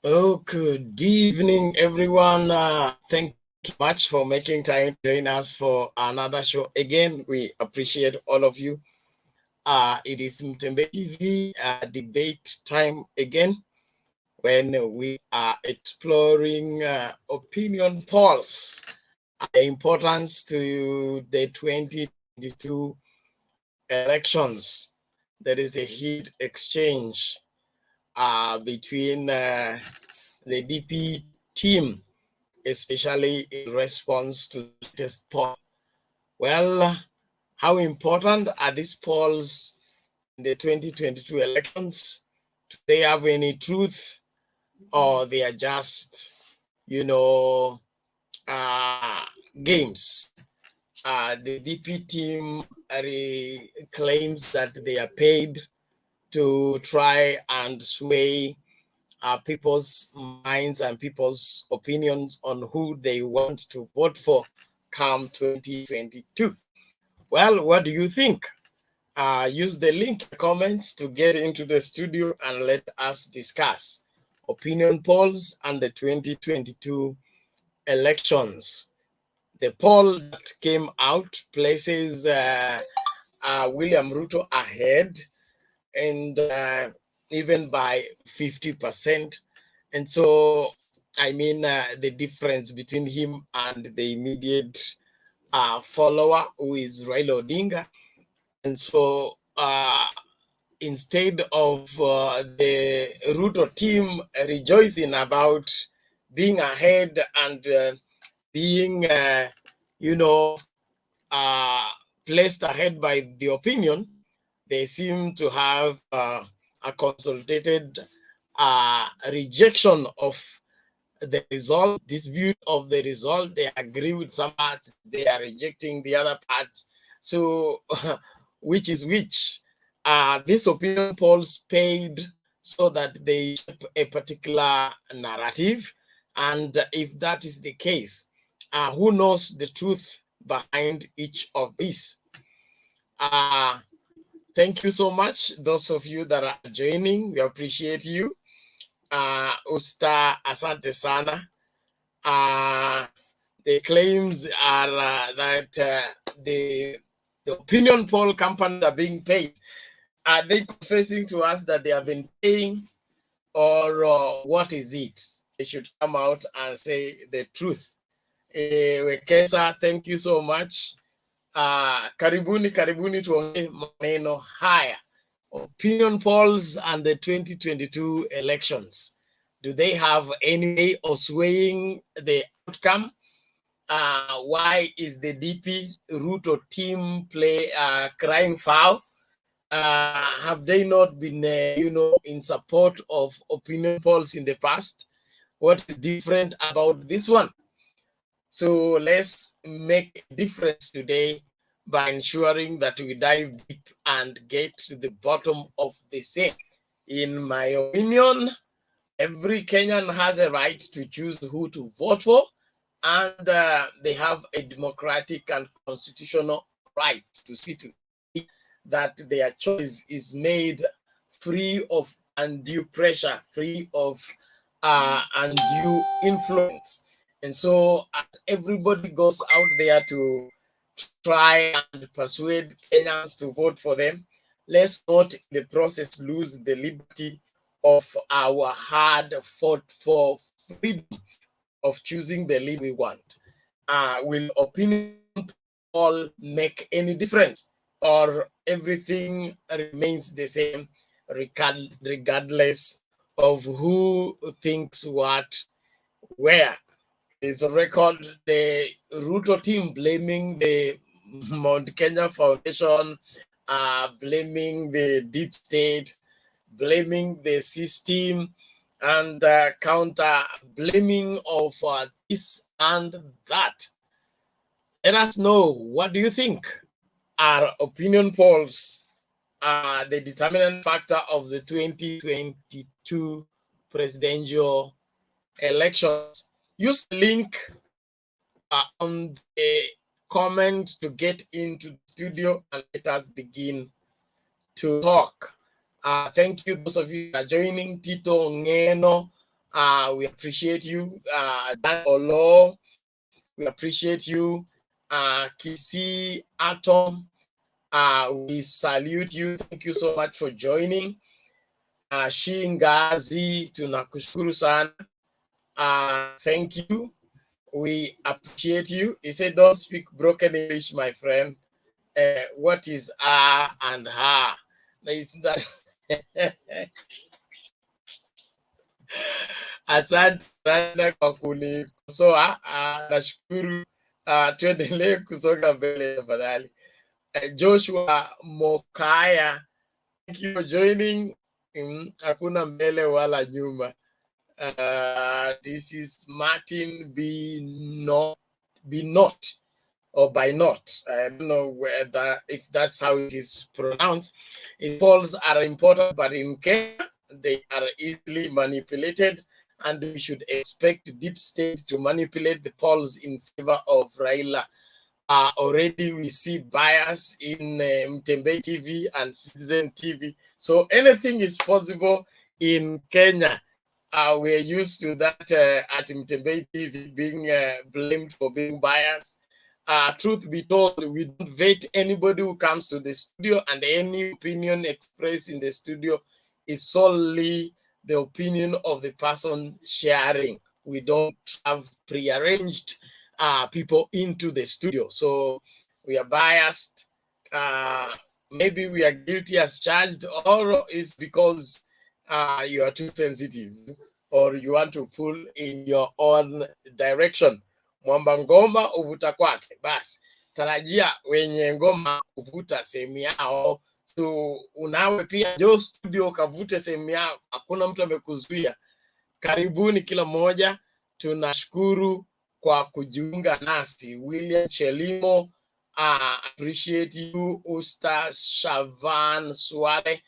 Oh, good evening, everyone. Thank you much for making time to join us for another show. Again, we appreciate all of you. It is Mtembe TV debate time again when we are exploring opinion polls, the importance to the 2022 elections. There is a heat exchange between the DP team, especially in response to the latest poll. Well, how important are these polls in the 2022 elections? Do they have any truth, or they are just, you know, uh, games? The DP team claims that they are paid to try and sway people's minds and people's opinions on who they want to vote for come 2022. Well, what do you think? Use the link in the comments to get into the studio and let us discuss opinion polls and the 2022 elections. The poll that came out places William Ruto ahead, and even by 50%. And so, I mean, the difference between him and the immediate follower, who is Raila Odinga. And so, instead of the Ruto team rejoicing about being ahead and being, you know, uh, placed ahead by the opinion, they seem to have a consolidated rejection of the result, dispute of the result. They agree with some parts, they are rejecting the other parts. So, which is which? These opinion polls paid so that they shape a particular narrative. And if that is the case, who knows the truth behind each of these? Uh, Thank you so much, those of you that are joining. We appreciate you. Usta Asante Sana. The claims are that the opinion poll companies are being paid. Are they confessing to us that they have been paying, or what is it? They should come out and say the truth. Wekesa, thank you so much. Karibuni tuongee maneno haya. Opinion polls and the 2022 elections. Do they have any way of swaying the outcome? Why is the DP Ruto team crying foul? Have they not been, in support of opinion polls in the past? What is different about this one? So let's make a difference today by ensuring that we dive deep and get to the bottom of the same. In my opinion, every Kenyan has a right to choose who to vote for, and they have a democratic and constitutional right to see to it that their choice is made free of undue pressure, free of undue influence. And so, as everybody goes out there to try and persuade Kenyans to vote for them, let's not in the process lose the liberty of our hard fought for freedom of choosing the leader we want. Will opinion poll make any difference, or everything remains the same regardless of who thinks what where? It's a record the Ruto team blaming the Mount Kenya Foundation, blaming the deep state, blaming the system, and counter blaming of this and that. Let us know, what do you think? Are opinion polls the determinant factor of the 2022 presidential elections? Use the link on the comment to get into the studio and let us begin to talk. Thank you, those of you that are joining. Tito Ngeno, We appreciate you. Dan Olo, we appreciate you. Kisi Atom, we salute you. Thank you so much for joining. Shingazi, tunakushukuru sana. Thank you. We appreciate you. He said, don't speak broken English, my friend. What is and ha? Is that asante sana kwa kunikosoa. Nashukuru. Tuendelee kusonga mbele tafadhali. Joshua Mokaya, thank you for joining. Hakuna mbele wala nyuma. This is Martin B. Not or by not. I don't know whether if that's how it is pronounced. Polls are important, but in Kenya they are easily manipulated, and we should expect deep state to manipulate the polls in favor of Raila. Already we see bias in Mtembei TV and Citizen TV. So anything is possible in Kenya. We're used to that at Mtembei TV being blamed for being biased. Truth be told, we don't vet anybody who comes to the studio, and any opinion expressed in the studio is solely the opinion of the person sharing. We don't have prearranged people into the studio. So we are biased. Maybe we are guilty as charged, or it's because you are too sensitive or you want to pull in your own direction. Mwamba ngoma uvuta kwake. Basi tarajia wenye ngoma kuvuta sehemu yao. So unawe pia jo studio kavute sehemu yao. Hakuna mtu amekuzuia. Karibuni kila mmoja. Tunashukuru kwa kujiunga nasi. William Chelimo, appreciate you. Usta Shavan Swale,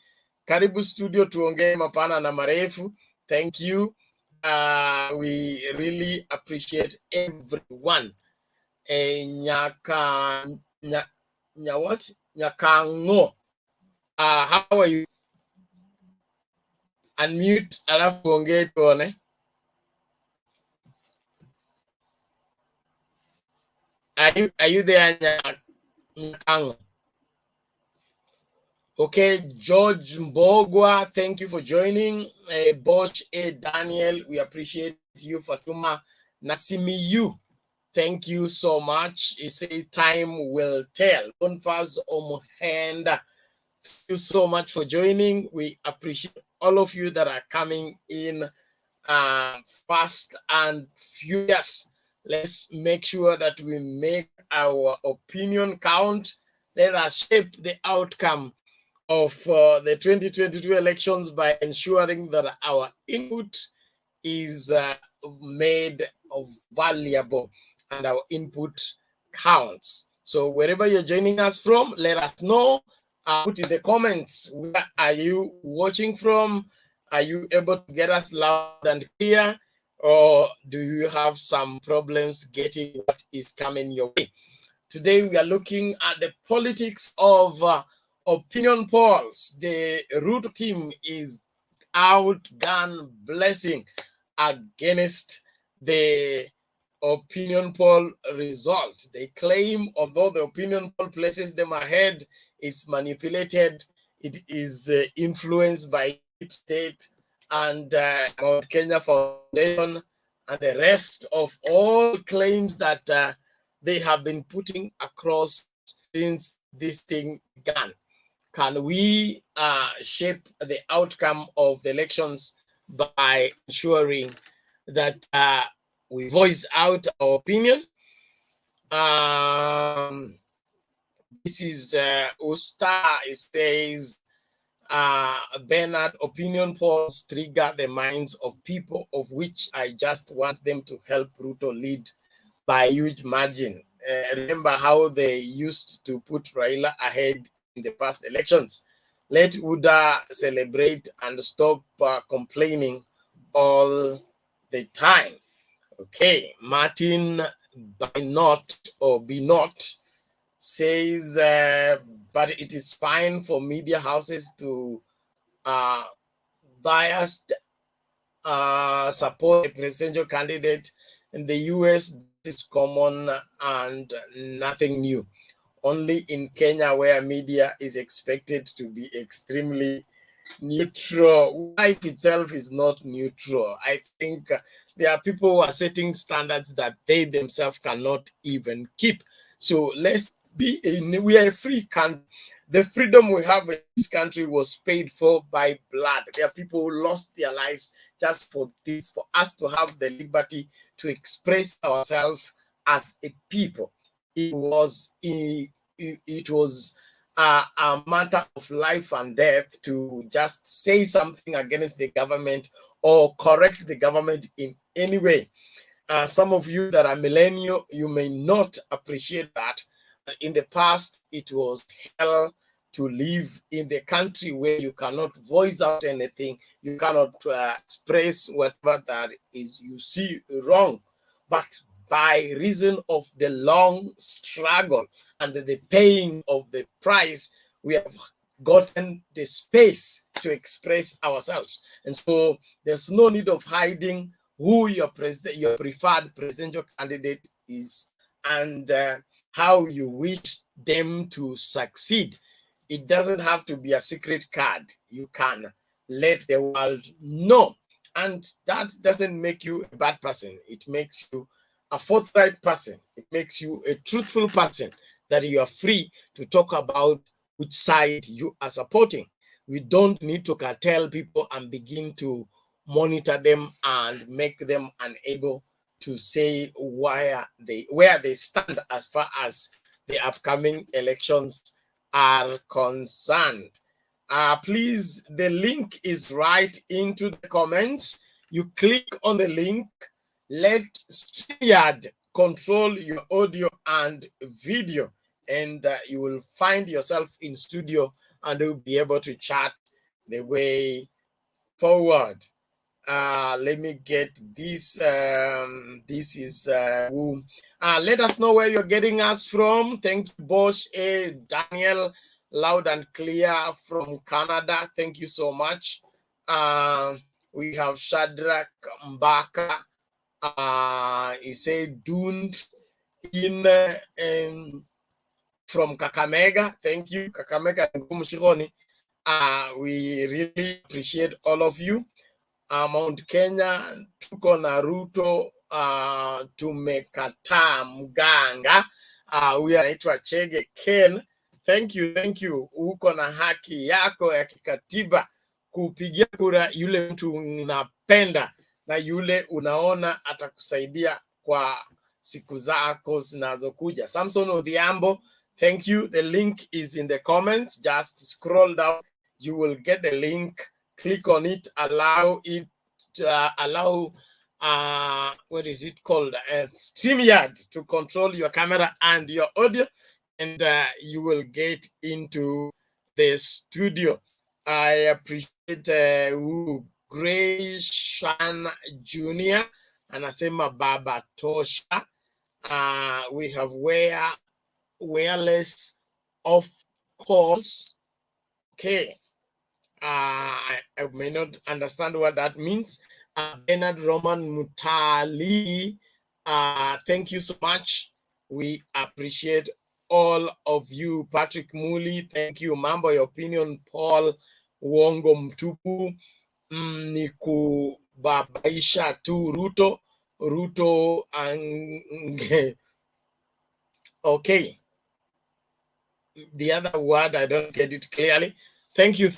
karibu studio, tuongee mapana na marefu. Thank you. We really appreciate everyone. Nyakango, how are you? Unmute alafu ongee tuone. Are you there, Nyakango? Okay, George Mbogwa, thank you for joining. Bosch A. Daniel, we appreciate you. Fatuma Nasimiyu, thank you so much. He says time will tell. Bonfaz Omohenda, thank you so much for joining. We appreciate all of you that are coming in fast and furious. Let's make sure that we make our opinion count. Let us shape the outcome of the 2022 elections by ensuring that our input is made valuable and our input counts. So wherever you're joining us from, let us know. Put in the comments, where are you watching from? Are you able to get us loud and clear? Or do you have some problems getting what is coming your way? Today we are looking at the politics of opinion polls. The Ruto team is outgun blessing against the opinion poll result. They claim, although the opinion poll places them ahead, it's manipulated, it is influenced by deep state and Mount Kenya Foundation and the rest of all claims that they have been putting across since this thing began. Can we shape the outcome of the elections by ensuring that we voice out our opinion? This is Usta. It says, Bernard, opinion polls trigger the minds of people, of which I just want them to help Ruto lead by a huge margin. Remember how they used to put Raila ahead in the past elections. Let Uda celebrate and stop complaining all the time. Okay, Martin by not or be not says, but it is fine for media houses to bias support a presidential candidate. In the US, this is common and nothing new. Only in Kenya, where media is expected to be extremely neutral. Life itself is not neutral. I think there are people who are setting standards that they themselves cannot even keep. So let's be we are a free country. The freedom we have in this country was paid for by blood. There are people who lost their lives just for this, for us to have the liberty to express ourselves as a people. It was a matter of life and death to just say something against the government or correct the government in any way. Some of you that are millennial, you may not appreciate that. In the past, it was hell to live in the country where you cannot voice out anything, you cannot express whatever that is you see wrong. But by reason of the long struggle and the paying of the price, we have gotten the space to express ourselves. And so there's no need of hiding who your preferred presidential candidate is, and how you wish them to succeed. It doesn't have to be a secret card. You can let the world know. And that doesn't make you a bad person. It makes you a forthright person. It makes you a truthful person, that you are free to talk about which side you are supporting. We don't need to cartel people and begin to monitor them and make them unable to say where they stand as far as the upcoming elections are concerned. Please, the link is right into the comments. You click on the link, let StreamYard control your audio and video, and you will find yourself in studio and you'll be able to chat the way forward. Let me get this. This is let us know where you're getting us from. Thank you, Bosch A. Daniel, loud and clear from Canada. Thank you so much. We have Shadrach Mbaka. He said Dund in from Kakamega. Thank you, Kakamega and Gumushironi. We really appreciate all of you. Mount Kenya tuko na Ruto, tumekataa mganga. Huyu anaitwa Chege Ken. Thank you. Uko na haki yako ya kikatiba kupigia kura yule mtu unapenda na yule unaona atakusaidia kwa siku zako zinazokuja. Samson Odhiambo, thank you. The link is in the comments. Just scroll down. You will get the link. Click on it, allow what is it called, StreamYard to control your camera and your audio, and you will get into the studio. I appreciate Gray Shan Jr. anasema baba tosha. We have wireless of course. Okay. I may not understand what that means. Bernard Roman Mutali, thank you so much. We appreciate all of you. Patrick Muli, thank you. Mambo your opinion. Paul Wongo Mtupu, Nikubabaisha tu Ruto okay. The other word, I don't get it clearly. Thank you,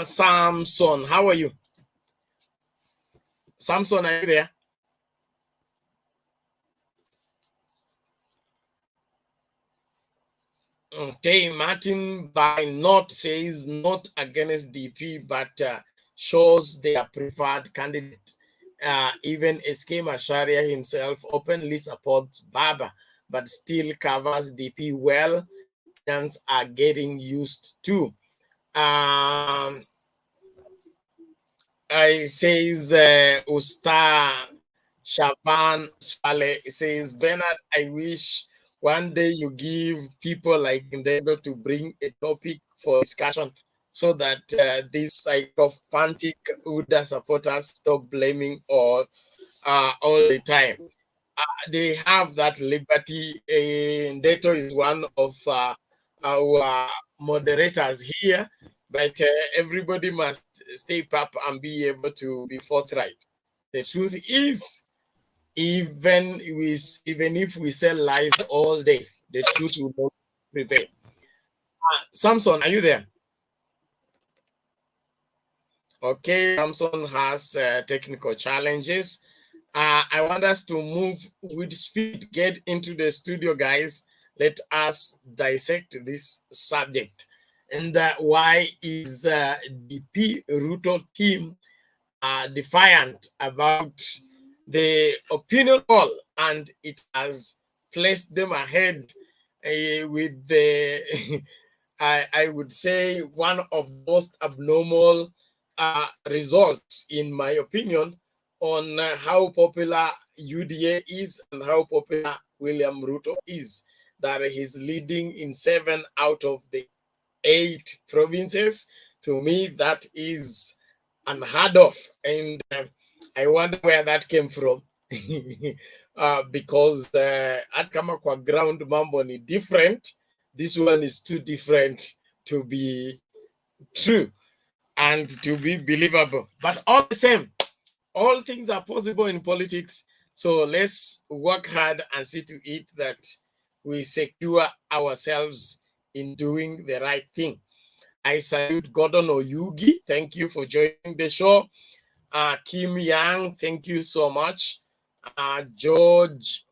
Samson. How are you? Samson, are you there? Okay, Martin by not says not against DP, but shows their preferred candidate. Even SK Masharia himself openly supports Baba, but still covers DP well. Kenyans are getting used to. I says Usta Shaban Swale says, Bernard, I wish one day you give people like Ndego to bring a topic for discussion so that these sycophantic UDA supporters stop blaming all the time. They have that liberty. Ndeto is one of our moderators here, but everybody must step up and be able to be forthright. The truth is, even if we sell lies all day, the truth will not prevail. Samson, are you there? Okay, Samson has technical challenges. I want us to move with speed. Get into the studio, guys. Let us dissect this subject. And why is the Ruto team defiant about the opinion poll, and it has placed them ahead with the, I would say, one of the most abnormal results, in my opinion, on how popular UDA is and how popular William Ruto is, that he's leading in 7 out of the 8 provinces. To me, that is unheard of. And I wonder where that came from. Because at Kamakwa ground mambo ni different. This one is too different to be true and to be believable. But all the same, all things are possible in politics. So let's work hard and see to it that we secure ourselves in doing the right thing. I salute Gordon Oyugi. Thank you for joining the show. Kim Yang, thank you so much. George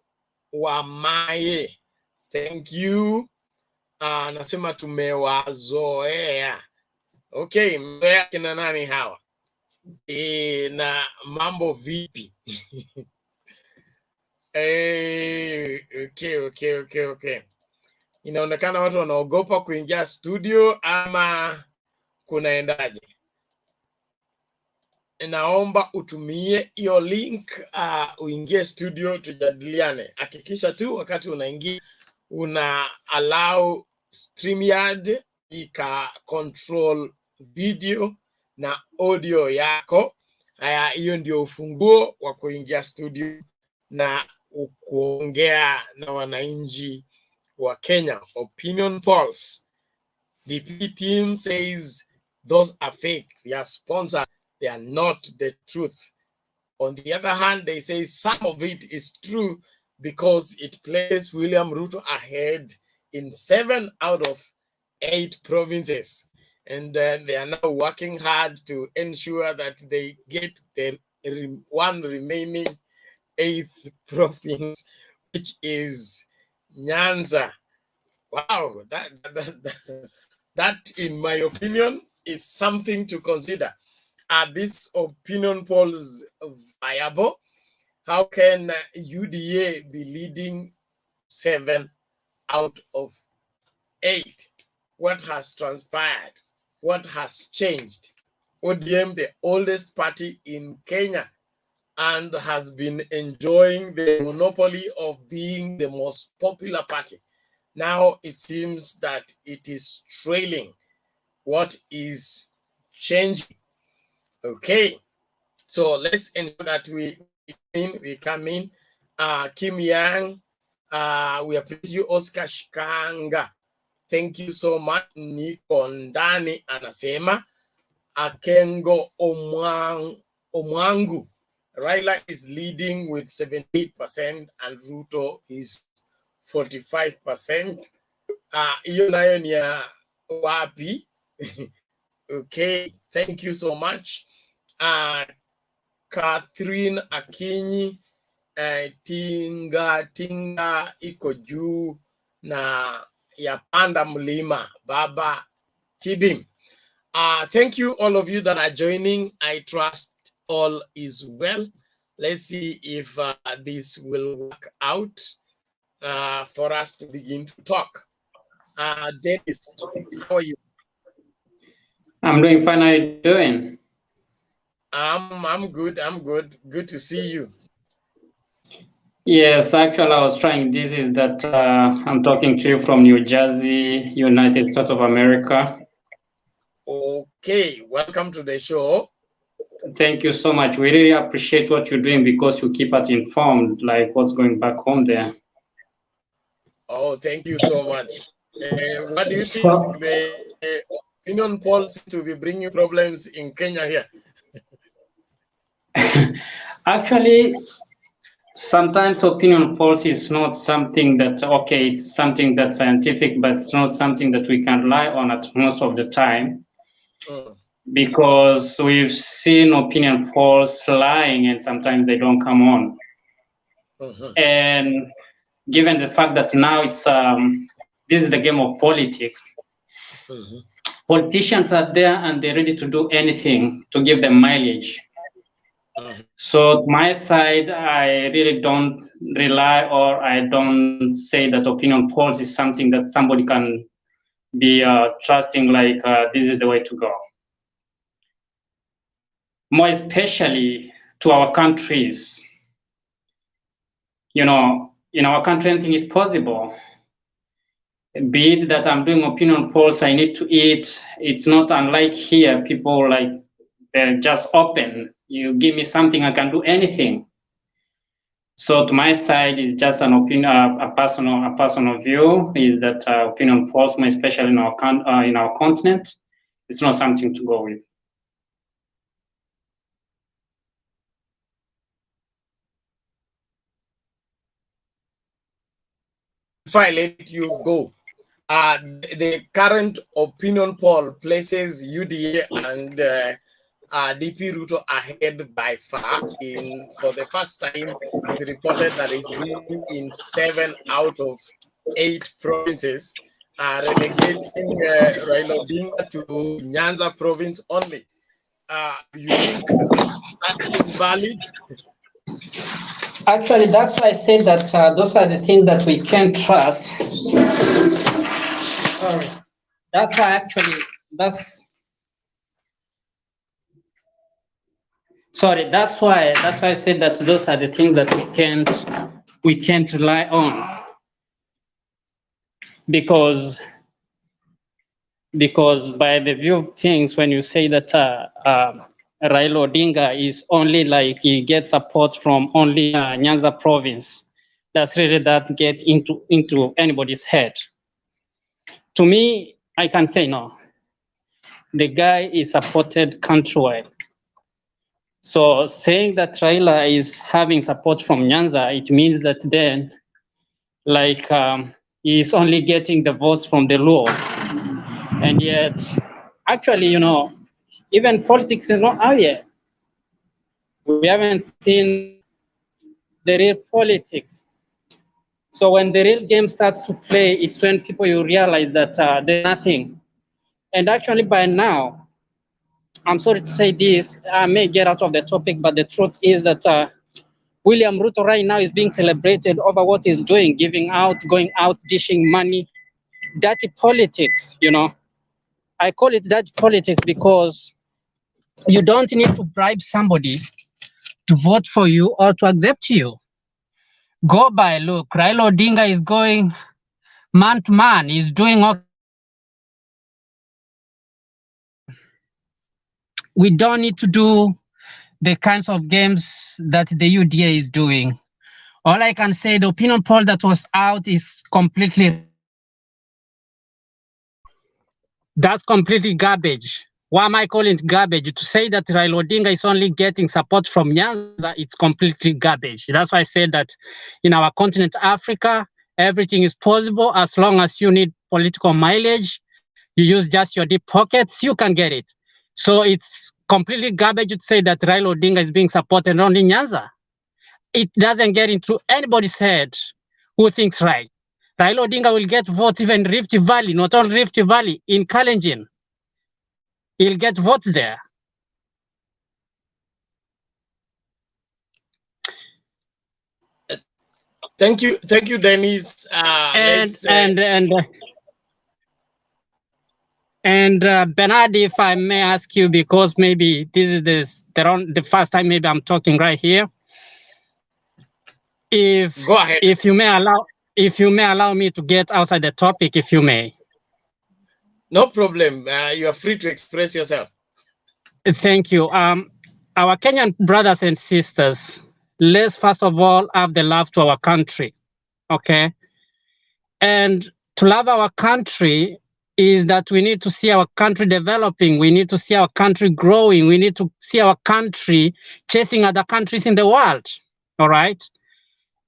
Wamaye, thank you. Nasema tumewazoea. Okay, mzoea kina nani hawa? Na mambo vipi? Okay. Inaonekana watu wanaogopa kuingia studio, ama kunaendaje? Naomba utumie hiyo link, uingie studio tujadiliane. Hakikisha tu wakati unaingia una allow StreamYard ika control video na audio yako. Hiyo ndio ufunguo wa kuingia studio na kuongea na wananchi wa Kenya. Opinion polls. The P team says those are fake. They are sponsored. They are not the truth. On the other hand, they say some of it is true because it places William Ruto ahead in 7 out of 8 provinces. And they are now working hard to ensure that they get the one remaining 8th province, which is Nyanza. Wow, that, in my opinion, is something to consider. Are these opinion polls viable? How can UDA be leading 7 out of 8? What has transpired? What has changed? ODM, the oldest party in Kenya, and has been enjoying the monopoly of being the most popular party. Now it seems that it is trailing. What is changing? Okay, so let's ensure that we come in. Kim Yang, we appreciate you. Oscar Shikanga, thank you so much. Niko ndani anasema Akengo Omwangu, Raila is leading with 78% and Ruto is 45%. Hiyo nayo ni ya wapi? Okay, thank you so much. Catherine Akinyi, tinga iko juu na yapanda mlima baba Tibim. Thank you all of you that are joining. I trust all is well. Let's see if this will work out for us to begin to talk. Dennis, how are you? I'm doing fine. How are you doing? I'm good. Good to see you. Yes, actually, I was trying. This is that I'm talking to you from New Jersey, United States of America. Okay, welcome to the show. Thank you so much. We really appreciate what you're doing because you keep us informed, like what's going back home there. Oh, thank you so much. What do you think? So, The opinion polls seem to be bringing problems in Kenya here. actually, sometimes opinion polls is not something that, okay, it's something that's scientific, but it's not something that we can rely on at most of the time Mm, because we've seen opinion polls lying and sometimes they don't come on. mhm, And given the fact that now this is the game of politics, mhm, politicians are there and they're ready to do anything to give them mileage. mhm. So my side, I really don't rely or I don't say that opinion polls is something that somebody can be trusting like this is the way to go. More especially to our countries, in our country anything is possible. Be it that I'm doing opinion polls, I need to eat. It's not unlike here. People like they're just open. You give me something, I can do anything. So to my side, is just an opinion, a personal view. Is that opinion polls, more especially in our continent, it's not something to go with. Before I let you go, the current opinion poll places UDA and DP Ruto ahead by far. For the first time, it's reported that it's been in 7 out of 8 provinces, relegating Raila Odinga to Nyanza province only. You think that is valid? Actually, that's why I said that those are the things that we can trust. Sorry. That's why actually that's why I said that those are the things that we can't rely on because because by the view of things, when you say that Raila Odinga is only like he gets support from only Nyanza province, that's really that get into anybody's head. To me, I can say no. The guy is supported countrywide. So saying that Raila is having support from Nyanza, it means that then, like, he's only getting the votes from the Luo. And yet, actually, even politics is not out yet. We haven't seen the real politics. So when the real game starts to play, it's when people you realize that there's nothing. And actually, by now, I'm sorry to say this, I may get out of the topic, but the truth is that William Ruto right now is being celebrated over what he's doing, going out, dishing money, dirty politics. I call it dirty politics because you don't need to bribe somebody to vote for you or to accept you. Go by look. Raila Odinga is going man to man. He's doing okay. We don't need to do the kinds of games that the UDA is doing. All I can say, the opinion poll that was out is completely, that's completely garbage. Why am I calling it garbage? To say that Raila Odinga is only getting support from Nyanza, it's completely garbage. That's why I said that in our continent, Africa, everything is possible as long as you need political mileage. You use just your deep pockets, you can get it. So it's completely garbage to say that Raila Odinga is being supported only in Nyanza. It doesn't get into anybody's head who thinks right. Raila Odinga will get votes even in Rift Valley, not only Rift Valley, in Kalenjin. He'll get votes there. Thank you, Dennis. And Let's and and and Bernard, if I may ask you, because maybe this is the first time maybe I'm talking right here. If go ahead. if you may allow me to get outside the topic, if you may. No problem. You are free to express yourself. Thank you. Our Kenyan brothers and sisters, let's first of all have the love to our country, okay? And to love our country is that we need to see our country developing. We need to see our country growing. We need to see our country chasing other countries in the world, all right?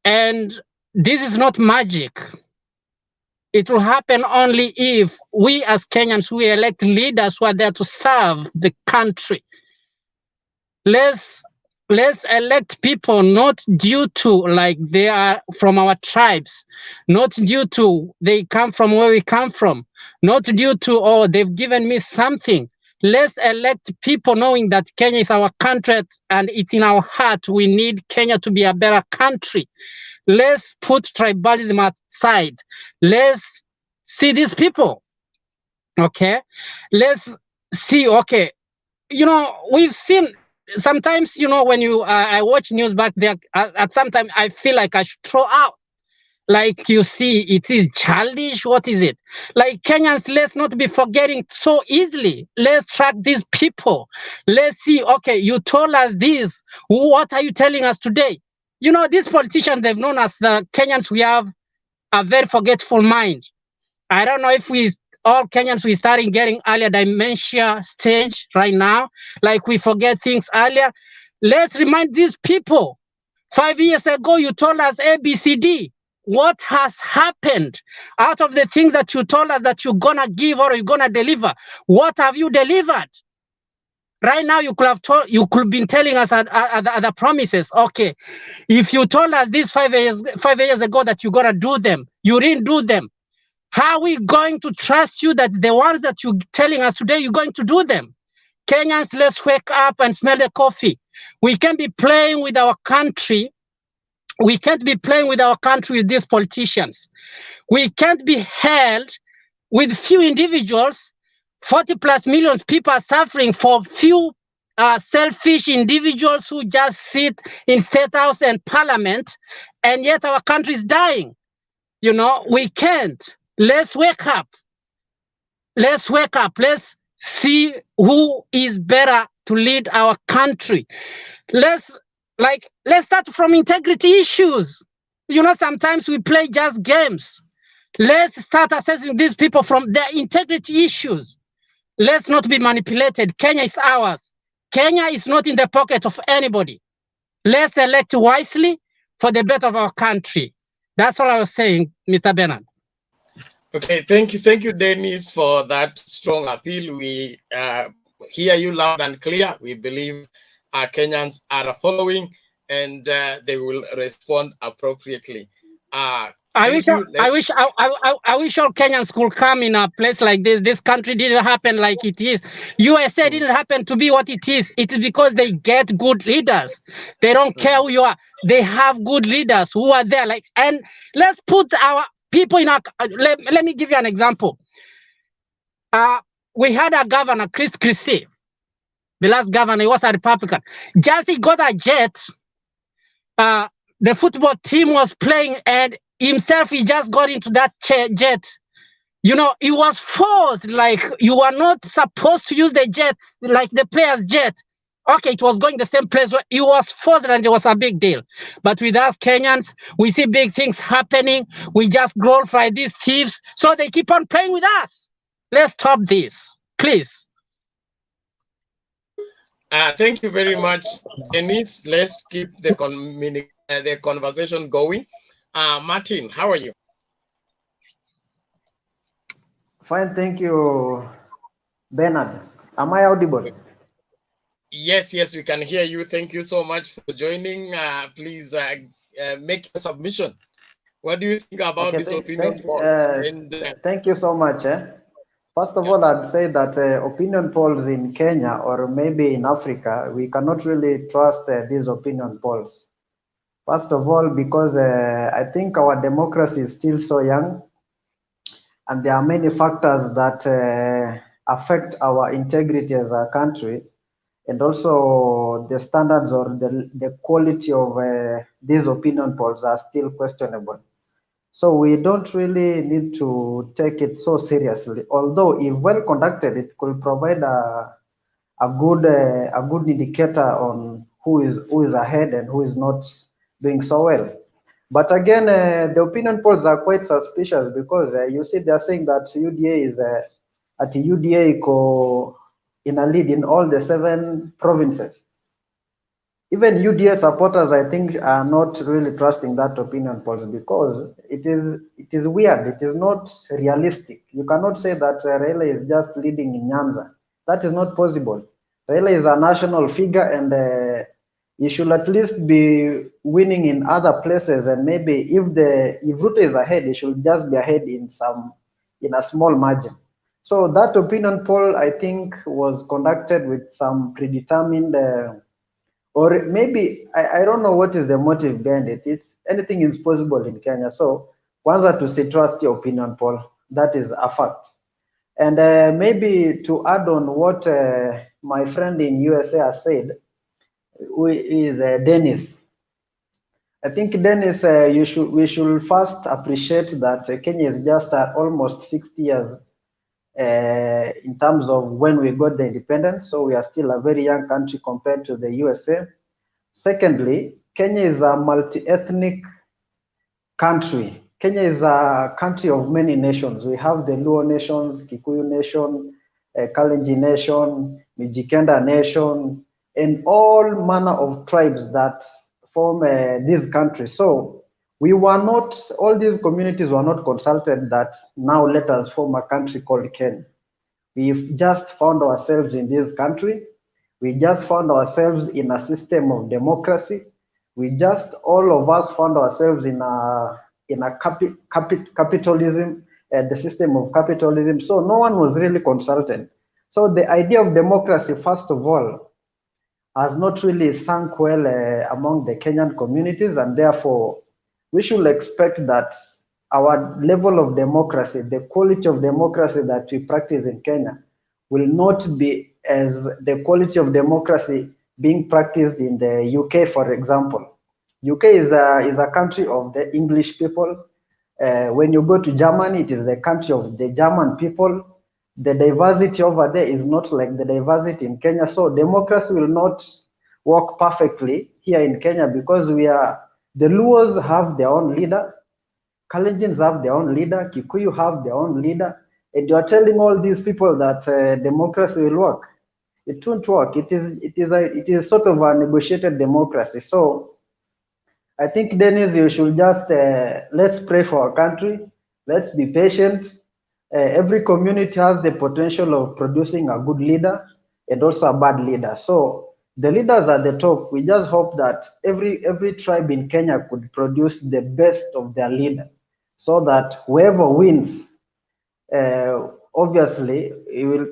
And this is not magic. It will happen only if we as Kenyans, we elect leaders who are there to serve the country. Let's elect people not due to like they are from our tribes, not due to they come from where we come from, not due to oh they've given me something. Let's elect people knowing that Kenya is our country and it's in our heart. We need Kenya to be a better country. Let's put tribalism aside. Let's see these people. Okay. Let's see, okay, we've seen sometimes, when I watch news back there, at some time I feel like I should throw out. Like, you see, it is childish. What is it? Like, Kenyans, let's not be forgetting so easily. Let's track these people. Let's see, okay, you told us this. What are you telling us today? These politicians, they've known us, the Kenyans, we have a very forgetful mind. I don't know if all Kenyans, we starting getting earlier dementia stage right now. Like, we forget things earlier. Let's remind these people. 5 years ago, you told us ABCD. What has happened out of the things that you told us that you're gonna give or you're gonna deliver? What have you delivered? Right now, you could have been telling us other promises. Okay, if you told us this 5 years ago that you're gonna do them, you didn't do them. How are we going to trust you that the ones that you're telling us today, you're going to do them? Kenyans, let's wake up and smell the coffee. We can't be playing with our country. We can't be playing with our country with these politicians. We can't be held with few individuals. 40 plus million people are suffering for few selfish individuals who just sit in State House and Parliament, and yet our country is dying. We can't. Let's wake up. Let's wake up. Let's see who is better to lead our country. Let's start from integrity issues. Sometimes we play just games. Let's start assessing these people from their integrity issues. Let's not be manipulated. Kenya is ours. Kenya is not in the pocket of anybody. Let's elect wisely for the better of our country. That's all I was saying, Mr. Bernard. Okay, thank you, Dennis, for that strong appeal. We hear you loud and clear. We believe our Kenyans are following, and they will respond appropriately. I wish all Kenyans could come in a place like this. This country didn't happen like it is. USA didn't happen to be what it is. It is because they get good leaders. They don't care who you are. They have good leaders who are there. And let's put our people in our. Let me give you an example. We had a governor, Chris Christie. The last governor, he was a Republican. Just he got a jet. The football team was playing, and himself, he just got into that jet. He was forced, like, you are not supposed to use the jet, like the player's jet. Okay, it was going the same place where he was forced, and it was a big deal. But with us Kenyans, we see big things happening. We just glorify these thieves, so they keep on playing with us. Let's stop this, please. Thank you very much, Dennis. Let's keep the conversation going. Martin, how are you? Fine, thank you, Bernard. Am I audible? Yes, we can hear you. Thank you so much for joining. Please make your submission. What do you think about this opinion polls? Thank you so much. First of all, I'd say that opinion polls in Kenya or maybe in Africa, we cannot really trust these opinion polls. First of all, because I think our democracy is still so young, and there are many factors that affect our integrity as a country, and also the standards or the quality of these opinion polls are still questionable. So we don't really need to take it so seriously. Although, if well conducted, it could provide a good indicator on who is ahead and who is not doing so well. But again, the opinion polls are quite suspicious because you see they're saying that UDA is at UDA in a lead in all the 7 provinces. Even UDA supporters, I think, are not really trusting that opinion poll because it is weird. It is not realistic. You cannot say that Raila is just leading in Nyanza. That is not possible. Raila is a national figure, and he should at least be winning in other places. And maybe if Ruto is ahead, he should just be ahead in a small margin. So that opinion poll, I think, was conducted with some predetermined. Or maybe I don't know what is the motive behind it. It's anything is possible in Kenya. So kwanza tusitrust your opinion poll. That is a fact. And maybe to add on what my friend in USA has said, who is Dennis. I think Dennis, we should first appreciate that Kenya is just almost 60 years in terms of when we got the independence. So we are still a very young country compared to the USA. Secondly, Kenya is a multi-ethnic country. Kenya is a country of many nations. We have the Luo nations, Kikuyu nation, Kalenjin nation, Mijikenda nation, and all manner of tribes that form this country. So we were not, all these communities were not consulted that now let us form a country called Kenya. We've just found ourselves in this country. We just found ourselves in a system of democracy. We just all of us found ourselves in a capitalism, the system of capitalism. So no one was really consulted. So the idea of democracy, first of all, has not really sunk well among the Kenyan communities, and therefore we should expect that our level of democracy, the quality of democracy that we practice in Kenya, will not be as the quality of democracy being practiced in the UK, for example. UK is a country of the English people. When you go to Germany, it is the country of the German people. The diversity over there is not like the diversity in Kenya. So democracy will not work perfectly here in Kenya because the Luos have their own leader, Kalenjins have their own leader, Kikuyu have their own leader, and you are telling all these people that democracy will work. It won't work. It is sort of a negotiated democracy. So I think, Dennis, you should just let's pray for our country. Let's be patient. Every community has the potential of producing a good leader and also a bad leader. So the leaders at the top, we just hope that every tribe in Kenya could produce the best of their leader, so that whoever wins, obviously,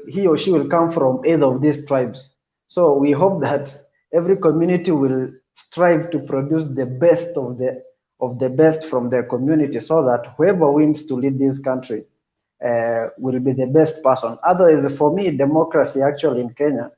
he or she will come from either of these tribes. So we hope that every community will strive to produce the best of the best from their community, so that whoever wins to lead this country will be the best person. Otherwise, for me, democracy actually in Kenya,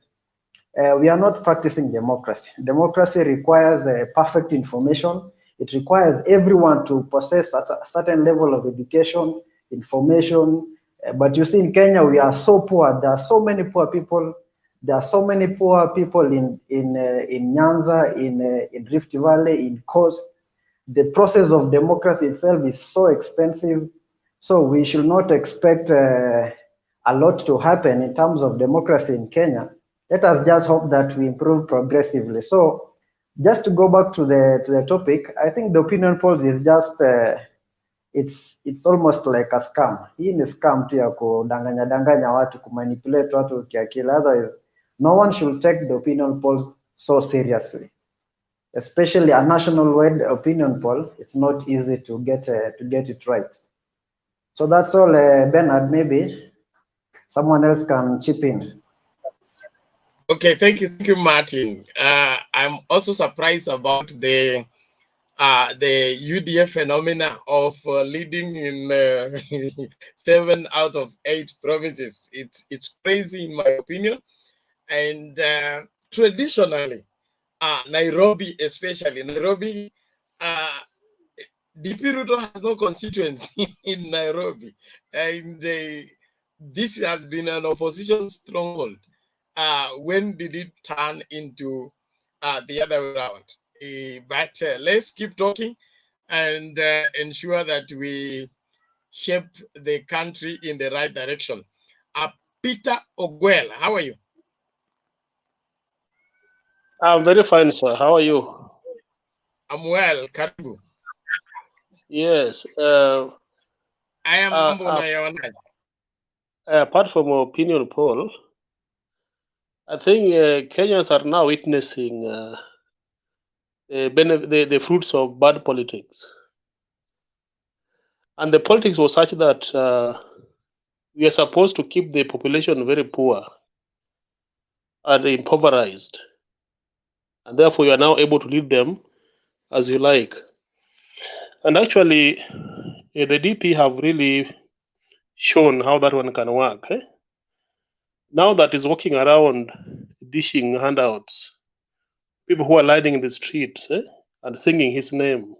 we are not practicing democracy. Democracy requires perfect information. It requires everyone to possess a certain level of education, information. But you see, in Kenya, we are so poor. There are so many poor people. There are so many poor people in Nyanza, in Rift Valley, in Coast. The process of democracy itself is so expensive. So we should not expect a lot to happen in terms of democracy in Kenya. Let us just hope that we improve progressively. So just to go back to the topic, I think the opinion polls is just it's almost like a scam. Hii ni scam tu ya kudanganya danganya watu, kumanipulate watu kiakili. Otherwise, no one should take the opinion polls so seriously. Especially a national-wide opinion poll, it's not easy to get it right. So that's all, Bernard. Maybe someone else can chip in. Okay, thank you, Martin. I'm also surprised about the UDF phenomena of leading in 7 out of 8 provinces. It's crazy in my opinion, and traditionally, Nairobi, especially Nairobi, DP Ruto has no constituency in Nairobi, and this has been an opposition stronghold. When did it turn into the other way around? But let's keep talking and ensure that we shape the country in the right direction. Peter Ogwell, how are you? I'm very fine, sir. How are you? I'm well, karibu. Yes. I am Mambo Nayawanai. Apart from opinion poll, I think Kenyans are now witnessing the fruits of bad politics. And the politics was such that we are supposed to keep the population very poor and impoverished. And therefore, you are now able to lead them as you like. And actually, the DP have really shown how that one can work. Now that is walking around dishing handouts, people who are lying in the streets and singing his name.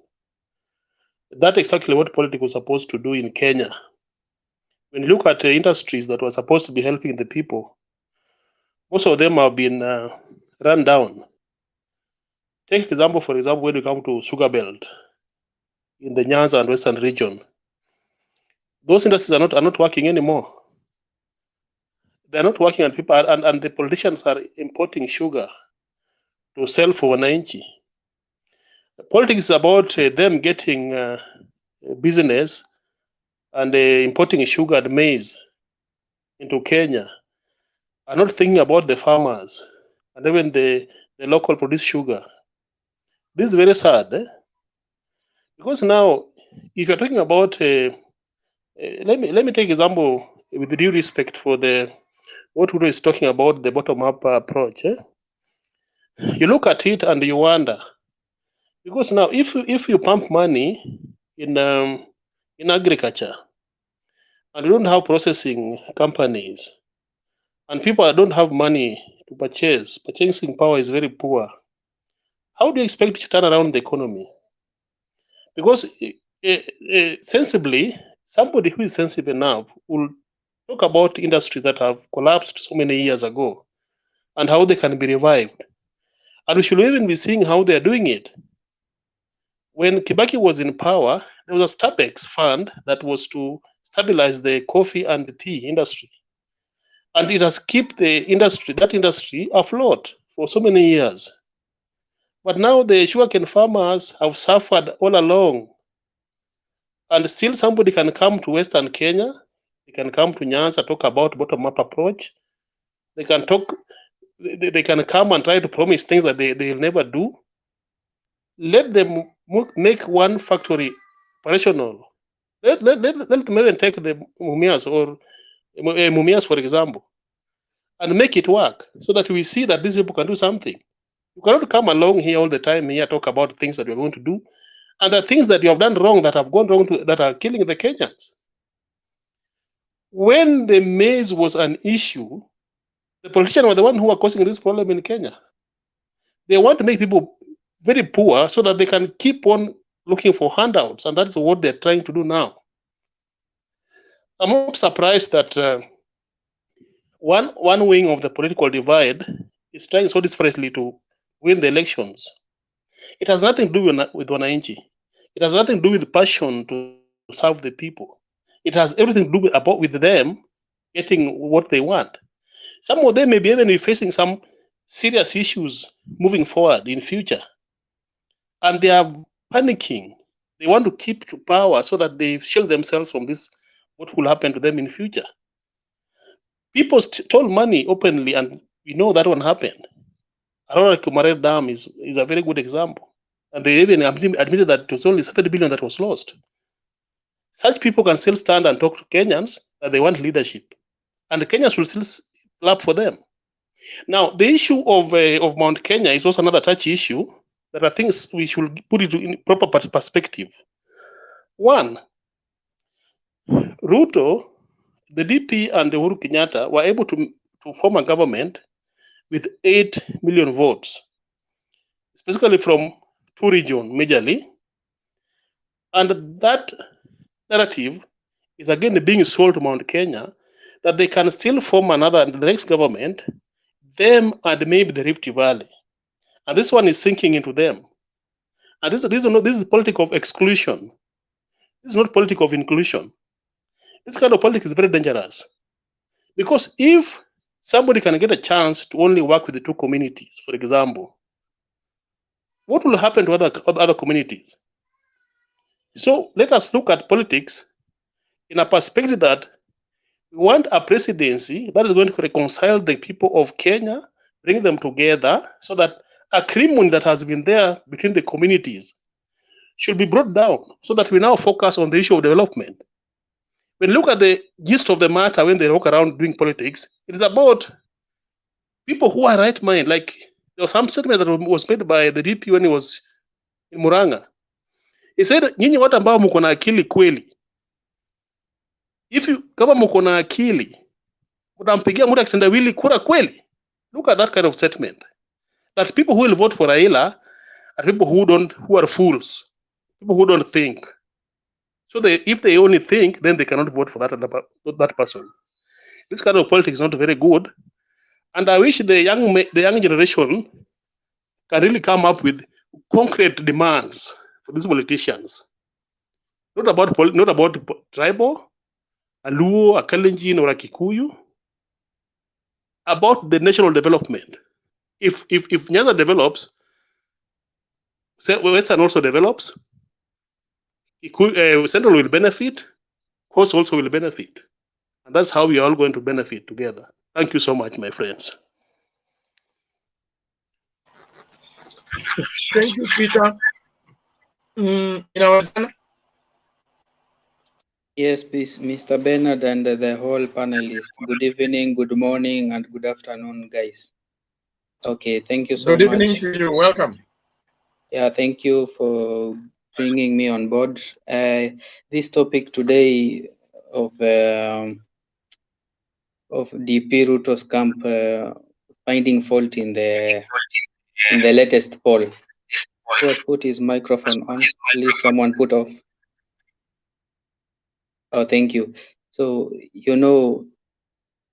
That's exactly what politics was supposed to do in Kenya. When you look at the industries that were supposed to be helping the people, most of them have been run down. Take example, for example, when you come to sugar belt in the Nyanza and Western region, those industries are not working anymore. They're not working, and people and the politicians are importing sugar to sell for wananchi. Politics is about them getting business and importing sugar and maize into Kenya, are not thinking about the farmers and even the local produced sugar. This is very sad, because now, if you're talking about, let me take example with due respect for the what Ruto is talking about, the bottom up approach. You look at it and you wonder, because now if you pump money in agriculture and you don't have processing companies and people don't have money to purchase, purchasing power is very poor. How do you expect to turn around the economy? Because sensibly, somebody who is sensible enough will talk about industries that have collapsed so many years ago and how they can be revived. And we should even be seeing how they are doing it. When Kibaki was in power, there was a Starbucks fund that was to stabilize the coffee and the tea industry. And it has kept that industry afloat for so many years. But now the sugarcane farmers have suffered all along. And still somebody can come to Western Kenya, they can come to Nyanza, talk about bottom-up approach. They can talk, they can come and try to promise things that they'll never do. Let them make one factory operational. Let them even take the Mumias or Mumias, for example, and make it work so that we see that these people can do something. You cannot come along here all the time here, talk about things that you're going to do, and the things that you have done wrong, that have gone wrong, that are killing the Kenyans. When the maize was an issue, the politicians were the one who were causing this problem in Kenya. They want to make people very poor so that they can keep on looking for handouts, and that is what they're trying to do now. I'm not surprised that one wing of the political divide is trying so desperately to win the elections. It has nothing to do with wananchi. It has nothing to do with passion to serve the people. It has everything to do with them getting what they want. Some of them may be even be facing some serious issues moving forward in future, and they are panicking. They want to keep to power so that they shield themselves from this, what will happen to them in future. People stole money openly, and we know that one happened. Aurora Kumare Dam is a very good example. And they even admitted that it was only 70 billion that was lost. Such people can still stand and talk to Kenyans that they want leadership, and the Kenyans will still clap for them. Now, the issue of Mount Kenya is also another touchy issue. There are things we should put it in proper perspective. One, Ruto, the DP, and the Uhuru Kenyatta were able to form a government with 8 million votes, specifically from two regions, majorly. And that narrative is again being sold to Mount Kenya that they can still form another, the next government, them and maybe the Rift Valley. And this one is sinking into them. And this is politics of exclusion. This is not politics of inclusion. This kind of politics is very dangerous. Because if somebody can get a chance to only work with the two communities, for example, what will happen to other communities? So let us look at politics in a perspective that we want a presidency that is going to reconcile the people of Kenya, bring them together so that agreement that has been there between the communities should be brought down so that we now focus on the issue of development. When you look at the gist of the matter when they walk around doing politics, it is about people who are right mind. Like there was some statement that was made by the DP when he was in Muranga. He said, nyinyi watu ambao mko na akili kweli, kama mko na akili mtampigia mtu akitendawili kura kweli. Look at that kind of statement. That people who will vote for Raila are people who are fools, people who don't think. So if they only think, then they cannot vote for that person. This kind of politics is not very good, and I wish the young generation can really come up with concrete demands for these politicians. Not about tribal, a Luo, a Kalenjin, or a Kikuyu. About the national development. If Nyanza develops, Western also develops, Central will benefit, Coast also will benefit. And that's how we are all going to benefit together. Thank you so much, my friends. Thank you, Peter. Inawezekana? Yes, please, Mr. Bernard and the whole panelists. Good evening, good morning, and good afternoon, guys. Okay, thank you so much. Good evening to you. Welcome. Yeah, thank you for bringing me on board. This topic today of DP Ruto's camp finding fault in the latest poll. Who has put his microphone on? Please, someone put off. Oh, thank you. So, you know,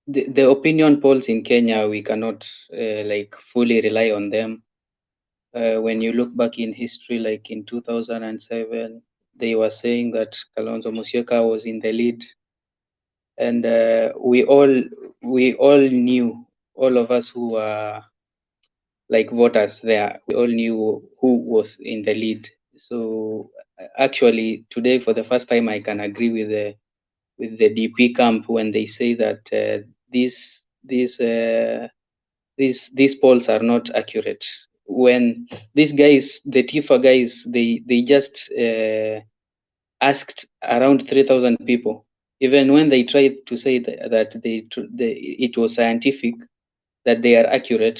the opinion polls in Kenya, we cannot like fully rely on them. When you look back in history, like in 2007, they were saying that Kalonzo Musyoka was in the lead, and we all knew, all of us who were like voters there, we all knew who was in the lead. So actually, today for the first time, I can agree with the DP camp when they say that these polls are not accurate. When these guys, the Tifa guys, they just asked around 3,000 people. Even when they tried to say that it was scientific, that they are accurate,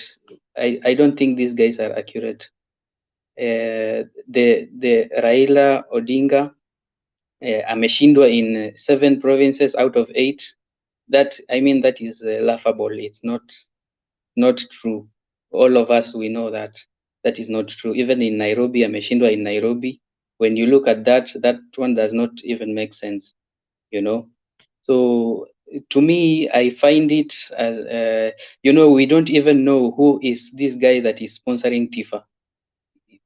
I don't think these guys are accurate. The Raila Odinga ameshindwa in 7 provinces out of 8. That is laughable. It's not true. All of us, we know that is not true. Even in Nairobi, ameshindwa in Nairobi. When you look at that one does not even make sense, you know. So to me, I find it as, we don't even know who is this guy that is sponsoring Tifa.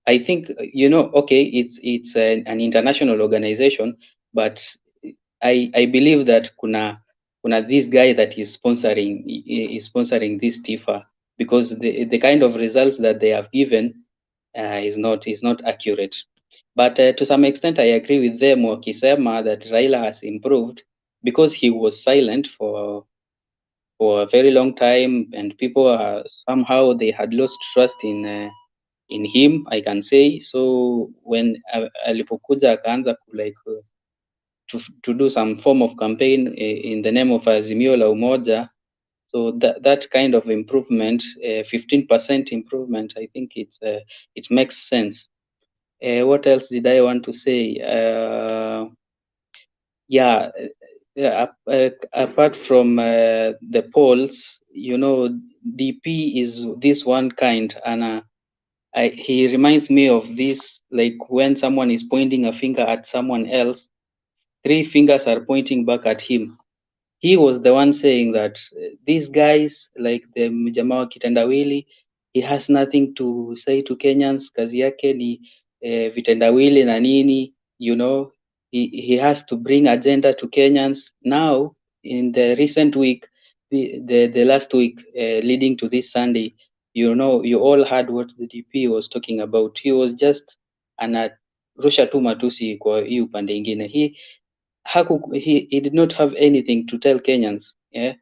I think, okay, it's an international organization, but I believe that kuna this guy that is sponsoring this Tifa, because the kind of results that they have given is not accurate. But to some extent, I agree with them wakisema that Raila has improved because he was silent for a very long time, and people somehow they had lost trust in him, I can say. So when alipokuja akaanza to do some form of campaign in the name of Azimio la Umoja, so that kind of improvement, 15% improvement, I think it makes sense. What else did I want to say? Apart from the polls, DP is this one kind, and he reminds me of this like when someone is pointing a finger at someone else, 3 fingers are pointing back at him. He was the one saying that these guys, like the mjamaa wa kitendawili, he has nothing to say to Kenyans, kazi yake ni vitendawili na nini, you know, he has to bring agenda to Kenyans. Now, in the recent week, the last week leading to this Sunday, you know, you all heard what the DP was talking about. He was just anarusha tu matusi kwa hii upande ingine. He did not have anything to tell Kenyans. Yeah,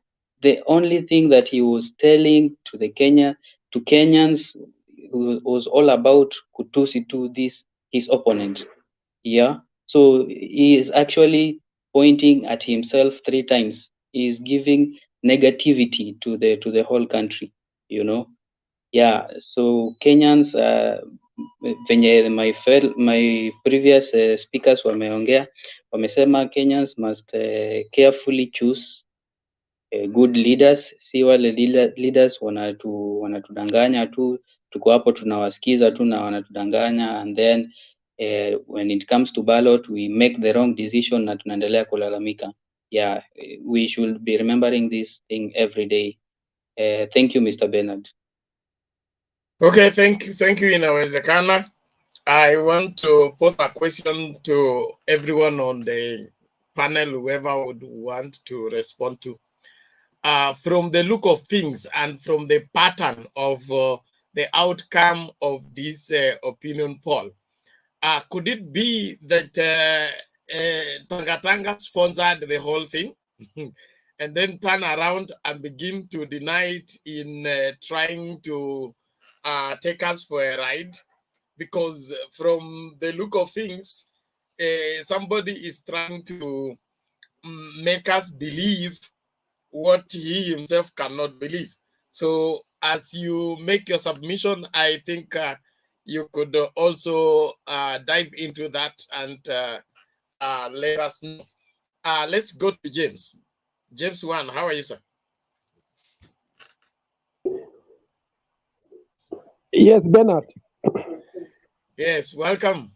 the only thing that he was telling to Kenyans was all about kutusi to his opponent. Yeah, so he is actually pointing at himself 3 times. He is giving negativity to the whole country. You know, yeah. So Kenyans, venye my previous speakers wameongea, wamesema Kenyans must carefully choose good leaders, si wale leaders wanatudanganya tu, tuko hapo tunawasikiza tu na wanatudanganya, and then when it comes to ballot we make the wrong decision na tunaendelea kulalamika. Yeah, we should be remembering this thing every day. Thank you, Mr. Bernard. Okay, thank you inawezekana. I want to pose a question to everyone on the panel, whoever would want to respond to. From the look of things and from the pattern of the outcome of this opinion poll, could it be that Tanga sponsored the whole thing and then turn around and begin to deny it in trying to take us for a ride? Because from the look of things, somebody is trying to make us believe what he himself cannot believe. So as you make your submission, I think you could also dive into that and let us know. Let's go to James. James 1, how are you, sir? Yes, Bernard. Yes, welcome.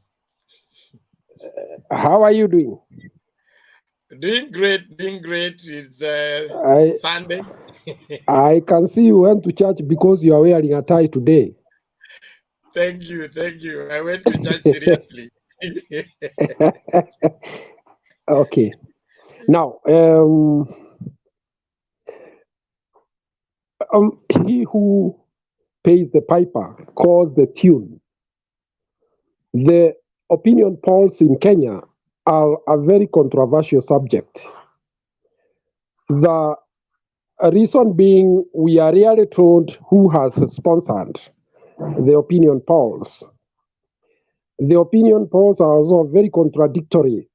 How are you doing? Doing great. It's Sunday. I can see you went to church because you are wearing a tie today. Thank you. I went to church seriously. Okay. Now, he who pays the piper calls the tune. The opinion polls in Kenya are a very controversial subject. The reason being, we are rarely told who has sponsored the opinion polls. The opinion polls are also very contradictory.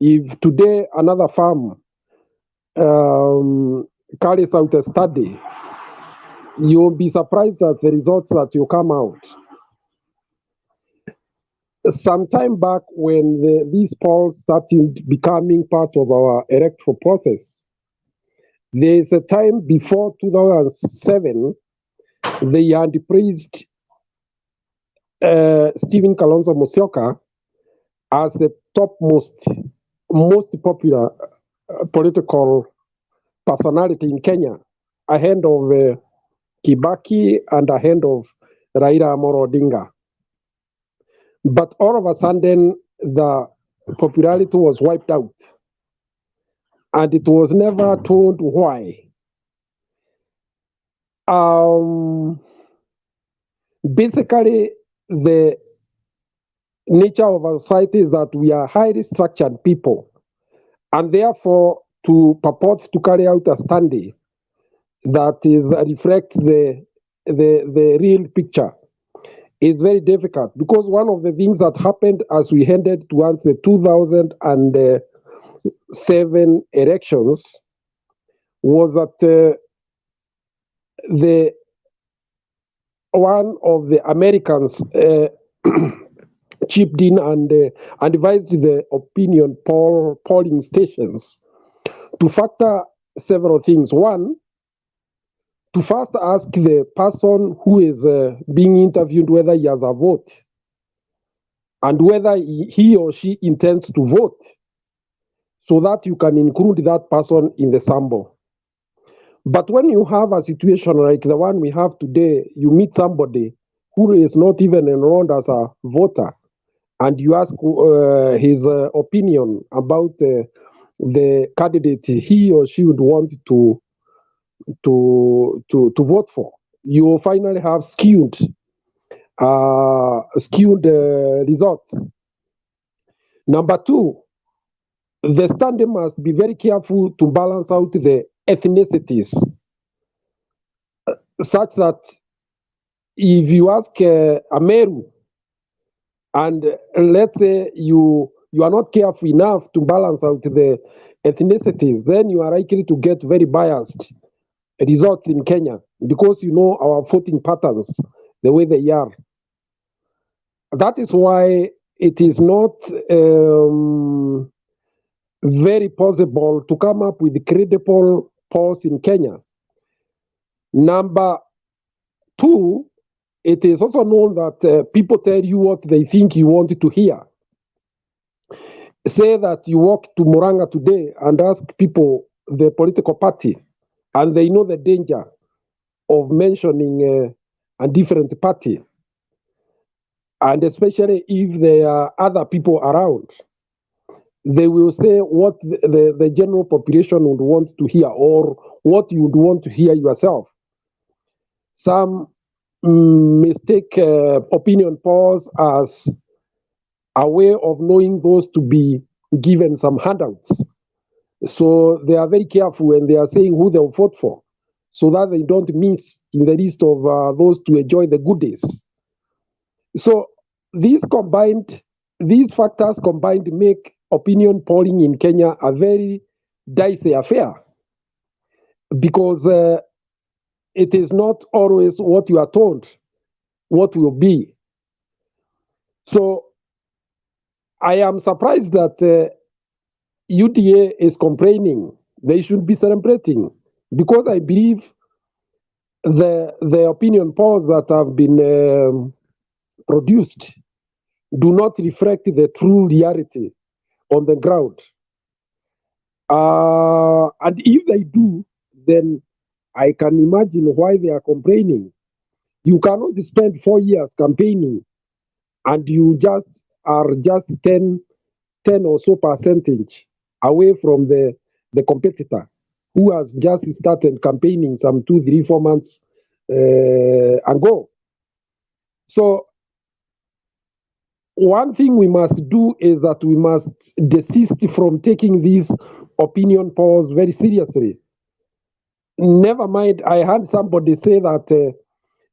If today another firm carries out a study, you'll be surprised at the results that will come out. Some time back, when these polls started becoming part of our electoral process, there is a time before 2007, they had praised Stephen Kalonzo Musyoka as the most popular political personality in Kenya, ahead of Kibaki and ahead of Raila Amolo Odinga. But all of a sudden, the popularity was wiped out, and it was never told why. Basically, the nature of our society is that we are highly structured people, and therefore to purport to carry out a study that is reflect the real picture is very difficult, because one of the things that happened as we headed towards the 2007 elections was that the one of the Americans chipped in and advised the opinion polling stations to factor several things. One, to first ask the person who is being interviewed whether he has a vote. and whether he or she intends to vote, so that you can include that person in the sample. But when you have a situation like the one we have today, you meet somebody who is not even enrolled as a voter, and you ask his opinion about the candidate he or she would want to vote for. You finally have skewed results. Number two, the standard must be very careful to balance out the ethnicities, such that if you ask a Meru, and let's say you are not careful enough to balance out the ethnicities, then you are likely to get very biased results in Kenya, because you know our voting patterns, the way they are. That is why it is not very possible to come up with credible polls in Kenya. Number two, it is also known that people tell you what they think you want to hear. Say that you walk to Muranga today and ask people the political party, and they know the danger of mentioning a different party, and especially if there are other people around, they will say what the general population would want to hear, or what you would want to hear yourself. Some mistake opinion polls as a way of knowing those to be given some handouts. So they are very careful when they are saying who they'll vote for, so that they don't miss in the list of those to enjoy the goodies. So these factors combined make opinion polling in Kenya a very dicey affair, because it is not always what you are told what will be. So I am surprised that UDA is complaining. They should be celebrating, because I believe the opinion polls that have been produced do not reflect the true reality on the ground. And if they do, then I can imagine why they are complaining. You cannot spend 4 years campaigning and you are just 10 or so percentage away from the competitor who has just started campaigning some 2, 3, 4 months ago. So one thing we must do is that we must desist from taking these opinion polls very seriously. Never mind, I heard somebody say that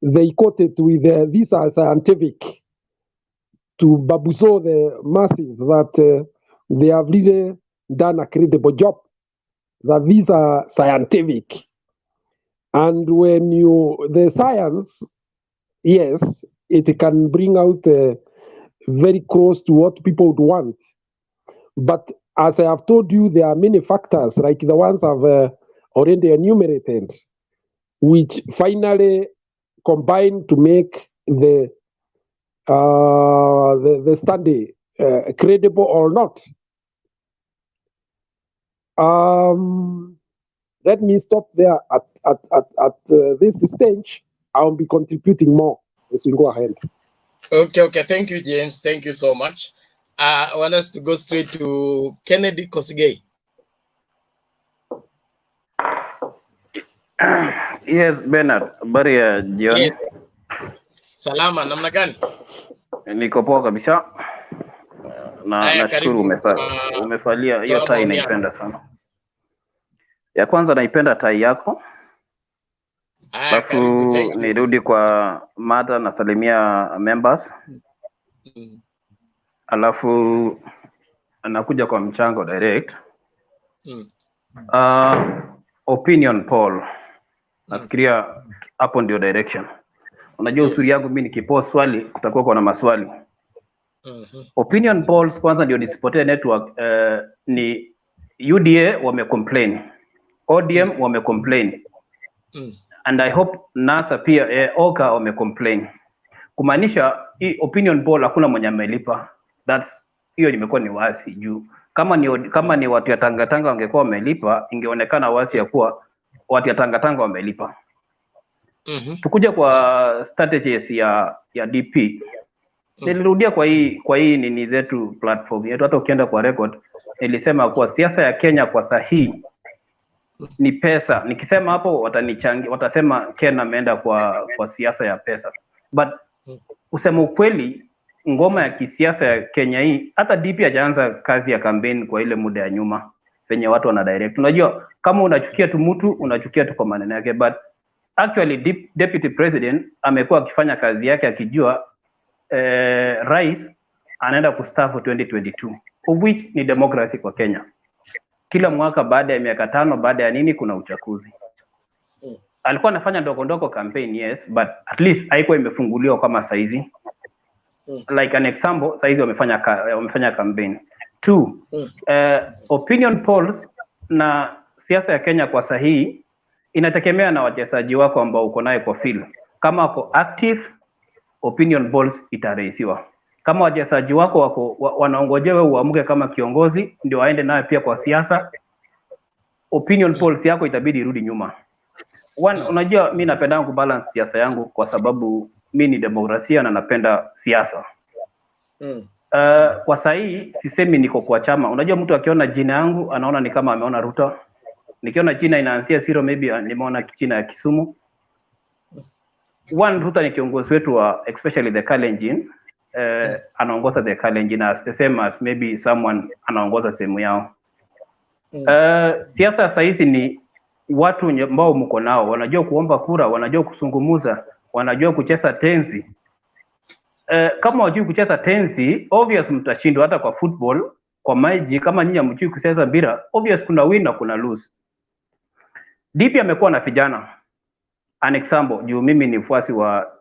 they quoted with these are scientific, to babuzo the masses that they have really done a credible job, that these are scientific. And when the science, yes, it can bring out very close to what people would want. But as I have told you, there are many factors, like the ones I've already enumerated, which finally combine to make the study credible or not. Let me stop there at this stage. I'll be contributing more as we go ahead. Okay. Thank you, James. Thank you so much. I want us to go straight to Kennedy Kosigei. Yes, Bernard. Habari ya jioni. Yes. Salama, namna gani? Niko poa kabisa. Nashukuru umefalia hiyo tai, naipenda sana. Ya kwanza naipenda tai yako. Alafu nirudi kwa mada na salimia members. Alafu nakuja kwa mchango direct. Opinion poll. Nafikiria hapo ndio direction. Unajua usuri yangu mimi nikipoa swali kutakuwa kuna maswali. Opinion polls kwanza ndio nisipotee network. Ni UDA wamecomplain, ODM wamecomplain, and I hope NASA pia OKA wamecomplain. Kumaanisha hii opinion poll hakuna mwenye amelipa. hiyo imekuwa ni wasi juu kama ni watu ya Tangatanga wangekuwa wamelipa, ingeonekana wasi ya kuwa watu ya Tangatanga wamelipa. Tukuja kwa strategies ya DP. Nilirudia kwa hii nini zetu platform yetu, hata ukienda kwa record nilisema kuwa siasa ya Kenya kwa sahihi ni pesa. Nikisema hapo watasema Ken ameenda kwa siasa ya pesa, but usema ukweli, ngoma ya kisiasa ya Kenya hii, hata DP hajaanza kazi ya campaign kwa ile muda ya nyuma penye watu wana direct. Unajua kama unachukia tu mtu unachukia tu kwa maneno yake, but actually deputy president amekuwa akifanya kazi yake akijua rais anaenda kustaafu 2022, of which ni democracy kwa Kenya. Kila mwaka baada ya miaka 5 baada ya nini kuna uchaguzi. Alikuwa anafanya ndogo campaign, yes, but at least haikuwa imefunguliwa kama saizi. Like an example, saizi wamefanya campaign. 2, opinion polls na siasa ya Kenya kwa sahihi inategemea na wachezaji wako ambao uko naye kwa field. Kama wako active, opinion polls itaraisiwa. Kama wachezaji wako wanaongojea wewe uamke kama kiongozi ndio waende naye pia kwa siasa, opinion polls yako itabidi irudi nyuma. Unajua mimi napenda kubalance siasa yangu kwa sababu mimi ni demokrasia na napenda siasa. Kwa sahihi sisemi niko kwa chama. Unajua mtu akiona jina yangu anaona ni kama ameona Ruto. Nikiona jina inaanzia 0 maybe nimeona jina ya Kisumu. Ruto ni kiongozi wetu wa especially the Kalenjin, anaongoza the Kalenjin as the same as maybe someone anaongoza sehemu yao. Siasa saizi ni watu ambao mko nao, wanajua kuomba kura, wanajua kusungumuza, wanajua kucheza tenzi. Kama wajui kucheza tenzi, obvious mtashindwa. Hata kwa football, kwa maji, kama nyinyi mjui kucheza mpira, obvious kuna win na kuna lose. DP amekuwa na vijana. An example, juu mimi ni mfuasi wa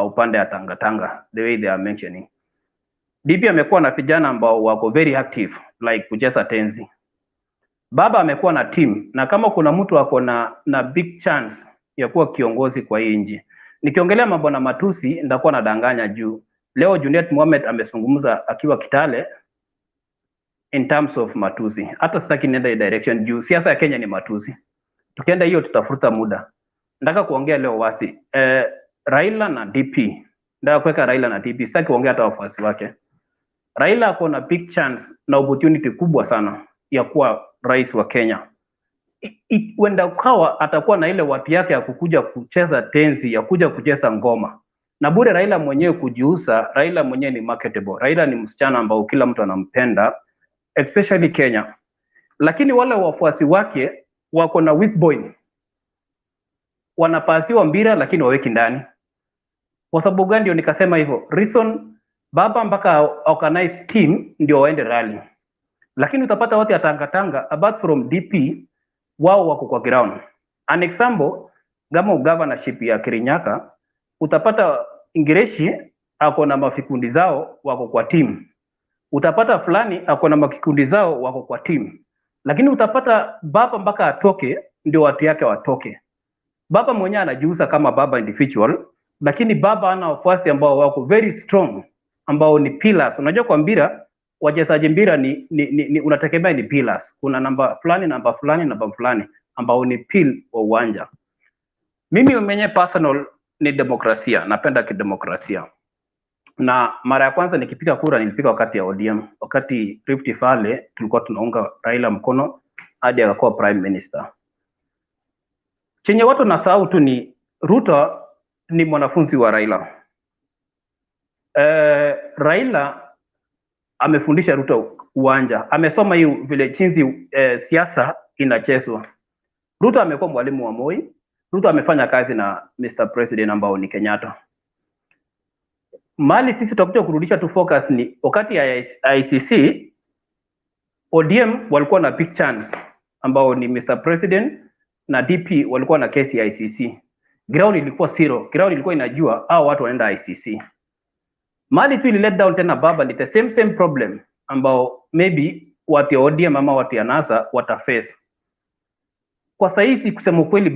upande ya Tangatanga, the way they are mentioning. DP amekuwa na vijana ambao wako very active, like kucheza tenzi. Baba amekuwa na team, na kama kuna mtu ako na big chance ya kuwa kiongozi kwa hii nchi. Nikiongelea mambo na matusi ndakuwa nadanganya juu. Leo Junet Mohamed amezungumza akiwa Kitale in terms of matusi. Hata sitaki nenda in direction juu siasa ya Kenya ni matusi. Tukienda hiyo tutafuta muda. Nataka kuongea leo wasi. Raila na DP. Nataka kuweka Raila na DP. Sitaki kuongea hata wafuasi wake. Raila ako na big chance na opportunity kubwa sana ya kuwa rais wa Kenya. Wenda ukawa atakuwa na ile watu yake ya kukuja kucheza tenzi, ya kuja kucheza ngoma. Na bure Raila mwenyewe kujiuza, Raila mwenyewe ni marketable. Raila ni msichana ambao kila mtu anampenda, especially Kenya. Lakini wale wafuasi wake wako na weak boy. Wanapasiwa mpira lakini waweki ndani. Kwa sababu gani ndio nikasema hivyo? Reason baba mpaka organize team ndio waende rally. Lakini utapata watu ya Tangatanga apart from DP wao wako kwa ground. An example, kama governorship ya Kirinyaka, utapata Ingireshi ako na mafikundi zao wako kwa team. Utapata fulani ako na makikundi zao wako kwa team. Lakini utapata baba mpaka atoke ndio watu yake watoke. Baba mwenyewe anajiuza kama baba individual, lakini baba ana wafuasi ambao wako very strong, ambao ni pillars. Unajua kwa mpira wachezaji mpira ni unategemea ni pillars. Kuna namba fulani ambao ni pill wa uwanja. Mimi mwenyewe personal ni demokrasia, napenda kidemokrasia. Na mara ya kwanza nikipiga kura nilipiga wakati ya ODM. Wakati Rift Valley tulikuwa tunaunga Raila mkono hadi akakuwa prime minister. Chenye watu nasahau tu ni Ruto ni mwanafunzi wa Raila. Raila amefundisha Ruto uwanja. Amesoma hiyo vile chinzi siasa inachezwa. Ruto amekuwa mwalimu wa Moi. Ruto amefanya kazi na Mr. President ambao ni Kenyatta. Mali sisi tutakuja kurudisha tu focus ni wakati ya ICC, ODM walikuwa na big chance ambao ni Mr. President na DP walikuwa na kesi ya ICC. Ground ilikuwa 0. Ground ilikuwa inajua hao watu wanaenda ICC. Mali tu let down tena baba ni the same problem ambao maybe watu ya ODM ama watu ya NASA wataface. Kwa sahizi kusema kweli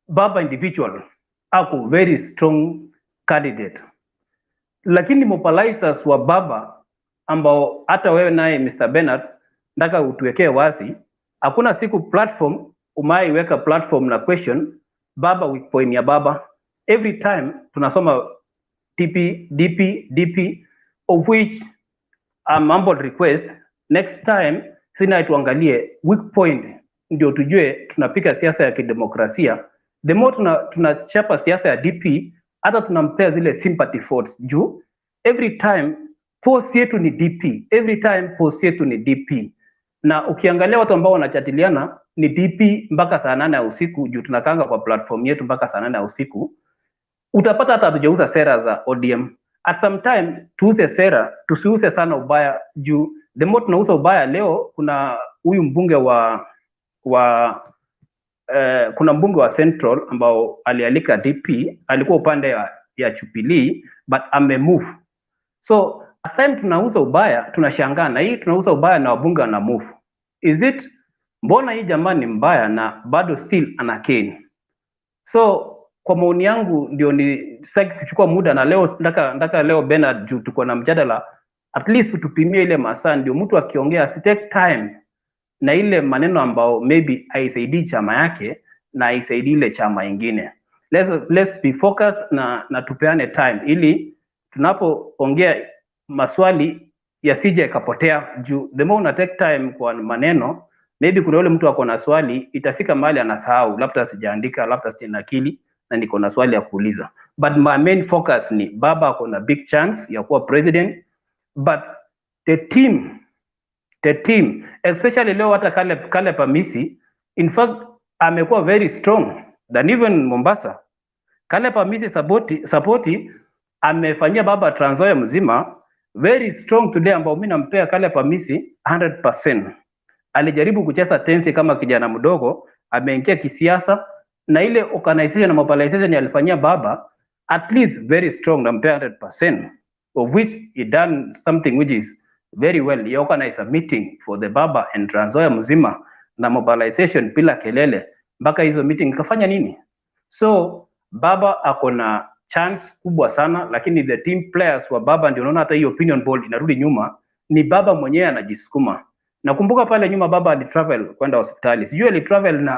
baba individual ako very strong candidate. lakini mobilizers wa baba ambao hata wewe naye Mr. Bernard nataka utuwekee wazi, hakuna siku platform umaiweka platform na question baba weak point ya baba. Every time tunasoma DP of which humble request next time sina tuangalie weak point, ndio tujue tunapika siasa ya kidemokrasia. The more tunachapa siasa ya DP, hata tunampea zile sympathy votes juu every time post yetu ni DP, every time post yetu ni DP. Na ukiangalia watu ambao wanajadiliana ni DP mpaka saa 8 ya usiku, juu tunakanga kwa platform yetu mpaka saa 8 ya usiku. Utapata hata hatujauza sera za ODM. At some time tuuze sera, tusiuze sana ubaya juu the more tunauza ubaya. Leo kuna huyu mbunge kuna mbunge wa Central ambao alialika DP, alikuwa upande ya Jubilee but amemove. So as time tunauza ubaya tunashangaa, na hii tunauza ubaya na wabunge wana move. Is it mbona hii jamani mbaya na bado still anakeni? So kwa maoni yangu ndio ni sitaki kuchukua muda, na leo nataka leo Bernard, juu tuko na mjadala, at least tupimie ile masaa, ndio mtu akiongea si take time na ile maneno ambao maybe haisaidii chama yake na haisaidii ile chama ingine. Let's be focused na tupeane time ili tunapoongea maswali yasije kapotea, juu the more una take time kwa maneno, maybe kuna yule mtu ako na swali itafika mahali anasahau, labda sijaandika, labda sina akili na niko na swali ya kuuliza. But my main focus ni baba ako na big chance ya kuwa president, but the team especially leo hata Caleb Amisi in fact amekuwa very strong than even Mombasa. Caleb Amisi support amefanyia baba Trans Nzoia mzima very strong today, ambao mimi nampea Caleb Amisi 100%. Alijaribu kucheza tensi kama kijana mdogo, ameingia kisiasa na ile organization na mobilization alifanyia baba at least very strong, nampea 100%, of which he done something which is very well. He organized a meeting for the baba and Trans Nzoia mzima na mobilization bila kelele, mpaka hizo meeting kafanya nini? So baba akona chance kubwa sana, lakini the team players wa baba ndio unaona hata hii opinion poll inarudi nyuma, ni baba mwenyewe anajisukuma. Nakumbuka pale nyuma baba alitravel kwenda hospitali, sijui alitravel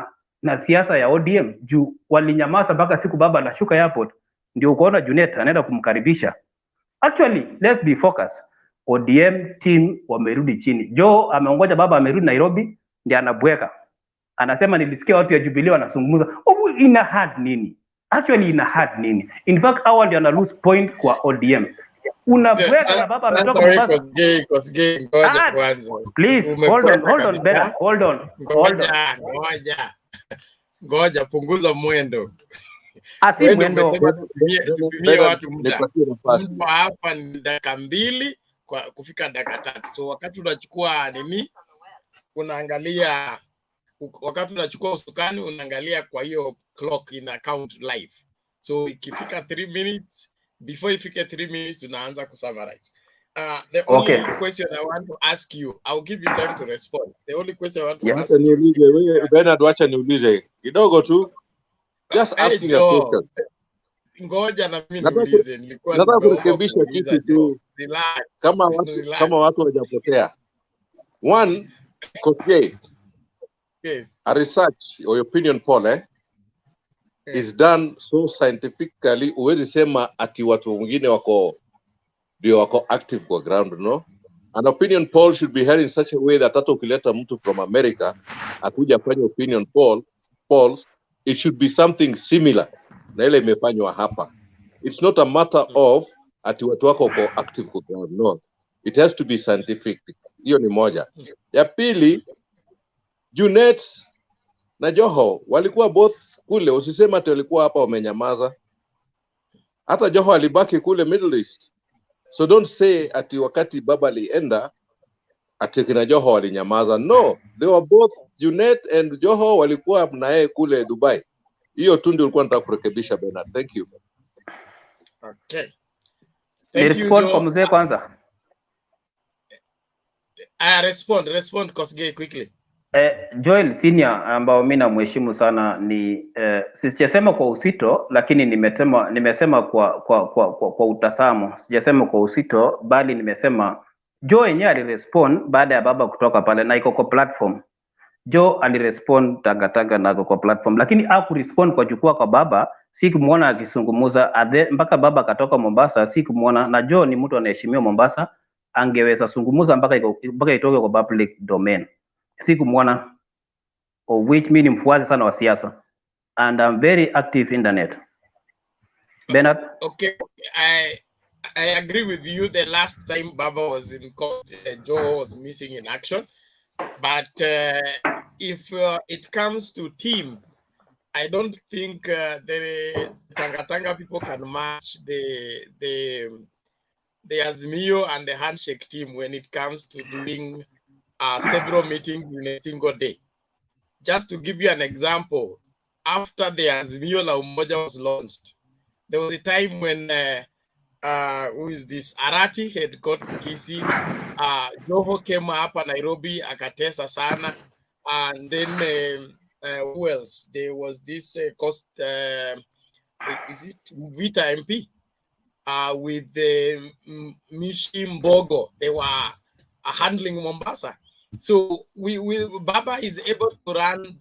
na siasa ya ODM, juu walinyamaza mpaka siku baba anashuka airport ndio ukaona Junet anaenda kumkaribisha. Actually let's be focused. ODM team wamerudi chini. Joe ameongoja baba amerudi Nairobi, ndiye anabweka. Anasema nilisikia watu ya Jubilee wanazungumza. Ina hard nini? Actually ina hard nini? In fact hawa ndio ana lose point kwa ODM. Unabweka na baba ametoka Mombasa. Please hold on better. Hold on. Ngoja punguza mwendo. Asi mwendo. Watu muda hapa ni dakika 2 kwa kufika dakika 3. So wakati unachukua nini, unaangalia wakati unachukua usukani unaangalia, kwa hiyo clock ina count live. So ikifika 3 minutes, before ifike 3 minutes unaanza kusummarize. The only question I want to ask you, I'll give you time to respond. The only question I want to ask you, wewe Bernard, wacha niulize kidogo tu, just asking a question. Ngoja na mimi niulize, nilikuwa nataka kurekebisha kitu tu, kama watu hawajapotea. One, Kotier, yes, a research or opinion poll is done so scientifically, uwezi sema ati watu wengine wako active kwa ground, no? An opinion poll should be held in such a way that hata ukileta mtu from America akuja fanya opinion polls, it should be something similar na ile imefanywa hapa. It's not a matter of ati watu wako active kwa ground, no. It has to be scientific. Hiyo ni moja. Ya pili, Junet na Joho walikuwa both kule, usisema ati walikuwa hapa wamenyamaza. Hata Joho alibaki kule Middle East. So don't say ati wakati baba alienda ati kina Joho walinyamaza. No, they were both, Junet and Joho walikuwa naye kule Dubai. Hiyo tu ndio ulikuwa nataka kurekebisha Bernard. Thank you. Okay. Respond kwa mzee kwanza. Respond Kosgei quickly. Joel Senior ambao mimi namheshimu sana ni sijasema kwa uzito, lakini nimesema kwa utasamo. Sijasema kwa uzito, bali nimesema Joe yenyewe alirespond baada ya baba kutoka pale na iko kwa platform. Joe alirespond Tanga na kwa platform, lakini hakurespond kwa jukwaa kwa baba. Sikumuona akizungumza mpaka baba katoka Mombasa, sikumuona. Na Joe ni mtu anaheshimiwa Mombasa, angeweza zungumza mpaka itoke kwa public domain. Sikumuona, of which mimi ni mfuasi sana wa siasa and I'm very active internet. Bernard? Okay, I agree with you. The last time Baba was in court, Joe was missing in action. But if it comes to team, I don't think the Tanga people can match the Azimio and the handshake team when it comes to doing several meetings in a single day. Just to give you an example, after the Azimio La Umoja was launched, there was a time when who is this Arati had got Kisi, Joho came up Nairobi akatesa sana, and then who else? There was this is it Vita MP with the Mishi Mbogo. They were handling Mombasa. So Baba is able to run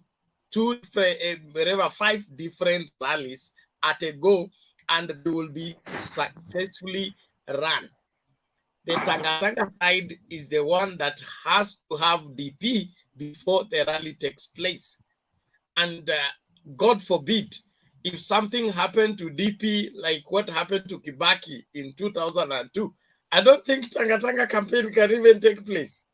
5 different rallies at a go, and they will be successfully run. The Tanga side is the one that has to have DP before the rally takes place. And God forbid, if something happened to DP like what happened to Kibaki in 2002, I don't think Tanga campaign can even take place.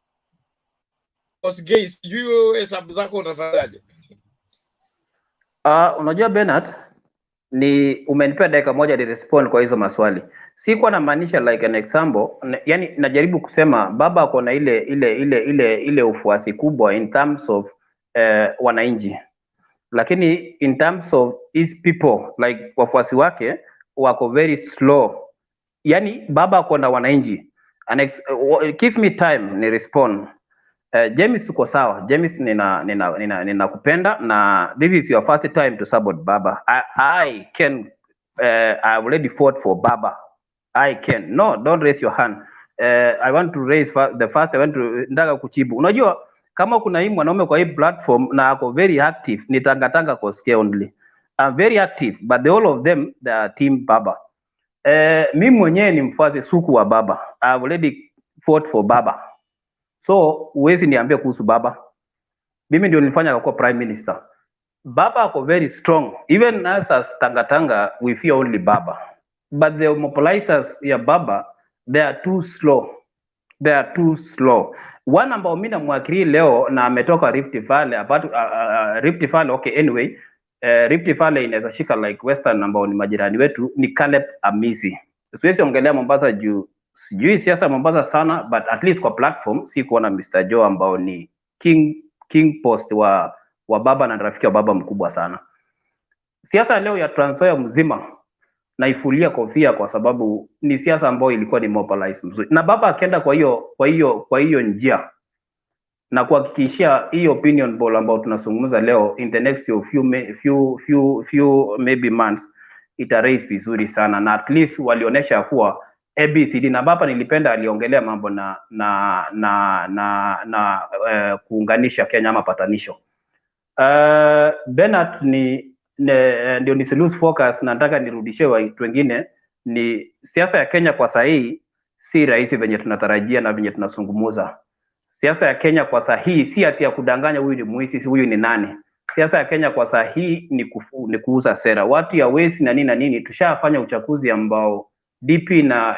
Unajua Bernard, ni umenipea dakika moja ni respond kwa hizo maswali. Sikuwa namaanisha like an example, yani najaribu kusema baba ako na ile ufuasi kubwa in terms of wananchi. Lakini in terms of his people, like wafuasi wake wako very slow. Yani baba ako na wananchi. Give me time ni respond. James uko sawa. James ninakupenda na this is your first time to support Baba. I already fought for Baba. I can. No, don't raise your hand. I want to raise the first. I want to ndaka kuchibu. Unajua kama kuna hii mwanaume kwa hii platform na ako very active, ni Tanga Koske only. I'm very active, but all of them they are team Baba. Mimi mwenyewe ni mfuasi suku wa Baba. I already fought for Baba. So uwezi niambia kuhusu Baba. Mimi ndio nilifanya kwa prime minister. Baba ako very strong. Even us as Tanga, we fear only Baba. But the mobilizers ya Baba, they are too slow. They are too slow. One ambao mimi namwakili leo na ametoka Rift Valley, Rift Valley, okay, anyway, Rift Valley inaweza shika like Western ambao ni majirani wetu, ni Caleb Amisi. Siwezi ongelea Mombasa juu sijui siasa Mombasa sana, but at least kwa platform si kuona Mr. Joe ambao ni king post wa Baba na rafiki wa Baba mkubwa sana. Siasa leo ya Trans Nzoia mzima naifulia kofia kwa sababu ni siasa ambayo ilikuwa ni mobilize mzuri. Na Baba akaenda kwa hiyo njia na kuhakikishia hii opinion poll ambao tunazungumza leo in the next few maybe months ita raise vizuri sana, na at least walionyesha kuwa ABCD. Na Baba nilipenda aliongelea mambo na kuunganisha Kenya ama patanisho. Bernard ndio ni lose focus, na nataka nirudishie watu wengine. Ni siasa ya Kenya kwa sahihi si rahisi venye tunatarajia na venye tunazungumuza. Siasa ya Kenya kwa sahihi si ati ya kudanganya huyu ni muisi, huyu ni nani. Siasa ya Kenya kwa sahihi ni kuuza sera. Watu ya wesi na nini tushafanya uchaguzi ambao DP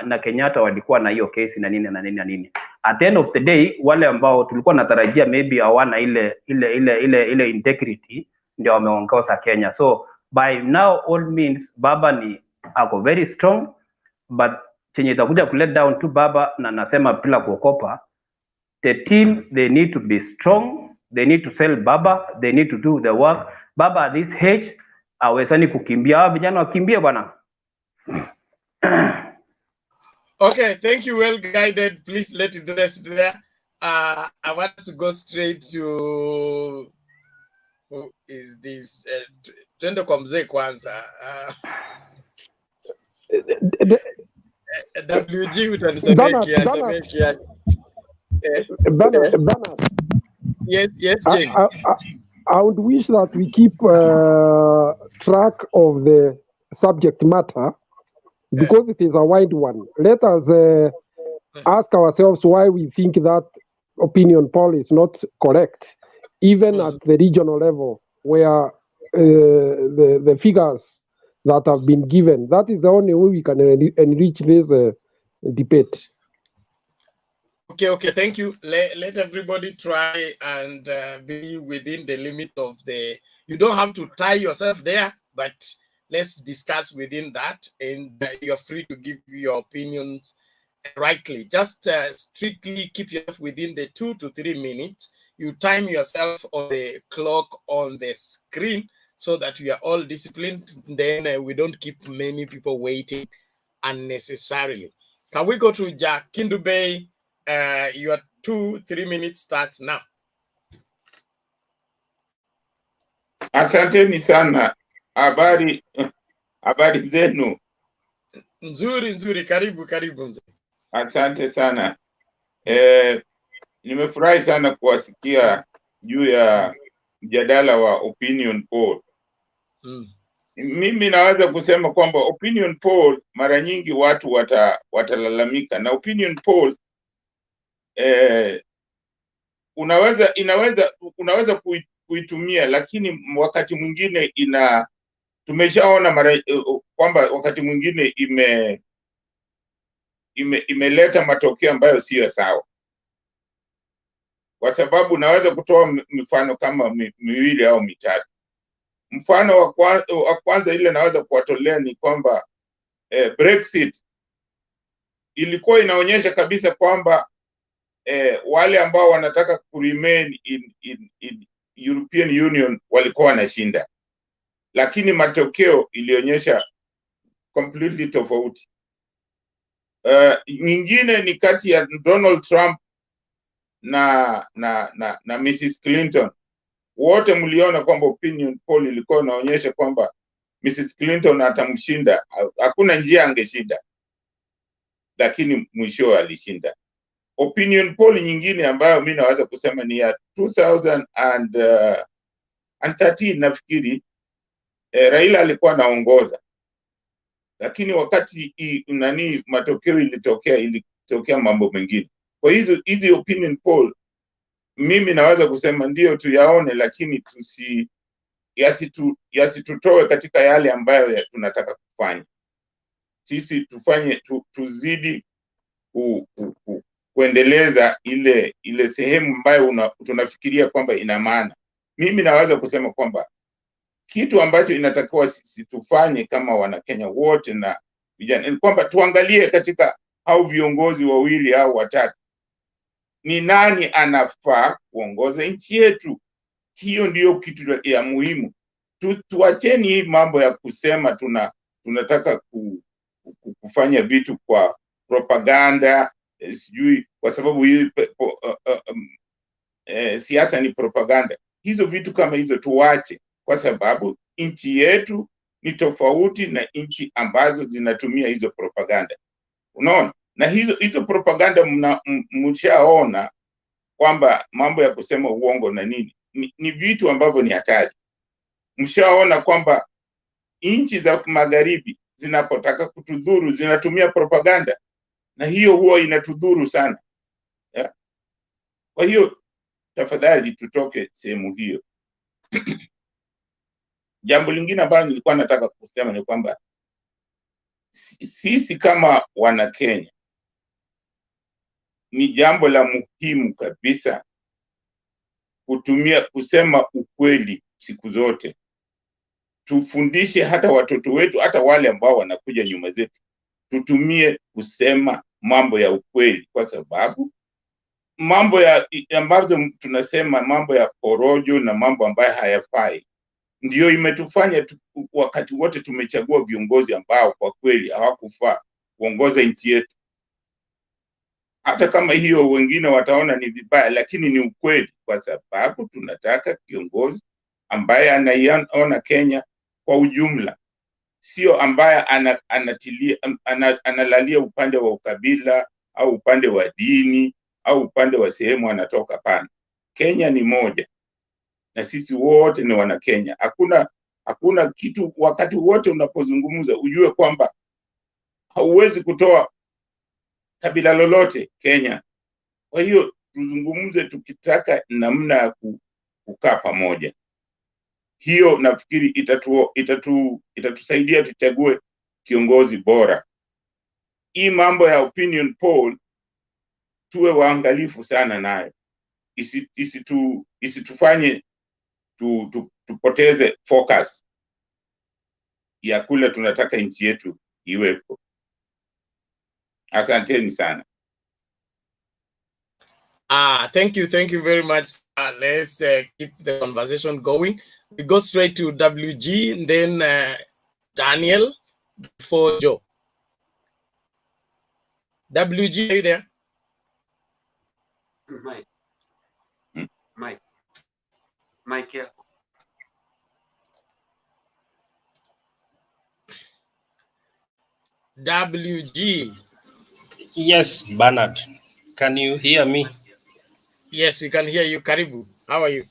na Kenyatta walikuwa na hiyo kesi na nini. At the end of the day, wale ambao tulikuwa natarajia maybe hawana ile integrity ndio wameongoza Kenya. So by now all means Baba ni ako very strong, but chenye itakuja ku let down to Baba, na nasema bila kuokopa, the team they need to be strong, they need to sell Baba, they need to do the work. Baba at this age awezani kukimbia, vijana wakimbie bwana. Okay, thank you, well guided. Please let it rest there. I want to go straight to who is this? Twende kwa mzee kwanza. WG utanisamea kiasi. Bernard. Yes, James. I would wish that we keep track of the subject matter because it is a wide one. Let us ask ourselves why we think that opinion poll is not correct, even at the regional level where the figures that have been given. That is the only way we can enrich this debate. Okay, thank you. Let everybody try and be within the limit of the... You don't have to tie yourself there, but let's discuss within that, and you're free to give your opinions rightly. Just strictly keep yourself within the 2 to 3 minutes. You time yourself on the clock on the screen so that we are all disciplined. Then we don't keep many people waiting unnecessarily. Can we go to Jack Kindubey? Your 2-3 minutes starts now. Asanteni sana. Habari zenu. Nzuri, karibu mzee. Asante sana. Nimefurahi sana kuwasikia juu ya mjadala wa opinion poll. Mimi naweza kusema kwamba opinion poll mara nyingi watu watalalamika, na opinion poll unaweza kuitumia, lakini wakati mwingine tumeshaona kwamba wakati mwingine imeleta matokeo ambayo sio sawa. Kwa sababu naweza kutoa mifano kama miwili au mitatu. Mfano wa kwanza ile naweza kuwatolea ni kwamba Brexit ilikuwa inaonyesha kabisa kwamba wale ambao wanataka ku remain in European Union walikuwa wanashinda, lakini matokeo ilionyesha completely tofauti. Nyingine ni kati ya Donald Trump na Mrs. Clinton. Wote mliona kwamba opinion poll ilikuwa inaonyesha kwamba Mrs. Clinton atamshinda, hakuna njia angeshinda, lakini mwisho alishinda. Opinion poll nyingine ambayo mimi naweza kusema ni ya 2013 nafikiri, Raila alikuwa anaongoza, lakini wakati matokeo ilitokea mambo mengine. Kwa hizi opinion poll mimi naweza kusema ndio tuyaone, lakini yasitutoe katika yale ambayo tunataka kufanya. Sisi tuzidi kuendeleza ile sehemu ambayo tunafikiria kwamba ina maana. Mimi naweza kusema kwamba kitu ambacho inatakiwa sisi tufanye kama Wanakenya wote na vijana ni kwamba tuangalie katika hao viongozi wawili au watatu, ni nani anafaa kuongoza nchi yetu. Hiyo ndiyo kitu ya muhimu. Tuacheni hii mambo ya kusema tunataka kufanya vitu kwa propaganda, sijui kwa sababu hii siasa ni propaganda. Hizo vitu kama hizo tuwache, kwa sababu nchi yetu ni tofauti na nchi ambazo zinatumia hizo propaganda. Unaona? Na hizo propaganda mshaona kwamba mambo ya kusema uongo na nini ni vitu ambavyo ni hatari. Mshaona kwamba nchi za magharibi zinapotaka kutudhuru zinatumia propaganda, na hiyo huwa inatudhuru sana. Kwa hiyo tafadhali tutoke sehemu hiyo. Jambo lingine ambalo nilikuwa nataka kusema ni kwamba sisi kama Wanakenya ni jambo la muhimu kabisa kusema ukweli siku zote. Tufundishe hata watoto wetu, hata wale ambao wanakuja nyuma zetu, tutumie kusema mambo ya ukweli, kwa sababu mambo ambazo tunasema mambo ya porojo na mambo ambayo hayafai ndio imetufanya wakati wote tumechagua viongozi ambao kwa kweli hawakufaa kuongoza nchi yetu. hata kama hiyo wengine wataona ni vibaya, lakini ni ukweli, kwa sababu tunataka kiongozi ambaye anaiona Kenya kwa ujumla, sio ambaye analalia upande wa ukabila au upande wa dini au upande wa sehemu anatoka. Pana, Kenya ni moja na sisi wote ni wana Kenya. Hakuna kitu, wakati wote unapozungumza ujue kwamba hauwezi kutoa kabila lolote Kenya. Kwa hiyo tuzungumze tukitaka namna ya kukaa pamoja. Hiyo nafikiri itatusaidia tuchague kiongozi bora. Hii mambo ya opinion poll tuwe waangalifu sana nayo, isitufanye tupoteze focus ya kule tunataka nchi yetu iwepo. Asanteni sana. Thank you very much. Let's keep the conversation going. We go straight to WG and then Daniel before Joe. WG, are you there? Mike here. WG. Yes, Bernard. Can you hear me? Yes, we can hear you. Karibu. How are you?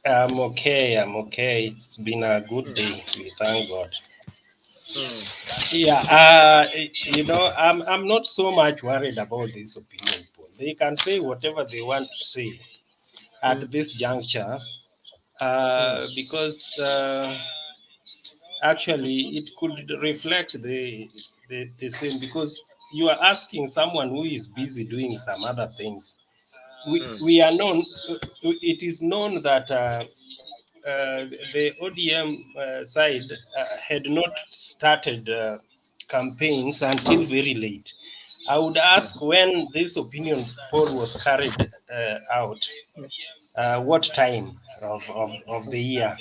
I'm okay. It's been a good day. We thank God. Yeah, I'm not so much worried about this opinion poll. They can say whatever they want to say at this juncture, because actually it could reflect the same, because you are asking someone who is busy doing some other things. We are known, it is known that the ODM side had not started campaigns until very late. I would ask, when this opinion poll was carried out, what time of the year?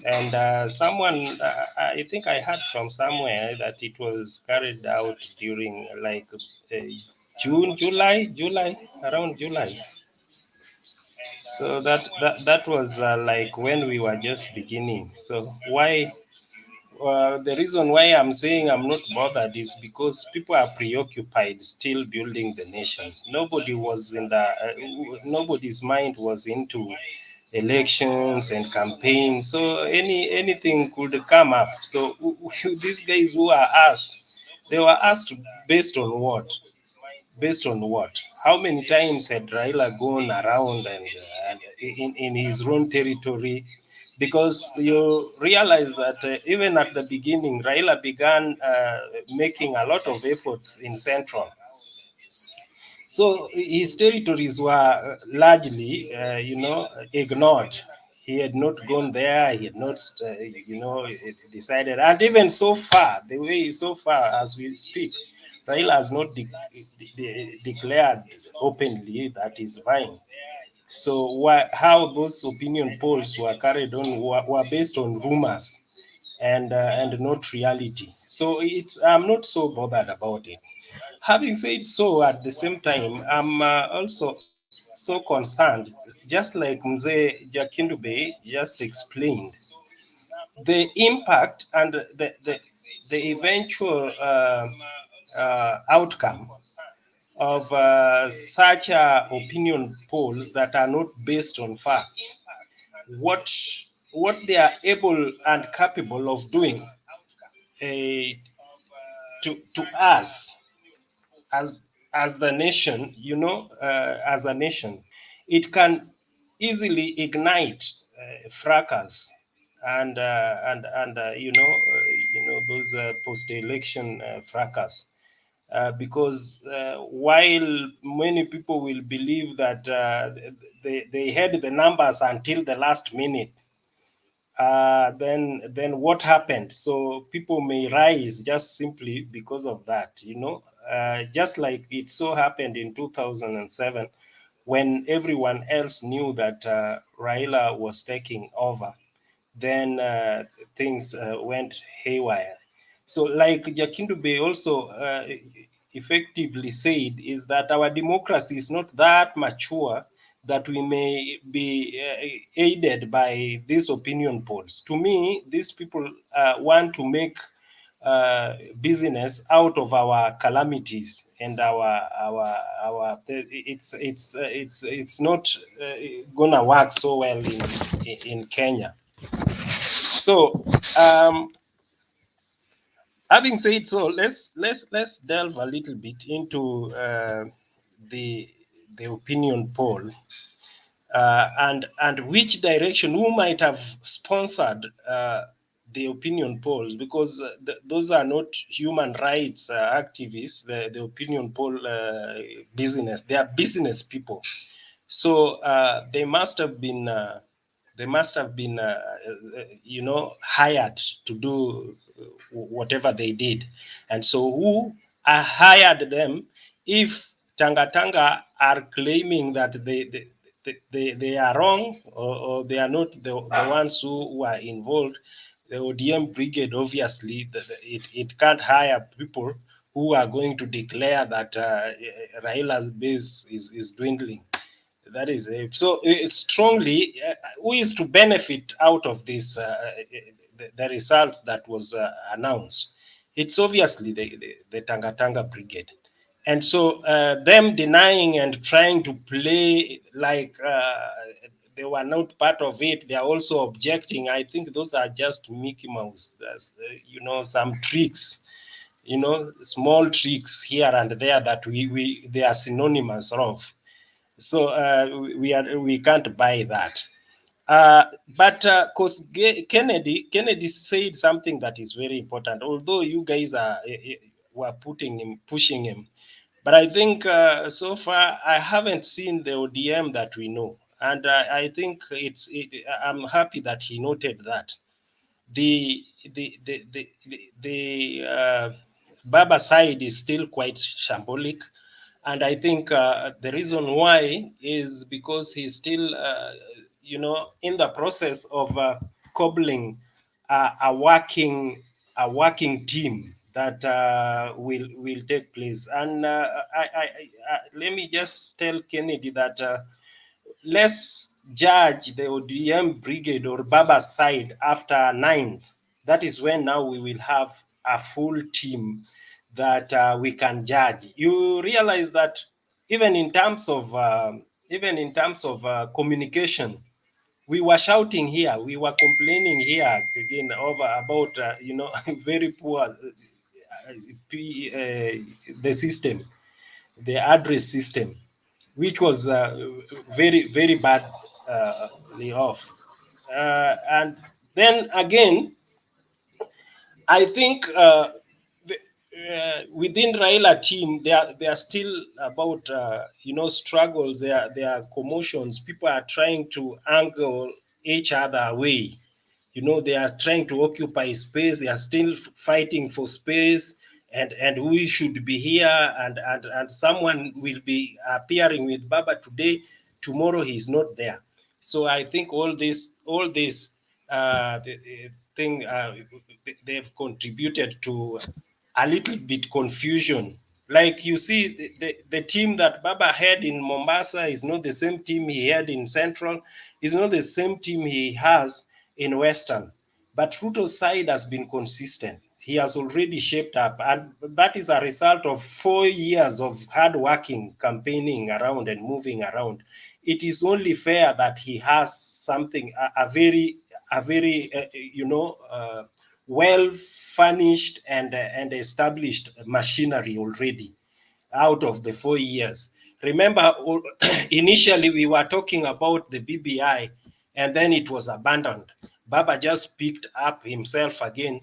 And someone, I think I heard from somewhere that it was carried out during like July, around July. So that was like when we were just beginning. So why? The reason why I'm saying I'm not bothered is because people are preoccupied still building the nation. Nobody was in the nobody's mind was into elections and campaigns. So anything could come up. So these guys who are asked, they were asked based on what? Based on what? How many times had Raila gone around and in his own territory? Because you realize that even at the beginning, Raila began making a lot of efforts in Central. So his territories were largely, ignored. He had not gone there. He had not, decided. And even so far, the way so far as we speak, Raila has not declared openly that he's vying. So how those opinion polls were carried on were based on rumors and not reality. So I'm not so bothered about it. Having said so, at the same time, I'm also so concerned, just like Mzee Jakindube just explained, the impact and the eventual outcome of such opinion polls that are not based on facts. What they are able and capable of doing to us as the nation, as a nation, it can easily ignite fracas and those post-election fracas. Because while many people will believe that they had the numbers until the last minute, then what happened? So people may rise just simply because of that, just like it so happened in 2007 when everyone else knew that Raila was taking over. Then things went haywire. So like Jakindube also, effectively said is that our democracy is not that mature that we may be aided by these opinion polls. To me, these people want to make business out of our calamities and our it's not gonna work so well in Kenya. So having said so, let's delve a little bit into the opinion poll and which direction, who might have sponsored the opinion polls, because those are not human rights activists. The opinion poll business, they are business people. So they must have been you know, hired to do whatever they did. And so who hired them if Tanga are claiming that they are wrong, or they are not the ones who are involved? The ODM brigade, obviously, it can't hire people who are going to declare that Raila's base is dwindling. That is so strongly. Who is to benefit out of this? The results that was announced. It's obviously the Tanga brigade, and so them denying and trying to play like they were not part of it. They are also objecting. I think those are just Mickey Mouse. You know, some tricks. You know, small tricks here and there that they are synonymous of. So we can't buy that. But because Kennedy said something that is very important. Although you guys were pushing him, but I think so far I haven't seen the ODM that we know, and I think I'm happy that he noted that the Baba side is still quite shambolic. And I think the reason why is because he's still, you know, in the process of cobbling a working team that will take place. And let me just tell Kennedy that let's judge the ODM brigade or Baba side after 9th. That is when now we will have a full team that we can judge. You realize that even in terms of communication, we were shouting here, we were complaining here again over about you know, very poor the system, the address system, which was very badly off. And then again, I think within Raila team, there are still about you know, struggles. There are commotions. People are trying to angle each other away. You know, they are trying to occupy space. They are still fighting for space, and we should be here, and someone will be appearing with Baba today. Tomorrow he's not there. So I think all this the thing they've contributed to a little bit confusion. Like you see, the team that Baba had in Mombasa is not the same team he had in Central, is not the same team he has in Western. But Ruto's side has been consistent. He has already shaped up, and that is a result of 4 years of hard working, campaigning around and moving around. It is only fair that he has something, a very you know, well furnished and established machinery already out of the 4 years. Remember, initially we were talking about the BBI, and then it was abandoned. Baba just picked up himself again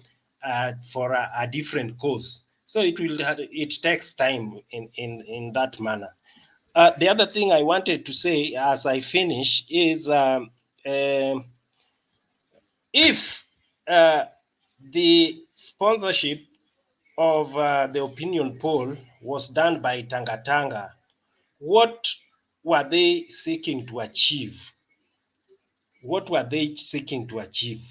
for a different course. So it takes time in that manner. The other thing I wanted to say as I finish is if the sponsorship of the opinion poll was done by Tanga, what were they seeking to achieve? What were they seeking to achieve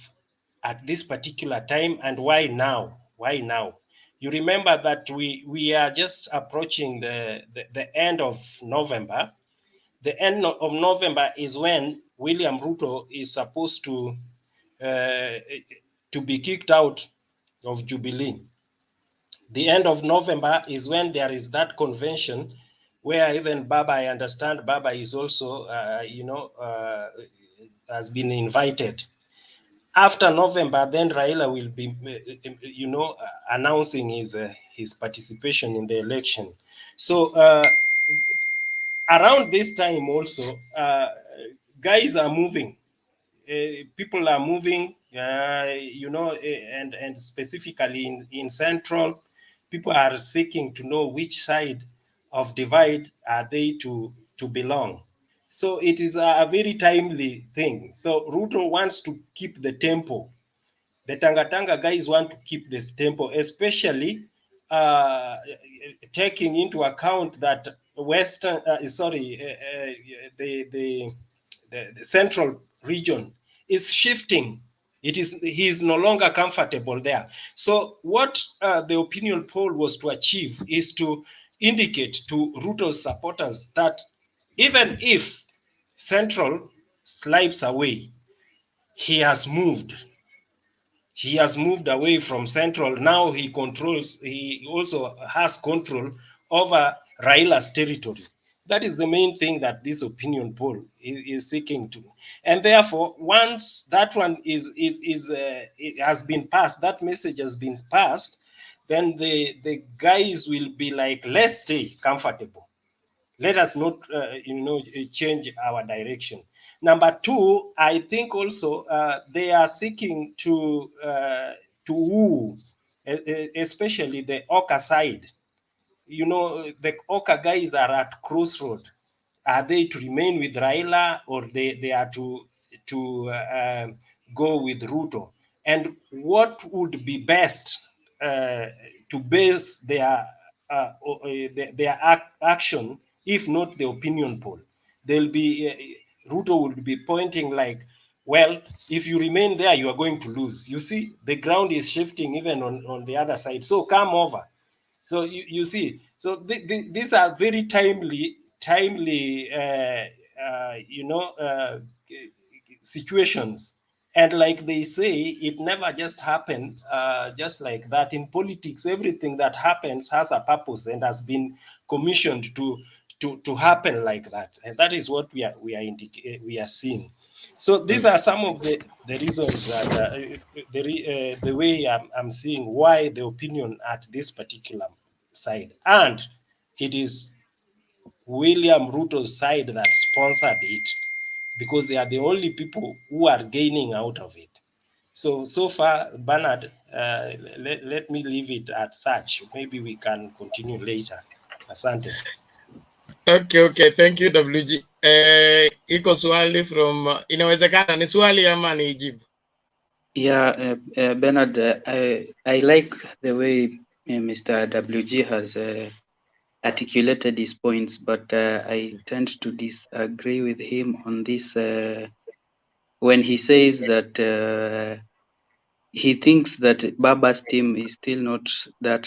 at this particular time, and why now? Why now? You remember that we are just approaching the end of November. The end of November is when William Ruto is supposed to be kicked out of Jubilee. The end of November is when there is that convention where even Baba, I understand Baba is also, has been invited. After November, then Raila will be, announcing his participation in the election. So around this time also, guys are moving. People are moving, and specifically in Central, people are seeking to know which side of divide are they to belong. So it is a very timely thing. So Ruto wants to keep the tempo. The Tanga guys want to keep this tempo, especially taking into account that the central region is shifting. He's no longer comfortable there. So what the opinion poll was to achieve is to indicate to Ruto's supporters that even if Central slips away, he has moved away from Central. Now he also has control over Raila's territory. That is the main thing that this opinion poll is seeking to. And therefore, once that one it has been passed, that message has been passed, then the guys will be like, let's stay comfortable. Let us not, change our direction. Number two, I think also they are seeking to woo, especially the Oka side. The Oka guys are at crossroad. Are they to remain with Raila, or they are to go with Ruto? And what would be best to base their action, if not the opinion poll? They'll be Ruto would be pointing like, well, if you remain there, you are going to lose. You see, the ground is shifting even on the other side. So come over. So you see, so these are very timely situations. And like they say, it never just happened just like that. In politics, everything that happens has a purpose and has been commissioned to happen like that. And that is what we are seeing. So these are some of the reasons that the way I'm seeing why the opinion at this particular side. And it is William Ruto's side that sponsored it, because they are the only people who are gaining out of it. So far, Bernard, let me leave it at such. Maybe we can continue later. Asante. Okay, thank you WG. Iko swali from, inawezekana ni swali ama ni jibu? Yeah, Bernard, I like the way Mr. WG has articulated his points, but I tend to disagree with him on this when he says that he thinks that Baba's team is still not that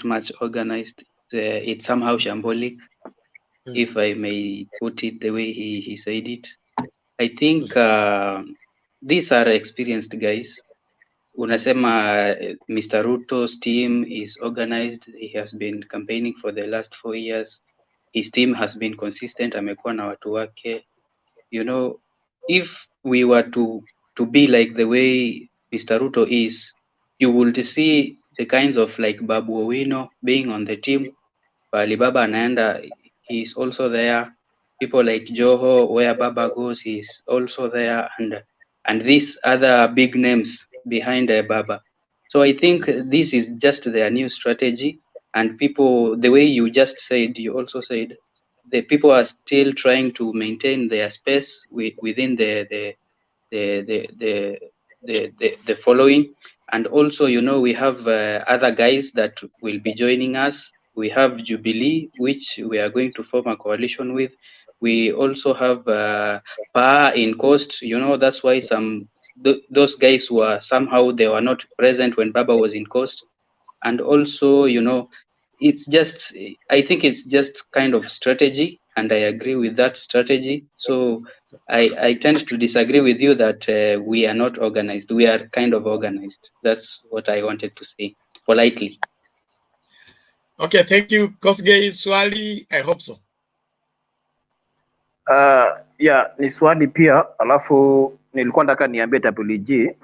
much organized. It's somehow shambolic, if I may put it the way he said it. I think these are experienced guys. Unasema Mr. Ruto's team is organized. He has been campaigning for the last 4 years. His team has been consistent. Amekuwa na watu wake. You know, if we were to be like the way Mr. Ruto is, you would see the kinds of like Babu Owino being on the team. Pali Baba anaenda, he is also there. People like Joho, where Baba goes, he is also there, and these other big names behind Baba. So I think this is just their new strategy, and people, the way you just said, you also said, the people are still trying to maintain their space within the following. And also, we have other guys that will be joining us. We have Jubilee, which we are going to form a coalition with. We also have PA in Coast. That's why those guys were somehow, they were not present when Baba was in Coast. And also, it's just, I think it's just kind of strategy, and I agree with that strategy. So I tend to disagree with you that we are not organized. We are kind of organized. That's what I wanted to say politely. Okay, thank you. Kosgei, swali, I hope so. Yeah, ni swali pia, alafu nilikuwa nataka niambie WG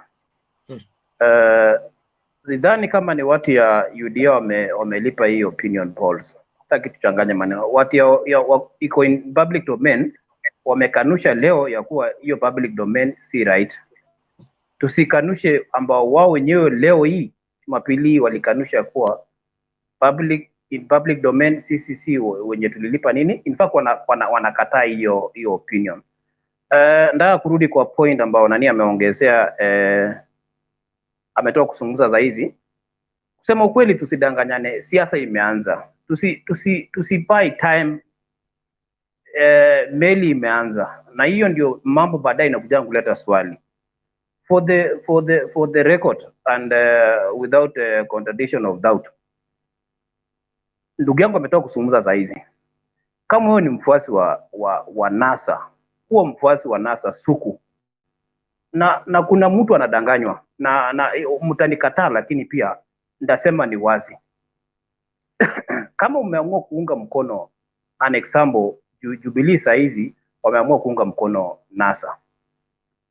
sidhani kama ni watu ya UDA wamelipa hii opinion polls. Sitaki tuchanganye maneno. Watu iko in public domain wamekanusha leo ya kuwa hiyo public domain si right. Tusikanushe ambao wao wenyewe leo hii Jumapili walikanusha kuwa in public domain sisi wenye tulilipa nini. In fact wanakataa hiyo opinion. Nataka kurudi kwa point ambao nani ameongezea ametoka kuzungumza za hizi. Kusema ukweli, tusidanganyane, siasa imeanza. Tusipai time, meli imeanza, na hiyo ndio mambo baadaye inakuja kuleta swali. For the record and without contradiction of doubt, ndugu yangu ametoka kuzungumza za hizi. Kama wewe ni mfuasi wa NASA, huwa mfuasi wa NASA suku, na kuna mtu anadanganywa na mtanikataa, lakini pia ndasema ni wazi. Kama umeamua kuunga mkono an example Jubilee saizi wameamua kuunga mkono NASA.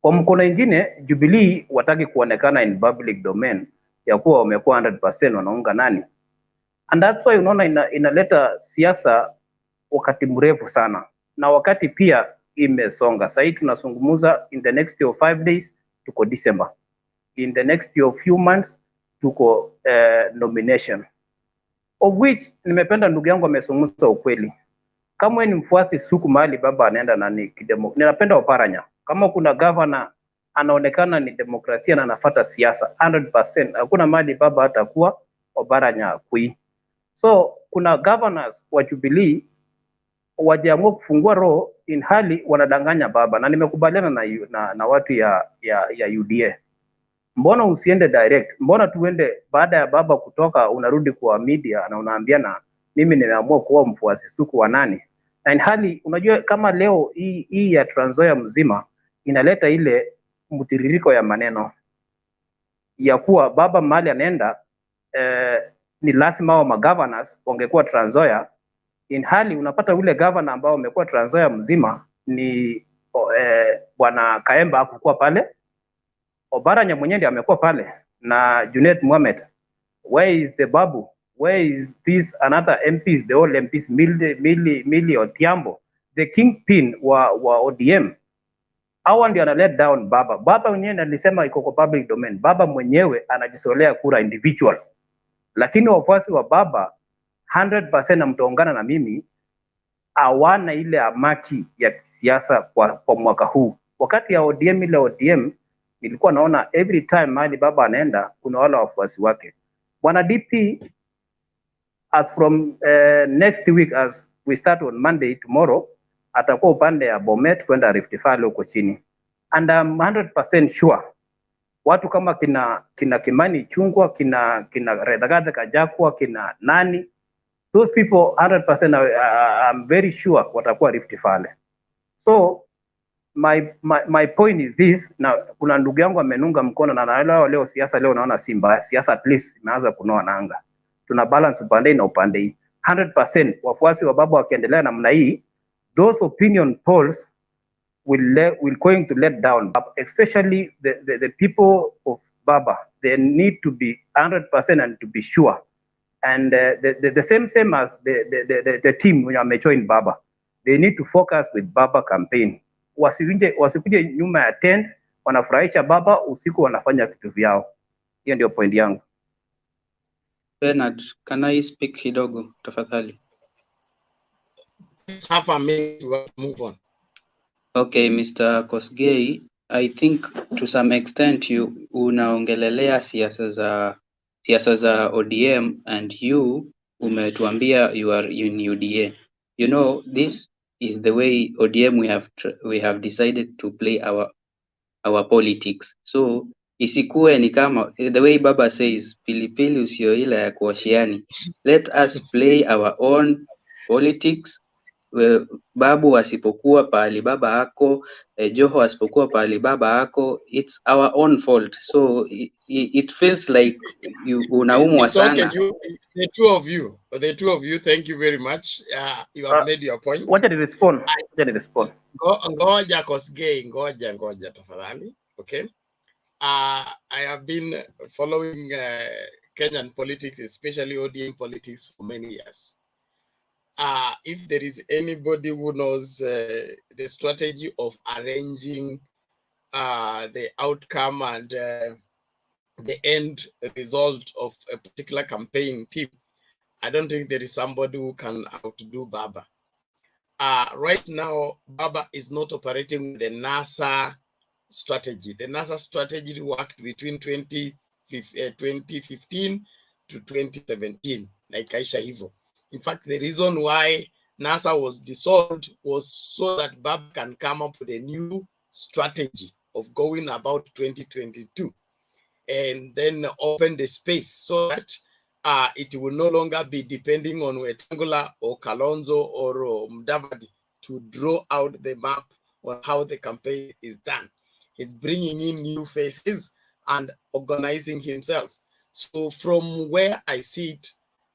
Kwa mkono ingine Jubilee wataki kuonekana in public domain ya kuwa wamekuwa 100% wanaunga nani. And that's why unaona inaleta siasa wakati mrefu sana. Na wakati pia imesonga. Sasa tunazungumza in the next 5 days tuko December. In the next few months tuko nomination. Of which nimependa ndugu yangu amezungumza ukweli. Kama wewe ni mfuasi suku mahali baba anaenda nani ninapenda Oparanya. Kama kuna governor anaonekana ni demokrasia na anafuata siasa 100%, hakuna mahali baba atakuwa Oparanya kui. So kuna governors wa Jubilee wajiamua kufungua roho in hali wanadanganya baba, na nimekubaliana na watu ya UDA. Mbona usiende direct? Mbona tuende baada ya baba kutoka unarudi kwa media na unaambiana mimi nimeamua kuwa mfuasi suku wa nani? Na in hali unajua kama leo hii ya Trans Nzoia mzima inaleta ile mtiririko ya maneno ya kuwa baba mahali anaenda ni lazima wa governors wangekuwa Trans Nzoia, in hali unapata ule governor ambao amekuwa Trans Nzoia mzima ni bwana Kaemba hakukuwa pale, Oparanya mwenyewe ndiye amekuwa pale, na Junet Mohamed. Where is the babu? Where is this another MPs, the old MPs, Mili Otiambo, the kingpin wa ODM? Hawa ndio ana let down baba. Baba mwenyewe alisema iko kwa public domain. Baba mwenyewe anajisolea kura individual. Lakini wafuasi wa baba 100% na mtaungana na mimi hawana ile amaki ya kisiasa kwa mwaka huu. Wakati ya ODM ile ODM nilikuwa naona every time mahali baba anaenda kuna wale wafuasi wake. Bwana DP, as from next week, as we start on Monday tomorrow, atakuwa upande ya Bomet kwenda Rift Valley huko chini. And I'm 100% sure watu kama kina Kimani Chungwa, kina Redagathe Kajakwa, kina nani, those people 100% I'm very sure watakuwa Rift Valley. So my point is this, na kuna ndugu yangu amenunga mkono na naelewa leo siasa leo naona si mbaya. Siasa at least imeanza kunoa nanga. Tuna balance upande na upande hii. 100% wafuasi wa baba wakiendelea namna hii, those opinion polls will going to let down, especially the people of Baba. They need to be 100% and to be sure. And the same as the team when you join Baba, they need to focus with Baba campaign. Wasikuje nyuma ya tent wanafurahisha baba, usiku wanafanya vitu vyao. Hiyo ndio point yangu. Bernard, can I speak kidogo tafadhali? Half a minute to move on. Okay, Mr. Kosgei, I think to some extent you unaongelelea siasa za ODM, and you umetuambia you are in UDA. You know, this is the way ODM we have decided to play our politics. So Isikue ni kama the way Baba says, pilipili usioila ya kuoshiani. Let us play our own politics. Babu asipokuwa pahali baba ako, Joho asipokuwa pahali baba ako, it's our own fault. So it feels like unaumwa It's okay, sana. the two of you, thank you very much. You have made your point. Wacha ni respond. Ngoja Kosgei, ngoja tafadhali. Okay. I have been following Kenyan politics, especially ODM politics, for many years. If there is anybody who knows the strategy of arranging the outcome and the end result of a particular campaign team, I don't think there is somebody who can outdo Baba. Right now, Baba is not operating with the NASA strategy. The NASA strategy worked between 2015 to 2017, like Aisha Hivo. In fact, the reason why NASA was dissolved was so that Baba can come up with a new strategy of going about 2022 and then open the space so that it will no longer be depending on Wetangula or Kalonzo or Mudavadi to draw out the map on how the campaign is done. He's bringing in new faces and organizing himself. So from where I see it,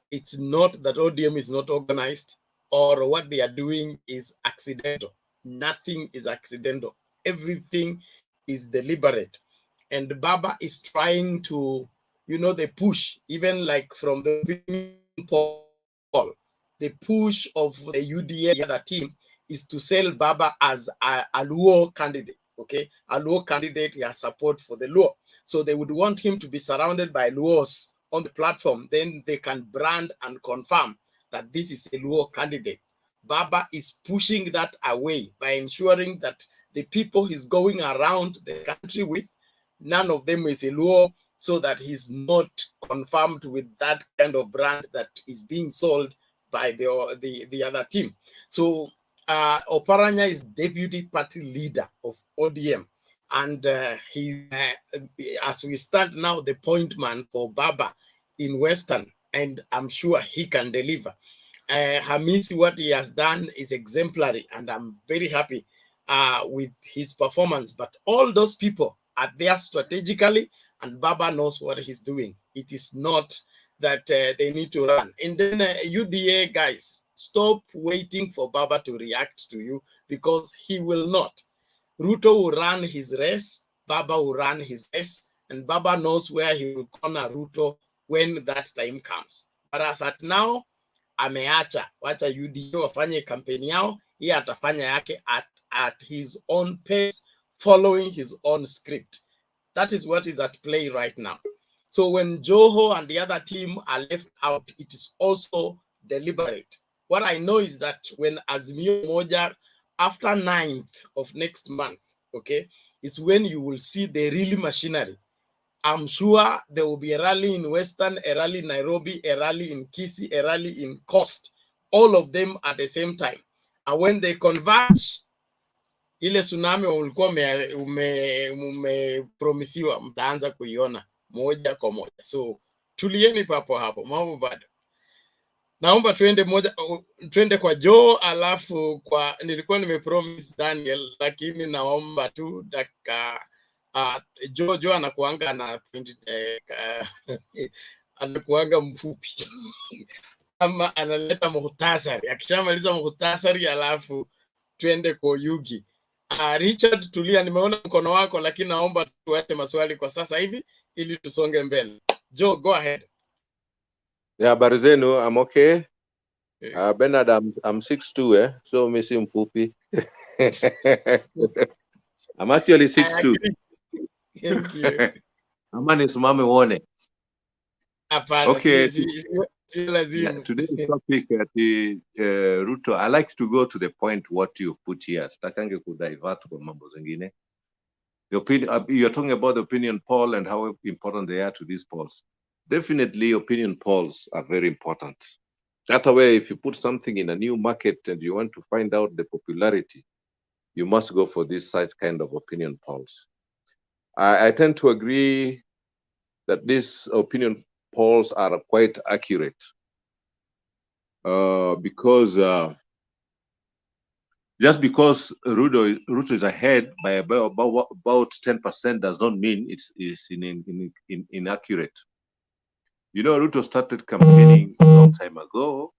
it's not that ODM is not organized or what they are doing is accidental. Nothing is accidental. Everything is deliberate. And Baba is trying to, the push, even like from the poll, the push of the UDA, the other team, is to sell Baba as a Luo candidate, okay? A Luo candidate, he has support for the Luo. So they would want him to be surrounded by Luos on the platform. Then they can brand and confirm that this is a Luo candidate. Baba is pushing that away by ensuring that the people he's going around the country with, none of them is a Luo, so that he's not confirmed with that kind of brand that is being sold by the other team. So Oparanya is deputy party leader of ODM. And he's, as we stand now, the point man for Baba in Western. And I'm sure he can deliver. Hamisi, what he has done is exemplary. And I'm very happy with his performance. But all those people are there strategically, and Baba knows what he's doing. It is not that they need to run. And then UDA guys, stop waiting for Baba to react to you, because he will not. Ruto will run his race, Baba will run his race, and Baba knows where he will corner Ruto when that time comes. But as at now, ameacha, wacha UDA wafanye kampeni yao, yeye atafanya yake at his own pace, following his own script. That is what is at play right now. So when Joho and the other team are left out, it is also deliberate. What I know is that when Azimio Moja, after 9th of next month, okay, is when you will see the real machinery. I'm sure there will be a rally in Western, a rally in Nairobi, a rally in Kisii, a rally in Coast, all of them at the same time. And when they converge, ile tsunami ulikuwa umepromisiwa mtaanza kuiona moja kwa moja. So tulieni papo hapo, mambo bado. Naomba twende kwa Joe, alafu nilikuwa nimepromise Daniel, lakini naomba tu dakika Joe anakuanga na anakuanga mfupi ama analeta muhtasari. Akishamaliza muhtasari, alafu twende kwa Yugi. Richard, tulia, nimeona mkono wako, lakini naomba tuache maswali kwa sasa hivi ili tusonge mbele. Joe, go ahead. Yeah, habari zenu, I'm okay. Bernard, I'm 6'2", so mimi si mfupi. I'm actually 6'2". Thank you. Ama nisimame uone. Hapana, Okay. si lazima. Today's topic at the Ruto, I like to go to the point what you put here. Sitakange kudivert kwa mambo zingine. The opinion, you're talking about the opinion poll and how important they are to these polls. Definitely, opinion polls are very important. That way, if you put something in a new market and you want to find out the popularity, you must go for this kind of opinion polls. I tend to agree that these opinion polls are quite accurate because just because Ruto is ahead by about 10% does not mean it's inaccurate. You know, Ruto started campaigning a long time ago,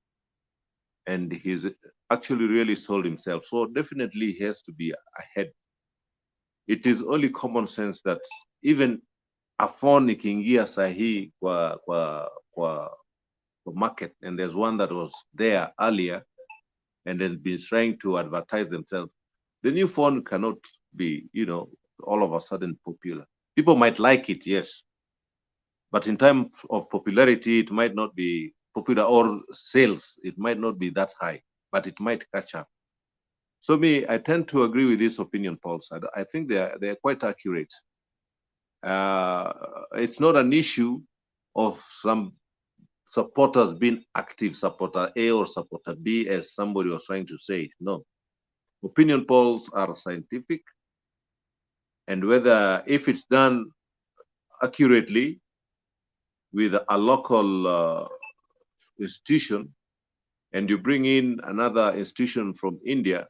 and he's actually really sold himself. So definitely he has to be ahead. It is only common sense that even a phone ikiingia sahi kwa market, and there's one that was there earlier and then been trying to advertise themselves. The new phone cannot be, all of a sudden popular. People might like it, yes, but in terms of popularity, it might not be popular, or sales, it might not be that high, but it might catch up. So I tend to agree with these opinion polls. I think they're quite accurate. It's not an issue of some supporters being active, supporter A or supporter B, as somebody was trying to say. No, opinion polls are scientific, and whether if it's done accurately with a local institution, and you bring in another institution from India,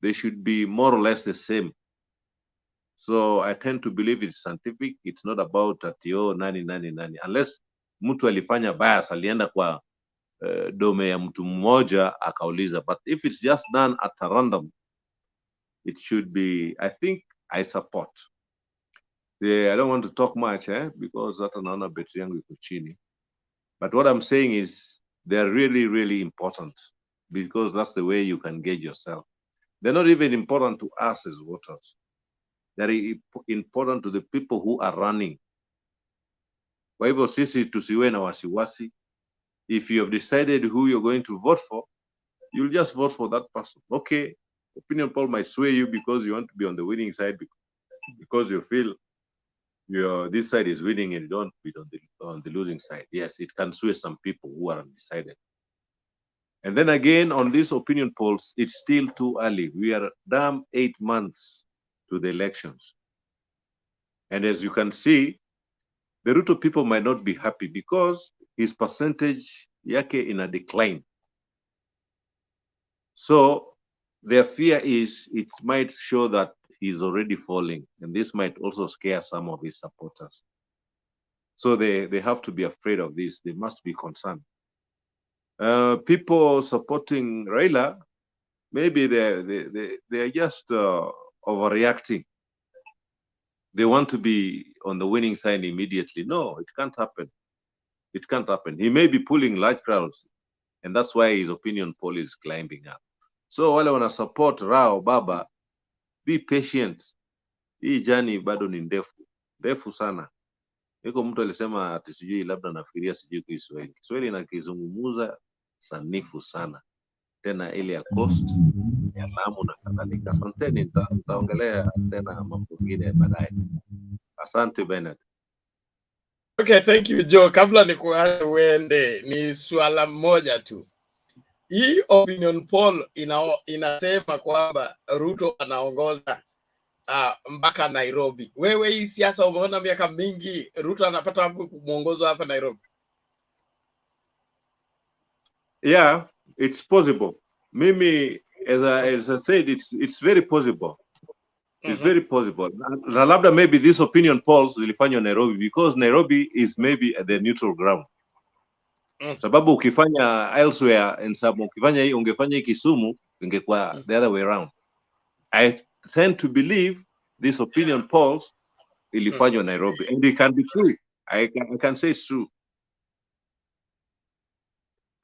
they should be more or less the same. So I tend to believe it's scientific. It's not about nani, unless mtu alifanya bias, alienda kwa dome ya mtu mmoja akauliza. But if it's just done at a random, it should be, I think I support. I don't want to talk much, because hata naona betri yangu iko chini. But what I'm saying is they're really, really important, because that's the way you can gauge yourself. They're not even important to us as voters. They're important to the people who are running. Kwa hivyo sisi tusiwe na wasiwasi. If you have decided who you're going to vote for, you'll just vote for that person. Okay, opinion poll might sway you because you want to be on the winning side, because you feel this side is winning and you don't be on the losing side. Yes, it can sway some people who are undecided. And then again, on these opinion polls, it's still too early. We are damn 8 months to the elections. And as you can see, the Ruto people might not be happy because his percentage yake in a decline. So their fear is it might show that he's already falling, and this might also scare some of his supporters. So they have to be afraid of this. They must be concerned. People supporting Raila, maybe they're just overreacting. They want to be on the winning side immediately. No, it can't happen. It can't happen. He may be pulling large crowds, and that's why his opinion poll is climbing up. So wale wana support Rao Baba, be patient. Hii jani bado ni ndefu sana. Iko mtu alisema ati sijui, labda nafikiria sijui Kiswahili. Kiswahili nakizungumuza sanifu sana, tena ile ya coast ya Lamu na kadhalika. Asanteni, nitaongelea tena mambo mengine baadaye. Asante Bernard. Okay, thank you Joe. Kabla nikuache uende, ni swala moja tu. Hii opinion poll inasema kwamba Ruto anaongoza mpaka Nairobi. Wewe hii siasa umeona miaka mingi, Ruto anapata wapi muongozo hapa Nairobi? Yeah, it's possible. Mimi, as I said, it's very possible. It's very possible. Na labda maybe this opinion polls zilifanywa Nairobi because Nairobi is maybe at the neutral ground. Sababu ukifanya elsewhere and ukifanya hii, ungefanya hii Kisumu, ingekuwa the other way around. I tend to believe this opinion polls ilifanywa Nairobi, and it can be true. I can say it's true.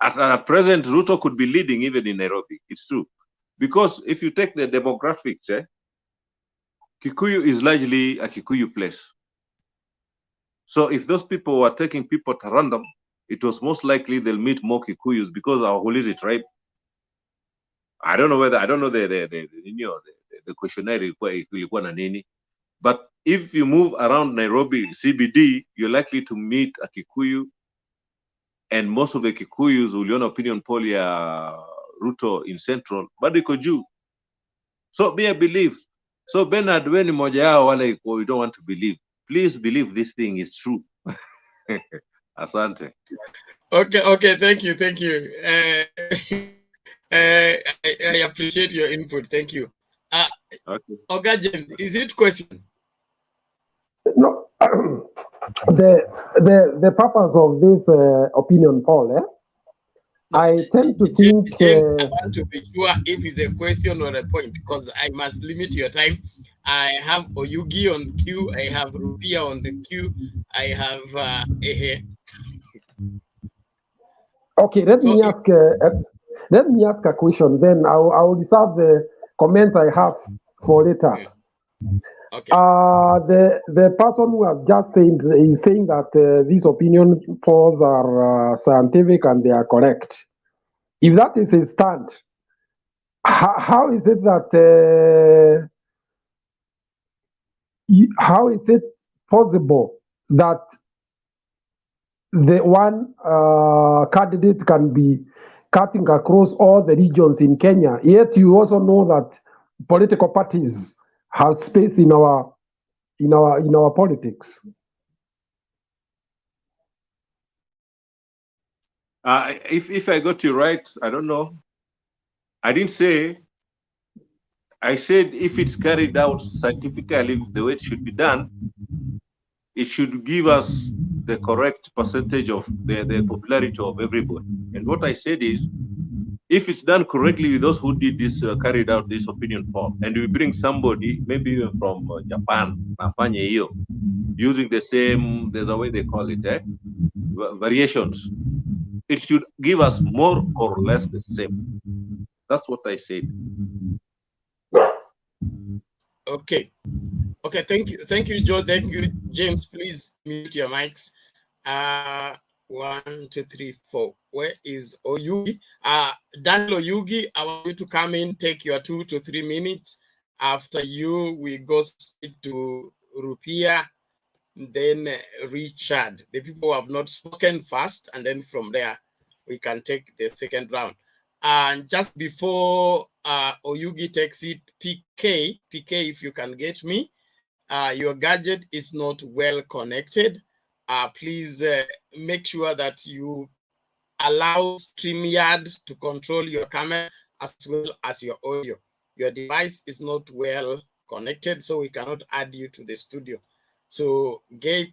At present, Ruto could be leading even in Nairobi. It's true. Because if you take the demographics, Kikuyu is largely a Kikuyu place. So if those people were taking people at random, it was most likely they'll meet more Kikuyus because our Holizi tribe. I don't know the questionnaire ilikuwa na nini. But if you move around Nairobi CBD, you're likely to meet a Kikuyu, and most of the Kikuyus uliona opinion poll ya Ruto in Central, bado iko juu. So I believe So Bernard, when moja yao wale we don't want to believe, please believe this thing is true. Asante. Okay, thank you. I appreciate your input. Thank you. Okay. Oga James, is it question? No, the purpose of this opinion poll, I tend to think. James, I want to be sure if it's a question or a point, because I must limit your time. I have Oyugi on queue. I have Rupia on the queue. I have Ehe. Okay, let me ask a question. Then I will reserve the comments I have for later. Okay. The person who has just said is saying that these opinion polls are scientific and they are correct. If that is his stand, how is it that how is it possible that the one candidate can be cutting across all the regions in Kenya? Yet you also know that political parties have space in our politics. If I got you right, I don't know. I didn't say. I said if it's carried out scientifically the way it should be done, it should give us the correct percentage of the popularity of everybody. And what I said is, if it's done correctly with those who did this, carried out this opinion poll, and we bring somebody, maybe even from Japan, nafanye hiyo, using the same, there's a way they call it, variations, it should give us more or less the same. That's what I said. Okay, thank you, Joe. Thank you, James. Please mute your mics. 1, 2, 3, 4. Where is Oyugi? Daniel Oyugi, I want you to come in, take your 2 to 3 minutes. After you, we go straight to Rupia, then Richard. The people who have not spoken first, and then from there, we can take the second round. And just before Oyugi takes it, PK, if you can get me, your gadget is not well connected. Please make sure that you allow StreamYard to control your camera as well as your audio. Your device is not well connected, so we cannot add you to the studio. So get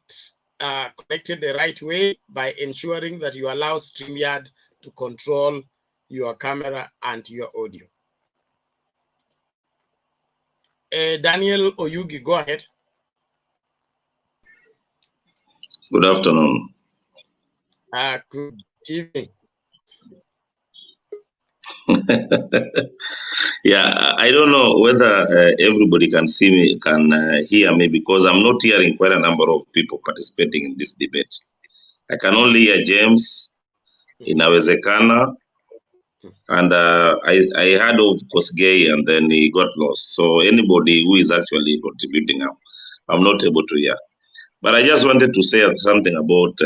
connected the right way by ensuring that you allow StreamYard to control your camera and your audio. Daniel Oyugi, go ahead. Good afternoon. Good evening. Yeah, I don't know whether everybody can see me, can hear me, because I'm not hearing quite a number of people participating in this debate. I can only hear James, Inawezekana, and I heard of Kosgei, and then he got lost. So anybody who is actually contributing, I'm not able to hear. But I just wanted to say something about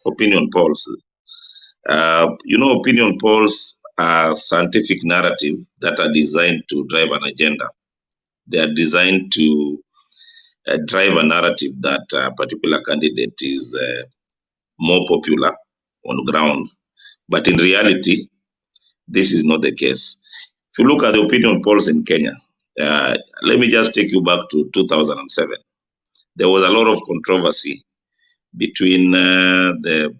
opinion polls. Opinion polls are scientific narrative that are designed to drive an agenda. They are designed to drive a narrative that a particular candidate is more popular on ground. But in reality, this is not the case. If you look at the opinion polls in Kenya, let me just take you back to 2007. There was a lot of controversy between the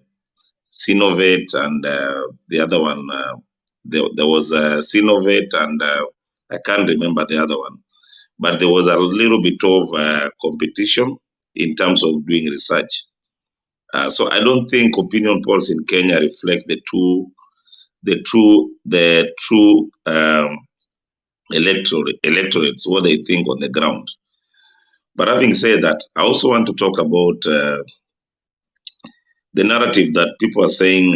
Sinovet and the other one. There was Sinovet and I can't remember the other one. But there was a little bit of competition in terms of doing research. So I don't think opinion polls in Kenya reflect the true electorates, what they think on the ground. But having said that, I also want to talk about the narrative that people are saying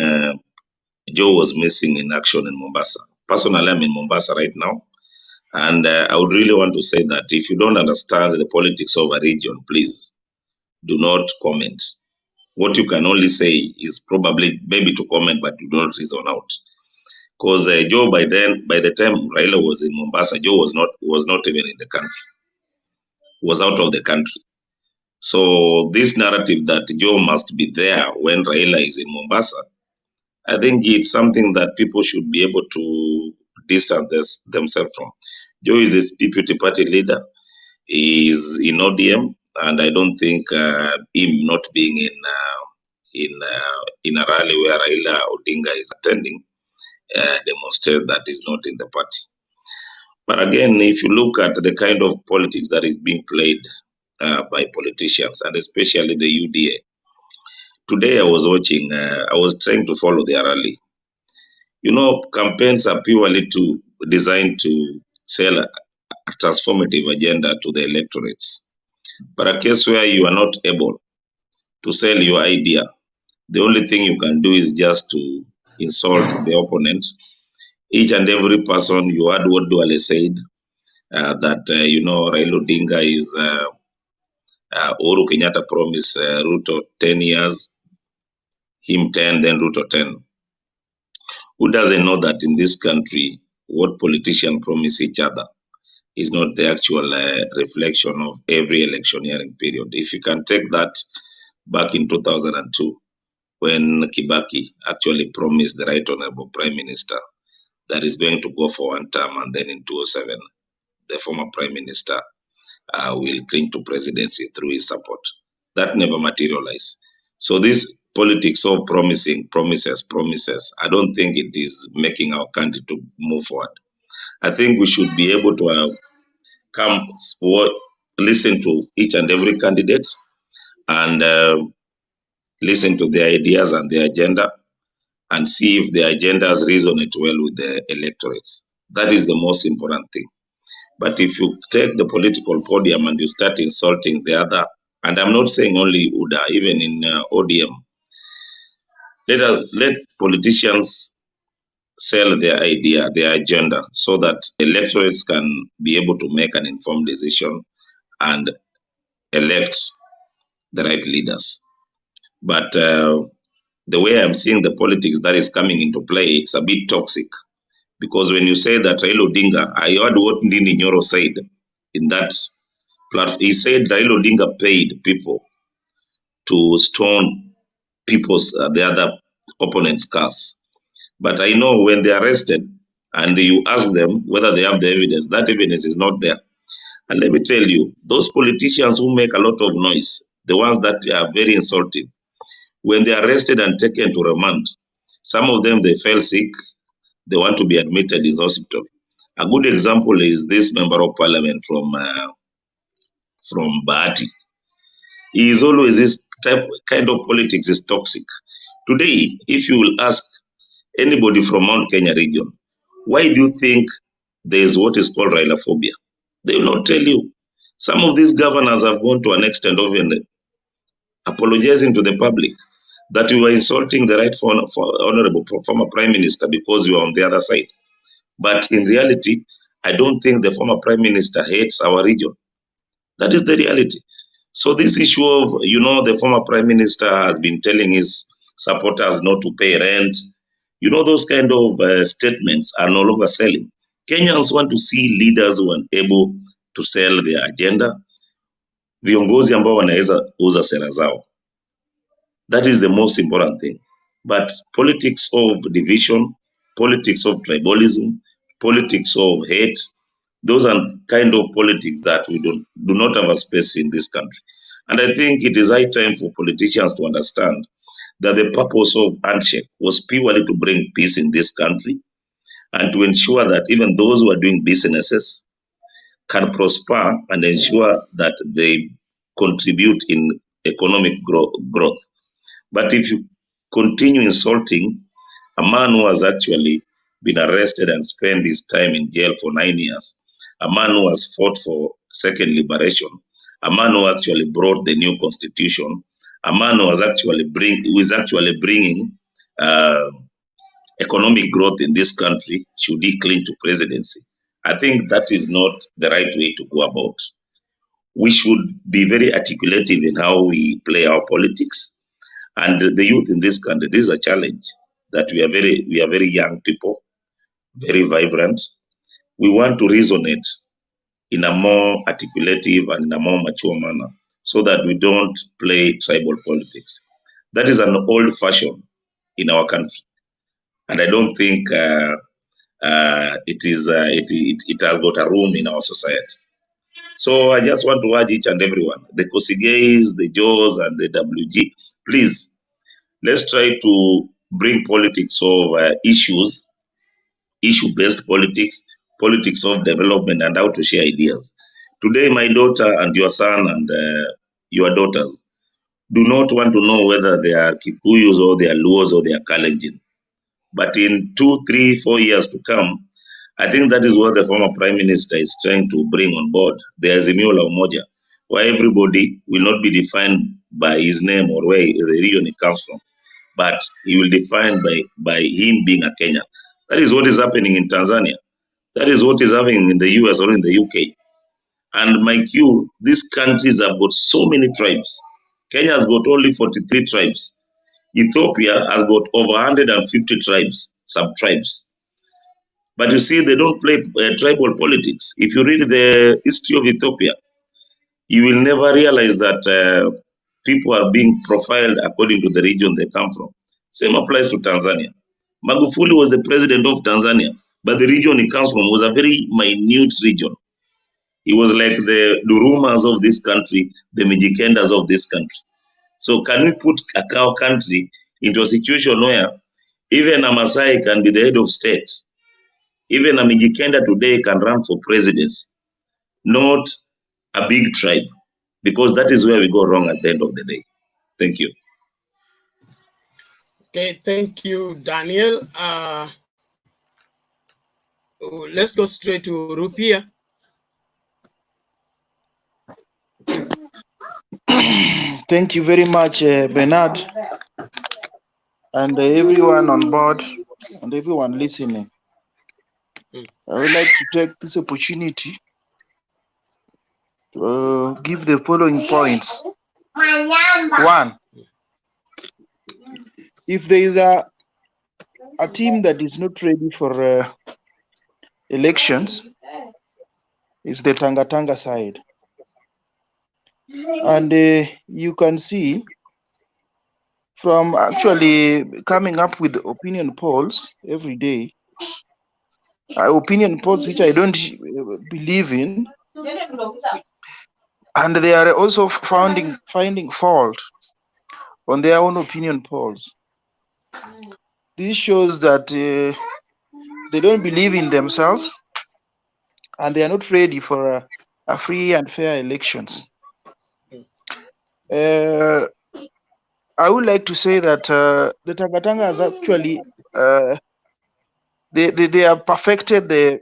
Joe was missing in action in Mombasa. Personally, I'm in Mombasa right now. And I would really want to say that if you don't understand the politics of a region, please do not comment. What you can only say is probably maybe to comment, but do not reason out. Because Joe, by the time Raila was in Mombasa, Joe was not even in the country. was out of the country. So this narrative that Joe must be there when Raila is in Mombasa, I think it's something that people should be able to distance themselves from. Joe is the deputy party leader. He is in ODM, and I don't think him not being in a rally where Raila Odinga is attending demonstrate that he's not in the party. But again, if you look at the kind of politics that is being played by politicians, and especially the UDA, today I was watching, I was trying to follow their rally. You know, campaigns are purely designed to sell a transformative agenda to the electorates. But a case where you are not able to sell your idea, the only thing you can do is just to insult the opponent. Each and every person, you heard what Duale said, that, Raila Odinga is, Uhuru Kenyatta promised Ruto 10 years, him 10, then Ruto 10. Who doesn't know that in this country, what politicians promise each other is not the actual reflection of every electioneering period? If you can take that back in 2002, when Kibaki actually promised the Right Honorable Prime Minister that is going to go for one term, and then in 2007, the former Prime Minister will cling to presidency through his support. That never materialized. So this politics of promises, I don't think it is making our country to move forward. I think we should be able to listen to each and every candidate and listen to their ideas and their agenda and see if their agendas resonate well with the electorates. That is the most important thing. But if you take the political podium and you start insulting the other, and I'm not saying only UDA, even in ODM, let politicians sell their idea, their agenda, so that electorates can be able to make an informed decision and elect the right leaders. But the way I'm seeing the politics that is coming into play, it's a bit toxic. Because when you say that Raila Odinga, I heard what Ndini Nyoro said in that platform. He said Raila Odinga paid people to stone the other opponents' cars. But I know when they are arrested and you ask them whether they have the evidence, that evidence is not there. And let me tell you, those politicians who make a lot of noise, the ones that are very insulting, when they are arrested and taken to remand, some of them, they fell sick, they want to be admitted in hospital. A good example is this member of parliament from Bahati. He is always this kind of politics is toxic. Today, if you will ask anybody from Mount Kenya region, why do you think there is what is called Railaphobia? They will not tell you. Some of these governors have gone to an extent of apologizing to the public that we were insulting the right for honorable former prime minister because we were on the other side. But in reality, I don't think the former prime minister hates our region. That is the reality. So this issue of, the former prime minister has been telling his supporters not to pay rent, those kind of statements are no longer selling. Kenyans want to see leaders who are able to sell their agenda, viongozi ambao wanaweza uza sera zao. That is the most important thing. But politics of division, politics of tribalism, politics of hate, those are kind of politics that we do not have a space in this country. And I think it is high time for politicians to understand that the purpose of handshake was purely to bring peace in this country and to ensure that even those who are doing businesses can prosper and ensure that they contribute in economic growth. But if you continue insulting a man who has actually been arrested and spent his time in jail for 9 years, a man who has fought for second liberation, a man who actually brought the new constitution, a man who is actually bringing economic growth in this country, should he cling to presidency? I think that is not the right way to go about. We should be very articulative in how we play our politics. And the youth in this country, this is a challenge that we are very young people, very vibrant. We want to resonate in a more articulative and in a more mature manner so that we don't play tribal politics. That is an old fashion in our country. And I don't think it has got a room in our society. So I just want to urge each and everyone, the Kosigeis, the Joes, and the WG, please, let's try to bring politics of issues, issue-based politics, politics of development, and how to share ideas. Today, my daughter and your son and your daughters do not want to know whether they are Kikuyus or they are Luos or they are Kalenjin. But in 2, 3, 4 years to come, I think that is what the former Prime Minister is trying to bring on board. There is a Miola Umoja, where everybody will not be defined by his name or where the region he comes from, but he will define by him being a Kenyan. That is what is happening in Tanzania. That is what is happening in the US or in the UK. And my cue, these countries have got so many tribes. Kenya has got only 43 tribes. Ethiopia has got over 150 tribes, sub-tribes. But you see, they don't play tribal politics. If you read the history of Ethiopia, you will never realize that people are being profiled according to the region they come from. Same applies to Tanzania. Magufuli was the president of Tanzania, but the region he comes from was a very minute region. He was like the Durumas of this country, the Mijikendas of this country. So can we put a cow country into a situation where even a Masai can be the head of state? Even a Mijikenda today can run for presidency, not a big tribe, because that is where we go wrong at the end of the day. Thank you. Okay, thank you, Daniel. Let's go straight to Rupia. Thank you very much, Bernard, and everyone on board and everyone listening. I would like to take this opportunity to give the following points. One, if there is a team that is not ready for elections, it's the Tanga side. And you can see from actually coming up with opinion polls every day, opinion polls which I don't believe in, and they are also finding fault on their own opinion polls. This shows that they don't believe in themselves and they are not ready for a free and fair elections. I would like to say that the Tangatangas actually they have perfected the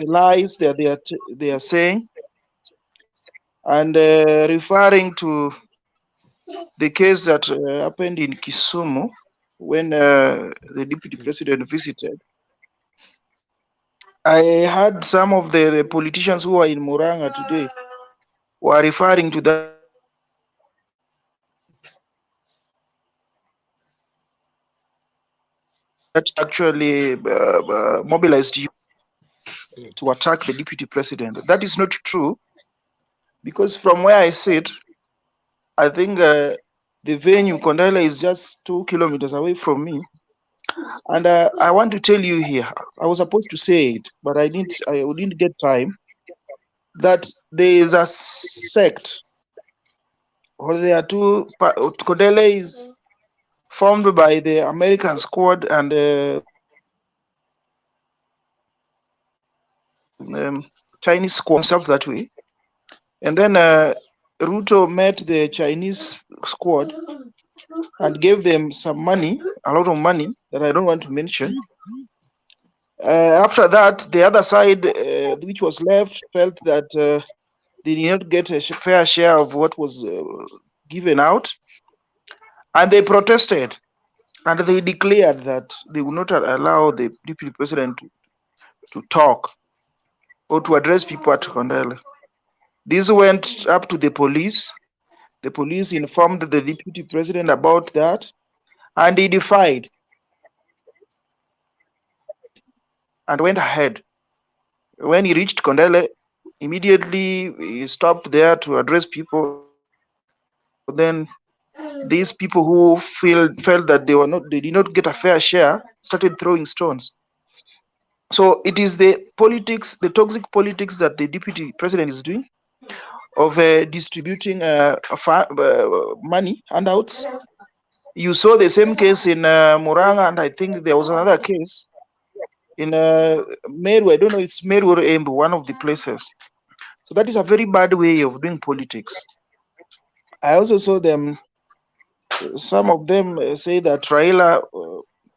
lies that they are saying, and referring to the case that happened in Kisumu when the deputy president visited. I heard some of the politicians who are in Muranga today were referring to that actually mobilized you to attack the deputy president. That is not true, because from where I sit, I think the venue Kondala is just 2 kilometers away from me. And I want to tell you here, I was supposed to say it, but I didn't get time, that there is a sect, or there are two. Kodele is formed by the American squad and Chinese squad themselves that way. And then Ruto met the Chinese squad and gave them some money, a lot of money that I don't want to mention. After that, the other side, which was left, felt that they did not get a fair share of what was given out, and they protested, and they declared that they would not allow the deputy president to talk or to address people at Kondele. This went up to the police. The police informed the deputy president about that, and he defied and went ahead. When he reached Kondele, immediately he stopped there to address people. Then these people who felt that they did not get a fair share started throwing stones. So it is the politics, the toxic politics that the deputy president is doing of distributing money handouts. You saw the same case in Muranga, and I think there was another case in Meru. I don't know, it's Meru or Embu, one of the places. So that is a very bad way of doing politics. I also saw them, some of them say that Raila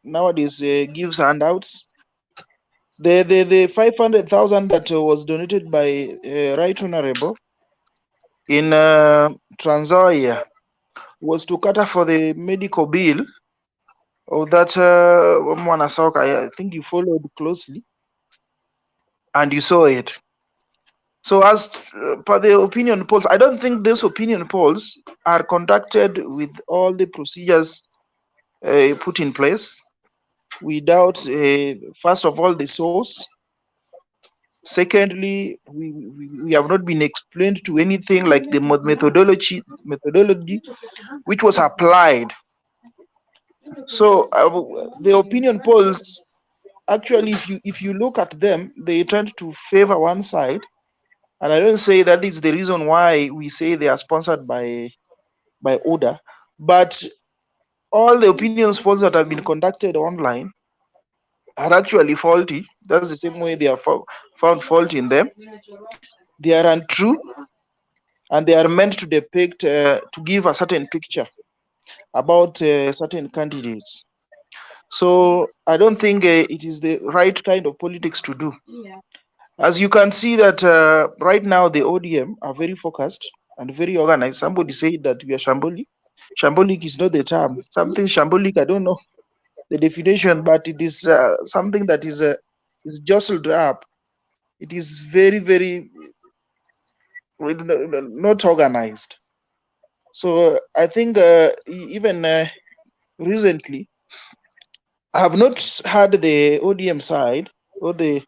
nowadays gives handouts. The 500,000 that was donated by Right Honorable in Trans Nzoia was to cater for the medical bill of that Mwanasoka. I think you followed closely and you saw it. So as per the opinion polls, I don't think those opinion polls are conducted with all the procedures put in place without, first of all, the source. Secondly, we have not been explained to anything like the methodology which was applied. So the opinion polls, actually, if you look at them, they tend to favor one side, and I don't say that is the reason why we say they are sponsored by order, but all the opinion polls that have been conducted online are actually faulty. That's the same way they are found fault in them. They are untrue, and they are meant to depict, to give a certain picture about certain candidates. So I don't think it is the right kind of politics to do. As you can see that right now the ODM are very focused and very organized. Somebody said that we are shambolic. Shambolic is not the term. Something shambolic, I don't know the definition, but it is something that is jostled up. It is very, very not organized. So I think even recently, I have not heard the ODM side or the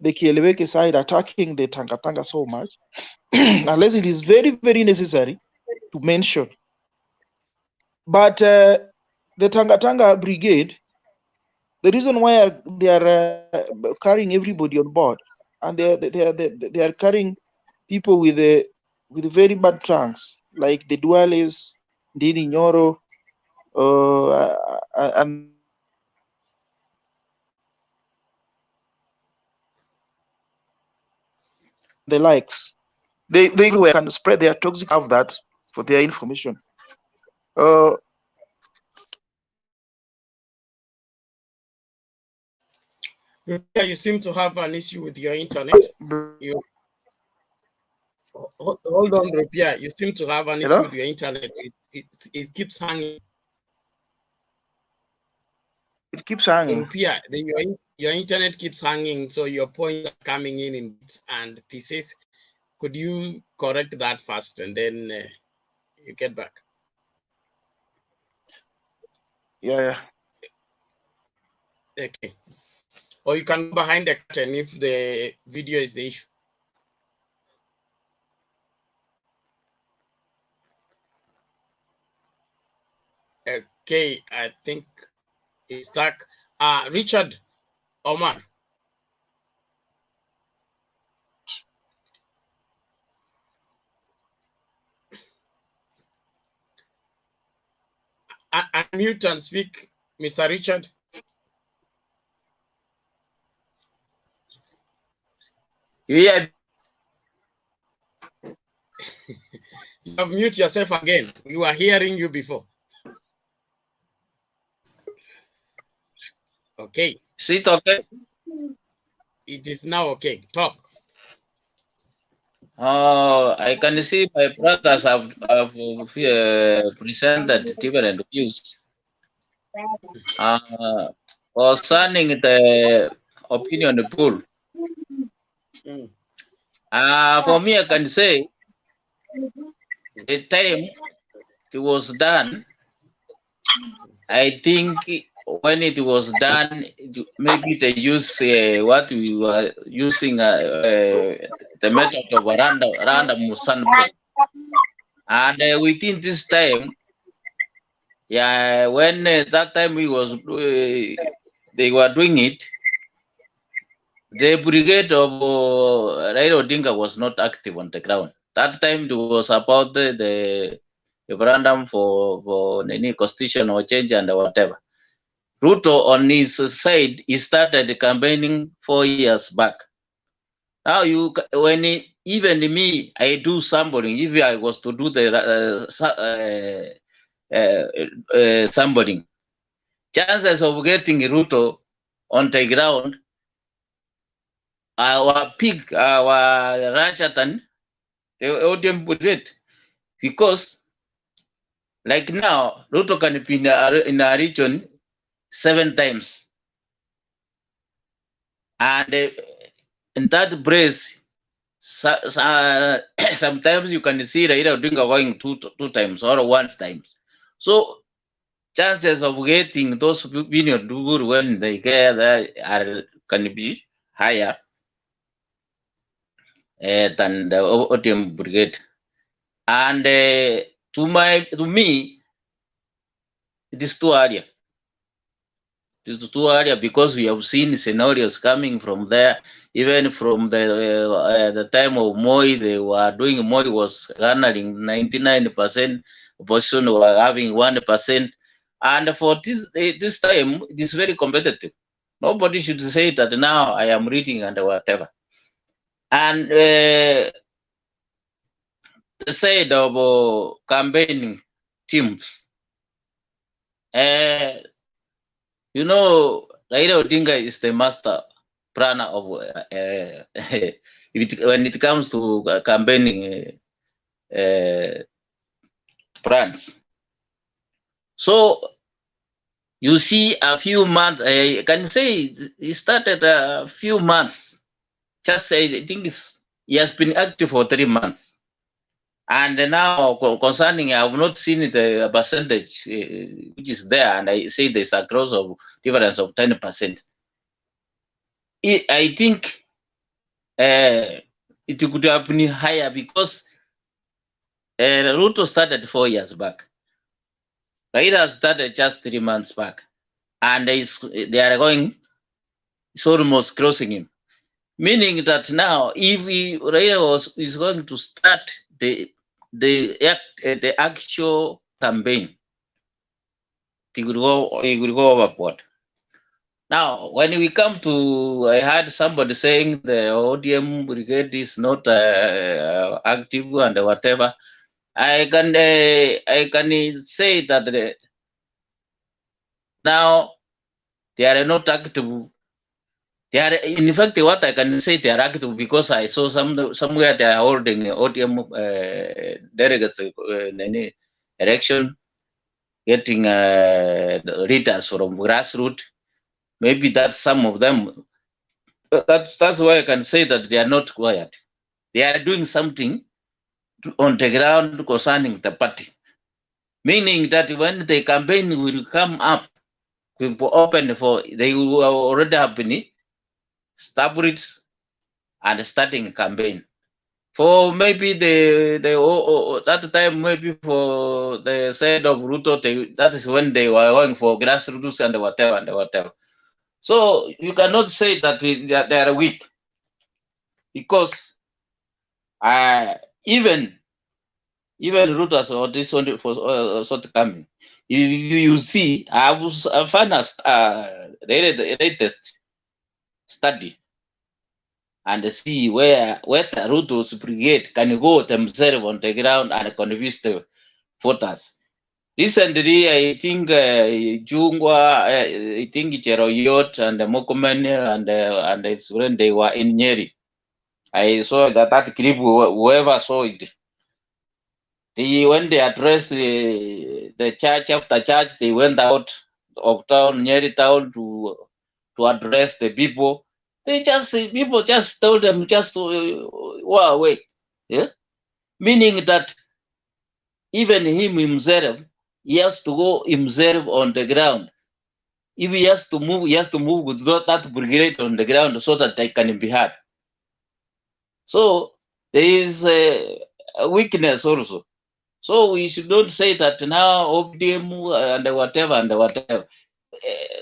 Kieleweke side attacking the Tanga so much, unless it is very, very necessary to mention. But the Tanga brigade, the reason why they are carrying everybody on board, and they are carrying people with very bad trunks, like the Duales, Ndini Nyoro, and the likes. They can spread their toxic of that for their information. You seem to have an issue with your internet. Hold on, Rupia. You seem to have an issue with your internet. It keeps hanging. It keeps hanging. Rupia, your internet keeps hanging, so your points are coming in bits and pieces. Could you correct that first, and then you get back? Yeah. Okay. Or you can go behind the curtain if the video is the issue. Okay, I think it's stuck. Richard Omar. Unmute and speak, Mr. Richard. Yeah. You have muted yourself again. We were hearing you before. Okay. Is it okay? It is now okay. Talk. I can see my brothers have presented different views concerning the opinion pool. For me, I can say the time it was done, I think when it was done, maybe they use what we were using the method of random sampling. And within this time, yeah, when that time they were doing it, the brigade of Raila Odinga was not active on the ground. That time it was about the referendum for any constitutional change and whatever. Ruto on his side, he started campaigning 4 years back. Now even me, I do sampling. If I was to do the sampling, chances of getting Ruto on the ground our pig, our Rajatan, the ODM would get. Because like now, Ruto can be in a region 7 times. And in that brace, sometimes you can see Raila Odinga going two times or 1 time. So chances of getting those opinion when they get there can be higher than the ODM brigade. And to me, it is too early. It is too early because we have seen scenarios coming from there. Even from the time of Moi, they were doing, Moi was garnering 99%, opposition were having 1%. And for this time, it is very competitive. Nobody should say that now I am reading and whatever. And the side of campaigning teams, you know, Raila Odinga is the master planner of when it comes to campaigning plans. So you see a few months, I can say he started a few months. Just I think he has been active for 3 months. And now concerning, I have not seen the percentage which is there, and I say there's a growth of difference of 10%. I think it could have been higher because Ruto started 4 years back. Raila started just 3 months back, and they are going, it's almost crossing him. Meaning that now, if Raila is going to start the actual campaign, he would go overboard. Now, when we come to, I heard somebody saying the ODM brigade is not active and whatever. I can say that now they are not active. They are, in fact, what I can say, they are active because I saw somewhere they are holding ODM delegates in any election, getting leaders from grassroots. Maybe that's some of them. That's why I can say that they are not quiet. They are doing something on the ground concerning the party. Meaning that when the campaign will come up, will be open for, they will already have been established and starting a campaign. For maybe that time, maybe for the side of Ruto, that is when they were going for grassroots and whatever. So you cannot say that they are weak, because even Ruto or this one for shortcoming. You see, I found the latest study and see where the Ruto's brigade can go themselves on the ground and convince the voters. Recently, I think Jungwa, I think Cheroyot and Mokomen and it's when they were in Nyeri. I saw that clip, whoever saw it. When they addressed the church after church, they went out of town, Nyeri town, to address the people. People just told them just to go away. Yeah? Meaning that even him himself, he has to go himself on the ground If he has to move with that brigade on the ground so that they can be heard. So there is a weakness also. So we should not say that now OPDM and whatever.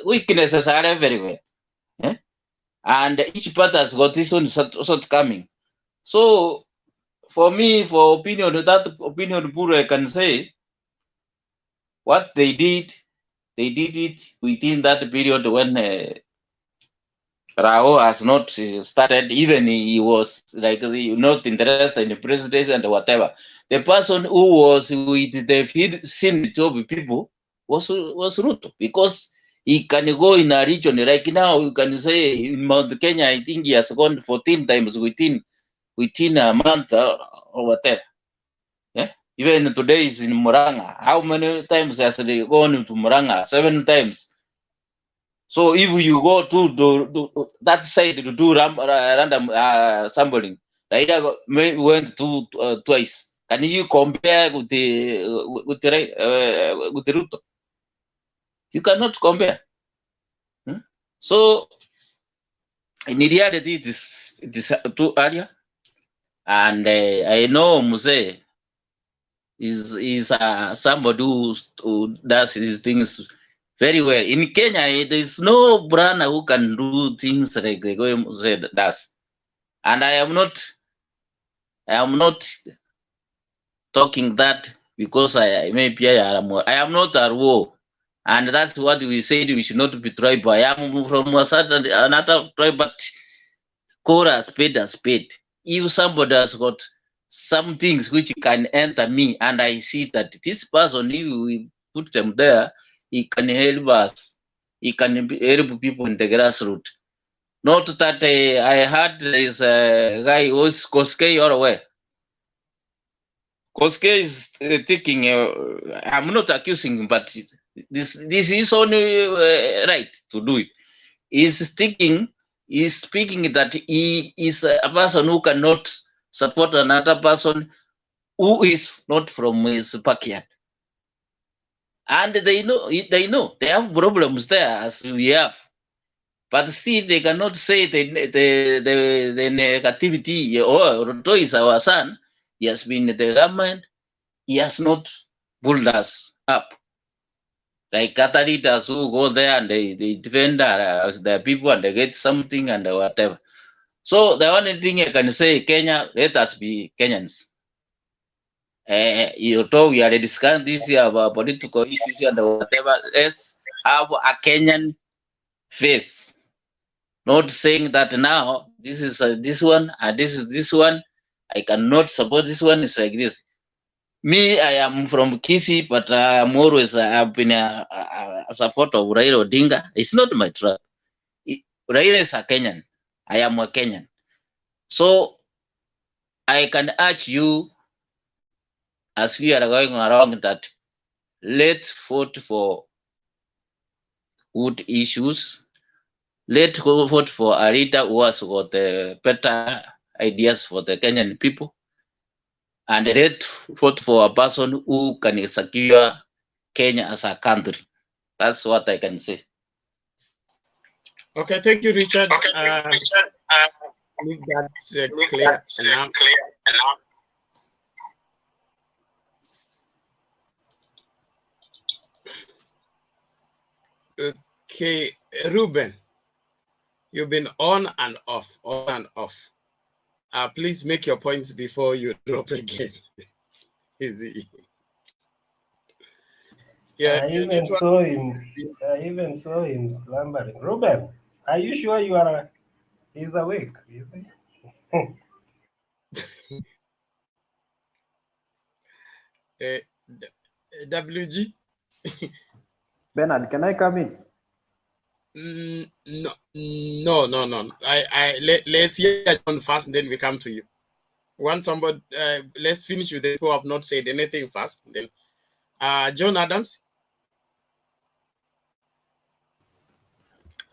Weaknesses are everywhere. Eh? And each part has got its own shortcoming. So for me, for opinion Buru, I can say what they did it within that period when Rao has not started, even he was like not interested in the presidency and whatever. The person who was with the Senate of people was Ruto, because he can go in a region like now. You can say in Mount Kenya, I think he has gone 14 times within a month or whatever. Yeah? Even today is in Muranga. How many times has he gone to Muranga? 7 times. So if you go to that side to do random sampling, Raila went to twice. Can you compare with the Ruto? You cannot compare. So in reality, it is too earlier, and I know Muse is somebody who does these things very well. In Kenya, there is no brand who can do things like the Goyim said does. And I am not talking that because I am not at war. And that's what we said, we should not be tribal. I am from another tribe, but call a spade a spade. If somebody has got some things which can enter me, and I see that this person, if we put them there, he can help us. He can help people in the grassroots. Not that I heard there is a guy who was Koske or where. Koske is thinking, I'm not accusing him, but this is only right to do it. He's speaking that he is a person who cannot support another person who is not from his backyard. And they know they have problems there as we have. But still, they cannot say the negativity. Ruto is our son. He has been in the government. He has not pulled us up. Like Catholics who go there and they defend their people and they get something and whatever. So the only thing I can say, Kenya, let us be Kenyans. We are discussing this year about political issues and whatever. Let's have a Kenyan face. Not saying that now this is this one and this is this one. I cannot support this one. It's like this. Me, I am from Kisii, but I am always I've been a supporter of Raila Odinga. It's not my tribe. Raila is a Kenyan. I am a Kenyan. So I can urge you, as we are going around, that let's vote for good issues. Let's vote for a leader who has got better ideas for the Kenyan people. And let's vote for a person who can secure Kenya as a country. That's what I can say. Okay, thank you, Richard. That's clear enough. Okay, Ruben, you've been on and off. Please make your points before you drop again. Easy. Yeah, I even saw him slumbering. Ruben, are you sure you are? He's awake, is he? WG. Bernard, can I come in? No. Let's hear John first, then we come to you. Somebody, let's finish with the people who have not said anything first. Then, John Adams.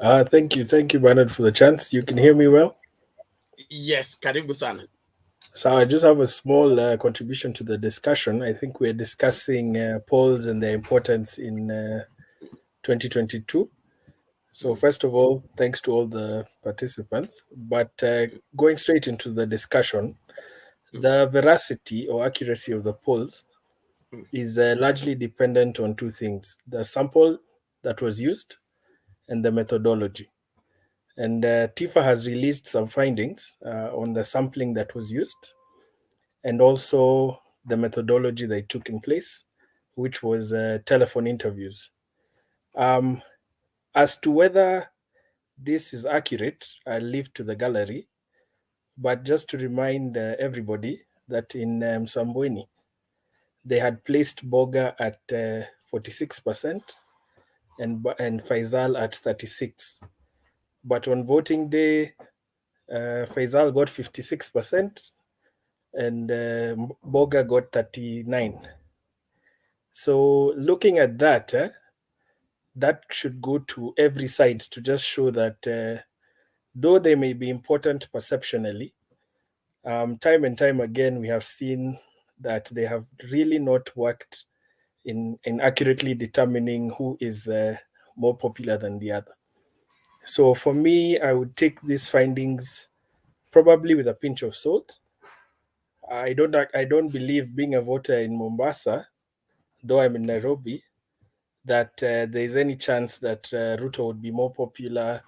Thank you, Bernard, for the chance. You can hear me well? Yes, karibu sana. So I just have a small contribution to the discussion. I think we're discussing polls and their importance in 2022. So first of all, thanks to all the participants. But going straight into the discussion, the veracity or accuracy of the polls is largely dependent on two things: the sample that was used and the methodology. And TIFA has released some findings on the sampling that was used and also the methodology that took in place, which was telephone interviews. As to whether this is accurate, I'll leave to the gallery. But just to remind everybody that in Msambweni, they had placed Boga at 46% and Faisal at 36%. But on voting day, Faisal got 56% and Boga got 39%. So looking at that, that should go to every side to just show that though they may be important perceptionally, time and time again, we have seen that they have really not worked in accurately determining who is more popular than the other. So for me, I would take these findings probably with a pinch of salt. I don't believe, being a voter in Mombasa, though I'm in Nairobi, that there is any chance that Ruto would be more popular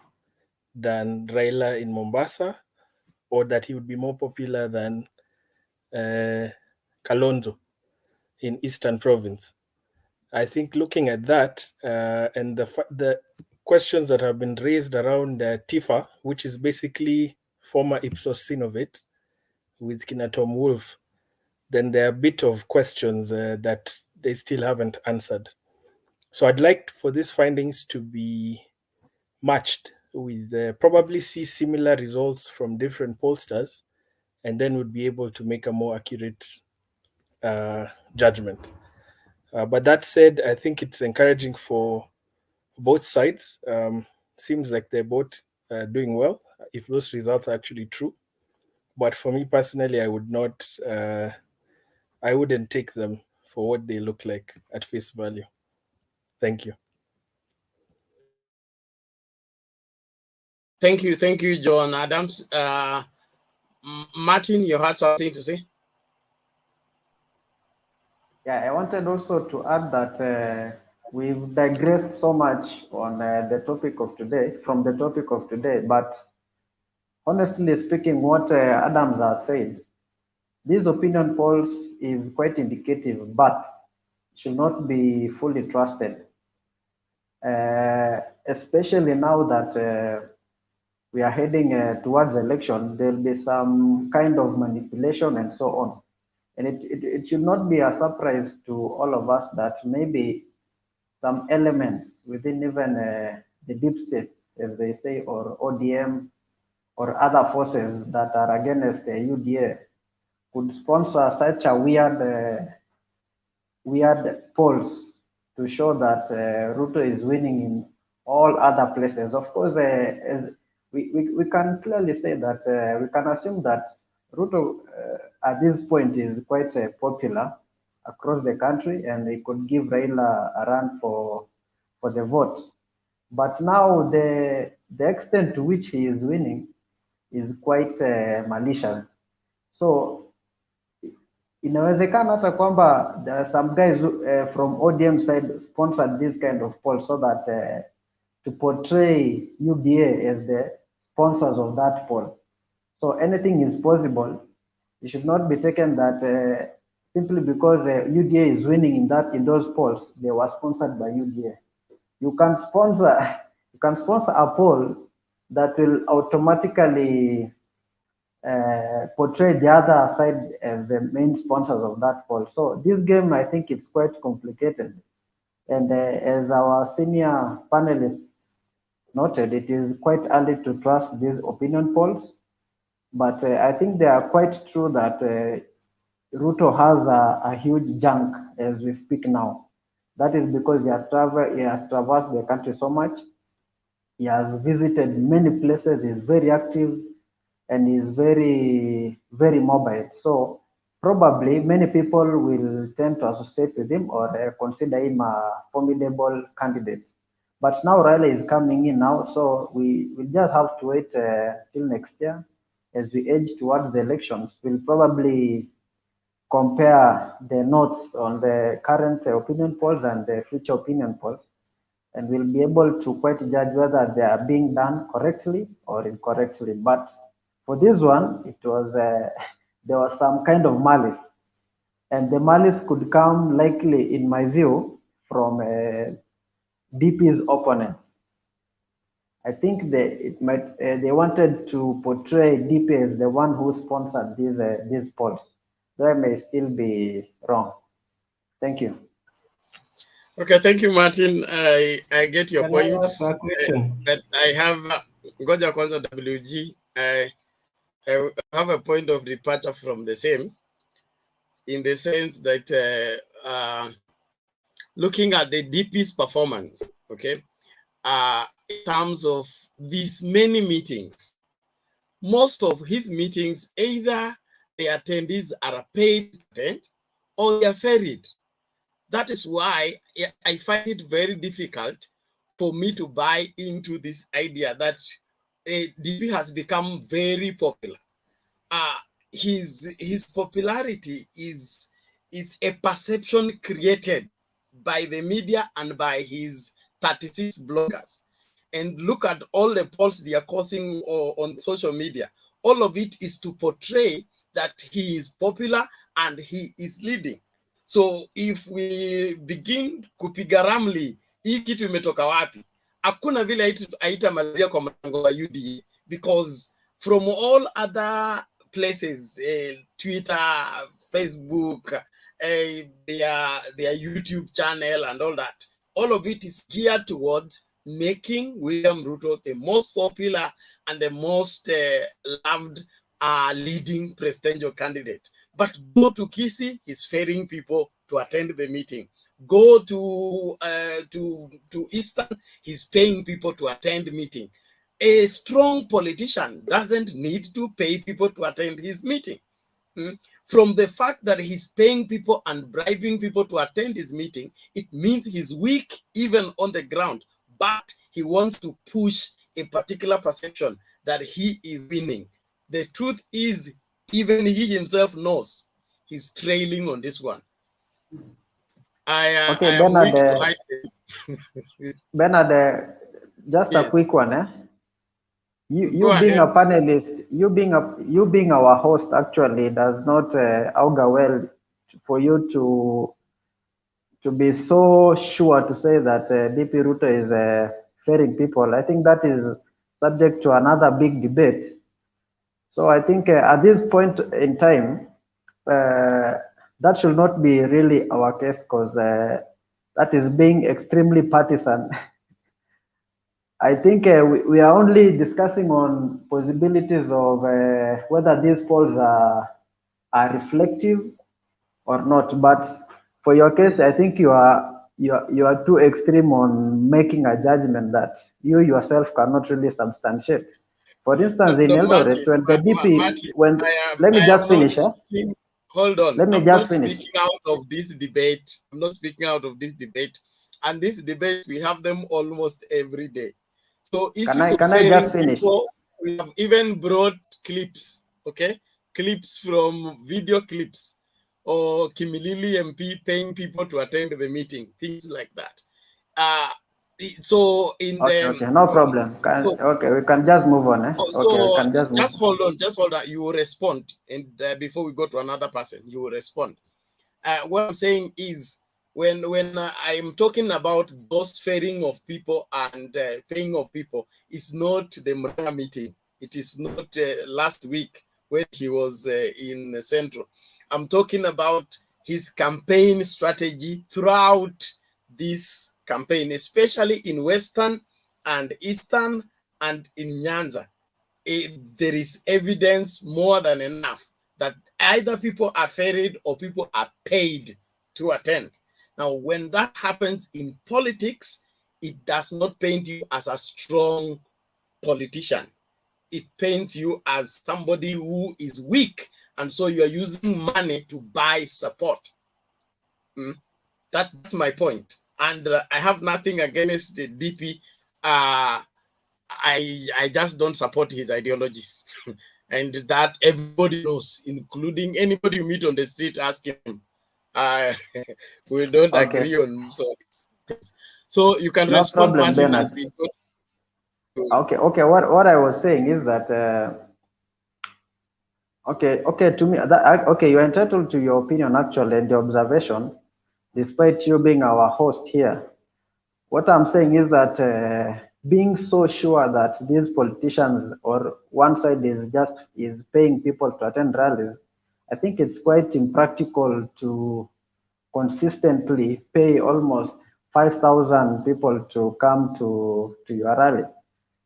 than Raila in Mombasa, or that he would be more popular than Kalonzo in Eastern Province. I think looking at that and the questions that have been raised around TIFA, which is basically former Ipsos Synovate with Kinatom Wolf, then there are a bit of questions that they still haven't answered. So I'd like for these findings to be matched with probably see similar results from different pollsters, and then would be able to make a more accurate judgment. But that said, I think it's encouraging for both sides. Seems like they're both doing well, if those results are actually true. But for me personally, I wouldn't take them for what they look like at face value. Thank you. Thank you, John Adams. Martin, you had something to say? Yeah, I wanted also to add that we've digressed so much on the topic of today, but honestly speaking, what Adams has said, these opinion polls is quite indicative, but should not be fully trusted, especially now that we are heading towards election. There'll be some kind of manipulation and so on. And it should not be a surprise to all of us that maybe some elements within even the deep state, as they say, or ODM, or other forces that are against the UDA could sponsor such a weird polls to show that Ruto is winning in all other places. Of course, we can clearly say that we can assume that Ruto at this point is quite popular across the country, and he could give Raila a run for the vote. But now the extent to which he is winning is quite malicious. So inawezekana hata kwamba there are some guys from ODM side sponsored this kind of poll so that to portray UDA as the sponsors of that poll. So anything is possible. It should not be taken that simply because UDA is winning in those polls, they were sponsored by UDA. You can sponsor a poll that will automatically portray the other side as the main sponsors of that poll. So this game, I think it's quite complicated. And as our senior panelists noted, it is quite early to trust these opinion polls. But I think they are quite true that Ruto has a huge junk as we speak now. That is because he has traversed the country so much. He has visited many places. He's very active and is very, very mobile. So probably many people will tend to associate with him or consider him a formidable candidate. But now Raila is coming in now, so we just have to wait till next year. As we edge towards the elections, we'll probably compare the notes on the current opinion polls and the future opinion polls, and we'll be able to quite judge whether they are being done correctly or incorrectly. But for this one, it was there was some kind of malice, and the malice could come likely, in my view, from DP's opponents. I think they wanted to portray DP as the one who sponsored these polls. That may still be wrong. Thank you. Okay, thank you, Martin. I get your Can point. I ask a question? But I have Ngoja Kwanza WG. I have a point of departure from the same, in the sense that looking at the DP's performance, okay, in terms of these many meetings, most of his meetings, either the attendees are paid to attend or they are ferried. That is why I find it very difficult for me to buy into this idea that DP has become very popular. His popularity is a perception created by the media and by his 36 bloggers. And look at all the polls they are causing on social media. All of it is to portray that he is popular and he is leading. So if we begin kupiga ramli, hii kitu imetoka wapi? Hakuna vile haitamalizia kwa mlango wa UDA, because from all other places, Twitter, Facebook, their YouTube channel and all that, all of it is geared towards making William Ruto the most popular and the most loved leading presidential candidate. But go to Kisii, he's ferrying people to attend the meeting. Go to Eastern, he's paying people to attend the meeting. A strong politician doesn't need to pay people to attend his meeting. From the fact that he's paying people and bribing people to attend his meeting, it means he's weak even on the ground. But he wants to push a particular perception that he is winning. The truth is, even he himself knows he's trailing on this one. I am weak to hide it. Bernard, just Yes. a quick one. You being a panelist, you being our host actually does not augur well for you to be so sure to say that DP Ruto is ferrying people. I think that is subject to another big debate. So I think at this point in time, that should not be really our case, because that is being extremely partisan. I think we are only discussing on possibilities of whether these polls are reflective or not. But for your case, I think you are too extreme on making a judgment that you yourself cannot really substantiate. For instance, in Eldoret, when the DP, let me just finish. Hold on. Let me I'm just not finish. speaking out of this debate. I'm not speaking out of this debate. And this debate, we have them almost every day. So Can I just finish? People, we have even brought clips, okay? Clips from video clips, or Kimilili MP paying people to attend the meeting, things like that. So in Okay, no problem. Okay, we can just move on. Okay, we can just move. Just hold on. You will respond, and before we go to another person, you will respond. What I'm saying is, when I'm talking about those ferrying of people and paying of people, it's not the Muranga meeting. It is not last week when he was in Central. I'm talking about his campaign strategy throughout this campaign, especially in Western and Eastern and in Nyanza. There is evidence more than enough that either people are ferried or people are paid to attend. Now, when that happens in politics, it does not paint you as a strong politician. It paints you as somebody who is weak, and so you are using money to buy support. That's my point. And I have nothing against the DP. I just don't support his ideologies. And that everybody knows, including anybody you meet on the street, ask him. We don't agree on most of things. So you can No respond, problem, Martin. Bernard. Has been good. Okay. What I was saying is that to me okay, you're entitled to your opinion actually and your observation, despite you being our host here. What I'm saying is that being so sure that these politicians or one side is paying people to attend rallies, I think it's quite impractical to consistently pay almost 5,000 people to come to your rally.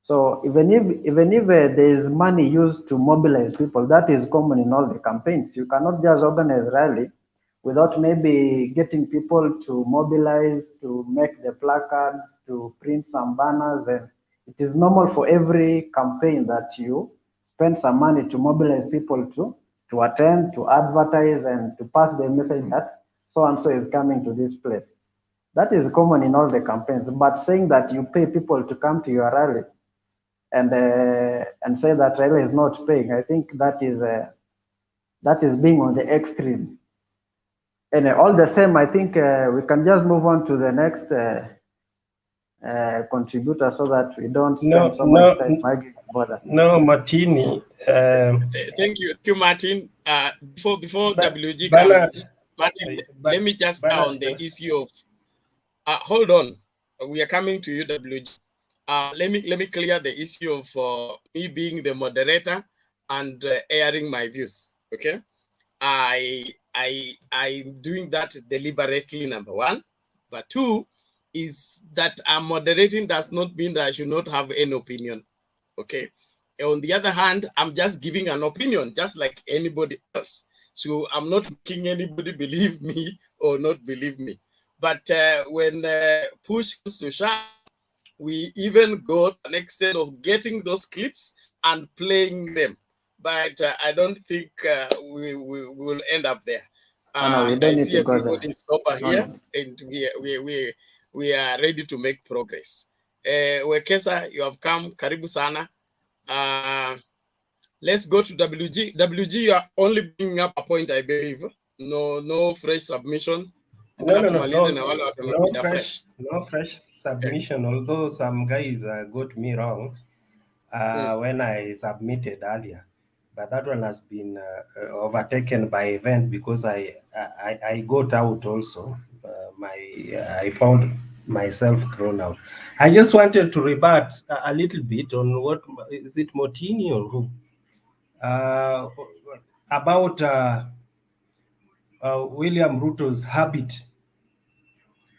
So even if there is money used to mobilize people, that is common in all the campaigns. You cannot just organize rally without maybe getting people to mobilize, to make the placards, to print some banners. And it is normal for every campaign that you spend some money to mobilize people to attend, to advertise, and to pass the message that so and so is coming to this place. That is common in all the campaigns. But saying that you pay people to come to your rally and say that Raila is not paying, I think that is being on the extreme. And all the same, I think we can just move on to the next contributor so that we don't spend so much time arguing about that. No, Martini. Thank you, Martin. Before WG Bernard, comes, Martin, let me just on the issue of. Hold on, we are coming to you, WG. Let me clear the issue of me being the moderator and airing my views. Okay, I'm doing that deliberately. Number one, but two is that I'm moderating does not mean that I should not have an opinion. Okay. On the other hand, I'm just giving an opinion, just like anybody else. So I'm not making anybody believe me or not believe me. But when push comes to shove, we even go to an extent of getting those clips and playing them. But I don't think we will end up there. No, we don't I need see to go there. everybody sober here, No. and we are ready to make progress. Wekesa, you have come. Karibu sana. Let's go to WG. WG, you are only bringing up a point, I believe. No fresh submission. No fresh submission. Although some guys got me wrong when I submitted earlier, but that one has been overtaken by event because I got out also. I found myself thrown out. I just wanted to rebut a little bit on what is it, Motini or who? About William Ruto's habit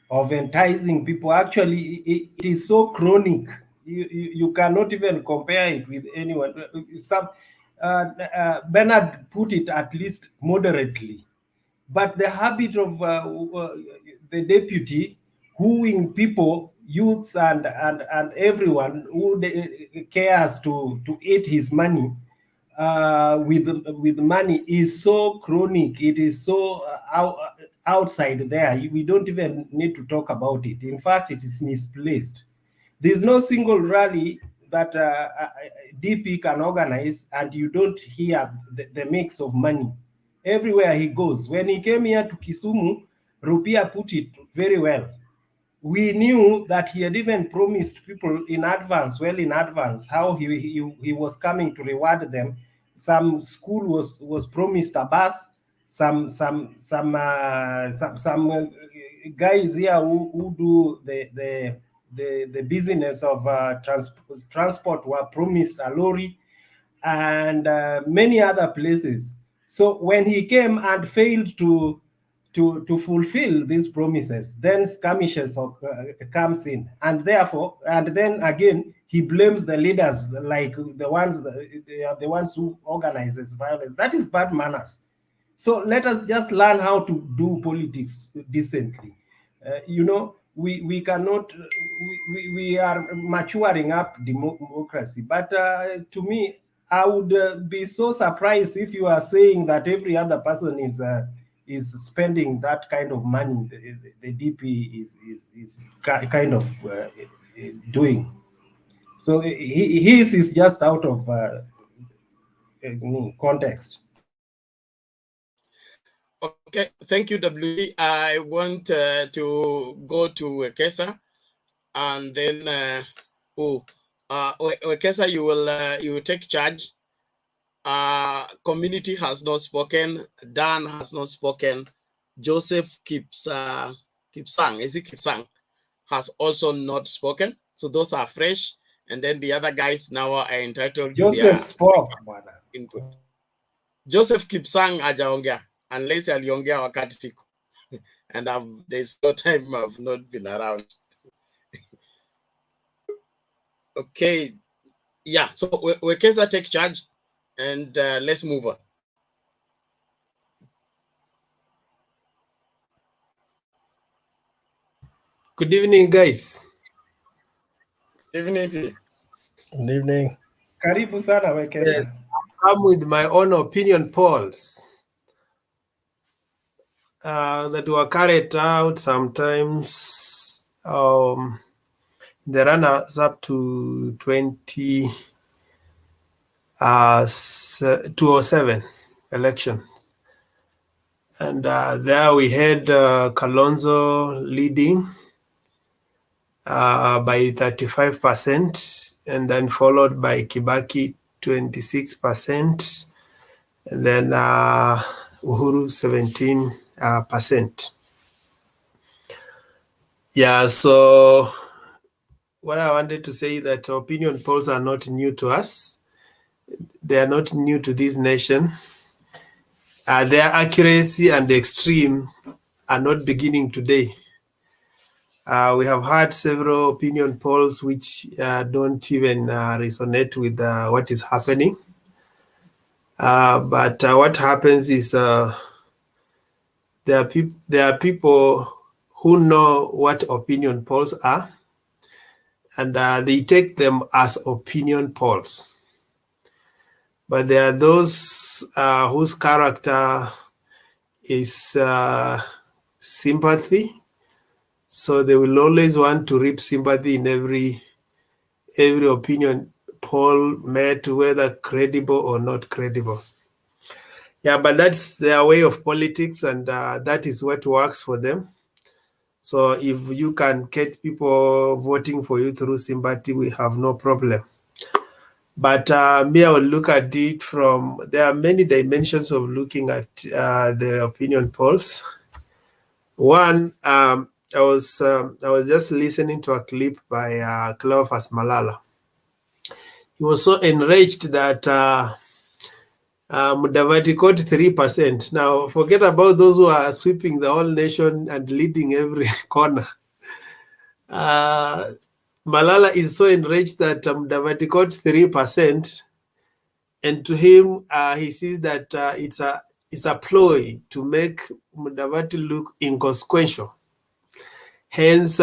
of enticing people. Actually, it is so chronic. You cannot even compare it with anyone. Bernard put it at least moderately. But the habit of the deputy wooing people, youths and everyone who cares to eat his money with money is so chronic. It is so outside there. We don't even need to talk about it. In fact, it is misplaced. There's no single rally that DP can organize and you don't hear the mix of money. Everywhere he goes. When he came here to Kisumu, Rupia put it very well. We knew that he had even promised people in advance, well in advance, how he was coming to reward them. Some school was promised a bus. Some guys here who do the business of transport were promised a lorry, and many other places. So when he came and failed to fulfill these promises, then skirmishes comes in, and then again he blames the leaders, like the ones who organizes violence. That is bad manners. So let us just learn how to do politics decently. We cannot. We are maturing up democracy, but to me, I would be so surprised if you are saying that every other person is spending that kind of money the DP is kind of doing. So his is just out of context. Okay, thank you, WD. I want to go to Wekesa, and then Wekesa, you will take charge. Community has not spoken. Dan has not spoken. Joseph Kipsang, is it Kipsang, has also not spoken. So those are fresh, and then the other guys now are entitled to Joseph their spoke, input. Joseph Kipsang ajaongea unless aliongea wakati siku and there's no time I've not been around. Okay, yeah, so Wekesa take charge and let's move on. Good evening, guys. Good evening to you. Good evening. Karibu sana Wekesa. Yes, I'm with my own opinion polls that were carried out sometimes the runners up to 2007 election. And there we had Kalonzo leading by 35%, and then followed by Kibaki 26%, and then Uhuru 17%. Yeah, so what I wanted to say that opinion polls are not new to us. They are not new to this nation. Their accuracy and extreme are not beginning today. We have had several opinion polls which don't even resonate with what is happening. But what happens is there are people who know what opinion polls are, and they take them as opinion polls. But there are those whose character is sympathy, so they will always want to reap sympathy in every opinion poll made, whether credible or not credible. Yeah, but that's their way of politics, and that is what works for them. So if you can get people voting for you through sympathy, we have no problem. But me, I will look at it from, there are many dimensions of looking at the opinion polls. One, I was just listening to a clip by Cleophas Malala. He was so enraged that Mudavadi got 3%. Now, forget about those who are sweeping the whole nation and leading every corner. Malala is so enraged that Mudavadi got 3%, and to him, he sees that it's a ploy to make Mudavadi look inconsequential. Hence,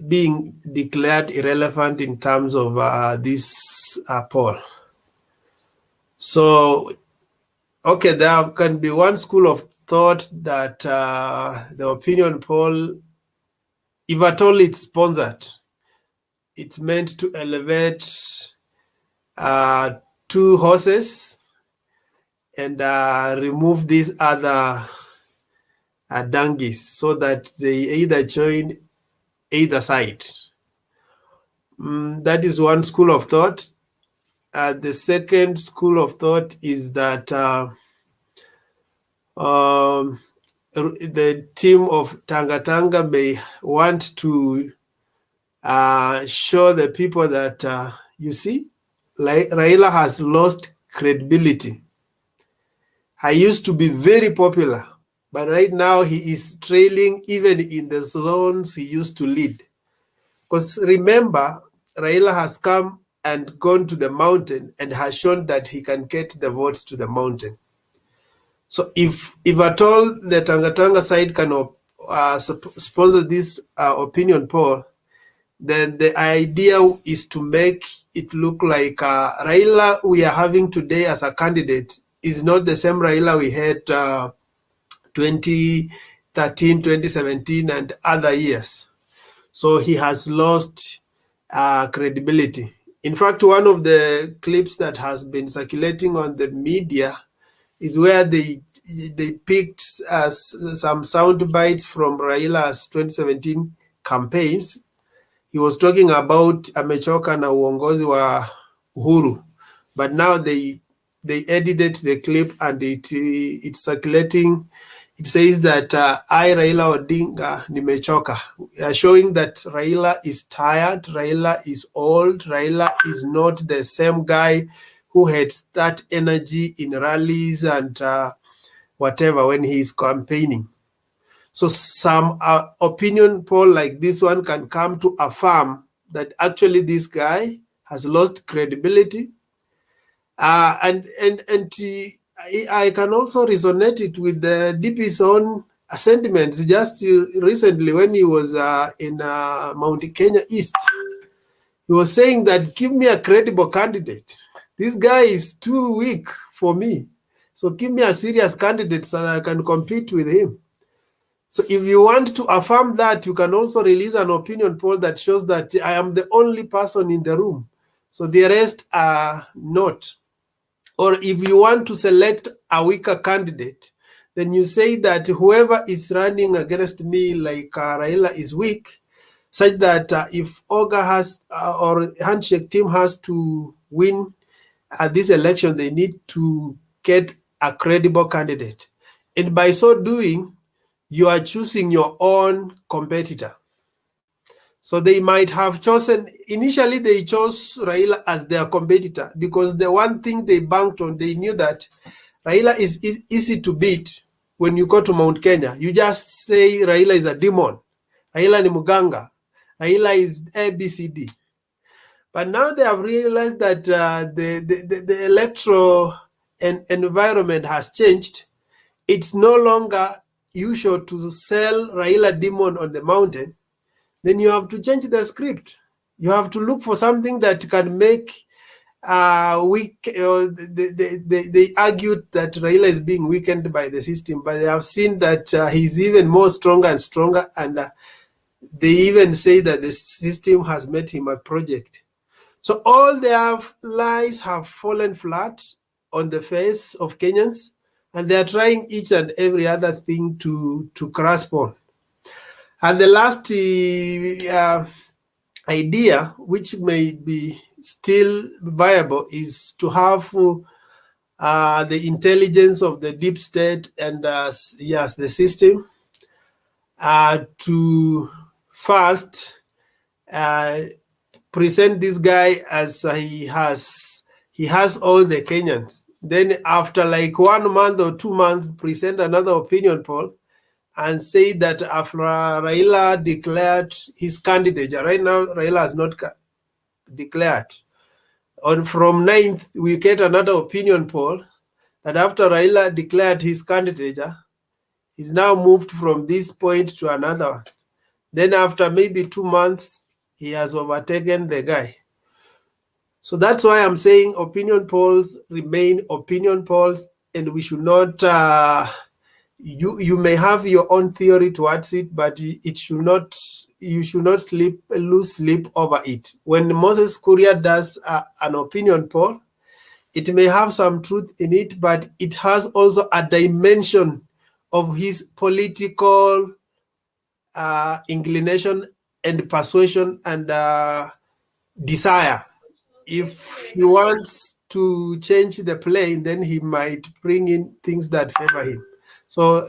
being declared irrelevant in terms of this poll. So, okay, there can be one school of thought that the opinion poll, if at all it's sponsored, it's meant to elevate two horses and remove these other donkeys so that they either join either side. That is one school of thought. The second school of thought is that the team of Tanga Tanga may want to show the people that, you see, Raila has lost credibility. I used to be very popular, but right now he is trailing even in the zones he used to lead. Because remember, Raila has come and gone to the mountain and has shown that he can get the votes to the mountain. So if at all the Tanga Tanga side can sponsor this opinion poll, then the idea is to make it look like Raila we are having today as a candidate is not the same Raila we had 2013, 2017, and other years. So he has lost credibility. In fact, one of the clips that has been circulating on the media is where they picked some sound bites from Raila's 2017 campaigns. He was talking about amechoka na uongozi wa Uhuru, but now they edited the clip and it's circulating. It says that I Raila Odinga nimechoka, showing that Raila is tired, Raila is old, Raila is not the same guy who had that energy in rallies and whatever when he is campaigning. So some opinion poll like this one can come to affirm that actually this guy has lost credibility. I can also resonate it with the DP's own sentiments just recently when he was in Mount Kenya East. He was saying that give me a credible candidate. This guy is too weak for me. So give me a serious candidate so I can compete with him. So if you want to affirm that, you can also release an opinion poll that shows that I am the only person in the room. So the rest are not. Or if you want to select a weaker candidate, then you say that whoever is running against me, like Raila, is weak, such that if Oga has or Handshake team has to win this election, they need to get a credible candidate. And by so doing, you are choosing your own competitor. So they might have chosen, initially they chose Raila as their competitor because the one thing they banked on, they knew that Raila is easy to beat when you go to Mount Kenya. You just say Raila is a demon, Raila ni muganga, Raila is ABCD. But now they have realized that the electoral environment has changed. It's no longer usual to sell Raila demon on the mountain. Then you have to change the script. You have to look for something that can make they argued that Raila is being weakened by the system, but they have seen that he's even more stronger and stronger, and they even say that the system has made him a project. So all their lies have fallen flat on the face of Kenyans, and they are trying each and every other thing to grasp on. And the last idea, which may be still viable, is to have the intelligence of the deep state and yes, the system to first present this guy as he has all the Kenyans. Then after like 1 month or 2 months, present another opinion poll and say that after Raila declared his candidature, right now Raila has not declared. From 9th, we get another opinion poll that after Raila declared his candidature, he's now moved from this point to another one. Then after maybe 2 months, he has overtaken the guy. So that's why I'm saying opinion polls remain opinion polls, and we should not, you may have your own theory towards it, but it should not, you should not lose sleep over it. When Moses Kuria does an opinion poll, it may have some truth in it, but it has also a dimension of his political inclination and persuasion and desire. If he wants to change the play, then he might bring in things that favor him. So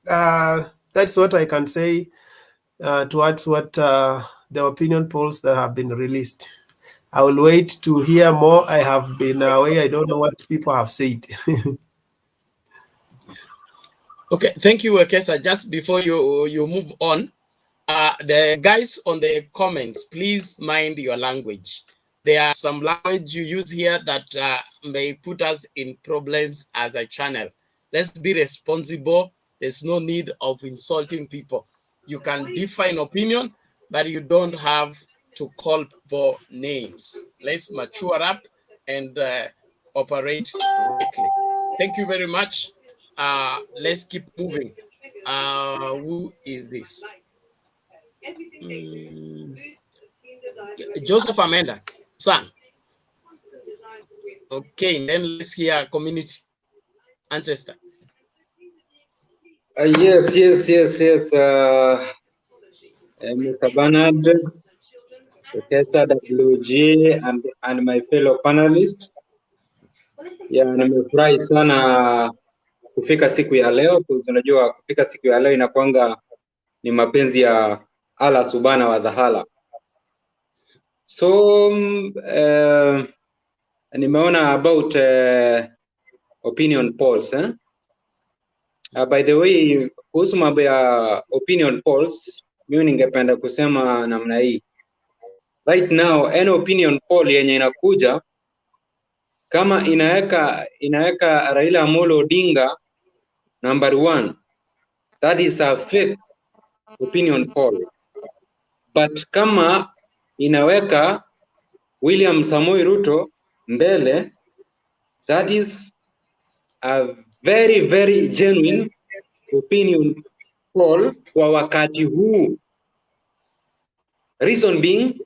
that's what I can say towards what the opinion polls that have been released. I will wait to hear more. I have been away. I don't know what people have said. Okay, thank you, Ekesa. Just before you move on, the guys on the comments, please mind your language. There are some language you use here that may put us in problems as a channel. Let's be responsible. There's no need of insulting people. You can define opinion, but you don't have to call people names. Let's mature up and operate correctly. Thank you very much. Let's keep moving. Who is this? Joseph Amanda, son. Okay, then let's hear community ancestor. Yes. Mr. Bernard, Professor WG, and my fellow panelists. Nimefurahi sana kufika siku ya leo, kwa unajua kufika siku ya leo inakuanga ni mapenzi ya Allah subhana wa dhahala. So nimeona about opinion polls. By the way, kuhusu mambo ya opinion polls, mimi ningependa kusema namna hii. Right now, any opinion poll yenye inakuja kama inaweka Raila Amolo Odinga number 1, that is a fake opinion poll. But kama inaweka William Samoei Ruto mbele, that is a very, very genuine opinion poll kwa wakati huu. Reason being,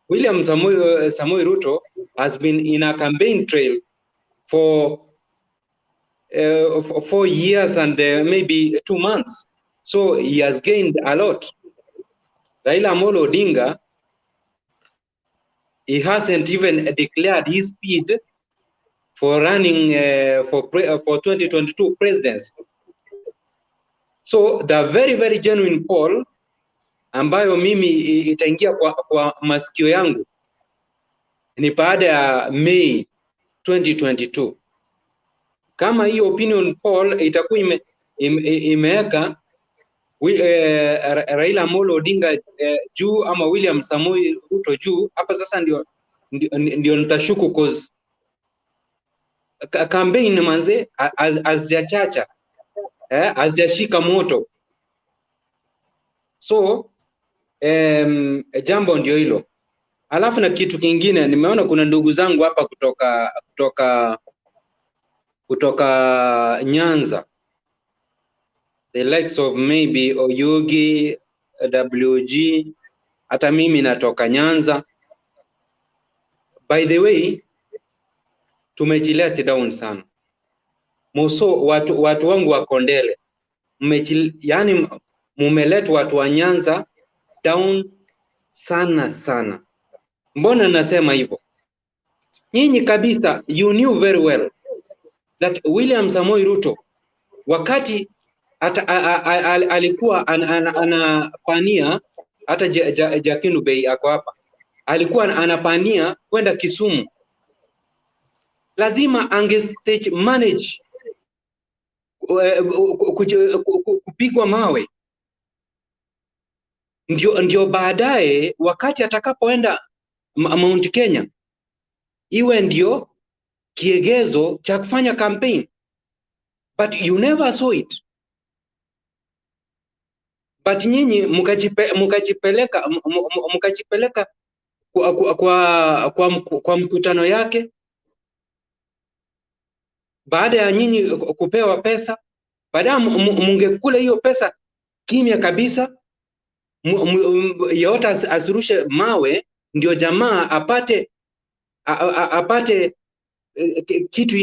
William Samoei Ruto has been in a campaign trail for 4 years and maybe 2 months. So he has gained a lot. Raila Amolo Odinga, he hasn't even declared his bid for running for 2022 presidency. So the very, very genuine poll ambayo mimi itaingia kwa masikio yangu ni baada ya May 2022. Kama hii opinion poll itakuwa imeweka Raila Amolo Odinga juu ama William Samoei Ruto juu, hapa sasa ndio nitashuku, cause campaign manze hazijachacha, hazijashika moto. So jambo ndio hilo. Alafu na kitu kingine, nimeona kuna ndugu zangu hapa kutoka Nyanza, the likes of maybe Oyugi, WG, hata mimi natoka Nyanza. By the way, tumejilet down sana. Moso watu wangu wa Kondele, yani mumelet watu wa Nyanza down sana. Mbona nasema hivyo? Nyinyi kabisa, you knew very well that William Samoei Ruto wakati alikuwa anapania, hata Jakinu Bey ako hapa, alikuwa anapania kwenda Kisumu, lazima angestage manage kupigwa mawe, ndio baadaye wakati atakapoenda Mount Kenya iwe ndio kiegezo cha kufanya campaign. But you never saw it. But nyinyi mukajipeleka kwa mkutano yake, baada ya nyinyi kupewa pesa, baada mungekula hiyo pesa kimya kabisa, yote asirushe mawe, ndio jamaa apate kitu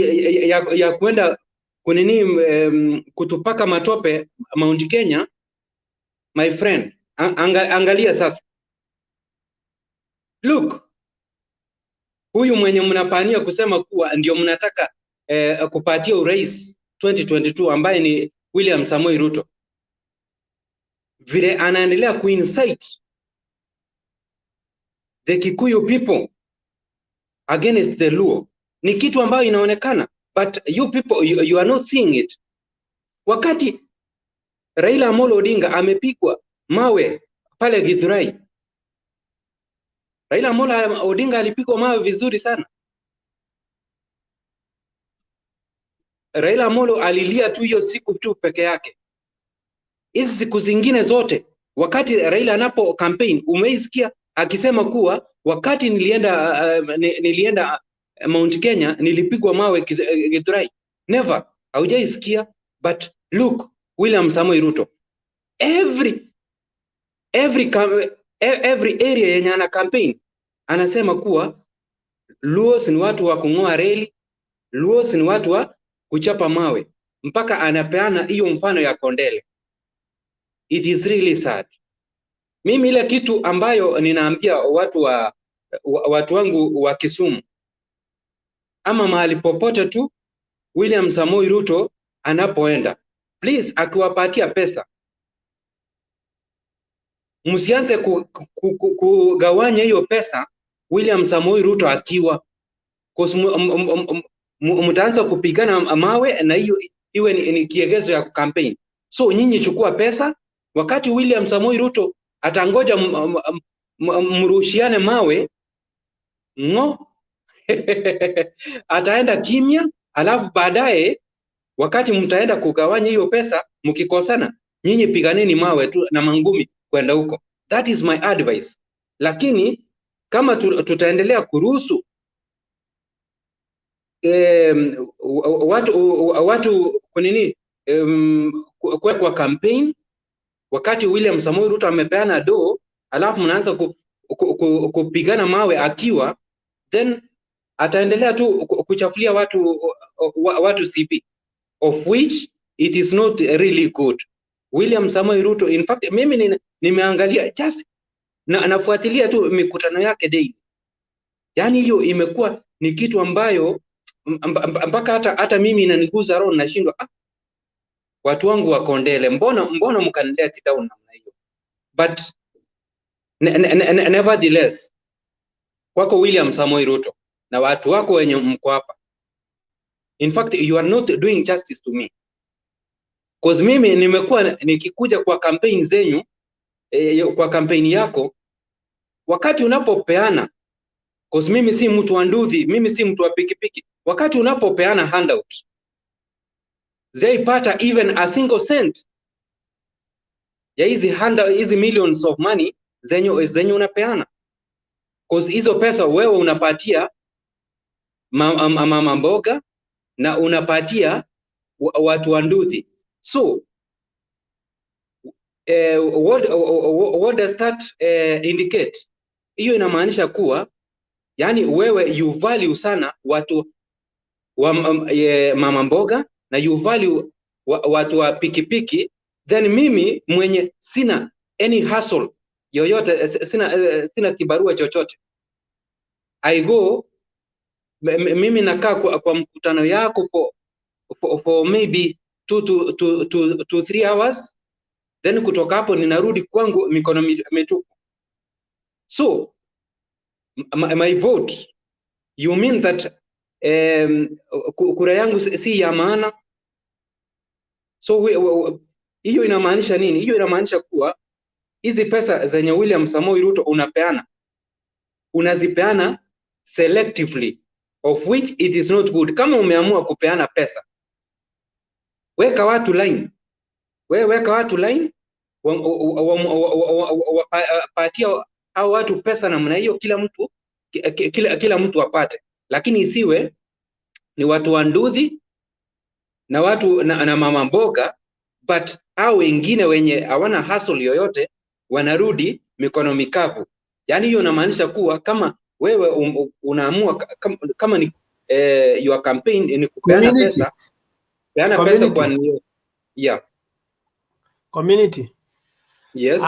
ya kwenda kunini kutupaka matope Mount Kenya. My friend, angalia sasa. Look, huyu mwenye mnapania kusema kuwa ndio mnataka kupatia urais 2022 ambaye ni William Samoei Ruto, vile anaendelea kuincite the Kikuyu people against the Luo ni kitu ambayo inaonekana, but you people you are not seeing it. Wakati Raila Amolo Odinga amepigwa mawe pale Githurai, Raila Amolo Odinga alipigwa mawe vizuri sana. Raila Amolo alilia tu hiyo siku tu peke yake. Hizi siku zingine zote wakati Raila anapo campaign, umeisikia akisema kuwa wakati nilienda Mount Kenya nilipigwa mawe Githurai. Never. Haujaisikia. But look, William Samoei Ruto, every area yenye ana campaign anasema kuwa Luos ni watu wa kung'oa reli, Luos ni watu wa kuchapa mawe, mpaka anapeana hiyo mfano ya Kondele. It is really sad. Mimi ile kitu ambayo ninaambia watu wangu wa Kisumu, ama mahali popote tu William Samoei Ruto anapoenda, please, akiwapatia pesa, msianze kugawanya hiyo pesa William Samoei Ruto akiwa, cause mtaanza kupigana mawe na hiyo iwe ni kiegezo ya campaign. So nyinyi chukua pesa, wakati William Samoei Ruto atangoja mrushiane mawe ataenda kimya, alafu baadaye wakati mtaenda kugawanya hiyo pesa, mkikosana nyinyi piganeni mawe tu na mangumi kwenda huko. That is my advice. Lakini kama tutaendelea kuruhusu watu kunini kwa campaign, wakati William Samoei Ruto amepeana do, alafu mnaanza kupigana mawe akiwa, then ataendelea tu kuchafulia watu CP, of which it is not really good. William Samoei Ruto, in fact, mimi nimeangalia just nafuatilia tu mikutano yake daily. Yani hiyo imekuwa ni kitu ambayo mpaka hata mimi inaniguza roho, nashindwa watu wangu wa Kondele, mbona mkanilet down namna hiyo? But nevertheless, kwako William Samoei Ruto na watu wako wenye mko hapa, in fact you are not doing justice to me, cause mimi nimekuwa nikikuja kwa campaign zenyu, kwa campaign yako, wakati unapopeana, cause mimi si mtu wa nduthi, mimi si mtu wa pikipiki, wakati unapopeana handout, zaipata even a single cent ya hizi millions of money zenyu unapeana, cause hizo pesa wewe unapatia mama mboga na unapatia watu wa nduthi. So what does that indicate? Hiyo inamaanisha kuwa yani wewe you value sana watu wa mama mboga na you value watu wa pikipiki, then mimi mwenye sina any hustle yoyote, sina kibarua chochote, I go, mimi nakaa kwa mkutano yako for maybe 2 to 3 hours, then kutoka hapo ninarudi kwangu mikono mitupu. So my vote, you mean that kura yangu si ya maana? So hiyo inamaanisha nini? Hiyo inamaanisha kuwa hizi pesa zenye William Samoei Ruto unazipeana selectively, of which it is not good. Kama umeamua kupeana pesa, weka watu line, weka watu line, wapatia hao watu pesa namna hiyo, kila mtu apate, lakini isiwe ni watu wa nduthi na watu na mama mboga, but hao wengine wenye hawana hustle yoyote wanarudi mikono mikavu. Yani hiyo inamaanisha kuwa kama wewe unaamua kama ni your campaign ni kupeana pesa, peana pesa kwa niyo. Yeah. Community. Yes.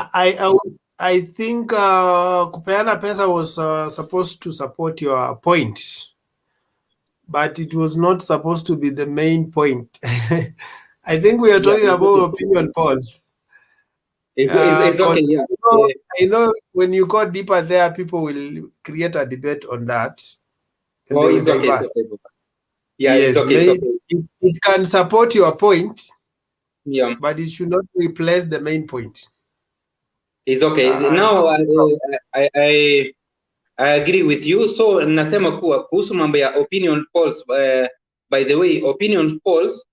I think kupeana pesa was supposed to support your point, but it was not supposed to be the main point. I think we are talking about opinion polls. It's okay, yeah. I know when you go deeper there, people will create a debate on that. And oh, it's okay, it's okay. Yeah, yes, it's okay, it can support your point, yeah, but it should not replace the main point. It's okay. Now I agree with you. So nasema kuwa kuhusu mambo ya opinion polls, by the way, opinion polls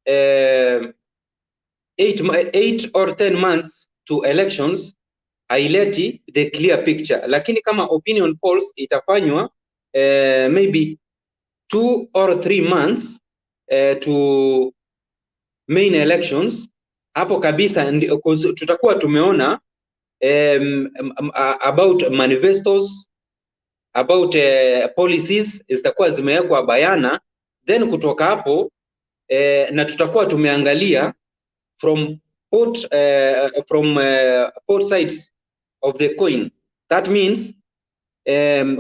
8 or 10 months to elections haileti the clear picture, lakini kama opinion polls itafanywa maybe 2 or 3 months to main elections, hapo kabisa tutakuwa tumeona about manifestos, about policies zitakuwa zimewekwa bayana, then kutoka hapo na tutakuwa tumeangalia from both sides of the coin. That means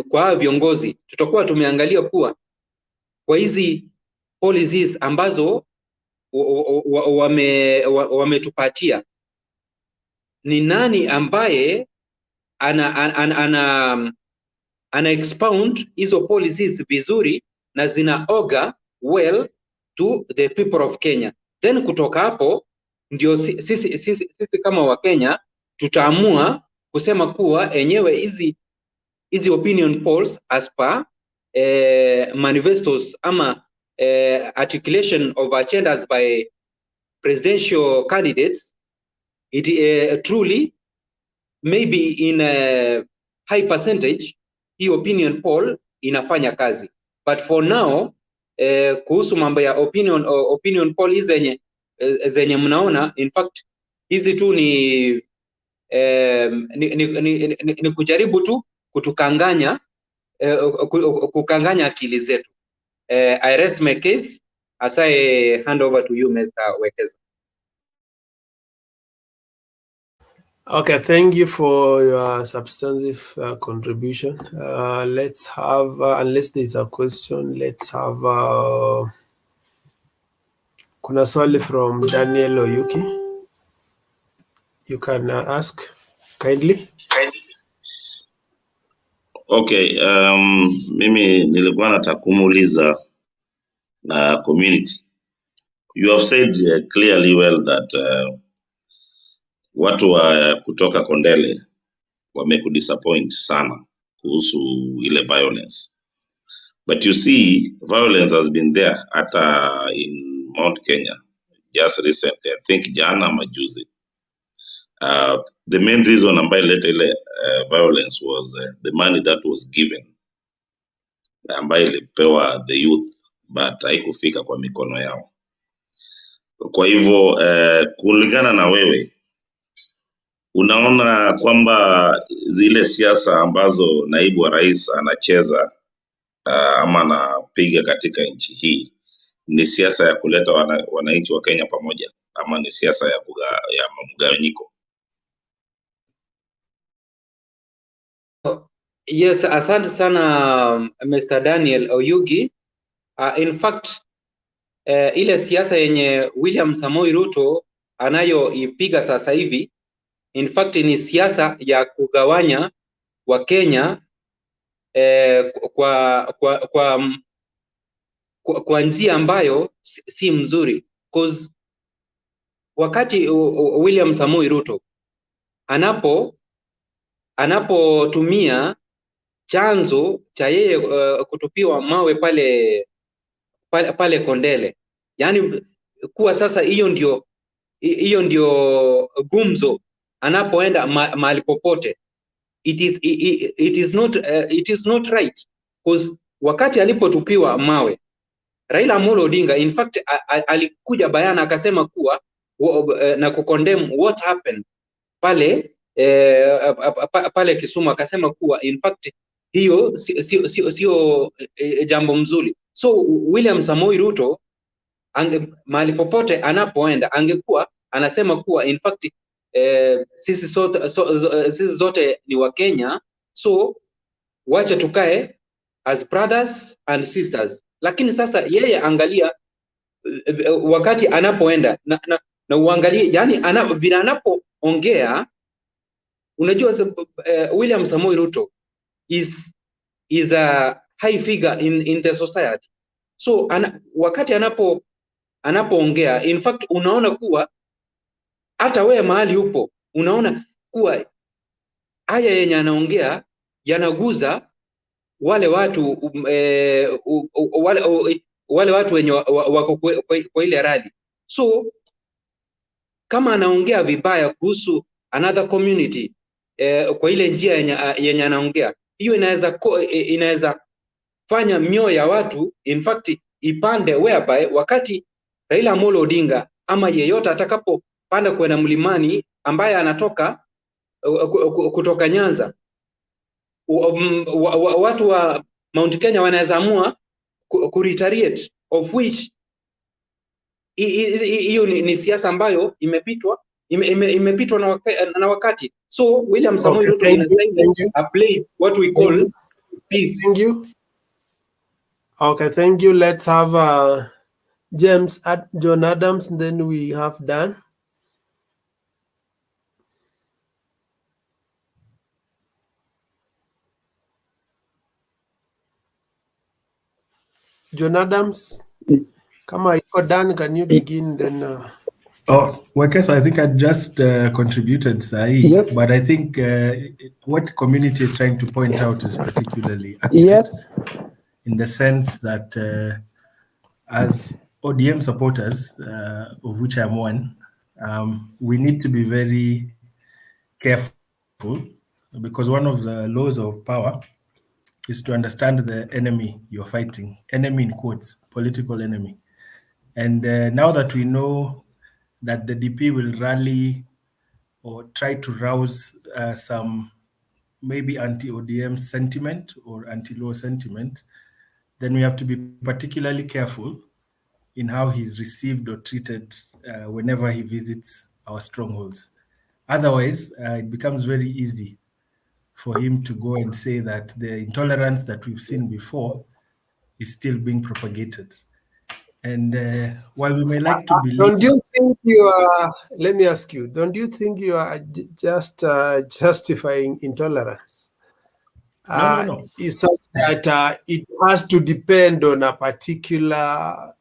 kwa viongozi tutakuwa tumeangalia kuwa kwa hizi policies ambazo wametupatia ni nani ambaye ana expound hizo policies vizuri na zina augur well to the people of Kenya. Then kutoka hapo ndio sisi kama Wakenya tutaamua kusema kuwa enyewe hizi opinion polls as per manifestos ama articulation of agendas by presidential candidates, it truly maybe in a high percentage hii opinion poll inafanya kazi, but for now kuhusu mambo ya opinion poll hizi zenye mnaona, in fact hizi tu ni kujaribu tu kutukanganya, kukanganya akili zetu. I rest my case as I hand over to you, Mr. Wekesa. Okay, thank you for your substantive contribution. Let's have, unless there's a question, let's have kuna swali from Daniel Oyuki. You can ask kindly. Okay, mimi nilikuwa nataka kumuuliza na community. You have said clearly well that watu wa kutoka Kondele wamekudisappoint sana kuhusu ile violence. But you see, violence has been there hata in Mount Kenya just recently, I think jana majuzi. The main reason ambayo ileta ile violence was the money that was given, ambayo ilipewa the youth but haikufika kwa mikono yao. Kwa hivyo kulingana na wewe, unaona kwamba zile siasa ambazo naibu wa rais anacheza ama anapiga katika nchi hii ni siasa ya kuleta wananchi wa Kenya pamoja ama ni siasa ya mgawanyiko? Yes, asante sana Mr. Daniel Oyugi. In fact ile siasa yenye William Samoei Ruto anayoipiga sasa hivi, in fact ni siasa ya kugawanya Wakenya kwa njia ambayo si mzuri, cause wakati William Samoei Ruto anapotumia chanzo cha yeye kutupiwa mawe pale Kondele, yani kuwa sasa hiyo ndio gumzo anapoenda mahali popote, it is not right, because wakati alipotupiwa mawe Raila Amolo Odinga in fact alikuja bayana akasema kuwa na kukondem what happened pale Kisumu, akasema kuwa in fact hiyo sio jambo mzuri. So William Samoei Ruto mahali popote anapoenda angekuwa anasema kuwa in fact sisi zote ni Wakenya, so wacha tukae as brothers and sisters. Lakini sasa yeye angalia wakati anapoenda na uangalie, yani vile anapoongea, unajua William Samoei Ruto is a high figure in the society. So wakati anapoongea in fact unaona kuwa hata wewe mahali upo unaona kuwa haya yenye anaongea yanaguza wale watu wale watu wenye wako kwa ile rally. So kama anaongea vibaya kuhusu another community kwa ile njia yenye anaongea, hiyo inaweza fanya mioyo ya watu in fact ipande, whereby wakati Raila Amolo Odinga ama yeyote atakapopanda kwenda mlimani ambaye anatoka kutoka Nyanza, watu wa Mount Kenya wanaweza amua retaliate, of which hiyo ni siasa ambayo imepitwa na wakati. So William Samoei Ruto inastahili apply what we call peace. Thank you. Okay, thank you. Let's have James at John Adams, and then we have Dan. John Adams, come on, Dan, can you begin then? Oh, well, Kesa, I think I just contributed, Sai, Yes. but I think what community is trying to point out is particularly accurate. Yes. In the sense that as ODM supporters, of which I'm one, we need to be very careful, because one of the laws of power is to understand the enemy you're fighting, enemy in quotes, political enemy. And now that we know that the DP will rally or try to rouse some maybe anti-ODM sentiment or anti-law sentiment, then we have to be particularly careful in how he's received or treated whenever he visits our strongholds. Otherwise, it becomes very easy for him to go and say that the intolerance that we've seen before is still being propagated. And while we may like to believe... Don't you think you are, let me ask you, don't you think you are just justifying intolerance? No. Is such that it has to depend on a particular...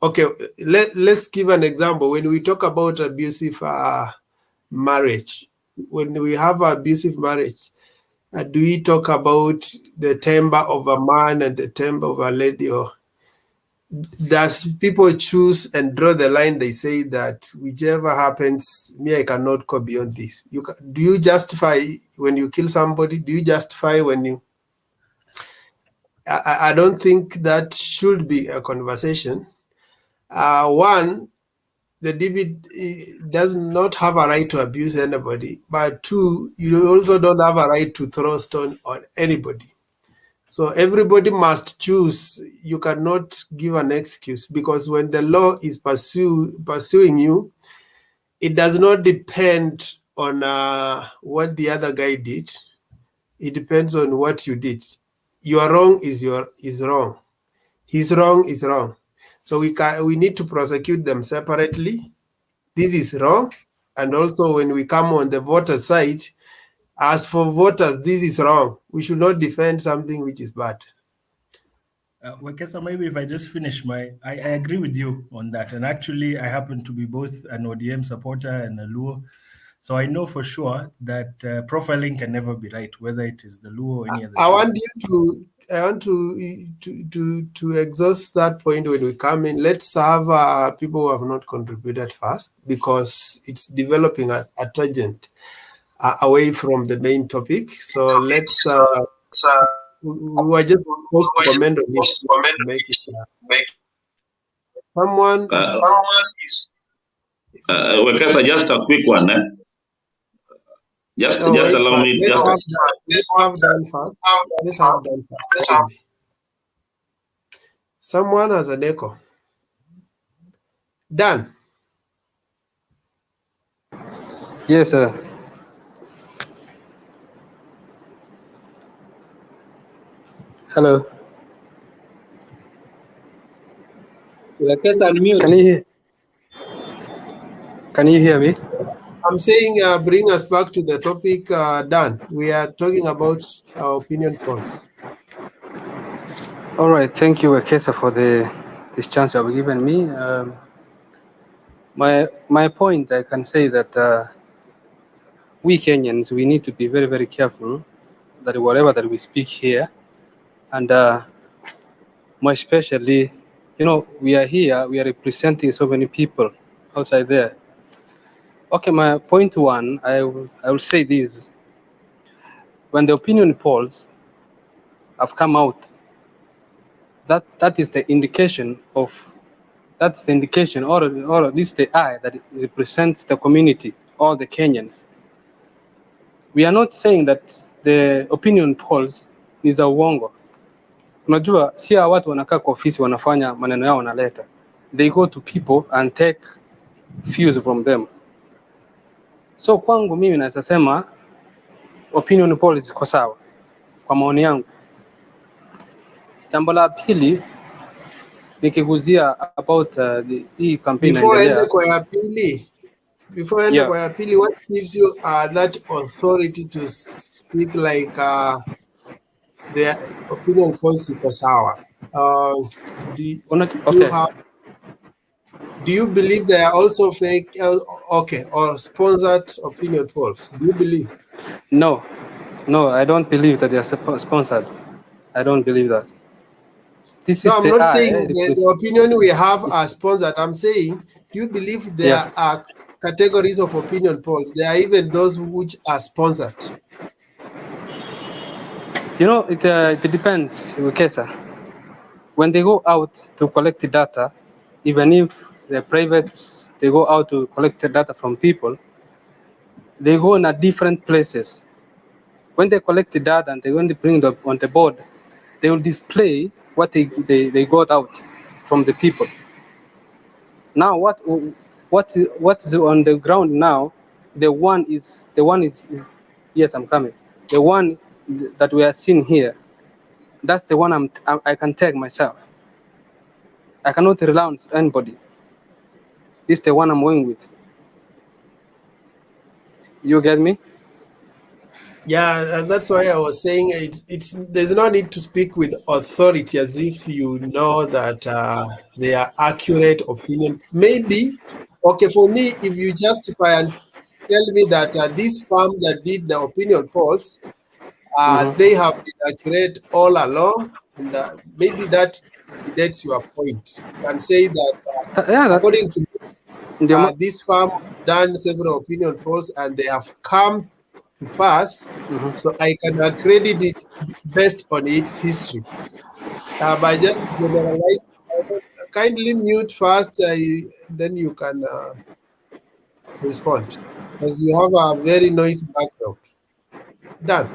okay, let's give an example. When we talk about abusive marriage, when we have abusive marriage, do we talk about the temper of a man and the temper of a lady, or does people choose and draw the line? They say that whichever happens, me, I cannot go beyond this. Do you justify when you kill somebody? Do you justify when you... I don't think that should be a conversation. One, the DB does not have a right to abuse anybody, but two, you also don't have a right to throw stone on anybody. So everybody must choose. You cannot give an excuse, because when the law is pursuing you, it does not depend on what the other guy did. It depends on what you did. Your wrong is wrong. His wrong is wrong. So we need to prosecute them separately. This is wrong. And also when we come on the voter side, as for voters, this is wrong. We should not defend something which is bad. Wekesa, maybe if I just finish I agree with you on that. And actually, I happen to be both an ODM supporter and a Luo. So I know for sure that profiling can never be right, whether it is the Luo or any other. I want to exhaust that point when we come in. Let's have people who have not contributed first, because it's developing a tangent away from the main topic. So let's... we were just supposed to comment on it to make it someone is... Wekesa, just a quick one. Just allow me. Let's have done first. Let's have done first. Someone has an echo. Dan. Yes, sir. Hello. Can you hear me? I'm saying bring us back to the topic, Dan. We are talking about our opinion polls. All right. Thank you, Kesa, for this chance you have given me. My point, I can say that we Kenyans, we need to be very, very careful that whatever that we speak here, and more especially, we are here, we are representing so many people outside there. Okay, my point one, I will say this. When the opinion polls have come out, that is the indication of, that's the indication, or this is the eye that represents the community, all the Kenyans. We are not saying that the opinion polls ni za uongo. Unajua si hawa watu wanakaa kwa ofisi wanafanya maneno yao wanaleta. They go to people and take views from them. So kwangu mimi naweza sema opinion polls ziko sawa kwa maoni yangu. Jambo la pili nikiguzia about hii campaign Before ende inaendelea. kwa ya pili, what gives you that authority to speak like the opinion polls iko sawa? Do you believe they are also fake, or sponsored opinion polls? Do you believe? No, I don't believe that they are sponsored. I don't believe that. This is I'm the not eye, saying the opinion we have are sponsored. I'm saying, do you believe there are categories of opinion polls? There are even those which are sponsored. You know, it depends, Wikesa. When they go out to collect the data, even if the privates, they go out to collect the data from people, they go in different places. When they collect the data and they want to bring them on the board, they will display what they got out from the people. Now, what is on the ground now? The one is yes, I'm coming. The one that we are seeing here, that's the one I can take myself. I cannot rely on anybody. This is the one I'm going with. You get me? Yeah, and that's why I was saying it's there's no need to speak with authority as if you know that they are accurate opinion. Maybe, okay, for me, if you justify and tell me that this firm that did the opinion polls, they have been accurate all along, and maybe that validates your point. You can say that according to this firm has done several opinion polls and they have come to pass, so I can accredit it based on its history. By just generalize, kindly mute first, then you can respond, because you have a very noisy background. Done.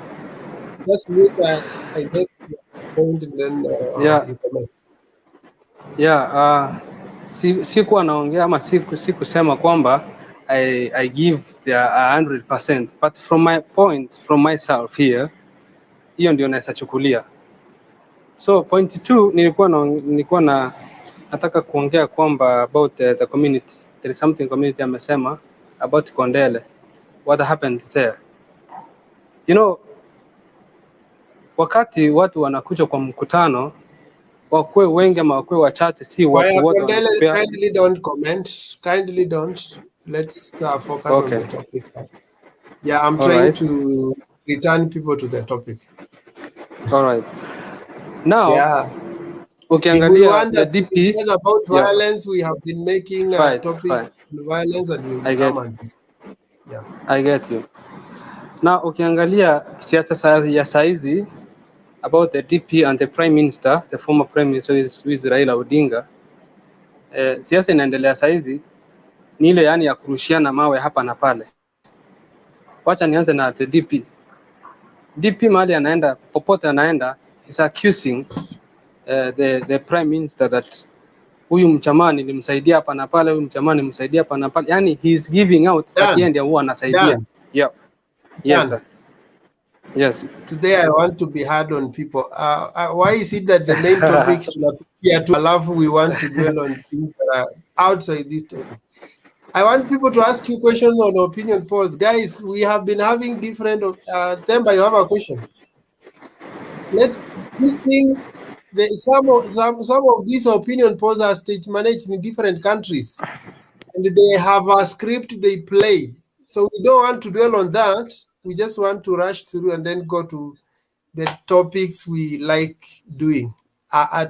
Just mute, I make your point, and then you comment. Sikuwa naongea ama sikusema kwamba I give the 100%, but from my point, from myself here, hiyo ndio naweza chukulia. So point 2 nilikuwa nataka kuongea kwamba about the community. There is something community amesema about Kondele. What happened there? You know, wakati watu wanakuja kwa mkutano, wakuwe wengi ama wakuwe wachache, si watu wote wanakupea. Kindly don't comment. Kindly don't. Let's focus on the topic. Yeah, I'm trying to return people to the topic. All right. Now, if we want to discuss about violence, we have been making topics on violence, and we will come and discuss. Yeah. I get you. Now, ukiangalia siasa ya saizi about the DP and the Prime Minister, the former Prime Minister who is Raila Odinga, siasa inaendelea saizi ni ile yani ya kurushiana mawe hapa na pale. Wacha nianze na the DP. DP mahali anaenda, popote anaenda, is accusing the Prime Minister that huyu mchamani nilimsaidia hapa na pale, huyu mchamani nilimsaidia hapa na pale. Yani he is giving out at the end ya huwa anasaidia. Yeah. Yes, sir. Yes. Today I want to be hard on people. Why is it that the main topic to alafu we want to dwell on things that are outside this topic? I want people to ask you questions on opinion polls. Guys, we have been having different Themba, you have a question. This thing, some of these opinion polls are stage managed in different countries, and they have a script they play. So we don't want to dwell on that. We just want to rush through and then go to the topics we like doing.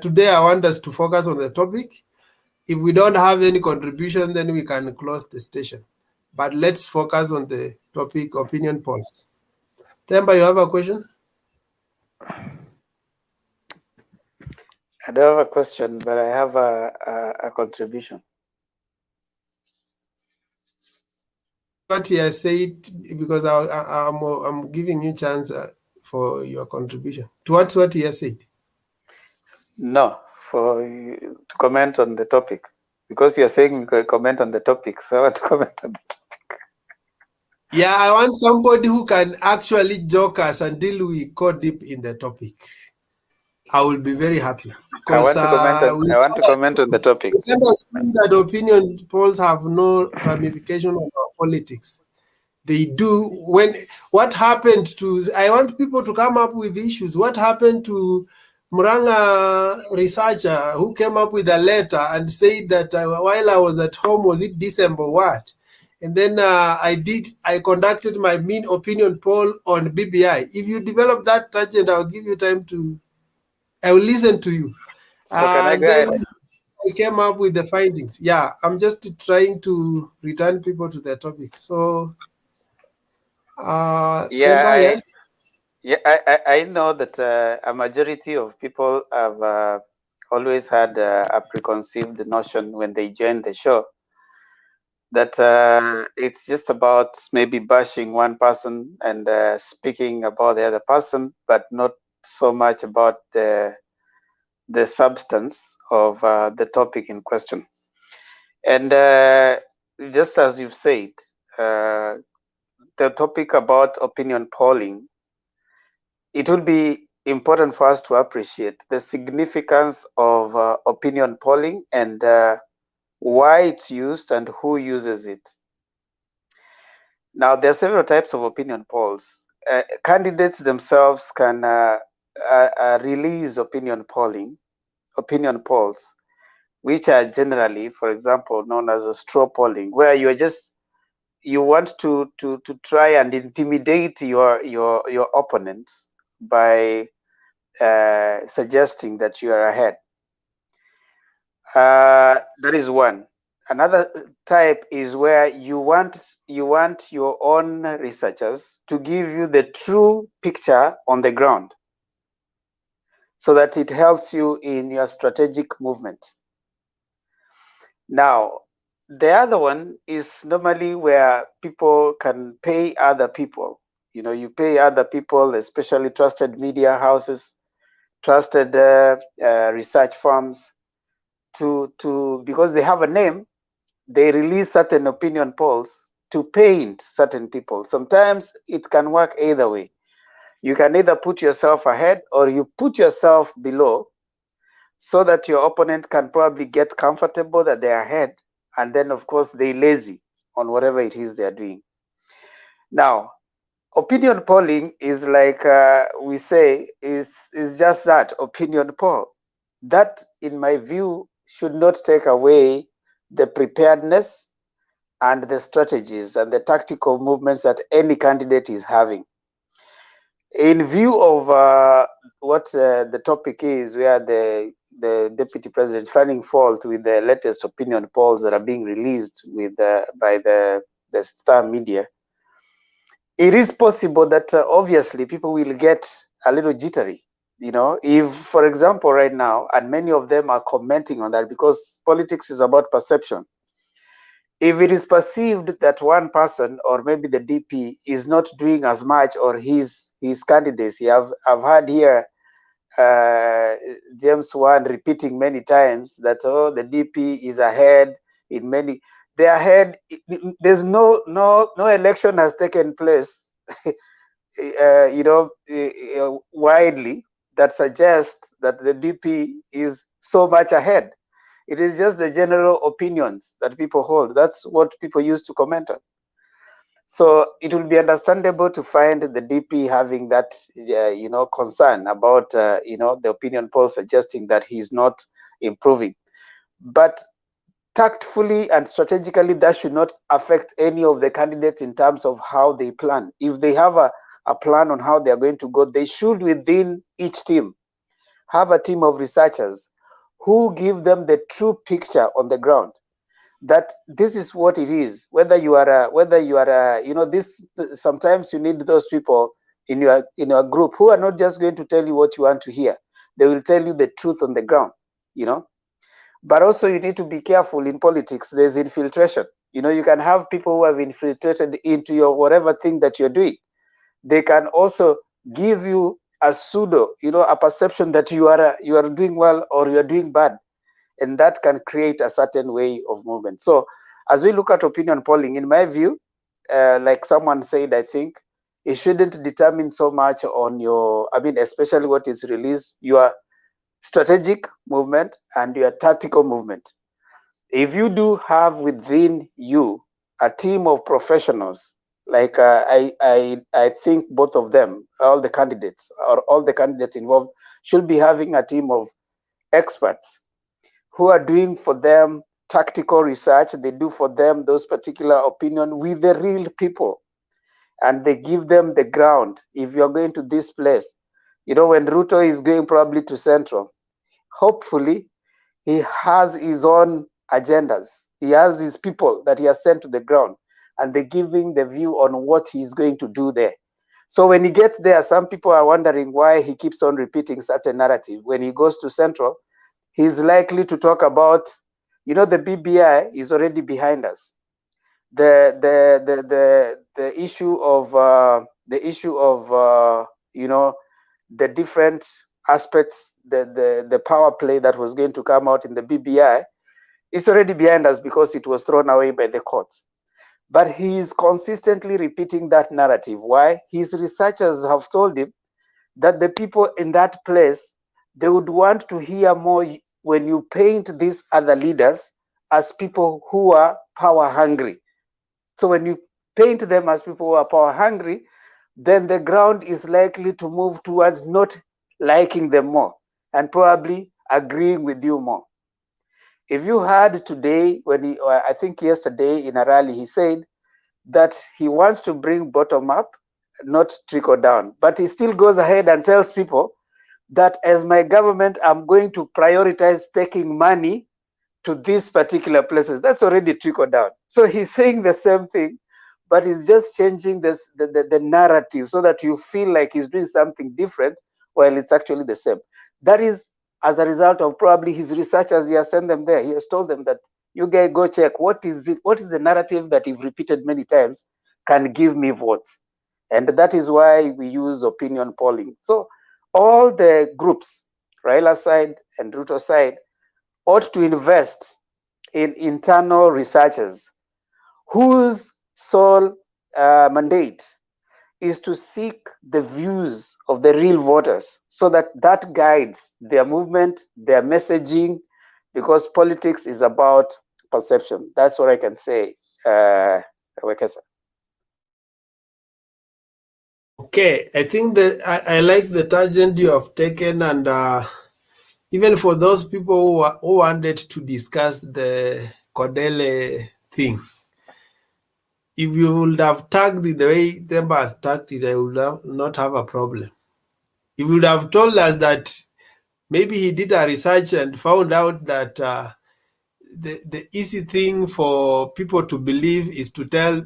Today, I want us to focus on the topic. If we don't have any contribution, then we can close the station. But let's focus on the topic, opinion polls. Themba, you have a question? I don't have a question, but I have a contribution. What he has said, because I'm giving you chance for your contribution to what he has said. No, for you to comment on the topic, because you're saying you can comment on the topic, so I want to comment on the topic. Yeah, I want somebody who can actually joke us until we go deep in the topic. I will be very happy. I want to comment on. I want to comment on the topic. We can't assume that opinion polls have no ramification on our politics. They do. What happened to? I want people to come up with issues. What happened to Muranga researcher who came up with a letter and said that while I was at home, was it December what? And then I conducted my mean opinion poll on BBI. If you develop that agenda, I'll give you time to. I will listen to you. So can I go Then ahead? I came up with the findings. Yeah, I'm just trying to return people to the topic. So, Yeah, I know that a majority of people have always had a preconceived notion when they join the show that it's just about maybe bashing one person and speaking about the other person, but not so much about the substance of the topic in question. And just as you've said, the topic about opinion polling, it will be important for us to appreciate the significance of opinion polling and why it's used and who uses it. Now, there are several types of opinion polls. Candidates themselves can release opinion polls, which are generally, for example, known as a straw polling, where you want to try and intimidate your opponents by suggesting that you are ahead. That is one. Another type is where you want your own researchers to give you the true picture on the ground, so that it helps you in your strategic movements. Now, the other one is normally where people can pay other people. You know, you pay other people, especially trusted media houses, trusted research firms, because they have a name, they release certain opinion polls to paint certain people. Sometimes it can work either way. You can either put yourself ahead or you put yourself below, so that your opponent can probably get comfortable that they're ahead, and then of course they lazy on whatever it is they're doing. Now, opinion polling is like we say is just that, opinion poll. That, in my view, should not take away the preparedness and the strategies and the tactical movements that any candidate is having. In view of what the topic is, where the deputy president finding fault with the latest opinion polls that are being released by the star media, it is possible that obviously people will get a little jittery. You know, if, for example, right now, and many of them are commenting on that, because politics is about perception. If it is perceived that one person, or maybe the DP, is not doing as much, or his candidacy, I've heard here James Wan repeating many times that, oh, the DP is ahead in many. They're ahead. There's no election has taken place, widely, that suggests that the DP is so much ahead. It is just the general opinions that people hold. That's what people used to comment on. So it will be understandable to find the DP having that, concern about, the opinion poll suggesting that he's not improving. But tactfully and strategically, that should not affect any of the candidates in terms of how they plan. If they have a plan on how they are going to go, they should, within each team, have a team of researchers who give them the true picture on the ground, that this is what it is. Whether you are this, sometimes you need those people in your group who are not just going to tell you what you want to hear. They will tell you the truth on the ground. you know. But also you need to be careful in politics. There's infiltration. You know, you can have people who have infiltrated into your whatever thing that you're doing. They can also give you a pseudo, you know, a perception that you are doing well or you are doing bad, and that can create a certain way of movement. So as we look at opinion polling, in my view, like someone said, I think it shouldn't determine so much on your, I mean, especially what is released, your strategic movement and your tactical movement. If you do have within you a team of professionals, like I think both of them, all the candidates or all the candidates involved should be having a team of experts who are doing for them tactical research. They do for them those particular opinion with the real people, and they give them the ground. If you're going to this place, you know, when Ruto is going probably to Central, hopefully he has his own agendas. He has his people that he has sent to the ground, and they're giving the view on what he's going to do there. So when he gets there, some people are wondering why he keeps on repeating certain narrative. When he goes to Central, he's likely to talk about, you know, the BBI is already behind us. The issue of you know, the different aspects, the power play that was going to come out in the BBI is already behind us because it was thrown away by the courts. But he is consistently repeating that narrative. Why? His researchers have told him that the people in that place, they would want to hear more when you paint these other leaders as people who are power hungry. So when you paint them as people who are power hungry, then the ground is likely to move towards not liking them more and probably agreeing with you more. If you heard today, when he, I think yesterday in a rally, he said that he wants to bring bottom up, not trickle down. But he still goes ahead and tells people that as my government, I'm going to prioritize taking money to these particular places. That's already trickle down. So he's saying the same thing, but he's just changing the narrative so that you feel like he's doing something different while it's actually the same. That is as a result of probably his researchers. He has sent them there. He has told them that you guys go check what is the narrative that you've repeated many times can give me votes. And that is why we use opinion polling. So all the groups, Raila side and Ruto side, ought to invest in internal researchers whose sole mandate is to seek the views of the real voters so that that guides their movement, their messaging, because politics is about perception. That's what I can say, Wekesa. Okay, I think that I like the tangent you have taken, and even for those people who wanted to discuss the Kodele thing, if you would have tagged it the way Themba has tagged it, I would not have a problem. If you would have told us that maybe he did a research and found out that the easy thing for people to believe is to tell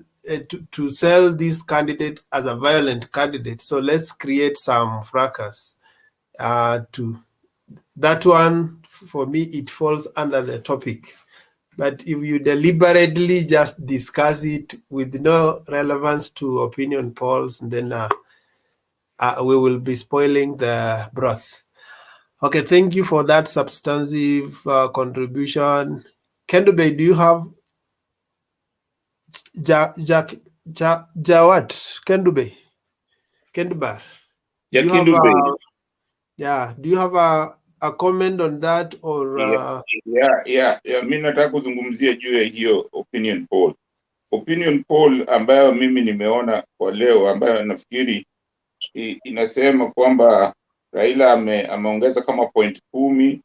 to sell this candidate as a violent candidate. So let's create some fracas. To that one, for me, it falls under the topic. But if you deliberately just discuss it with no relevance to opinion polls, then we will be spoiling the broth. Okay, thank you for that substantive contribution. Kendube, do you have what? Kendube? Kendubar. Yeah, Do you have Kindube. do you have a comment on that or Mimi nataka kuzungumzia juu ya hiyo opinion poll. Opinion poll ambayo mimi nimeona kwa leo, ambayo nafikiri inasema kwamba Raila ameongeza kama point 10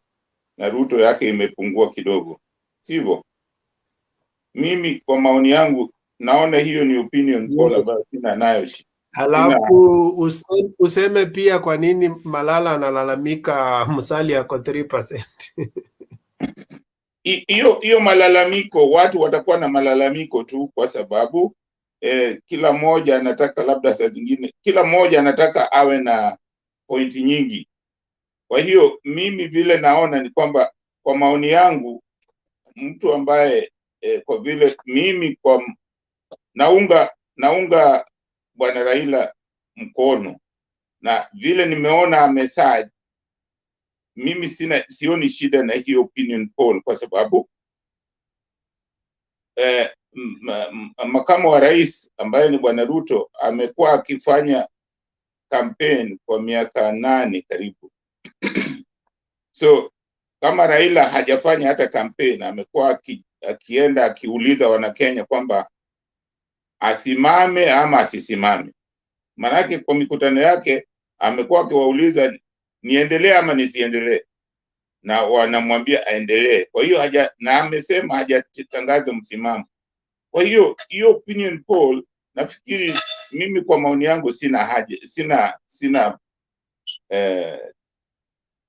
na Ruto yake imepungua kidogo, sivyo? Mimi kwa maoni yangu naona hiyo ni opinion poll ambayo sina nayo. Halafu useme pia kwa nini Malala analalamika Musalia kwa 3%. Hiyo malalamiko, watu watakuwa na malalamiko tu kwa sababu kila mmoja anataka, labda saa zingine kila mmoja anataka awe na pointi nyingi. Kwa hiyo mimi vile naona ni kwamba kwa maoni yangu, mtu ambaye kwa vile mimi naunga bwana Raila mkono, na vile nimeona amesaji, mimi sioni shida na hiyo opinion poll, kwa sababu makamu wa rais ambaye ni bwana Ruto amekuwa akifanya campaign kwa miaka 8 karibu. So kama Raila hajafanya hata campaign, amekuwa akienda akiuliza Wanakenya kwamba asimame ama asisimame. Manake kwa mikutano yake amekuwa akiwauliza niendelee ama nisiendelee, na wanamwambia aendelee. Kwa hiyo na amesema hajatangaza msimamo. Kwa hiyo opinion poll, nafikiri mimi kwa maoni yangu sina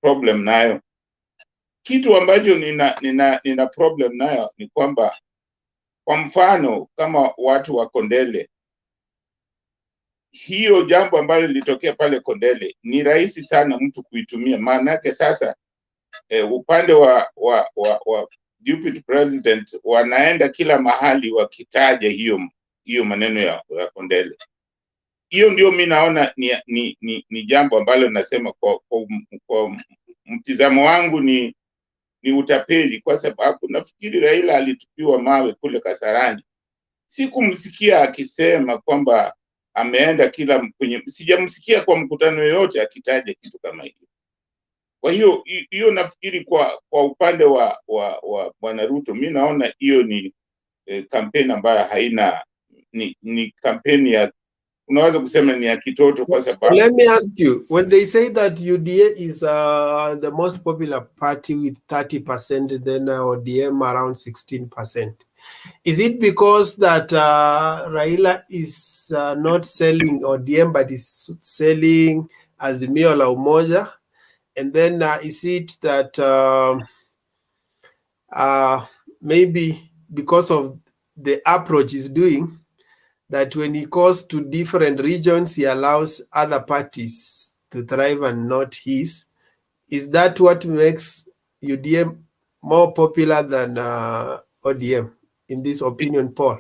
problem nayo. Kitu ambacho nina problem nayo ni kwamba, kwa mfano kama watu wa Kondele, hiyo jambo ambalo lilitokea pale Kondele ni rahisi sana mtu kuitumia. Maana yake sasa upande wa deputy president wanaenda kila mahali wakitaja hiyo maneno ya Kondele. Hiyo ndio mimi naona ni jambo ambalo nasema kwa mtizamo wangu ni utapeli, kwa sababu nafikiri Raila alitupiwa mawe kule Kasarani. Sikumsikia akisema kwamba ameenda sijamsikia kwa mkutano yoyote akitaja kitu kama hiyo. Kwa hiyo nafikiri kwa upande wa bwana Ruto, mimi naona hiyo ni kampeni ambayo haina ni kampeni ya, unaweza kusema ni ya kitoto, kwa sababu. Let me ask you, when they say that UDA is the most popular party with 30%, then ODM around 16%, is it because that Raila is not selling ODM but is selling Azimio la Umoja? And then is it that maybe because of the approach he's doing, that when he goes to different regions, he allows other parties to thrive and not his? Is that what makes UDM more popular than ODM in this opinion poll?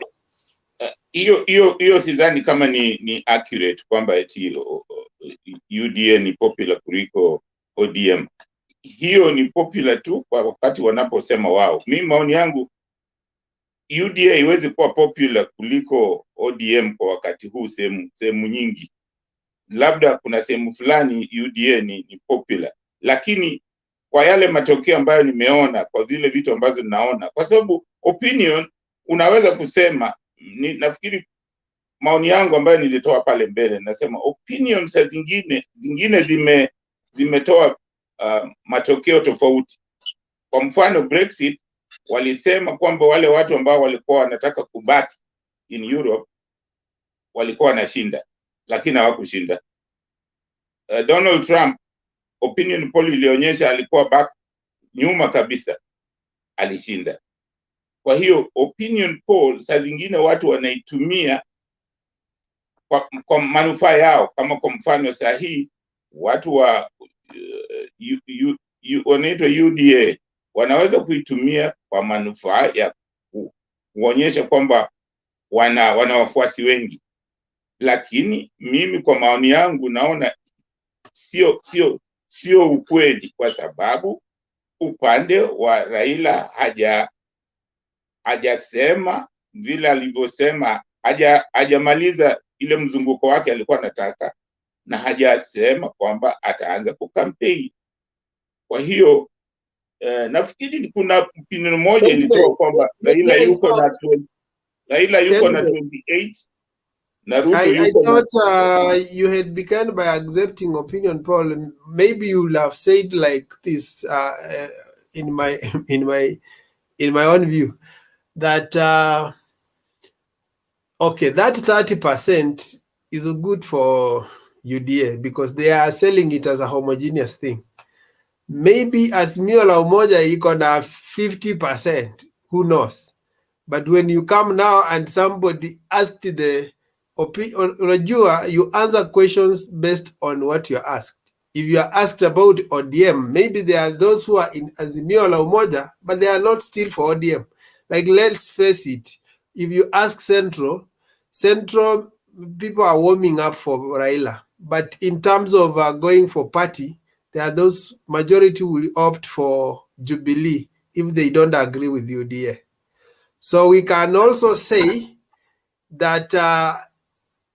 Hiyo sidhani kama ni accurate kwamba eti UDA ni popular kuliko ODM. Hiyo ni popular tu kwa wakati wanaposema wao. Mimi maoni yangu, UDA iwezi kuwa popular kuliko ODM kwa wakati huu sehemu nyingi. Labda kuna sehemu fulani UDA ni popular, lakini kwa yale matokeo ambayo nimeona, kwa vile vitu ambazo ninaona, kwa sababu opinion unaweza kusema nafikiri maoni yangu ambayo nilitoa pale mbele, nasema opinion saa zingine zimetoa matokeo tofauti. Kwa mfano Brexit, walisema kwamba wale watu ambao walikuwa wanataka kubaki in Europe walikuwa wanashinda, lakini hawakushinda. Donald Trump, opinion poll ilionyesha alikuwa nyuma kabisa, alishinda. Kwa hiyo opinion poll saa zingine watu wanaitumia kwa manufaa yao, kama kwa mfano saa hii watu wa wanaitwa UDA wanaweza kuitumia kwa manufaa ya kuonyesha kwamba wana wafuasi wengi, lakini mimi kwa maoni yangu naona sio ukweli, kwa sababu upande wa Raila hajasema vile alivyosema, hajamaliza ile mzunguko wake alikuwa anataka, na hajasema kwamba ataanza kukampeni. Kwa hiyo nafikiri kuna opinion moja ilitoa kwamba Raila yuko na 28 na Ruto I thought you had begun by accepting opinion poll. Maybe you will have said like this in my own view, that okay, that 30% is good for UDA because they are selling it as a homogeneous thing. Maybe Azimio la Umoja iko na 50%, who knows? But when you come now and somebody asked the opinion, you answer questions based on what you're asked. if you are asked about ODM, maybe there are those who are in Azimio la Umoja, but they are not still for ODM. Like, let's face it, if you ask Central people are warming up for Raila. But in terms of going for party, there are those majority will opt for Jubilee if they don't agree with UDA. So we can also say that,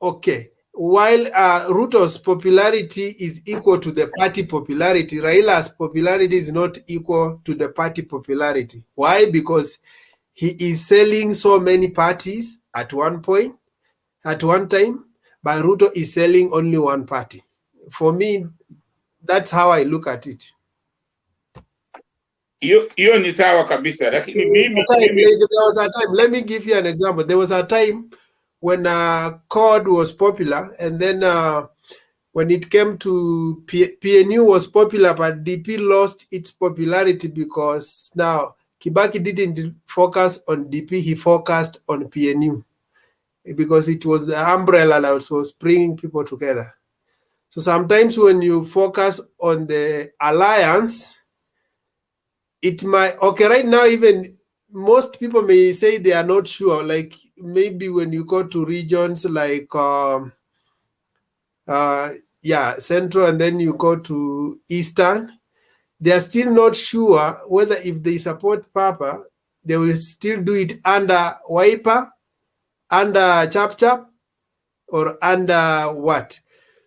okay, while Ruto's popularity is equal to the party popularity, Raila's popularity is not equal to the party popularity. Why? Because he is selling so many parties at one point, at one time, but Ruto is selling only one party. For me, that's how I look at it. Hiyo ni sawa kabisa, lakini mimi There was a time, let me give you an example. There was a time when CORD was popular, and then when it came to PNU was popular, but DP lost its popularity because now Kibaki didn't focus on DP, he focused on PNU because it was the umbrella that was bringing people together. So sometimes when you focus on the alliance, it might, okay, right now even most people may say they are not sure, like maybe when you go to regions like Central, and then you go to Eastern, they are still not sure whether if they support Papa, they will still do it under Wiper, under Chap Chap, or under what.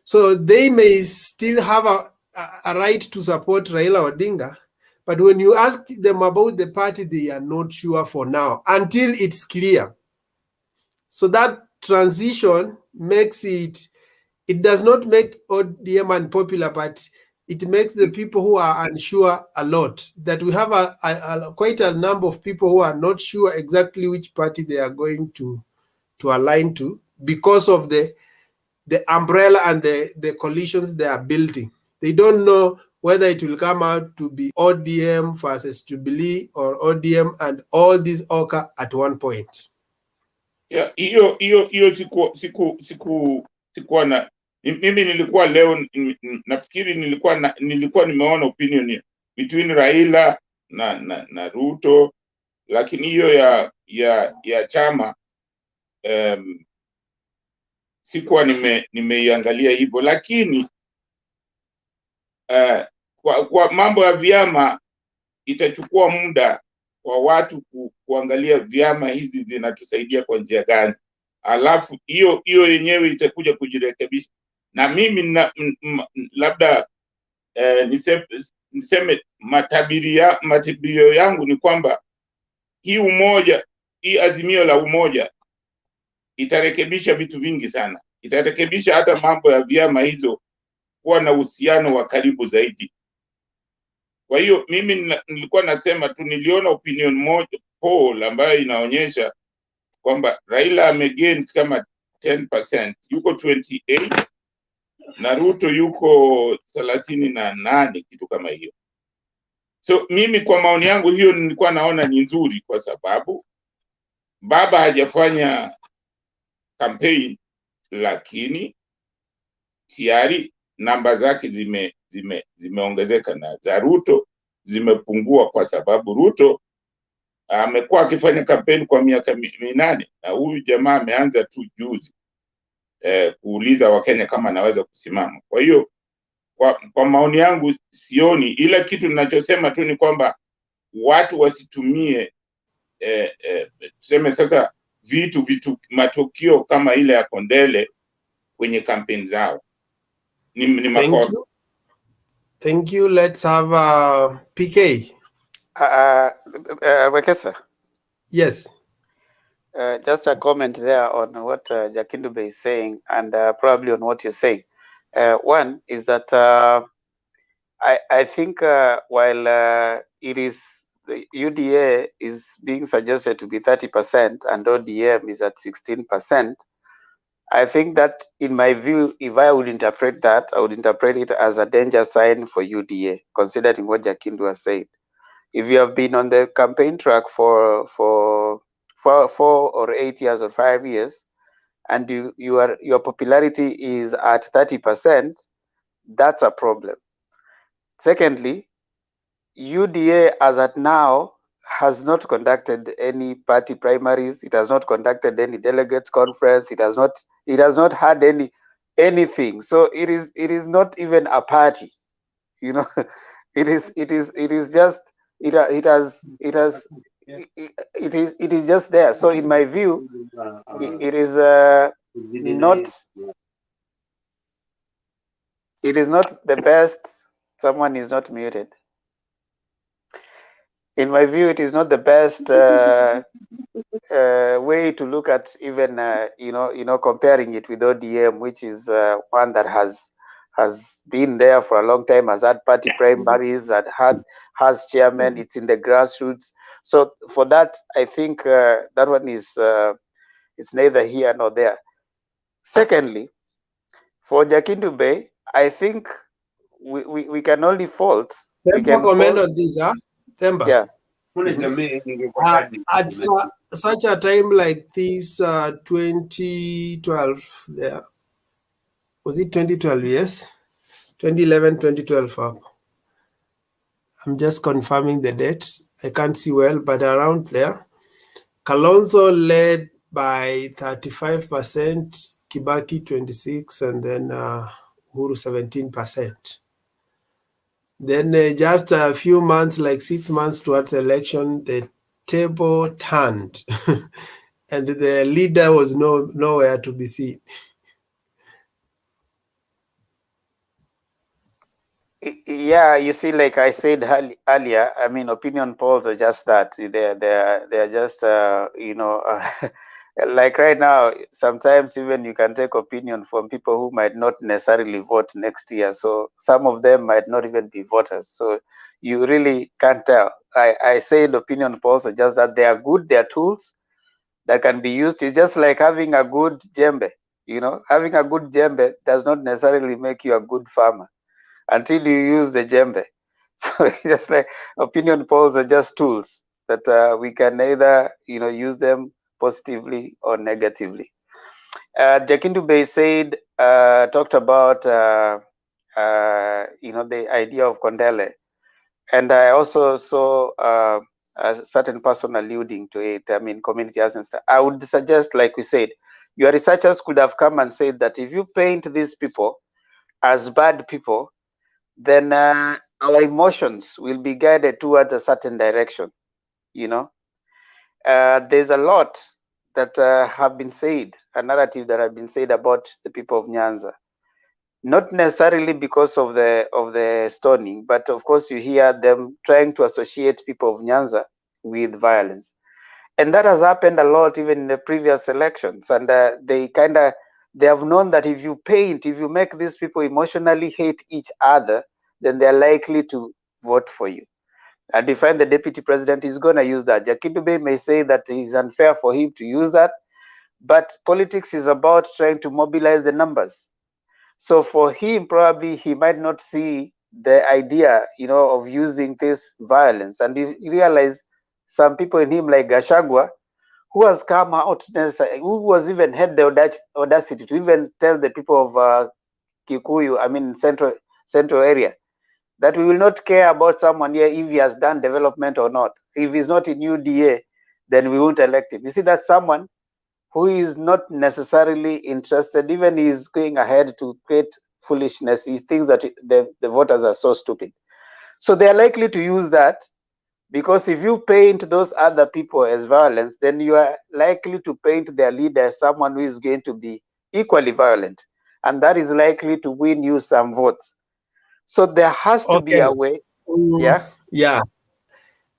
So they may still have a right to support Raila Odinga, but when you ask them about the party, they are not sure for now until it's clear. So that transition makes it does not make ODM unpopular, but it makes the people who are unsure a lot. That we have quite a number of people who are not sure exactly which party they are going to align to because of the umbrella and the coalitions they are building. They don't know whether it will come out to be ODM versus Jubilee or ODM and all these occur at one point. Hiyo sikuwa na mimi nilikuwa leo nafikiri nilikuwa nimeona opinion between Raila na Ruto, lakini hiyo ya chama sikuwa nimeiangalia hivyo, lakini kwa mambo ya vyama itachukua muda kwa watu kuangalia vyama hizi zinatusaidia kwa njia gani, alafu hiyo yenyewe itakuja kujirekebisha. Na mimi labda niseme matabirio yangu ni kwamba hii azimio la umoja itarekebisha vitu vingi sana, itarekebisha hata mambo ya vyama hizo kuwa na uhusiano wa karibu zaidi. Kwa hiyo mimi nilikuwa nasema tu, niliona opinion moja poll ambayo inaonyesha kwamba Raila amegain kama 10%, yuko 28 na Ruto yuko 38, kitu kama hiyo. So mimi kwa maoni yangu hiyo nilikuwa naona ni nzuri, kwa sababu baba hajafanya campaign, lakini tayari namba zake zimeongezeka na za Ruto zimepungua, kwa sababu Ruto amekuwa akifanya kampeni kwa miaka 8 na huyu jamaa ameanza tu juzi kuuliza Wakenya kama anaweza kusimama. Kwa hiyo kwa maoni yangu sioni, ila kitu ninachosema tu ni kwamba watu wasitumie tuseme sasa vitu matukio kama ile ya Kondele kwenye kampeni zao. Ni makosa. Thank you. Let's have PK. Wekesa. Yes. Just a comment there on what Jakindube is saying, and probably on what you're saying. One is that I think while it is the UDA is being suggested to be 30% and ODM is at 16%, I think that, in my view, if I would interpret that, I would interpret it as a danger sign for UDA, considering what Jakindu has said. If you have been on the campaign track for 4 or 8 years or 5 years, and your popularity is at 30%, That's a problem. Secondly, UDA as at now has not conducted any party primaries. It has not conducted any delegates conference. It has not had anything. So it is not even a party. You know, it is just it is just there. So in my view, it is not the best. Someone is not muted. In my view, it is not the best way to look at even comparing it with ODM, which is one that has been there for a long time, has had party primaries, has chairman. It's in the grassroots. So for that, I think that one is it's neither here nor there. Secondly, for Jakindu Bay, I think we can only fault. Temba comment on this, huh? Temba. Yeah. At such a time like this, 2012, there was it 2012? Yes, 2011, 2012. I'm just confirming the date. I can't see well, but around there, Kalonzo led by 35%, Kibaki 26%, and then Uhuru 17%. Then just a few months, like 6 months towards election, the table turned and the leader was nowhere to be seen. Yeah, you see, like I said earlier, I mean, opinion polls are just that. They're just like right now. Sometimes even you can take opinion from people who might not necessarily vote next year. So some of them might not even be voters. So you really can't tell. I said opinion polls are just that. They are good. They are tools that can be used. It's just like having a good djembe. Having a good djembe does not necessarily make you a good farmer until you use the djembe. So it's just like opinion polls are just tools that we can either use them positively or negatively. Jakindu Bey said talked about the idea of Kondele, and I also saw a certain person alluding to it. I mean, community housing stuff. I would suggest, like we said, your researchers could have come and said that if you paint these people as bad people, then our emotions will be guided towards a certain direction. There's a lot that have been said, a narrative that have been said about the people of Nyanza, not necessarily because of the stoning, but of course you hear them trying to associate people of Nyanza with violence, and that has happened a lot even in the previous elections. And they have known that if you make these people emotionally hate each other, then they're likely to vote for you. And if the deputy president is going to use that, Jakindu Bey may say that it is unfair for him to use that, but politics is about trying to mobilize the numbers. So for him, probably he might not see the idea, of using this violence. And you realize some people in him, like Gashagwa, who has come out, who was even had the audacity to even tell the people of Kikuyu, I mean central area, that we will not care about someone here if he has done development or not. If he's not in UDA, then we won't elect him. You see, that's someone who is not necessarily interested, even he's going ahead to create foolishness. He thinks that the voters are so stupid. So they are likely to use that, because if you paint those other people as violence, then you are likely to paint their leader as someone who is going to be equally violent. And that is likely to win you some votes. So there has to be a way. Yeah. Yeah.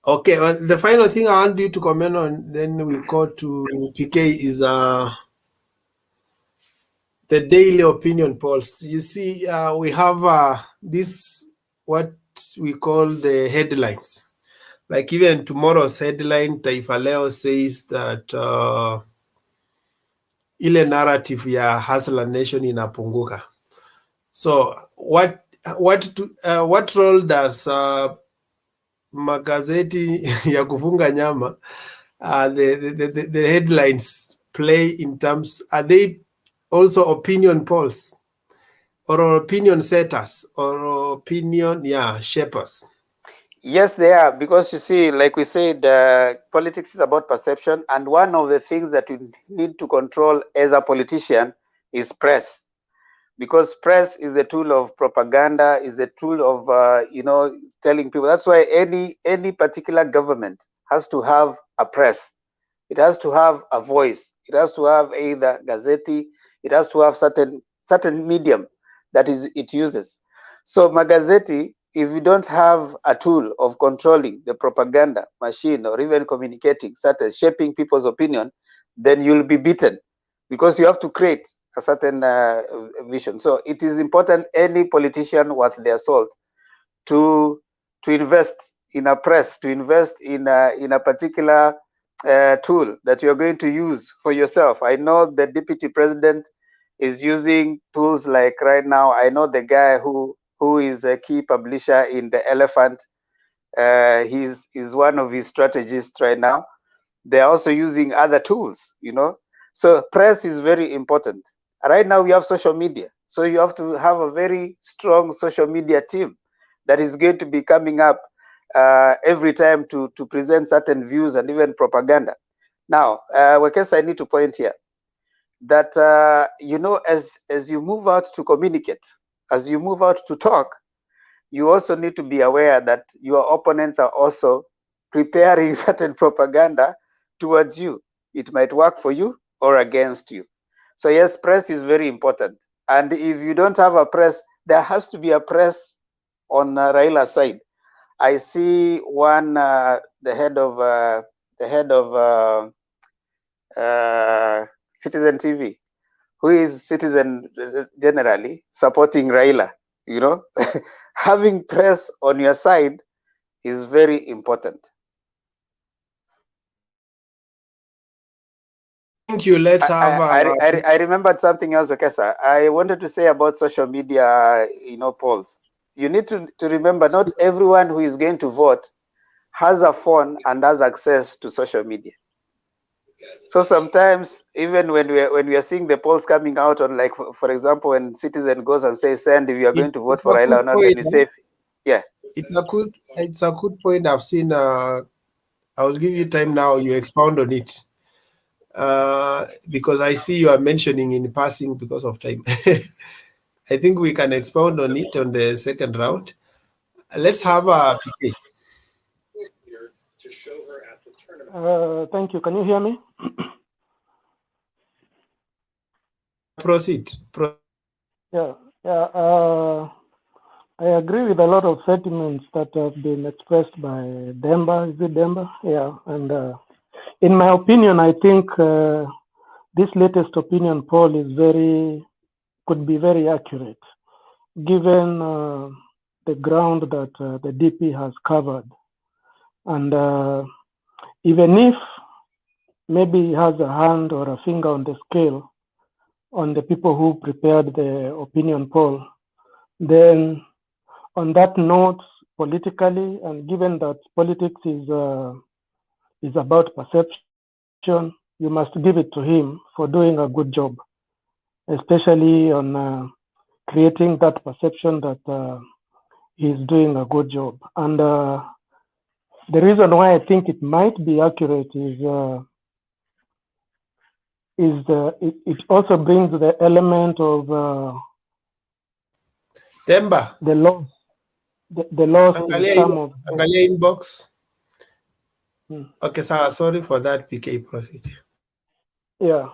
Okay. The final thing I want you to comment on, then we go to PK, is the daily opinion polls. You see, we have this, what we call the headlines. Like even tomorrow's headline, Taifa Leo says that ile narrative ya Hustler Nation inapunguka. So what role does magazeti ya kufunga nyama the headlines play in terms? Are they also opinion polls, or opinion setters or opinion, shapers? Yes, they are, because you see, like we said, politics is about perception, and one of the things that you need to control as a politician is press, because press is a tool of propaganda, is a tool of telling people. That's why any particular government has to have a press. It has to have a voice. It has to have either gazette. It has to have certain medium that it uses. So magazeti, if you don't have a tool of controlling the propaganda machine or even communicating, shaping people's opinion, then you'll be beaten, because you have to create a certain vision. So it is important, any politician worth their salt, to invest in a press, to invest in a particular tool that you're going to use for yourself. I know the deputy president is using tools like, right now, I know the guy who is a key publisher in The Elephant. He's one of his strategists right now. They're also using other tools, So press is very important. Right now we have social media. So you have to have a very strong social media team that is going to be coming up every time to present certain views and even propaganda. Now, Wekesa, I need to point here that, as you move out to communicate, as you move out to talk, you also need to be aware that your opponents are also preparing certain propaganda towards you. It might work for you or against you. So yes, press is very important. And if you don't have a press, there has to be a press on Raila's side. I see one, the head of Citizen TV, who is Citizen generally supporting Raila. Having press on your side is very important. Thank you. Let's have. I remembered something else, Okesa. I wanted to say about social media, polls. You need to remember, not everyone who is going to vote has a phone and has access to social media. So sometimes, even when we are seeing the polls coming out on, like, for example, when Citizen goes and says, "Send if you are going to vote for Raila or not," then we say, yeah. It's a good point. I've seen. I will give you time now. You expound on it. Because I see you are mentioning in passing because of time. I think we can expound on it on the second round. Let's have a PK. Thank you. Can you hear me? Proceed. Yeah. I agree with a lot of sentiments that have been expressed by Demba. Is it Demba? Yeah. And in my opinion, I think this latest opinion poll could be very accurate, given the ground that the DP has covered. And even if maybe he has a hand or a finger on the scale on the people who prepared the opinion poll, then on that note, politically, and given that politics is about perception, you must give it to him for doing a good job, especially on creating that perception that he's doing a good job. And the reason why I think it might be accurate is it also brings the element of Demba. the loss in some of Angalia inbox. Okay, sir. Sorry for that. PK, proceed. Yeah,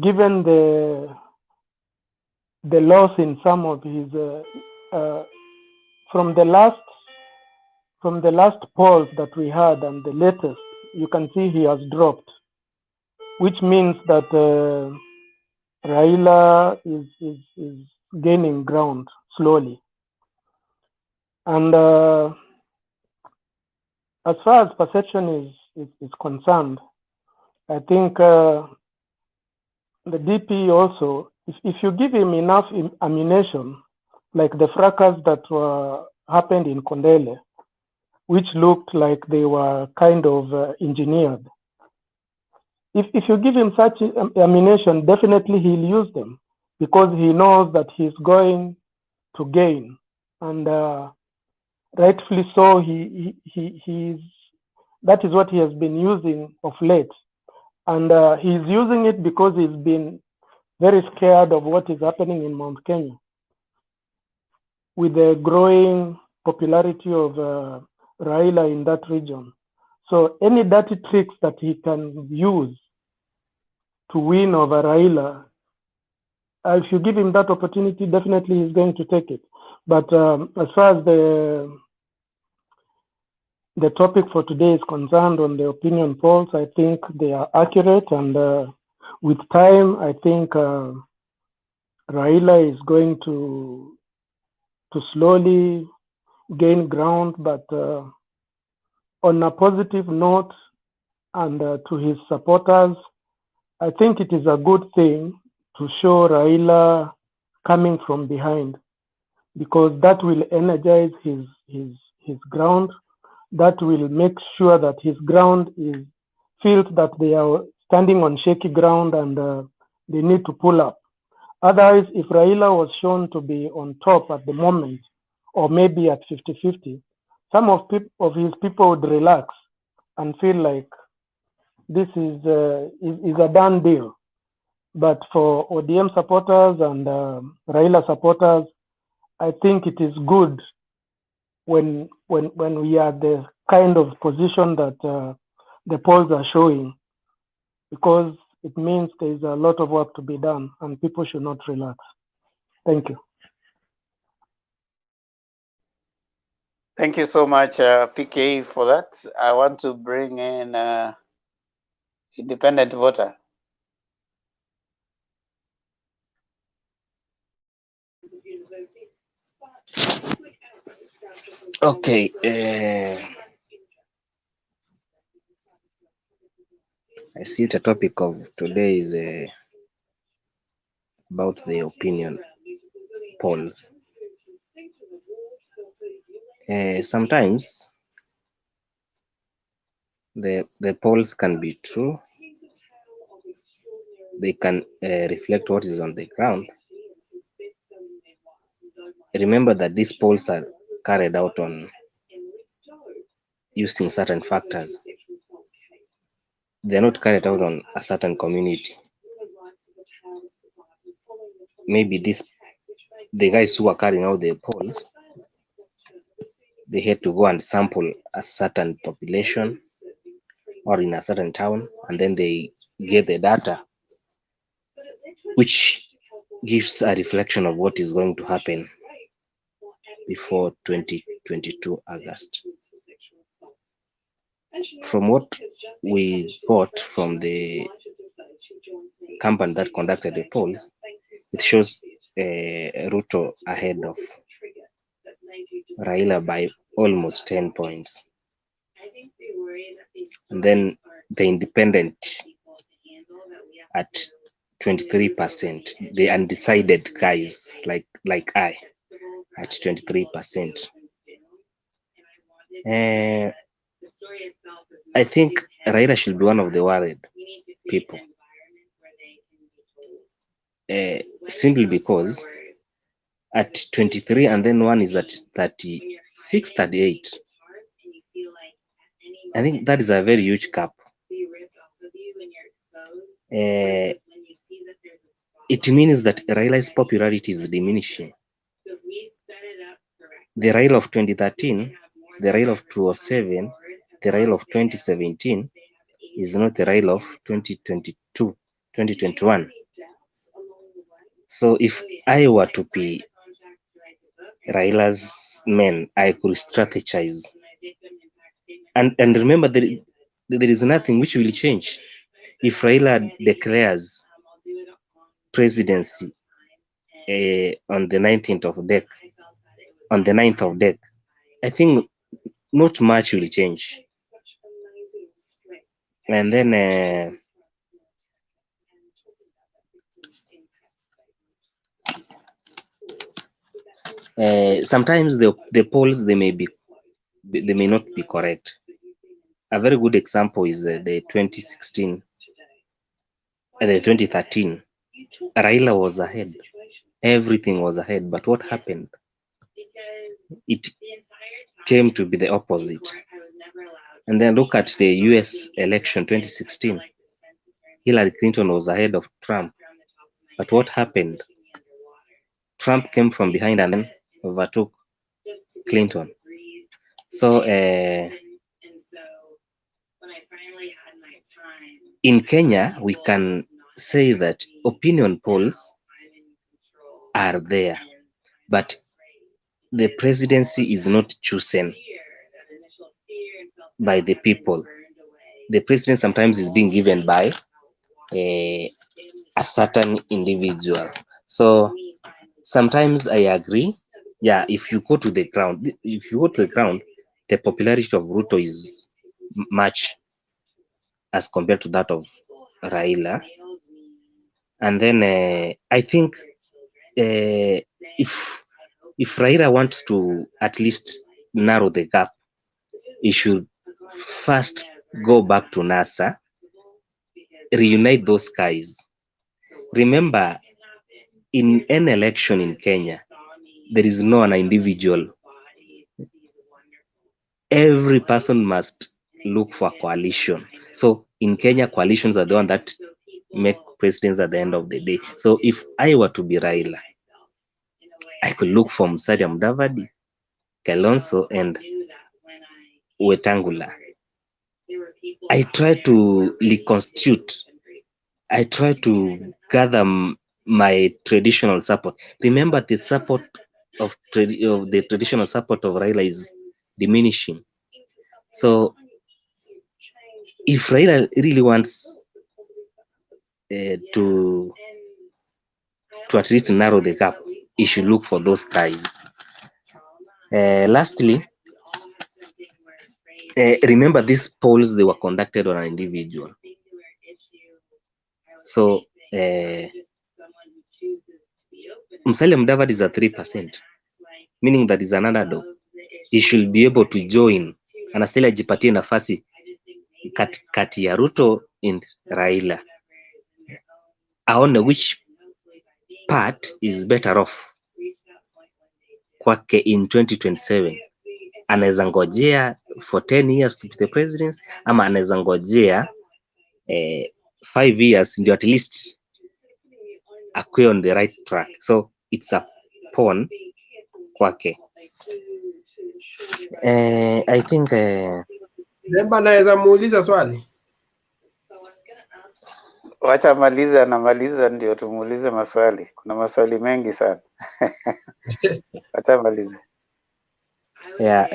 given the loss in some of his from the last polls that we had and the latest, you can see he has dropped, which means that Raila is gaining ground slowly. And as far as perception is concerned, I think the DP also, if you give him enough ammunition, like the fracas that happened in Kondele, which looked like they were kind of engineered. If you give him such ammunition, definitely he'll use them, because he knows that he's going to gain, and rightfully so. That is what he has been using of late, and he's using it because he's been very scared of what is happening in Mount Kenya with the growing popularity of Raila in that region. So any dirty tricks that he can use to win over Raila, if you give him that opportunity, definitely he's going to take it. But as far as the topic for today is concerned on the opinion polls, I think they are accurate, and with time, I think Raila is going to slowly gain ground, but on a positive note, and to his supporters, I think it is a good thing to show Raila coming from behind, because that will energize his ground. That will make sure that his ground feels that they are standing on shaky ground, and they need to pull up. Otherwise, if Raila was shown to be on top at the moment, or maybe at 50-50, some of his people would relax and feel like this is a done deal. But for ODM supporters and Raila supporters, I think it is good when we are the kind of position that the polls are showing, because it means there is a lot of work to be done and people should not relax. Thank you. Thank you so much, PK, for that. I want to bring in independent voter. Okay. I see the topic of today is about the opinion polls. Sometimes the polls can be true. They can reflect what is on the ground. Remember that these polls are carried out on using certain factors. They're not carried out on a certain community. Maybe the guys who are carrying out the polls, they had to go and sample a certain population or in a certain town, and then they get the data, which gives a reflection of what is going to happen before 2022 August. From what we got from the company that conducted the polls, it shows Ruto ahead of Raila by almost 10 points. And then the independent at 23%, the undecided guys like I at 23%. I think Raila should be one of the worried people, simply because at 23 and then one is at 36, 38. I think that is a very huge gap. It means that Raila's popularity is diminishing. The Raila of 2013, the Raila of 2007, the Raila of 2017 is not the Raila of 2022, 2021. So if I were to be Raila's men, I could strategize. And remember, there is nothing which will change. If Raila declares presidency on the 19th of DEC, on the 9th of DEC, I think not much will change. And then sometimes the polls they may not be correct. A very good example is the 2016 and the 2013. Raila was ahead everything was ahead. But what happened? It came to be the opposite. And then look at the US election 2016. Hillary Clinton was ahead of Trump. But what happened? Trump came from behind and then overtook Clinton. So in Kenya, we can say that opinion polls are there, but the presidency is not chosen by the people. The president sometimes is being given by a certain individual. So sometimes I agree. Yeah, if you go to the ground, the popularity of Ruto is much as compared to that of Raila. And then I think if Raila wants to at least narrow the gap, he should first go back to NASA, reunite those guys. Remember, in an election in Kenya, there is no an individual. Every person must look for a coalition. So in Kenya, coalitions are the one that make presidents at the end of the day. So if I were to be Raila, I could look for Musalia Mudavadi, Kalonzo, and Wetangula. I try to reconstitute. I try to gather my traditional support. Remember, the support of the traditional support of Raila is diminishing. So if Raila really wants to at least narrow the gap, he should look for those guys. Lastly, remember these polls, they were conducted on an individual. So Musalia Mudavadi is at 3%, meaning that is an underdog. He should be able to join, anastahili ajipatie nafasi kati ya Ruto and Raila, aone which part is better off kwake in 2027. Anaweza ngojea for 10 years to be the president, ama anaweza ngojea 5 years ndio at least akue on the right track. So it's a pawn kwake. I think Demba, naweza muuliza swali? Wacha anamaliza ndio tumuulize maswali. Kuna maswali mengi sana. Wacha amalize. Yeah,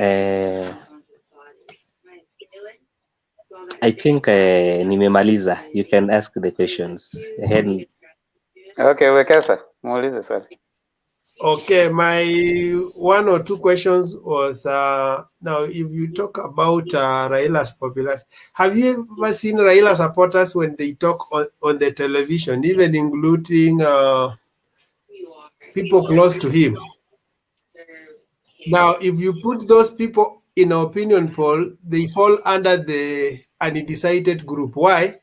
I think nimemaliza. You can ask the questions. Okay, Wekesa, muulize swali. Okay, my 1 or 2 questions was now if you talk about Raila's popularity, have you ever seen Raila supporters when they talk on the television, even including people close to him? Now, if you put those people in an opinion poll, they fall under the undecided group. Why?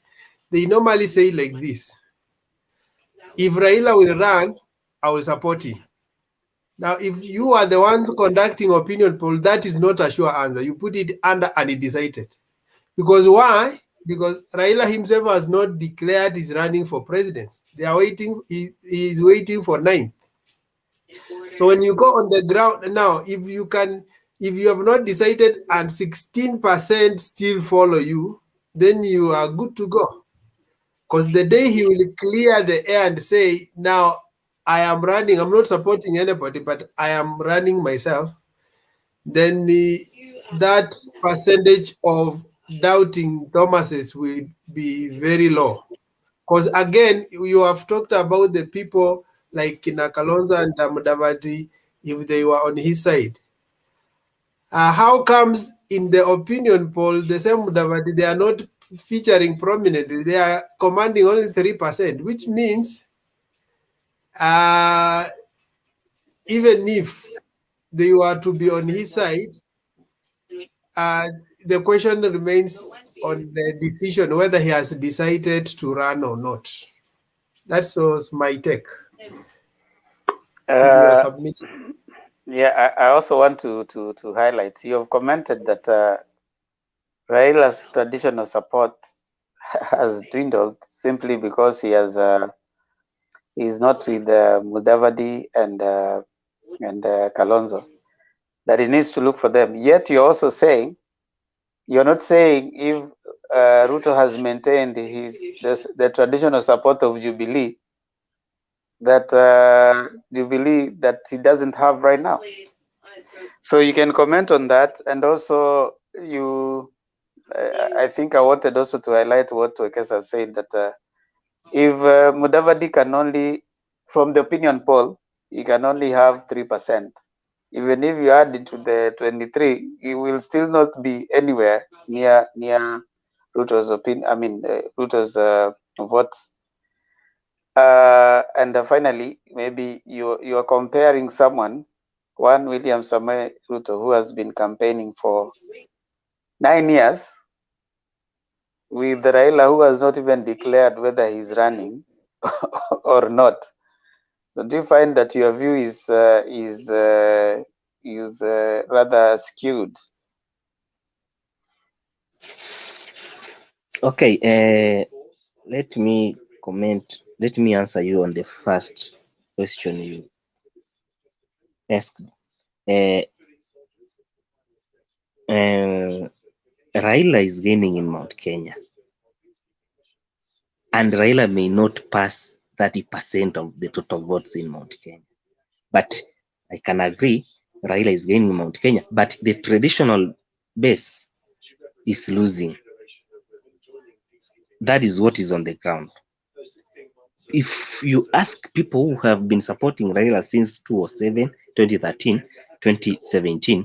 They normally say like this: if Raila will run, I will support him. Now, if you are the ones conducting opinion poll, that is not a sure answer. You put it under undecided. Because why? Because Raila himself has not declared he's running for presidency. They are waiting, he is waiting for 9th. So when you go on the ground now, if you have not decided and 16% still follow you, then you are good to go. Because the day he will clear the air and say, now I am running, I'm not supporting anybody, but I am running myself, then that percentage of doubting Thomases will be very low. Because again, you have talked about the people like Kalonzo and Mudavadi, if they were on his side. How comes in the opinion poll, the same Mudavadi, they are not featuring prominently, they are commanding only 3%, which means even if they were to be on his side, the question remains on the decision whether he has decided to run or not. That was my take. in your submission. Yeah, I also want to highlight. You have commented that Raila's traditional support has dwindled simply because he's not with Mudavadi and Kalonzo. That he needs to look for them. Yet you're also saying, you're not saying if Ruto has maintained the traditional support of Jubilee, that Jubilee that he doesn't have right now. So you can comment on that, and also I think I wanted also to highlight what Wekesa said, that if Mudavadi can only, from the opinion poll, he can only have 3%. Even if you add it to the 23, he will still not be anywhere near Ruto's opinion. I mean, Ruto's votes. And finally, maybe you are comparing someone, one William Samoei Ruto, who has been campaigning for 9 years, with Raila, who has not even declared whether he's running or not. Don't you find that your view is rather skewed? Okay, let me comment. Let me answer you on the first question you asked. Raila is gaining in Mount Kenya, and Raila may not pass 30% of the total votes in Mount Kenya. But I can agree, Raila is gaining in Mount Kenya, but the traditional base is losing. That is what is on the ground. If you ask people who have been supporting Raila since 2007, 2013, 2017,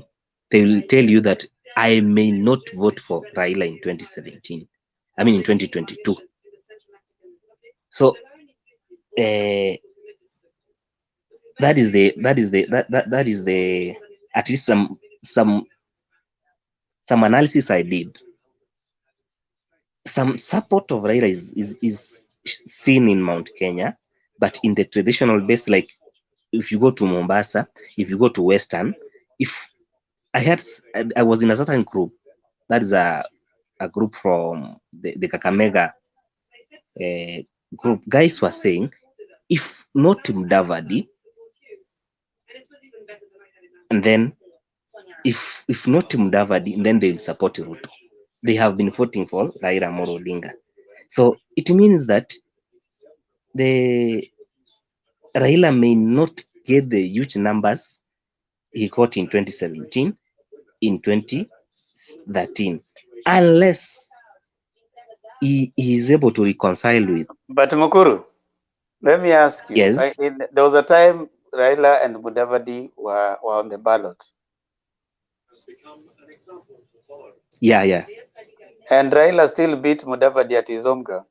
they will tell you that I may not vote for Raila in 2017. I mean in 2022. So that is the at least some analysis I did. Some support of Raila is seen in Mount Kenya, but in the traditional base, like if you go to Mombasa, if you go to Western, if I was in a certain group, that is a group from the Kakamega group, guys were saying, if not Mudavadi, and then if not Mudavadi, then they will support Ruto. They have been voting for Raila Amolo Odinga. So it means that the Raila may not get the huge numbers he got in 2017, in 2013, unless he is able to reconcile with. But Mukuru, let me ask you. Yes. There was a time Raila and Mudavadi were on the ballot. Yeah. And Raila still beat Mudavadi at his home ground.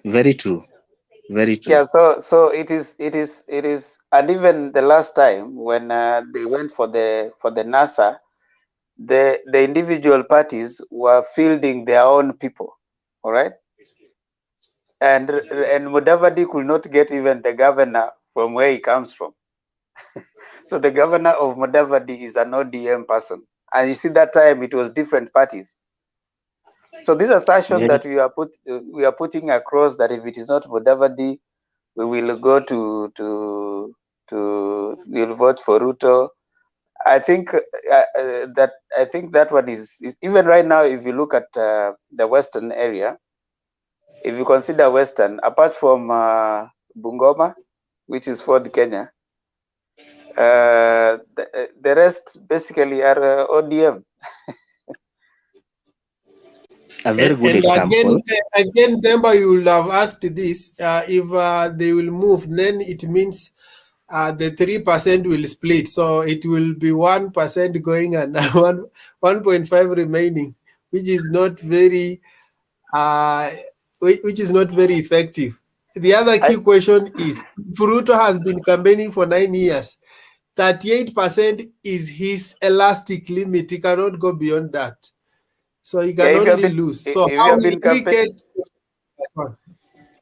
Very true. Very true. Yeah, so it is, and even the last time when they went for the NASA, the individual parties were fielding their own people, all right? And Mudavadi could not get even the governor from where he comes from. So the governor of Mudavadi is an ODM person, and you see that time it was different parties. So this assertion that we are putting across, that if it is not Mudavadi, we will go we'll vote for Ruto. I think that one is even right now. If you look at the Western area, if you consider Western, apart from Bungoma, which is Ford Kenya, the rest basically are ODM. A very good And example. Again, Demba, you will have asked this. If they will move, then it means the 3% will split. So it will be 1% going and 1.5 remaining, which is not very effective. The other key question is, Ruto has been campaigning for 9 years. 38% is his elastic limit. He cannot go beyond that. So he can only lose. So how will we get this one?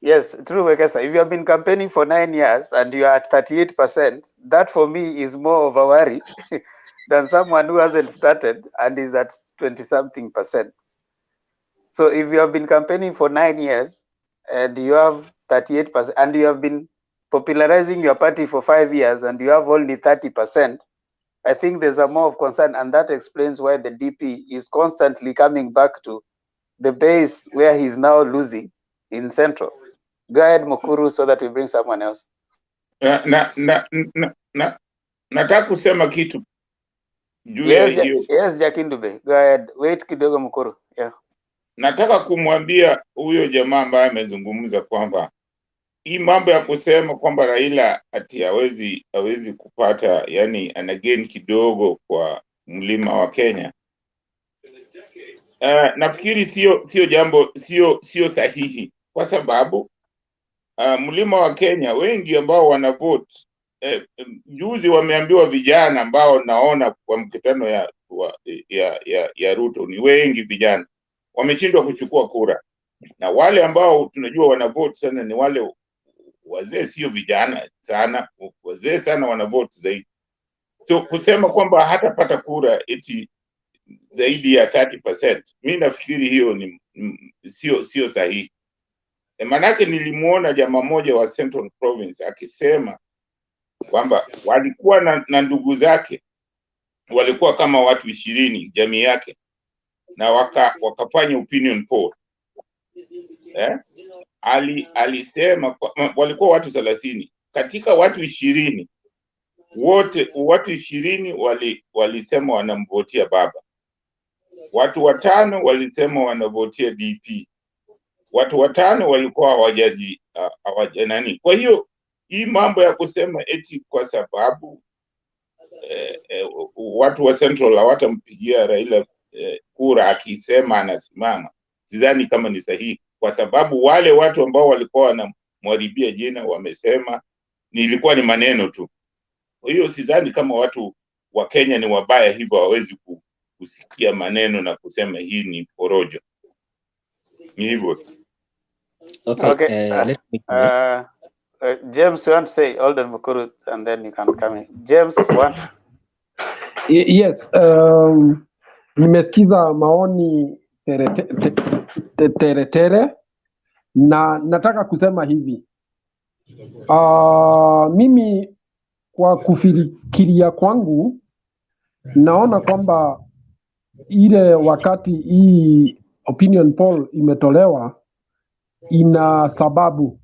Yes, true, Wekesa. If you have been campaigning for 9 years and you are at 38%, that for me is more of a worry than someone who hasn't started and is at 20-something%. So if you have been campaigning for 9 years and you have 38%, and you have been popularizing your party for 5 years and you have only 30%, I think there's a more of concern, and that explains why the DP is constantly coming back to the base where he's now losing in Central. Go ahead, Mukuru, so that we bring someone else. Nataka kusema kitu juu ya hiyo. Yes, Jakindube. Go ahead. Wait kidogo, Mukuru. Yeah. Nataka kumwambia huyo jamaa ambaye amezungumza kwamba hii mambo ya kusema kwamba Raila ati hawezi kupata, yani ana gain kidogo kwa mlima wa Kenya. Nafikiri sio jambo sio sahihi, kwa sababu mlima wa Kenya wengi ambao wana vote juzi wameambiwa vijana ambao naona kwa mkutano ya Ruto ni wengi vijana wameshindwa kuchukua kura, na wale ambao tunajua wana vote sana ni wale wazee, sio vijana sana. Wazee sana wana vote zaidi. So kusema kwamba hatapata kura eti zaidi ya 30%, mimi nafikiri hiyo ni sio sahihi. Manake nilimuona jamaa moja wa Central Province akisema kwamba walikuwa na ndugu zake walikuwa kama watu 20 jamii yake, na wakafanya opinion poll. Alisema walikuwa watu 30 katika watu 20, wote watu 20 walisema wanamvotia baba, watu 5 walisema wanavotia DP, watu 5 walikuwa hawajaji nani. Kwa hiyo hii mambo ya kusema eti kwa sababu watu wa Central hawatampigia Raila kura akisema anasimama, sidhani kama ni sahihi, kwa sababu wale watu ambao walikuwa wanamharibia jina wamesema ilikuwa ni maneno tu. Kwa hiyo sidhani kama watu wa Kenya ni wabaya hivyo hawezi kusikia maneno na kusema hii ni porojo. Ni hivyo. Okay. James, you want to say, hold on, Mukuru, and then you can come in. James, one. Yes, nimesikiza maoni tere na nataka kusema hivi. Mimi kwa kufikiria kwangu naona kwamba ile wakati hii opinion poll imetolewa ina sababu.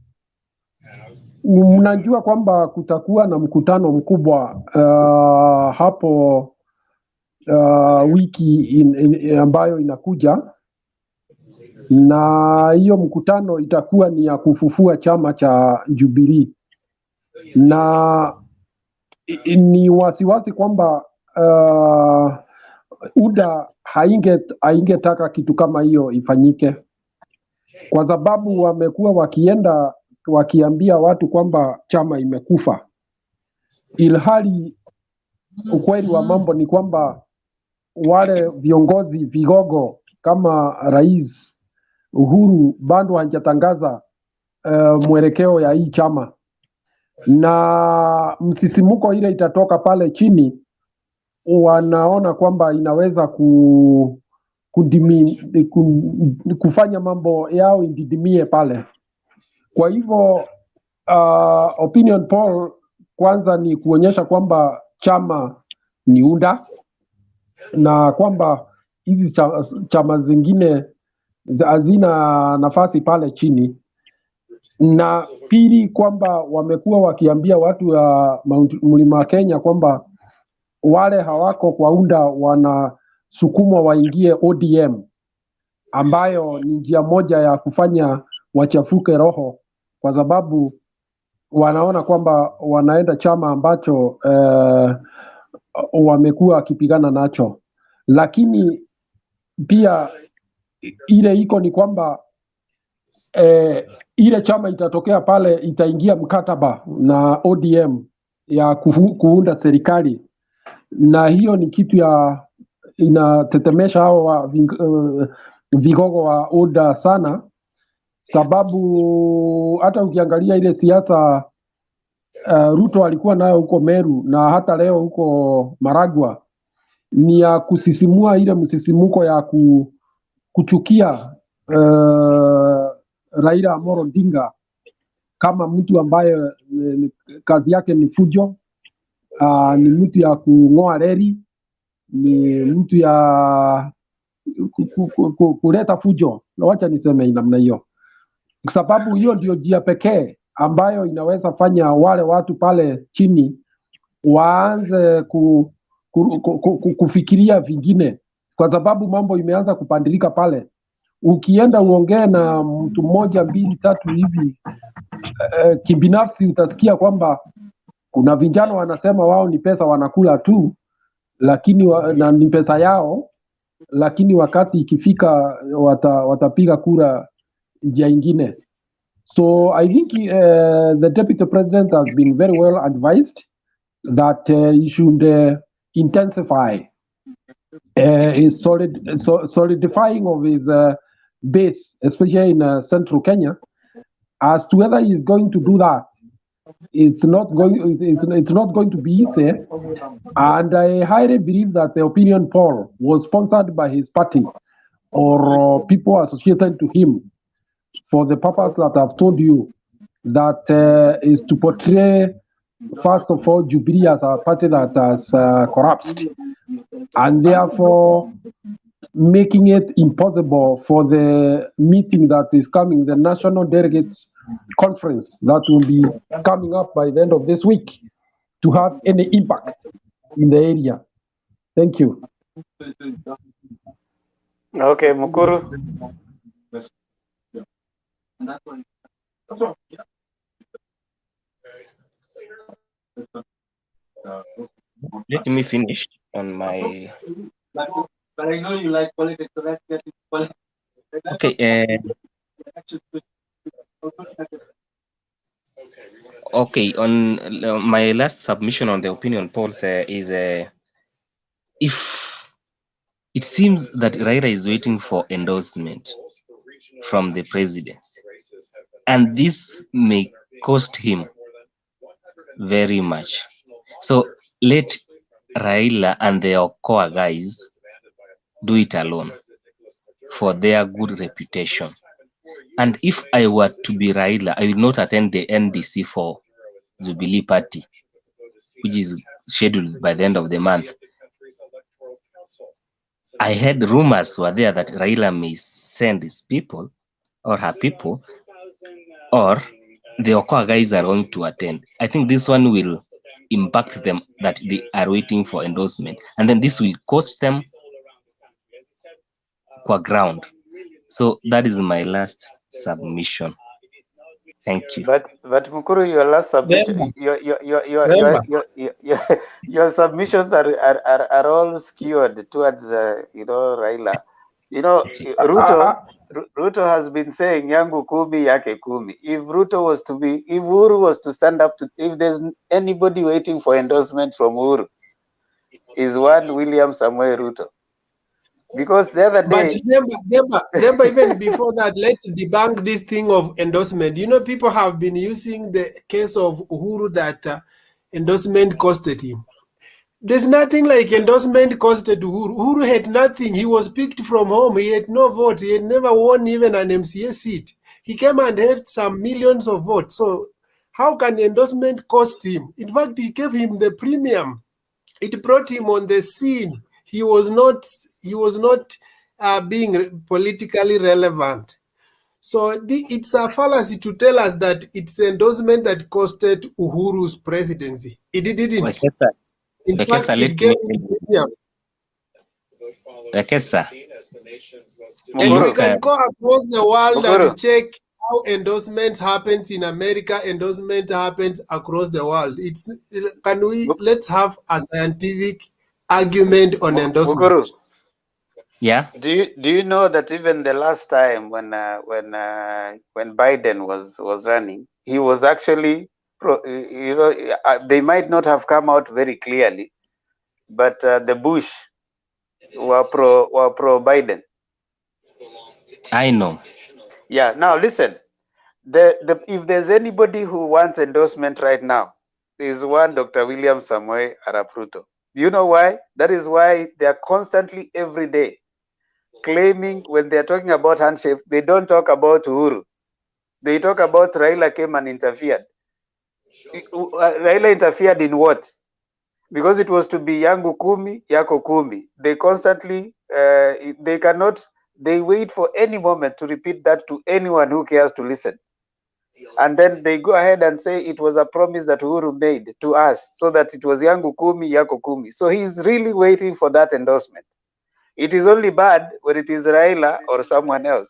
Mnajua kwamba kutakuwa na mkutano mkubwa hapo wiki ambayo inakuja, na hiyo mkutano itakuwa ni ya kufufua chama cha Jubilee, na ni wasiwasi kwamba UDA haingetaka kitu kama hiyo ifanyike, kwa sababu wamekuwa wakienda wakiambia watu kwamba chama imekufa, ilhali ukweli wa mambo ni kwamba wale viongozi vigogo kama Rais Uhuru bado hajatangaza mwelekeo ya hii chama, na msisimuko ile itatoka pale chini, wanaona kwamba inaweza kufanya mambo yao indidimie pale. Kwa hivyo opinion poll kwanza ni kuonyesha kwamba chama ni UDA na kwamba hizi chama zingine hazina nafasi pale chini, na pili kwamba wamekuwa wakiambia watu wa mlima Kenya kwamba wale hawako kwa UDA wanasukumwa waingie ODM, ambayo ni njia moja ya kufanya wachafuke roho, kwa sababu wanaona kwamba wanaenda chama ambacho wamekuwa wakipigana nacho. Lakini pia ile iko ni kwamba ile chama itatokea pale itaingia mkataba na ODM ya kuunda serikali, na hiyo ni kitu ya inatetemesha hao vigogo wa UDA sana, sababu hata ukiangalia ile siasa Ruto alikuwa nayo huko Meru na hata leo huko Maragwa ni ya kusisimua ile msisimuko ya kuchukia Raila Amolo Odinga kama mtu ambaye kazi yake ni fujo, ni mtu ya kung'oa reli, ni mtu ya kuleta fujo. Wacha niseme namna hiyo, kwa sababu hiyo ndio njia pekee ambayo inaweza fanya wale watu pale chini waanze kufikiria vingine, kwa sababu mambo imeanza kupandilika pale. Ukienda uongee na mtu mmoja mbili tatu hivi kibinafsi, utasikia kwamba kuna vijana wanasema wao ni pesa wanakula tu, lakini na ni pesa yao, lakini wakati ikifika watapiga kura njia ingine. So I think the deputy president has been very well advised that he should intensify his solidifying of his base, especially in central Kenya. As to whether he is going to do that, it's not going to be easy, and I highly believe that the opinion poll was sponsored by his party or people associated to him for the purpose that I've told you, that is to portray, first of all, Jubilee as a party that has collapsed, and therefore making it impossible for the meeting that is coming, the National Delegates Conference that will be coming up by the end of this week, to have any impact in the area. Thank you. Okay, Mukuru. Let me finish on my. But I know you like politics, so let's get into politics. Okay. Okay. On my last submission on the opinion polls is if it seems that Raila is waiting for endorsement from the president, and this may cost him very much. So let Raila and the Okoa guys do it alone for their good reputation. And if I were to be Raila, I will not attend the NDC for Jubilee Party, which is scheduled by the end of the month. I heard rumors were there that Raila may send his people or her people, or the Okoa guys are going to attend. I think this one will impact them, that they are waiting for endorsement, and then this will cost them qua ground. So that is my last submission. Thank you. But Mukuru, your last submission, your submissions are all skewed towards Raila. Ruto has been saying yangu kumi yake kumi. If Uhuru was to stand up to, if there's anybody waiting for endorsement from Uhuru, is one William Samuel Ruto. Because the other day, but remember, even before that, let's debunk this thing of endorsement. People have been using the case of Uhuru that endorsement costed him. There's nothing like endorsement costed Uhuru. Uhuru had nothing. He was picked from home. He had no votes. He had never won even an MCA seat. He came and had some millions of votes. So how can endorsement cost him? In fact, it gave him the premium. It brought him on the scene. He was not being politically relevant. So it's a fallacy to tell us that it's endorsement that costed Uhuru's presidency. It didn't. In fact, it gave him premium. And we can go across the world and check how endorsements happens in America. Endorsement happens across the world. Let's have a scientific argument on endorsement. Mukuru, yeah. Do you know that even the last time when Biden was running, he was actually they might not have come out very clearly, but the Bush were pro Biden. I know. Yeah. Now listen. If there's anybody who wants endorsement right now, there is one Dr. William Samoei Arap Ruto. You know why? That is why they are constantly every day claiming when they are talking about handshake, they don't talk about Uhuru. They talk about Raila came and interfered. Raila interfered in what? Because it was to be yangu kumi, yako kumi. They constantly, they cannot, they wait for any moment to repeat that to anyone who cares to listen. And then they go ahead and say it was a promise that Uhuru made to us, so that it was yangu kumi, yako kumi. So he's really waiting for that endorsement. It is only bad when it is Raila or someone else.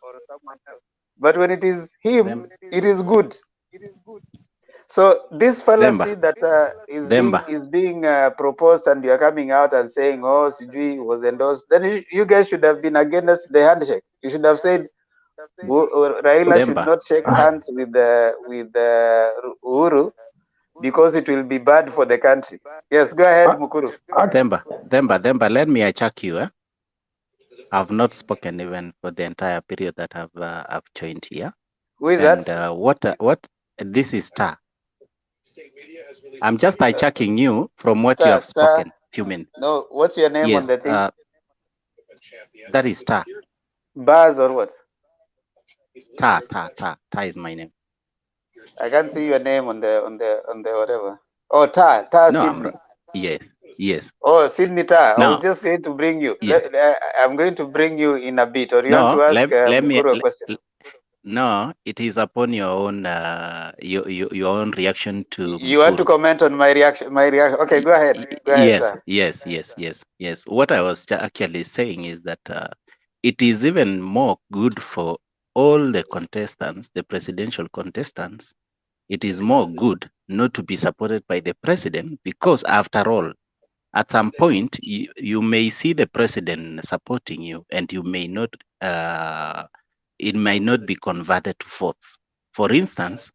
But when it is him, it is good. So this fallacy that is being proposed, and you are coming out and saying, "Oh, Sijui was endorsed," then you guys should have been against the handshake. You should have said Raila should not shake hands with Uhuru because it will be bad for the country. Yes, go ahead, Mukuru. Demba, let me attack you. I've not spoken even for the entire period that I've joined here. Who is and, that? What? This is Star. I'm just attacking you from what you have spoken. Few minutes. No, what's your name on the thing? That is Star. Baz or what? Ta is my name. I can't see your name on the whatever. Oh, Ta No, Sydney. Yes. Oh, Sydney Ta. I No. was just going to bring you. Yes. I'm going to bring you in a bit. Or you want No, to ask let me. Mukuru a question? No, it is upon your own your own reaction to You want to Mukuru. comment on my reaction? Okay, go ahead. Go ahead, Ta. Yes. What I was actually saying is that it is even more good for all the contestants, the presidential contestants. It is more good not to be supported by the president, because after all, at some point you may see the president supporting you, and you may not. It might not be converted to votes. For instance,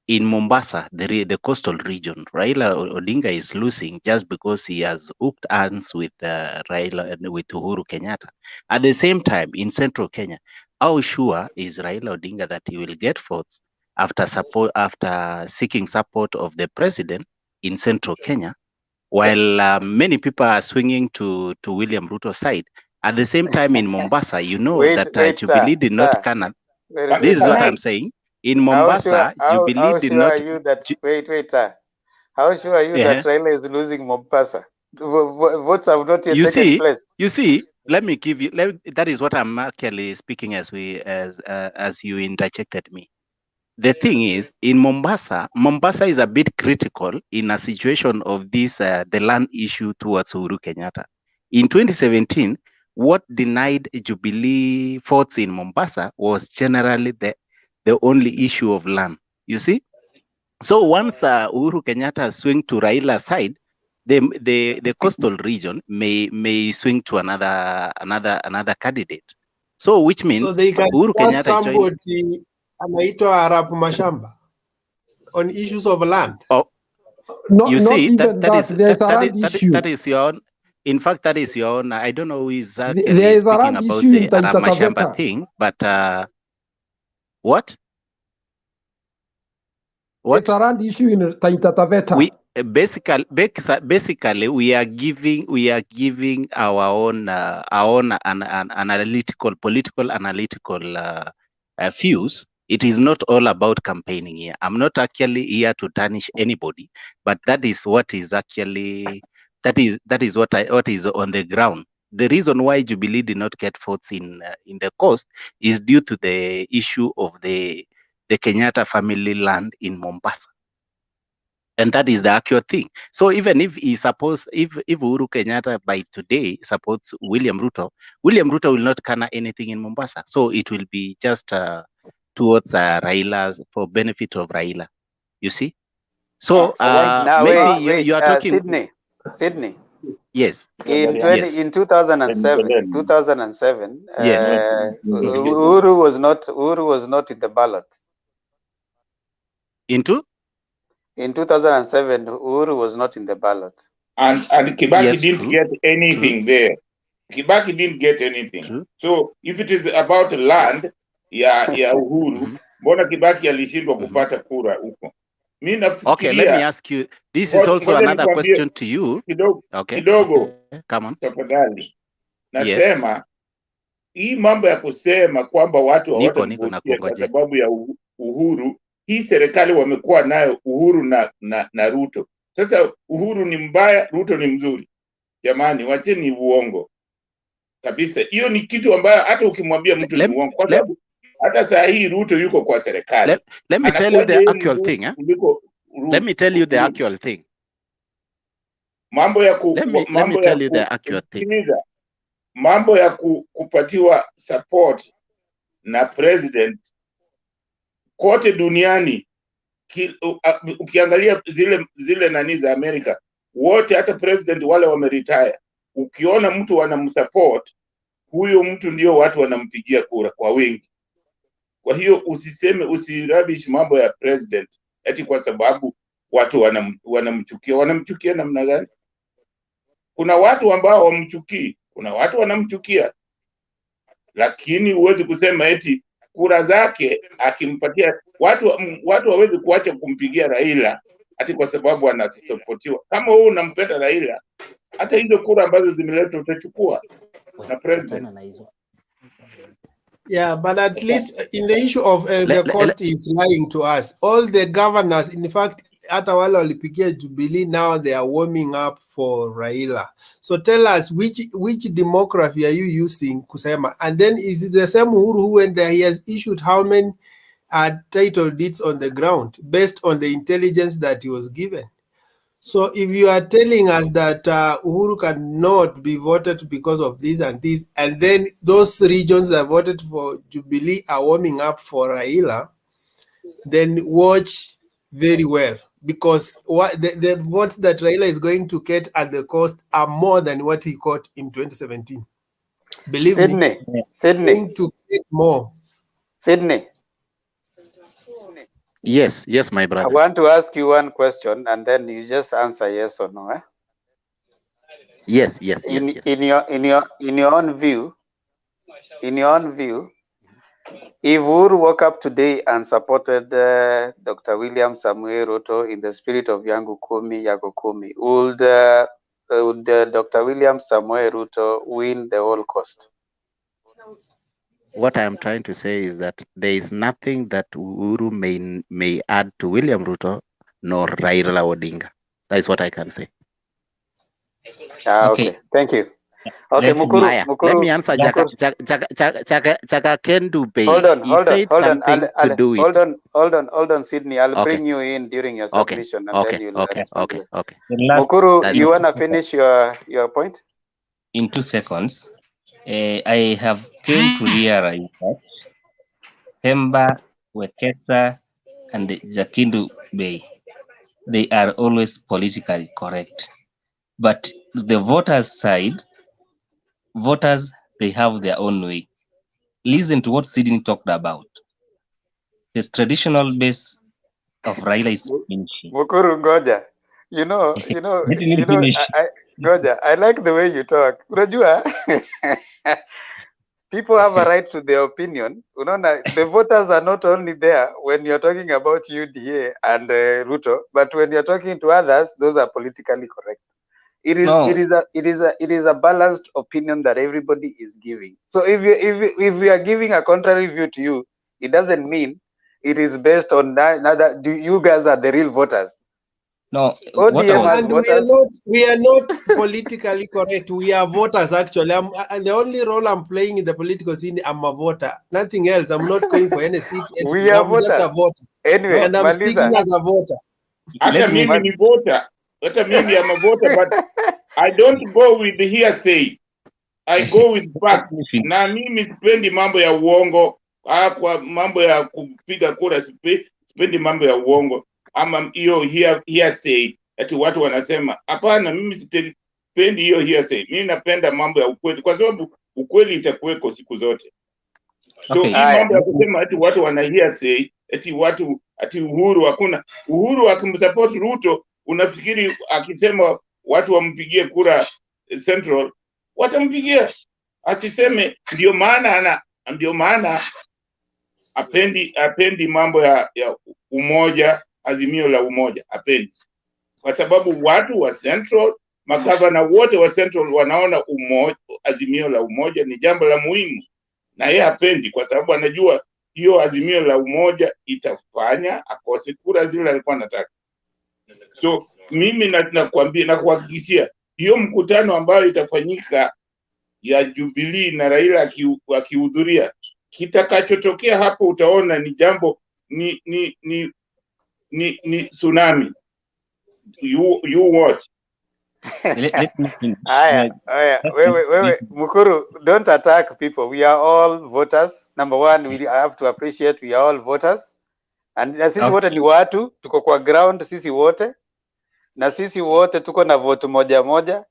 in Mombasa, the coastal region, Raila Odinga is losing just because he has hooked arms with Raila and with Uhuru Kenyatta. At the same time, in central Kenya, how sure is Raila Odinga that he will get votes after seeking support of the president in central Kenya, while many people are swinging to William Ruto's side? At the same time, in Mombasa, you know Wait, that Jubilee did not canal. This is what I'm saying. In Mombasa, Jubilee did not. How sure are you that? Wait, Ta. How sure are you that Raila is losing Mombasa? Votes have not yet taken place. You see. Let me give you. That is what I'm actually speaking as you interjected me. The thing is, in Mombasa is a bit critical in a situation of this the land issue towards Uhuru Kenyatta. In 2017, what denied Jubilee votes in Mombasa was generally the only issue of land. You see, so once Uhuru Kenyatta swing to Raila's side, the coastal region may swing to another candidate. So which means so they can Uhuru trust Kenyatta somebody anaitwa Arap Mashamba on issues of land. Oh, not see, even that is your own. In fact, that is your own. I don't know who is actually there is a speaking land about issue the in Taita Arap Mashamba Taveta. thing, but what? It's a land issue in Taita Taveta. We basically we are giving our own analytical, political analytical views. It is not all about campaigning here. I'm not actually here to tarnish anybody, but that is what is actually that is what is on the ground. The reason why Jubilee did not get votes in the coast is due to the issue of the Kenyatta family land in Mombasa. And that is the accurate thing. So even if if Uhuru Kenyatta by today supports William Ruto will not corner anything in Mombasa. So it will be just towards Raila's, for benefit of Raila. You see? So maybe you are talking. Sydney. Yes. In 2007, Yes. Uhuru was not in the ballot. In 2007, Uhuru was not in the ballot. And Kibaki didn't get anything there. Kibaki didn't get anything. So if it is about land, ya Uhuru, mbona Kibaki alishindwa kupata kura huko? Mimi nafikiria, okay, let me ask you, this is also another question to you. Kidogo, come on. Tafadhali. Yes. Nasema hii mambo ya kusema kwamba watu hawatamvotia kwa nakungoje. sababu ya Uhuru, hii serikali wamekuwa nayo Uhuru na Ruto. Sasa Uhuru ni mbaya, Ruto ni mzuri. Jamani, wacheni uongo kabisa. Hiyo ni kitu ambayo hata ukimwambia mtu ni uongo, kwa sababu hata saa hii Ruto yuko kwa serikali. Let me tell you the actual thing. Let me tell you the actual thing. Mambo ya mambo ya kupatiwa support na president kote duniani, ukiangalia zile nani za Amerika, wote hata president wale wameretire, ukiona mtu wanamsupport, huyo mtu ndio watu wanampigia kura kwa wingi. Kwa hiyo usirabish mambo ya president eti kwa sababu watu wanamchukia namna gani? Kuna watu ambao wamchukii, kuna watu wanamchukia, lakini huwezi kusema eti kura zake akimpatia watu wawezi kuacha kumpigia Raila ati kwa sababu anasupotiwa. Kama wewe unampenda Raila, hata hizo kura ambazo zimeletwa utachukua na president. Yeah, but at least in the issue of the cost is lying to us. All the governors, in fact, hata wale walipigia Jubilee, now they are warming up for Raila. So tell us which demography are you using kusema? And then is it the same Uhuru who went there? He has issued how many title deeds on the ground based on the intelligence that he was given? So if you are telling us that Uhuru cannot be voted because of this and this, and then those regions that voted for Jubilee are warming up for Raila, then watch very well, because the votes that Raila is going to get at the cost are more than what he got in 2017. Believe me, Sydney, going to get more. Sydney. Yes, my brother. I want to ask you one question, and then you just answer yes or no. Yes. In your own view, if Uhuru woke up today and supported Dr. William Samuel Ruto in the spirit of Yangu Kumi, Yako Kumi, would Dr. William Samuel Ruto win the whole cost? What I am trying to say is that there is nothing that Uhuru may add to William Ruto nor Raila Odinga. That is what I can say. Okay. Thank you. Okay, Mukuru. Let me answer Chaka Kendu Bay. Hold on. Hold on, Sydney. I'll bring you in during your submission, and then you'll respond. Okay. Mukuru, you wanna finish your point? In 2 seconds. I have came to realize that Pemba, Wekesa, and Jakindu Bay, they are always politically correct. But the voters' side, they have their own way. Listen to what Sydney talked about. The traditional base of Raila is finishing. Mukuru, Goja. Goja, I like the way you talk. Unajua, people have a right to their opinion. The voters are not only there when you're talking about UDA and Ruto, but when you're talking to others, those are politically correct. It is a balanced opinion that everybody is giving. So if we are giving a contrary view to you, it doesn't mean it is based on that you guys are the real voters. No, we are not politically correct. We are voters, actually. The only role I'm playing in the political scene, I'm a voter. Nothing else. I'm not going for any seat. We are voters. Just a voter. Anyway, and I'm speaking as a voter. Hata mimi ni voter. Hata mimi am a voter, but I don't go with the hearsay. I go with fact. Na mimi sipendi mambo ya uongo. Kwa mambo ya kupiga kura sipendi mambo ya uongo. Ama hiyo hearsay ati watu wanasema hapana, mimi sipendi hiyo hearsay. Mimi napenda mambo ya ukweli, kwa sababu ukweli itakuweko siku zote. So hii mambo ya kusema ati watu wana hearsay ati Uhuru hakuna. Uhuru akimsupport Ruto, unafikiri akisema watu wampigie kura Central watampigia? Asiseme ndio maana Apendi mambo ya umoja, azimio la umoja, apendi. Kwa sababu watu wa Central, magavana wote wa Central wanaona azimio la umoja ni jambo la muhimu, na yeye hapendi, kwa sababu anajua hiyo azimio la umoja itafanya akose kura zile alikuwa anataka. So mimi nakwambia na kuhakikishia hiyo mkutano ambayo itafanyika ya Jubilee na Raila akihudhuria, kitakachotokea hapo utaona ni jambo ni tsunami. You watch. Aya, wewe Mukuru, don't attack people. We are all voters. Number one, we have to appreciate we are all voters. And na sisi wote ni watu, tuko kwa ground sisi wote. Na sisi wote tuko na vote moja moja.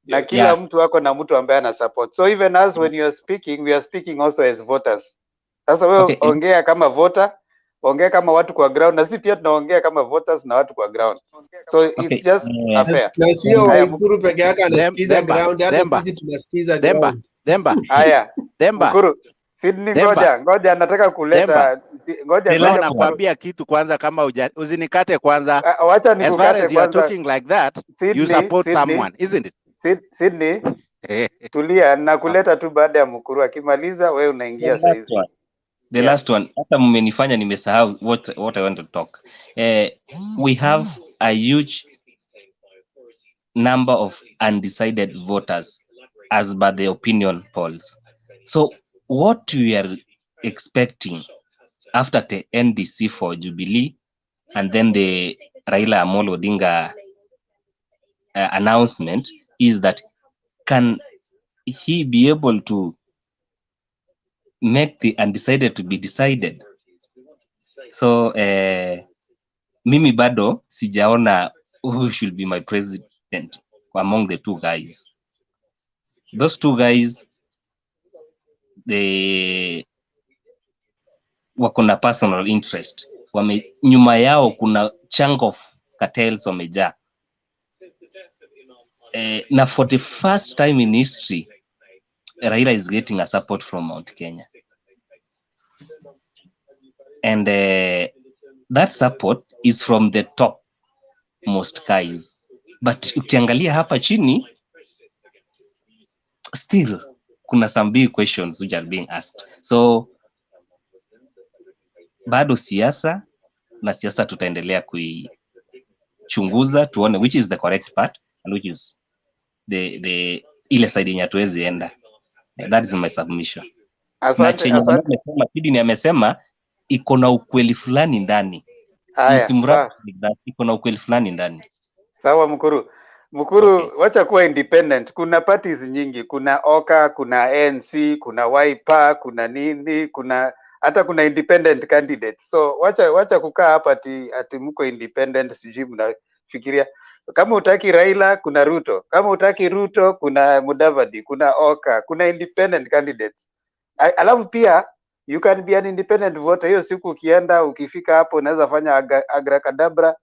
Na kila mtu wako na mtu ambaye ana support. So even us when you are speaking, we are speaking also as voters. Sasa wewe ongea kama voter, ongea kama watu kwa ground, na sisi pia tunaongea kama voters na watu kwa ground. So it's just fair. Na sio Waikuru peke yake anasikiza ground, hata sisi tunasikiza ground. Haya, Mukuru, Sydney, ngoja nataka kuleta ngoja nakwambia kitu kwanza, kama usinikate kwanza. Wacha nikukate kwanza. As far as you are talking like that, you support someone, isn't it? Sydney, tulia, nakuleta tu baada ya Mukuru akimaliza, wewe unaingia sasa hivi. The last one, hata mmenifanya nimesahau what I want to talk. We have a huge number of undecided voters as per the opinion polls. So what we are expecting after the NDC for Jubilee and then the Raila Amolo Odinga announcement is that can he be able to make the undecided to be decided? So mimi bado sijaona who should be my president among the two guys. Those two guys, they wako na personal interest. Nyuma yao kuna chunk of cartels wamejaa. Na for the first time in history, Raila is getting a support from Mount Kenya. And that support is from the top most guys. But ukiangalia hapa chini, still kuna some big questions which are being asked. So bado siasa, na siasa tutaendelea kuichunguza tuone which is the correct part and which is the ile side yenye hatuwezi enda. That is my submission. Asante. Kidini amesema iko na ukweli fulani ndani. Iko na ukweli fulani ndani. Sawa Mukuru. Wacha kuwa independent. Kuna parties nyingi, kuna OKA, kuna ANC, kuna Wiper, kuna nini, hata kuna independent candidates. So wacha kukaa hapa ati mko independent, sijui mnafikiria. Kama utaki Raila, kuna Ruto. Kama utaki Ruto, kuna Mudavadi, kuna OKA, kuna independent candidates. Alafu pia you can be an independent voter. Hiyo siku ukienda, ukifika hapo unaweza fanya abracadabra,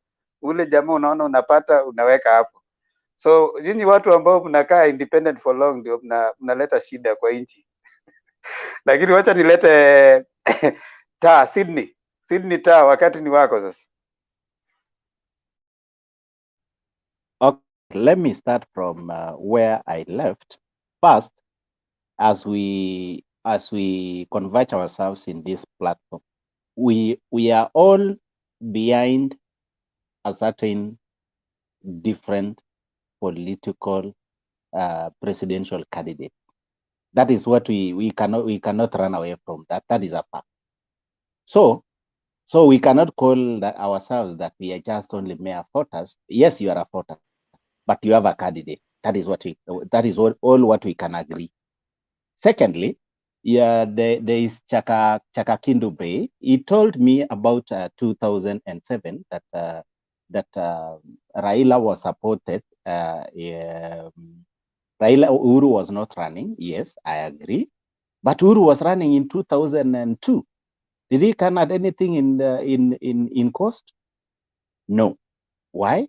ule jamaa unaona unapata, unaweka hapo. So nyinyi watu ambao mnakaa independent for long ndio mnaleta shida kwa nchi. Lakini wacha nilete taa Sydney taa, wakati ni wako sasa. Okay, let me start from where I left. First, as we converge ourselves in this platform, we are all behind a certain different political presidential candidate. That is what we cannot run away from. That is a fact. So we cannot call ourselves that we are just only mere voters. Yes, you are a voter, but you have a candidate. That is all what we can agree. Secondly, there is Chaka Kindube. He told me about 2007 that Raila was supported. Uhuru was not running. Yes, I agree. But Uhuru was running in 2002. Did he come at anything in cost? No. Why?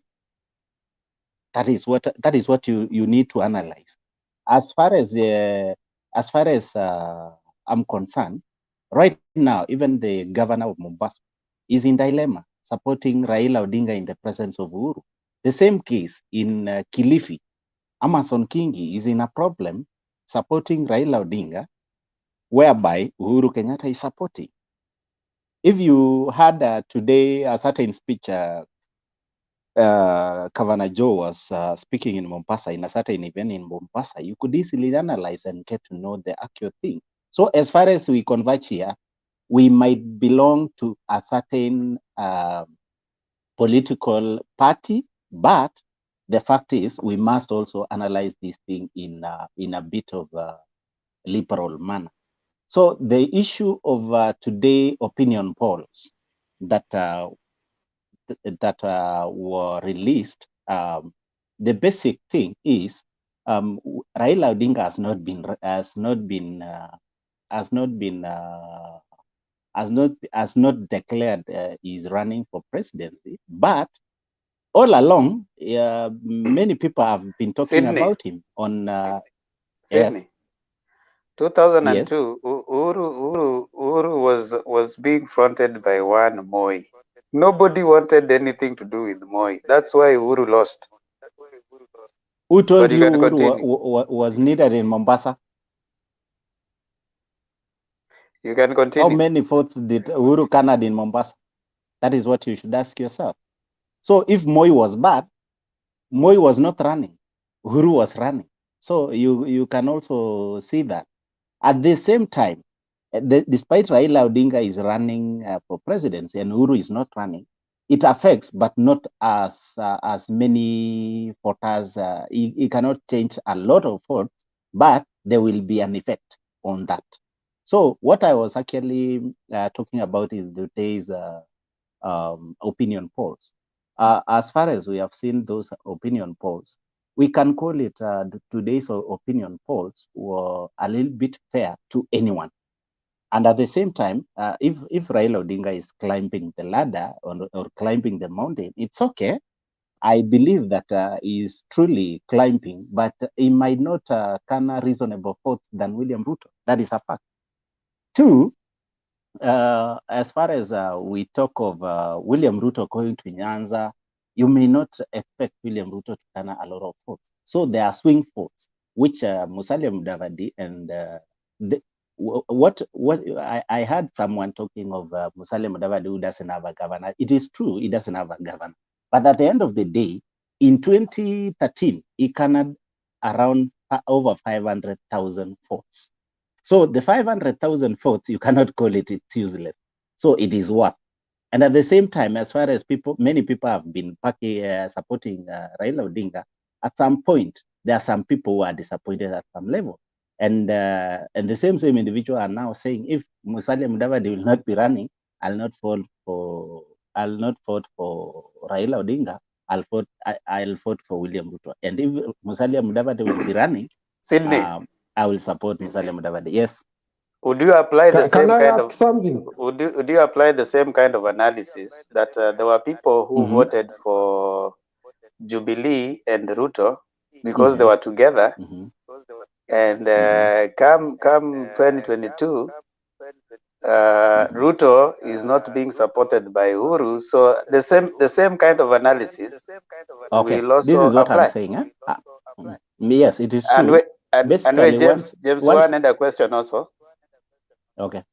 That is what you need to analyze. As far as I'm concerned, Right now, even the governor of Mombasa is in dilemma, supporting Raila Odinga in the presence of Uhuru. The same case in Kilifi. Amason Kingi is in a problem supporting Raila Odinga, whereby Uhuru Kenyatta is supporting. If you had today a certain speech, Governor Joe was speaking in Mombasa, in a certain event in Mombasa, you could easily analyze and get to know the accurate thing. So as far as we converge here, we might belong to a certain political party, but the fact is we must also analyze this thing in a bit of a liberal manner. So the issue of today opinion polls that were released, the basic thing is Raila Odinga has not declared he's running for presidency, but all along, many people have been talking Sydney. about him on Sydney. yes, 2002, Uhuru was being fronted by one Moi. Nobody wanted anything to do with Moi. That's why Uhuru lost. Who told But you you can Uhuru continue. was needed in Mombasa? You can How continue. many votes did Uhuru garner in Mombasa? That is what you should ask yourself. So if Moi was bad, Moi was not running. Uhuru was running. So you can also see that. At the same time, despite Raila Odinga is running for presidency and Uhuru is not running, it affects, but not as many voters. He cannot change a lot of votes, but there will be an effect on that. So what I was actually talking about is today's opinion polls. As far as we have seen those opinion polls, we can call it today's opinion polls were a little bit fair to anyone. And at the same time, if Raila Odinga is climbing the ladder or climbing the mountain, it's okay. I believe that he's truly climbing, but he might not garner reasonable votes than William Ruto. That is a fact. Two, as far as we talk of William Ruto going to Nyanza, you may not expect William Ruto to garner a lot of votes. So there are swing votes, which Musalia Mudavadi and what I heard someone talking of Musalia Mudavadi who doesn't have a governor. It is true, he doesn't have a governor. But at the end of the day, in 2013, he garnered around over 500,000 votes. So the 500,000 votes, you cannot call it's useless. So it is worth. And at the same time, as far as many people have been supporting Raila Odinga, at some point, there are some people who are disappointed at some level. And the same individual are now saying, if Musalia Mudavadi will not be running, I'll not vote for Raila Odinga. I'll vote for William Ruto. And if Musalia Mudavadi will be running, Sydney, I will support Musalia Mudavadi. Yes. would you apply the same Can I kind ask of something? would you apply the same kind of analysis that there were people who Mm-hmm. voted for Jubilee and Ruto because they were together, and come 2022, Ruto is not being supported by Uhuru, so the same kind of analysis Okay, will this also is what I'm apply. saying. Yes, it is And true. wait, and wait, Basically, James, once one other question also. okay.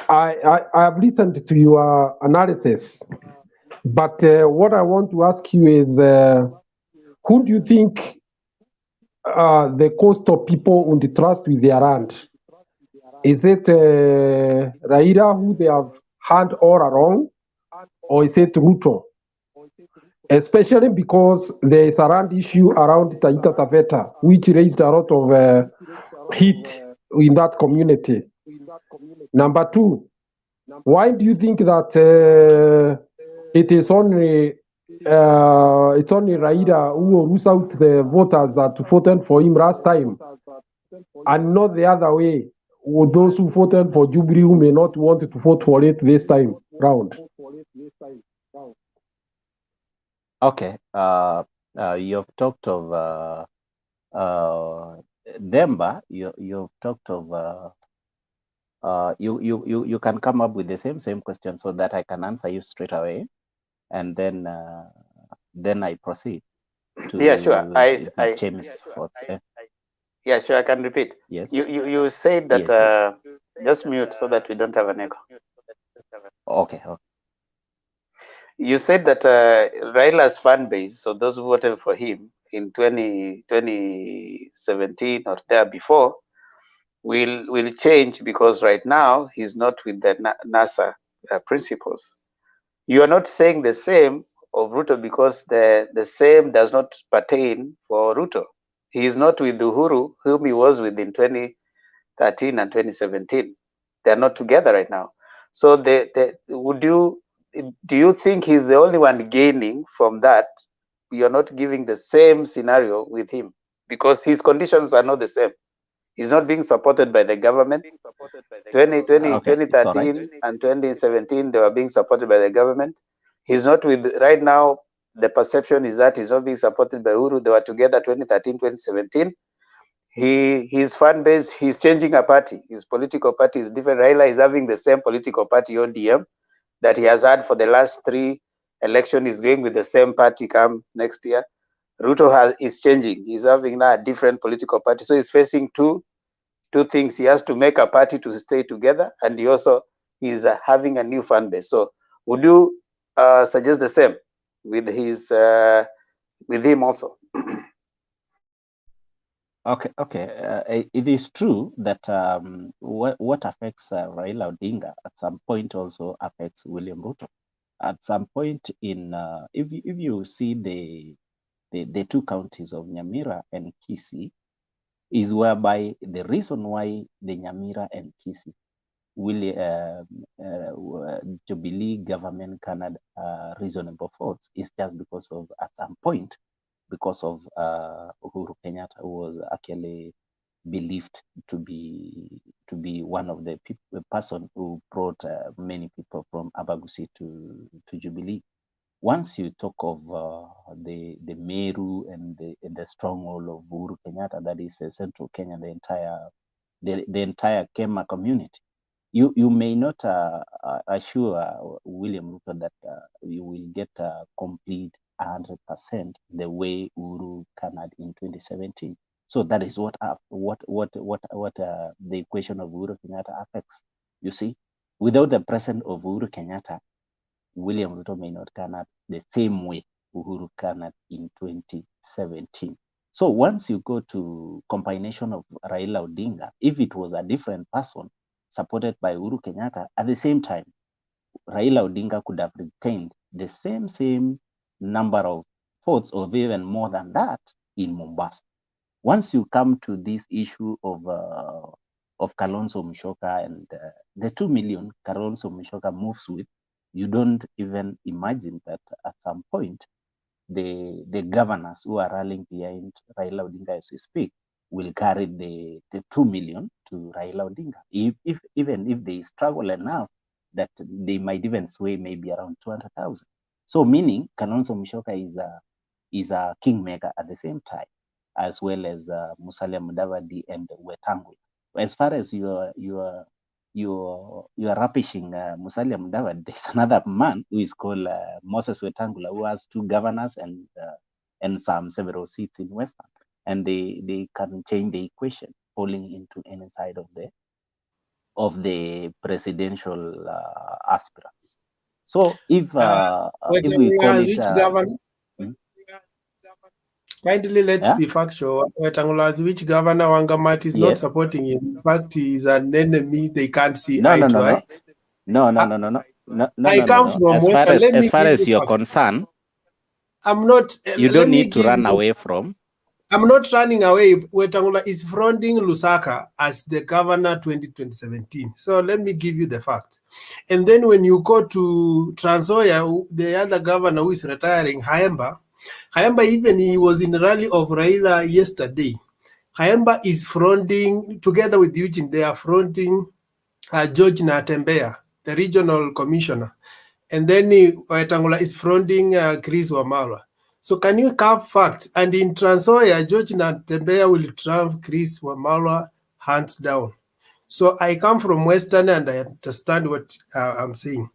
I have listened to your analysis, but what I want to ask you is, who do you think the cost of people on the trust with their land? Is it Raila who they have had all along, or is it Ruto? Especially because there is a land issue around Taita Taveta, which raised a lot of heat in that community. Number two, why do you think that it's only Raila who rules out the voters that voted for him last time, and not the other way, with those who voted for Jubilee who may not want to vote for it this time round? Okay. You have talked of Demba, you've talked of you can come up with the same question so that I can answer you straight away, and then I proceed to Yeah, sure. James thoughts. Yeah, sure. I can repeat. Yes. You said that. Yes. Just mute so that we don't have an echo. Okay. You said that Raila's fan base, so those who voted for him in 2017 or there before, will change because right now he's not with the NASA principles. You are not saying the same of Ruto because the same does not pertain for Ruto. He is not with Uhuru, whom he was with in 2013 and 2017. They are not together right now. So do you think he's the only one gaining from that? You're not giving the same scenario with him because his conditions are not the same. He's not being supported by the government. 2013 and 2017, they were being supported by the government. He's not with, right now, the perception is that he's not being supported by Uhuru. They were together 2013, 2017. His fan base, he's changing a party. His political party is different. Raila is having the same political party, ODM, that he has had for the last 3 elections. He's going with the same party come next year. Ruto is changing. He's having now a different political party. So he's facing two things. He has to make a party to stay together, and he also is having a new fan base. So would you suggest the same with his with him also? Okay. It is true that what affects Raila Odinga at some point also affects William Ruto. At some point in, if you see the 2 counties of Nyamira and Kisii, is whereby the reason why the Nyamira and Kisii Jubilee government cannot reasonable votes is just because of, at some point, because of Uhuru Kenyatta, who was actually believed to be one of the person who brought many people from Abagusi to Jubilee. Once you talk of the Meru and the stronghold of Uhuru Kenyatta, that is central Kenya, the entire Kema community, you may not assure William Ruto that you will get a complete 100% the way Uhuru cannot in 2017. So that is what the equation of Uhuru Kenyatta affects. You see, without the presence of Uhuru Kenyatta, William Ruto may not cannot the same way Uhuru cannot in 2017. So once you go to combination of Raila Odinga, if it was a different person supported by Uhuru Kenyatta, at the same time, Raila Odinga could have retained the same number of votes or even more than that in Mombasa. Once you come to this issue of Kalonzo Musyoka and the 2 million Kalonzo Musyoka moves with, you don't even imagine that at some point the governors who are rallying behind Raila Odinga as we speak will carry the 2 million to Raila Odinga. Even if they struggle enough, that they might even sway maybe around 200,000. So meaning Kalonzo Musyoka is a kingmaker at the same time, as well as Musalia Mudavadi and Wetangula. As far as you are rapishing Musalia Mudavadi, there's another man who is called Moses Wetangula, who has 2 governors and some several seats in Western, and they can change the equation, falling into any side of the presidential aspirants. So if we call it, which governor? Kindly let's be factual. Wetangula's which governor Wangamati is not supporting him. In fact, he is an enemy. They can't see eye to eye. No. I come from Western. As far as you're concerned, I'm not. You don't need to run away from. I'm not running away. Wetangula is fronting Lusaka as the governor 2017. So let me give you the facts. And then when you go to Trans Nzoia, the other governor who is retiring, Hayemba, even he was in the rally of Raila yesterday. Hayemba is fronting, together with Eugene, they are fronting George Natembeya, the regional commissioner. And then Wetangula is fronting Chris Wamalwa. So can you carve facts? And in Trans Nzoia, George Natembeya will trump Chris Wamalwa hands down. So I come from Western and I understand what I'm saying.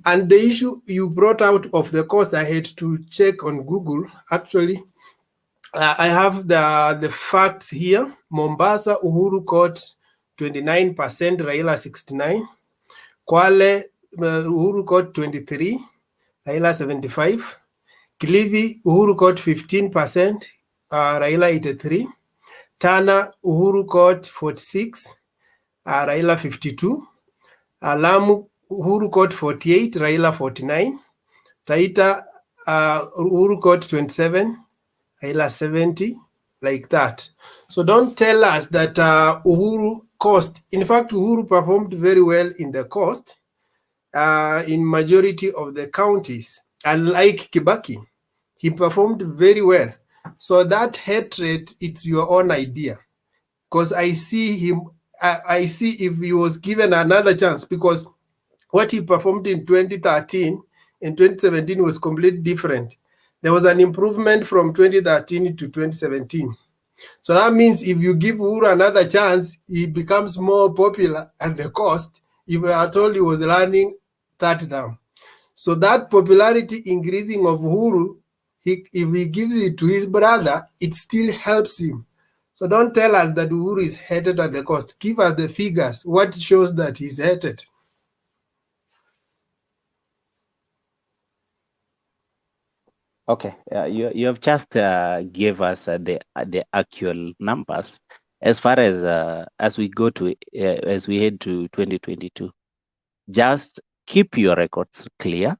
And the issue you brought out of the cost, I had to check on Google. Actually, I have the facts here. Mombasa, Uhuru Court, 29%, Raila 69. Kwale, Uhuru Court, 23, Raila 75. Kilifi, Uhuru Court, 15%, Raila 83. Tana, Uhuru Court, 46, Raila 52. Lamu, Uhuru Court 48, Raila 49. Taita, Uhuru Court 27, Raila 70, like that. So don't tell us that Uhuru cost. In fact, Uhuru performed very well in the cost in majority of the counties. Unlike Kibaki, he performed very well. So that hatred, it's your own idea. Because I see him, I see if he was given another chance, because what he performed in 2013 and 2017 was completely different. There was an improvement from 2013 to 2017. So that means if you give Uhuru another chance, he becomes more popular at the cost. If we are told he was running third term. So that popularity increasing of Uhuru, if he gives it to his brother, it still helps him. So don't tell us that Uhuru is hated at the cost. Give us the figures. What shows that he's hated? Okay, you have just gave us the actual numbers as far as we go to as we head to 2022. Just keep your records clear.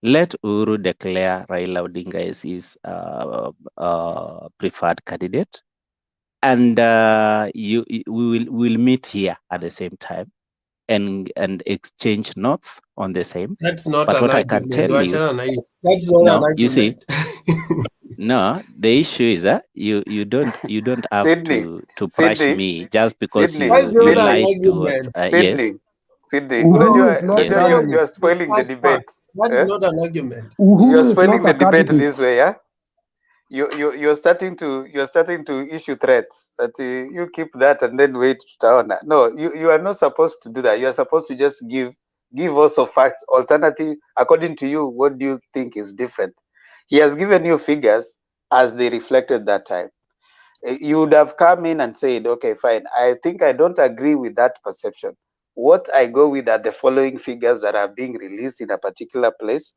Let Uhuru declare Raila Odinga as his preferred candidate, and we will meet here at the same time and exchange notes on the same. That's not but an what I can argument. tell you, That's not no, an you see, argument. no, the issue is that you don't have Sydney, to brush Sydney, me just because Sydney, That's you not an like to argument. yes. Sydney, Sydney. Uhuru is not Let's Unajua running. you're spoiling the discuss debate. facts. That is Eh? not an argument. You're Uhuru is spoiling not the a debate candidate. this way, yeah? You're starting to issue threats that you keep that and then wait to town. No, you are not supposed to do that. You are supposed to just give also facts, alternative. According to you, what do you think is different? He has given you figures as they reflected that time. You would have come in and said, okay, fine, I think I don't agree with that perception. What I go with are the following figures that are being released in a particular place.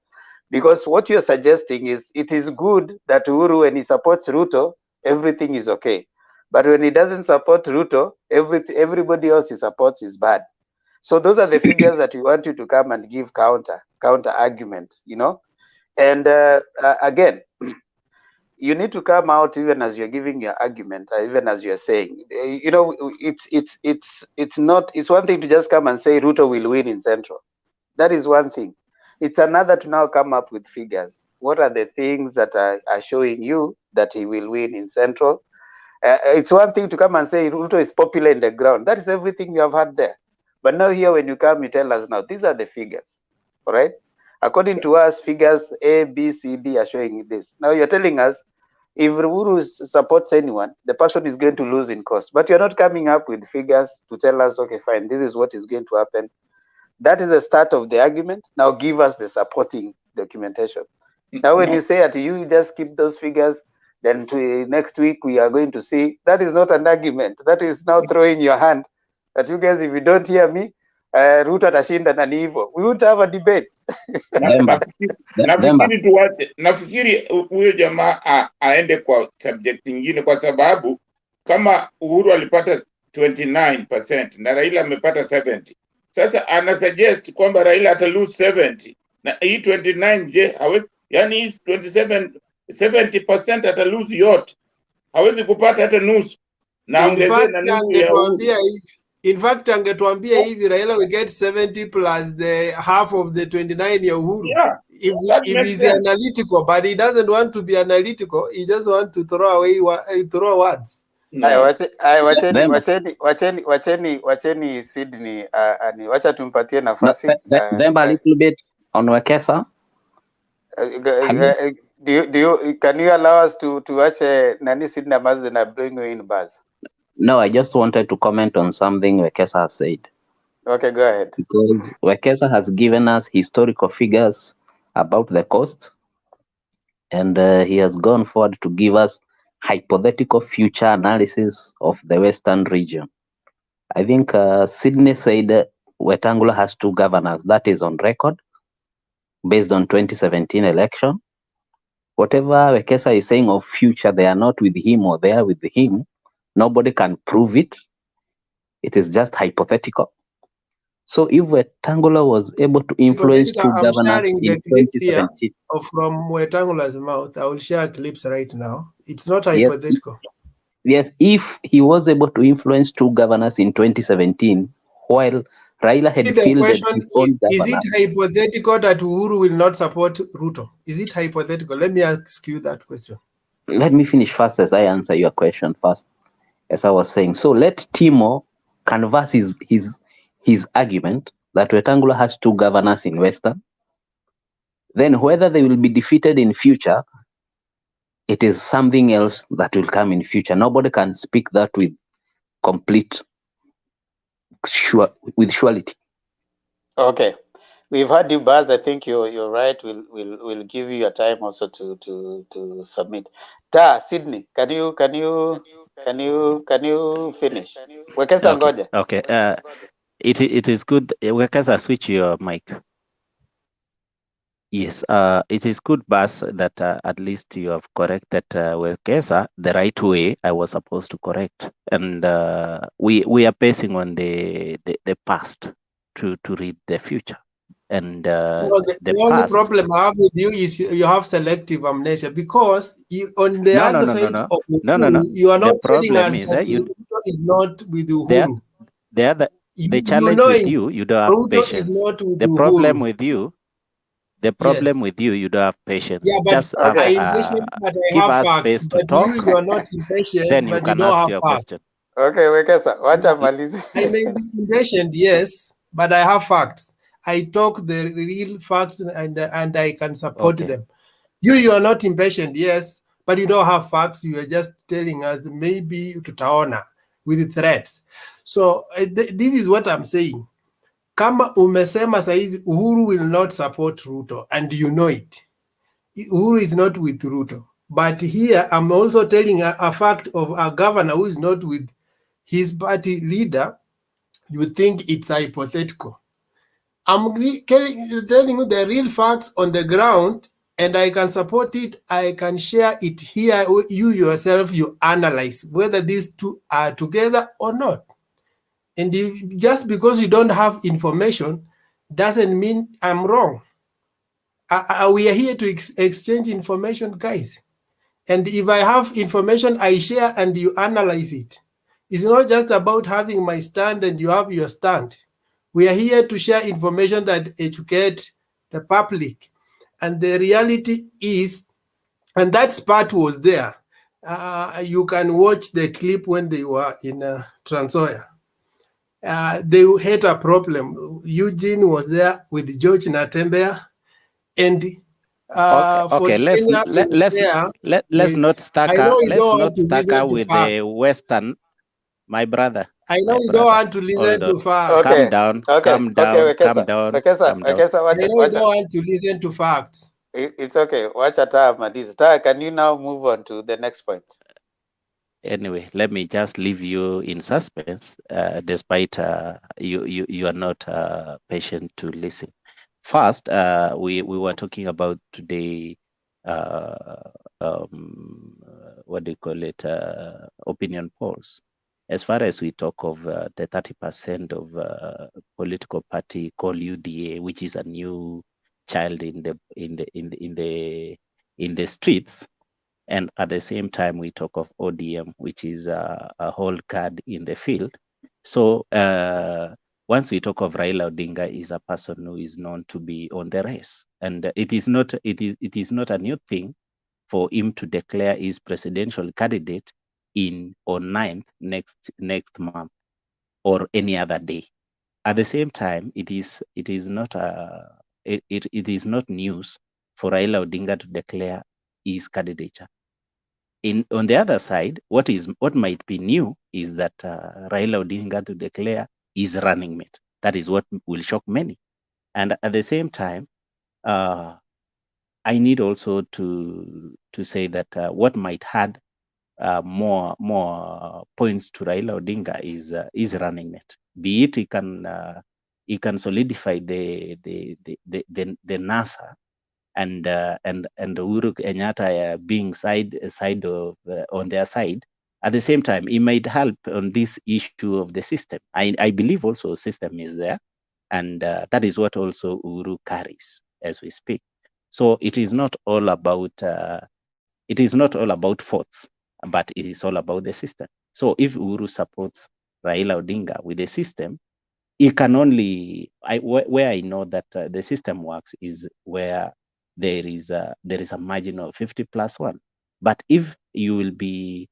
Because what you're suggesting is it is good that Uhuru, when he supports Ruto, everything is okay. But when he doesn't support Ruto, everybody else he supports is bad. So those are the figures that we want you to come and give counter argument, you know. And again, you need to come out even as you're giving your argument, even as you're saying, you know, it's not, it's one thing to just come and say Ruto will win in Central. That is one thing. It's another to now come up with figures. What are the things that are showing you that he will win in Central? It's one thing to come and say Ruto is popular in the ground. That is everything you have had there. But now here when you come, you tell us now, these are the figures, all right? According to us, figures A, B, C, D are showing this. Now you're telling us if Uhuru supports anyone, the person is going to lose in cost. But you're not coming up with figures to tell us, okay, fine, this is what is going to happen. That is the start of the argument. Now give us the supporting documentation. Now when you say that you just keep those figures, then next week we are going to see, that is not an argument. That is now throwing your hand that you guys, if you don't hear me, Ruto atashinda na ni hivyo. We won't have a debate. Nafikiri huyo jamaa aende kwa subject nyingine, kwa sababu kama Uhuru alipata 29% na Raila amepata 70. Sasa ana suggest kwamba Raila ata lose 70 na hii 29 je hawezi, yani hii 70% ata lose yote, hawezi kupata hata nusu na ongezee na nusu ya Uhuru. In fact, angetuambia hivi Raila will get 70 plus the half of the 29 ya Uhuru. Yeah, if he's analytical, but he doesn't want to be analytical, he just want to throw away words. Wacheni Sydney, wacha tumpatie nafasi. Demba a little bit on Wekesa. Can you allow us to watch Nani Sidna Mazina bring you in, Buzz? No, I just wanted to comment on something Wekesa has said. Okay, go ahead. Because Wekesa has given us historical figures about the cost, and he has gone forward to give us hypothetical future analysis of the Western region. I think Sydney said Wetangula has 2 governors. That is on record, based on 2017 election. Whatever Wekesa is saying of future, they are not with him or they are with him. Nobody can prove it. It is just hypothetical. So if Wetangula was able to influence 2 I'm governors sharing in the clips here 2017, from Wetangula's mouth. I will share clips right now. It's not yes, hypothetical. yes, if he was able to influence 2 governors in 2017, while Raila had The fielded question his own is it governor, hypothetical that Uhuru will not support Ruto? Is it hypothetical? Let me ask you that question. let me finish first as I answer your question first, as I was saying. So let Timo canvass his argument that Wetangula has 2 governors in Western. Then whether they will be defeated in future, it is something else that will come in future. Nobody can speak that with complete surety. Okay, we've had you, Buzz. I think you're right. We'll give you a time also to submit. Sydney, can you finish? Wekesa Okay, ngoja. okay. It is good. Wekesa, switch your mic. Yes, it is good, Bas, that at least you have corrected Wekesa the right way I was supposed to correct. And we are basing on the past to read the future. And No, the the only past. problem I have with you is you have selective amnesia because on the No, other no, no, no, side no, of no, no, no. Uhuru, you are The not telling problem us is that you Ruto is not with the Uhuru. the You challenge know with it. you don't have Ruto is patience. not with The problem Uhuru. with you, the problem Yes. with you don't have patience. Yeah, but Just Okay. I impatient, but I give have us facts. space to But talk, you are not impatient, then you but you can don't ask have your facts. question. Okay, Wekesa, wacha malizi. I may be impatient, yes, but I have facts. I talk the real facts and I can support Okay. them. You are not impatient, yes, but you don't have facts. You are just telling us maybe tutaona with threats. So this is what I'm saying. Kama umesema saizi Uhuru will not support Ruto, and you know it. Uhuru is not with Ruto. But here I'm also telling a fact of a governor who is not with his party leader. You think it's hypothetical. I'm telling you the real facts on the ground, and I can support it. I can share it here. You yourself, you analyze whether these two are together or not. And just because you don't have information doesn't mean I'm wrong. We are here to exchange information, guys. And if I have information, I share and you analyze it. It's not just about having my stand and you have your stand. We are here to share information that educate the public. And the reality is, and that part was there. You can watch the clip when they were in Transoya. They had a problem. Eugene was there with George Natembea, and for Okay, Kenya was there. let's not I know you let's don't not want to stagger listen to with the facts. Western, my brother. I know you don't want to Hold listen on. to facts. Calm down, calm down, calm down, calm down. I know you don't want to listen to facts. It's okay. Wacha taa malizi. Taa, can you now move on to the next point? Anyway, let me just leave you in suspense, despite you are not patient to listen. First, we were talking about today, what do you call it, opinion polls. As far as we talk of the 30% of political party called UDA, which is a new child in the streets, and at the same time we talk of ODM, which is a whole card in the field. So once we talk of Raila Odinga, is a person who is known to be on the race, and it is not a new thing for him to declare his presidential candidate on 9th next month or any other day. At the same time, it is not news for Raila Odinga to declare his candidature. On the other side, what might be new is that Raila Odinga to declare his running mate. That is what will shock many. And at the same time, I need also to say that what might add more points to Raila Odinga is running mate. Be it he can solidify the NASA and Uhuru Kenyatta being on their side. At the same time, it might help on this issue of the system. I believe also system is there, and that is what also Uhuru carries as we speak. So it is not all about votes, but it is all about the system. So if Uhuru supports Raila Odinga with the system, it can only where I know that the system works is where there is a margin of 50+1. But if you will be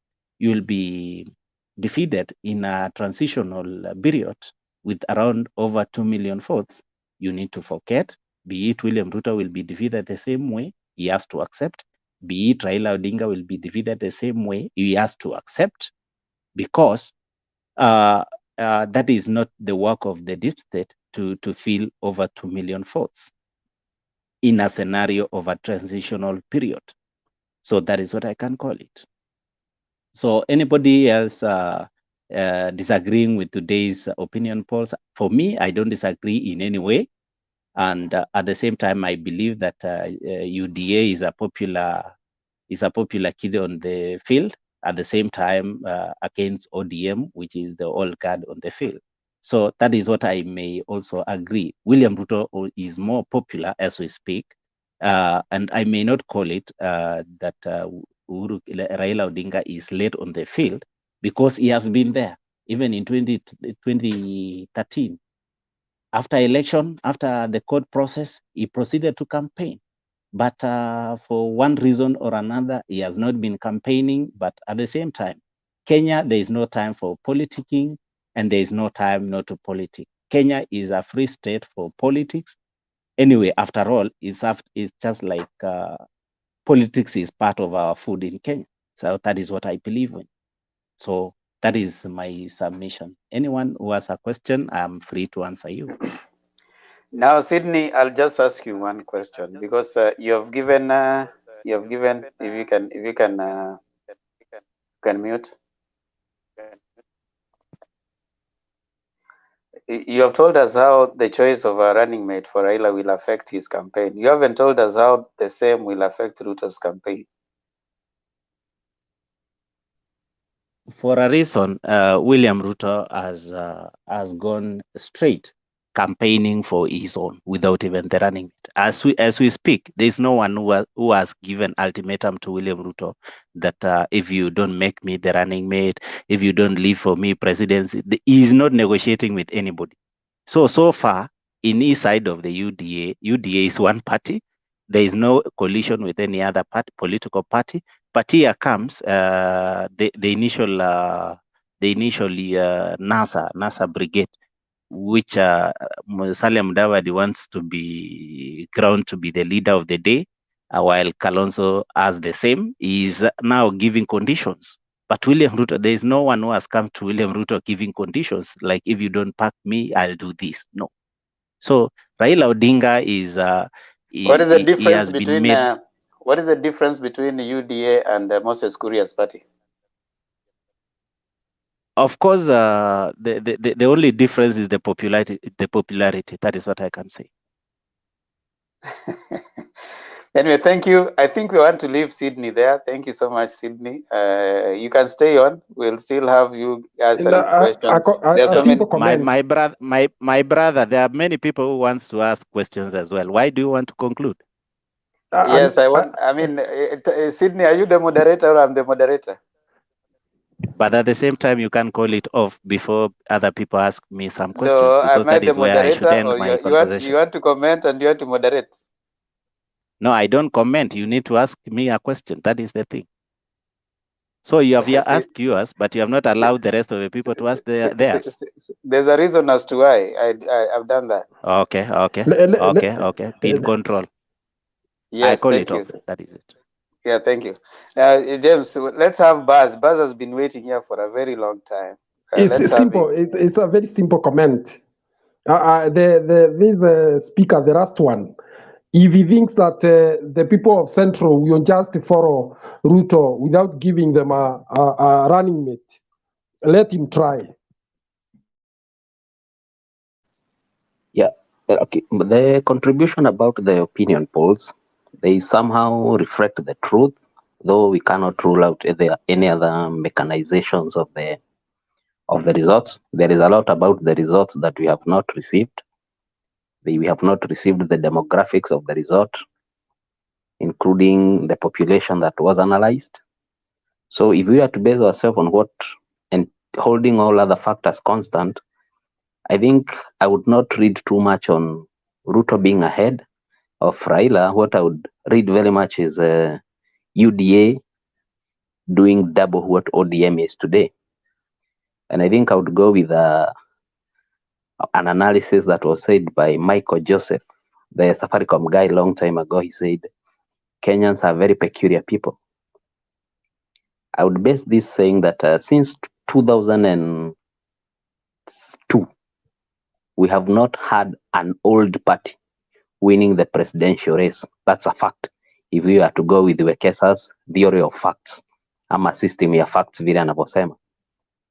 defeated in a transitional period with around over 2 million votes, you need to forget. Be it William Ruto will be defeated the same way, he has to accept. Be it Raila Odinga will be defeated the same way, he has to accept, because that is not the work of the deep state to fill over 2 million votes in a scenario of a transitional period. So that is what I can call it. So anybody else disagreeing with today's opinion polls, for me, I don't disagree in any way. And at the same time, I believe that UDA is a popular kid on the field. At the same time, against ODM, which is the old guard on the field. So that is what I may also agree. William Ruto is more popular as we speak, and I may not call it that Raila Odinga is late on the field, because he has been there even in 2013. After election, after the court process, he proceeded to campaign. But for one reason or another, he has not been campaigning. But at the same time, Kenya, there is no time for politicking, and there is no time not to politic. Kenya is a free state for politics. Anyway, after all, it's just like politics is part of our food in Kenya. So that is what I believe in. So that is my submission. Anyone who has a question, I'm free to answer you. Now, Sydney, I'll just ask you one question, because you have given, if you can mute. You have told us how the choice of a running mate for Raila will affect his campaign. You haven't told us how the same will affect Ruto's campaign. For a reason, William Ruto has gone straight campaigning for his own without even the running mate. As we speak, there is no one who has given ultimatum to William Ruto that if you don't make me the running mate, if you don't leave for me presidency, he is not negotiating with anybody. So far, in his side of the UDA is one party. There is no coalition with any other political party. But here comes the initially NASA brigade, which Musalia Mudavadi wants to be crowned to be the leader of the day, while Kalonzo has the same. He is now giving conditions. But William Ruto, there is no one who has come to William Ruto giving conditions, like if you don't pack me, I'll do this. No. So Raila Odinga is What is the he difference has been between made. what is the difference between the UDA and Moses Kuria's party? Of course, the only difference is the popularity. The popularity. That is what I can say. Anyway, thank you. I think we want to leave Sydney there. Thank you so much, Sydney. You can stay on. We'll still have you answering questions. There's so many. My brother. There are many people who wants to ask questions as well. Why do you want to conclude? Yes, I want. I mean, Sydney, are you the moderator or I'm the moderator? But at the same time, you can call it off before other people ask me some questions, No, because am I that the is where I should moderator, end or my you conversation. want to comment and you want to moderate? No, I don't comment. You need to ask me a question. That is the thing. So you have asked yours, but you have not allowed the rest of the people to ask theirs. There's a reason as to why I've done that. Okay. Be in control. Yes, I call thank it you. off. That is it. Yeah, thank you. James, let's have Buzz. Buzz has been waiting here for a very long time. Let's It's have simple. him. It's a very simple comment. This speaker, the last one, if he thinks that the people of Central will just follow Ruto without giving them a running mate, let him try. Yeah. Okay. But the contribution about the opinion polls, they somehow reflect the truth, though we cannot rule out any other mechanizations of the results. There is a lot about the results that we have not received. We have not received the demographics of the result, including the population that was analyzed. So if we are to base ourselves on what and holding all other factors constant, I think I would not read too much on Ruto being ahead of Raila. What I would read very much is UDA doing double what ODM is today. And I think I would go with an analysis that was said by Michael Joseph, the Safaricom guy, long time ago. He said, Kenyans are very peculiar people. I would base this saying that since 2002, we have not had an old party winning the presidential race. That's a fact. If we are to go with Wekesa's theory of facts, ama system ya facts vile anavyosema.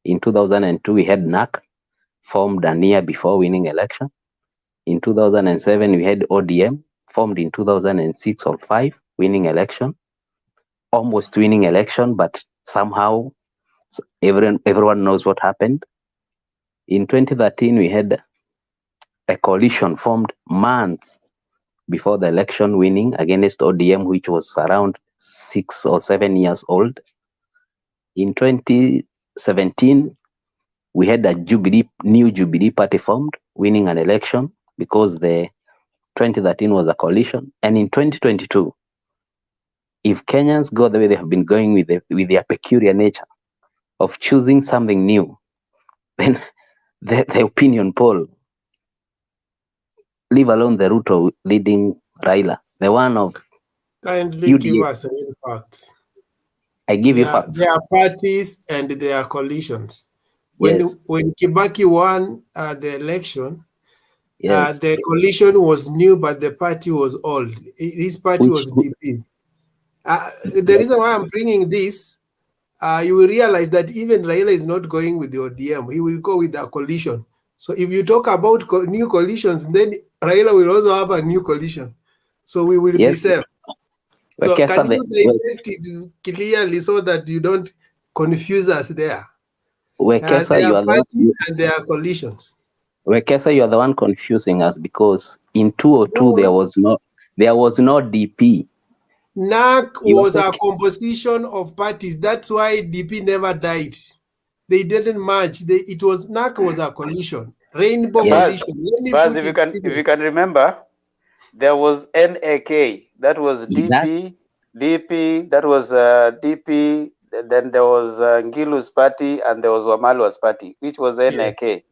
In 2002, we had NAC formed a year before winning election. In 2007, we had ODM formed in 2006 or 5, winning election, almost winning election, but somehow everyone knows what happened. In 2013, we had a coalition formed months before the election, winning against ODM, which was around 6 or 7 years old. In 2017, we had a new Jubilee party formed, winning an election because the 2013 was a coalition. And in 2022, if Kenyans go the way they have been going with their peculiar nature of choosing something new, then the opinion poll, leave alone the Ruto leading Raila, the one of Kindly give UDA. us real facts. I give you facts. There are parties and there are coalitions. Yes. When Kibaki won the election, Yes. the coalition was new, but the party was old. His party was DP. The reason why I'm bringing this, you will realize that even Raila is not going with the ODM. He will go with the coalition. So if you talk about new coalitions, then Raila will also have a new coalition. So we will be safe. So can you dissect it clearly so that you don't confuse us there? There are parties and there are coalitions. Wekesa, you are the one confusing us because in 2002 there was no DP. NAC was a composition of parties. That's why DP never died. They didn't merge. It was NAC was a coalition, rainbow coalition. Buzz, if you can remember, there was NAK. That was DP. That was DP. Then there was Ngilu's party, and there was Wamalwa's party, which was NAK.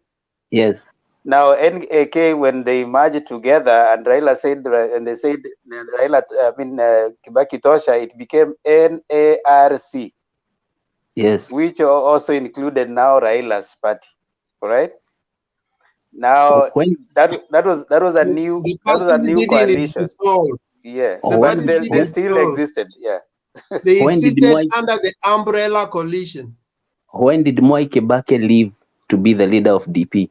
Yes. Now NAK, when they merged together, and Raila said, and they said Raila, Kibaki Tosha, it became NARC. Yes. Which also included now Raila's party. All right. Now that was a new coalition. Yeah, but they still existed. Yeah. They existed under the umbrella coalition. When did Mwai Kibaki leave to be the leader of DP?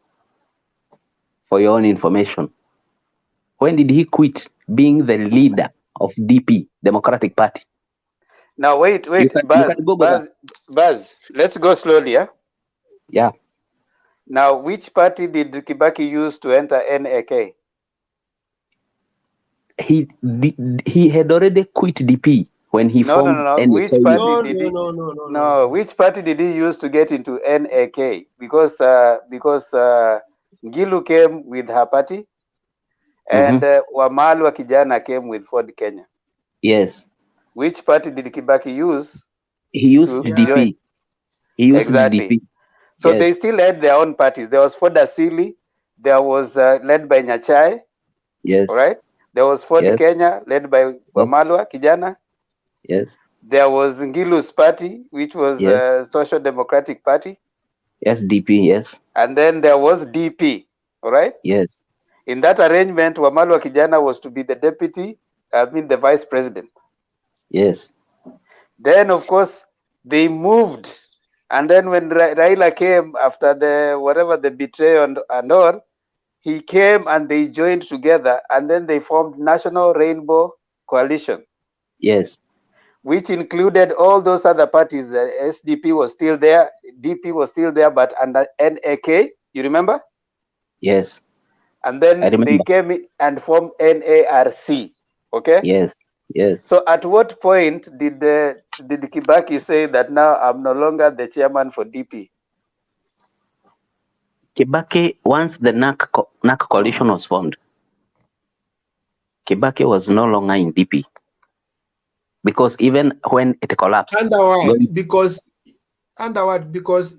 For your own information. When did he quit being the leader of DP, Democratic Party? Now wait, Buzz, let's go slowly, yeah? Yeah. Now, which party did Kibaki use to enter NAK? He had already quit DP when he formed NAK. Which party did which party did he use to get into NAK? Because Ngilu came with her party, and Wamalwa Kijana came with Ford Kenya. Yes. Which party did Kibaki use? He used DP. He used DP. So they still had their own parties. There was Ford Asili. There was led by Nyachai. Yes. All right. There was Ford Kenya led by Wamalwa Kijana. Yes. There was Ngilu's party, which was Yes. Social Democratic Party. SDP. Yes. And then there was DP, all right? Yes. In that arrangement, Wamalwa Kijana was to be the the vice president. Yes. Then, of course, they moved. And then when Raila came after the betrayal and all, he came and they joined together and then they formed National Rainbow Coalition. Yes. Which included all those other parties. SDP was still there, DP was still there, but under NAK, you remember? Yes. And then they came in and formed NARC. Okay? Yes. Yes. So at what point did Kibaki say that now I'm no longer the chairman for DP? Kibaki, once the NAC coalition was formed, Kibaki was no longer in DP. Because even when it collapsed. Because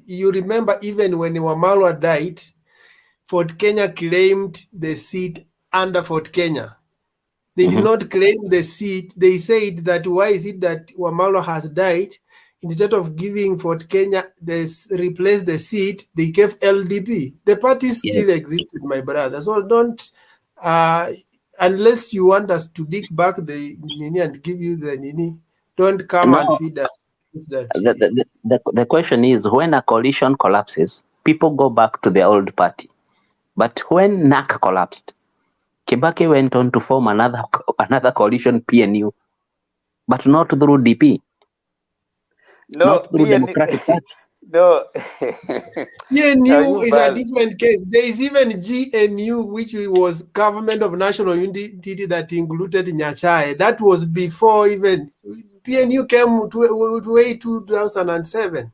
you remember even when Wamalwa died, Fort Kenya claimed the seat under Fort Kenya. They did not claim the seat. They said that why is it that Wamalwa has died? Instead of giving Fort Kenya, they replace the seat, they gave LDP. The party still existed, my brother. So don't, unless you want us to dig back the Nini and give you the Nini, don't come and feed us. The question is, when a coalition collapses, people go back to their old party. But when NAC collapsed, Kibaki went on to form another coalition, PNU, but not through DP. No, not through Democratic Party. No. PNU is a different case. There is even GNU, which was Government of National Unity that included Nyachae. That was before even PNU came to way 2007.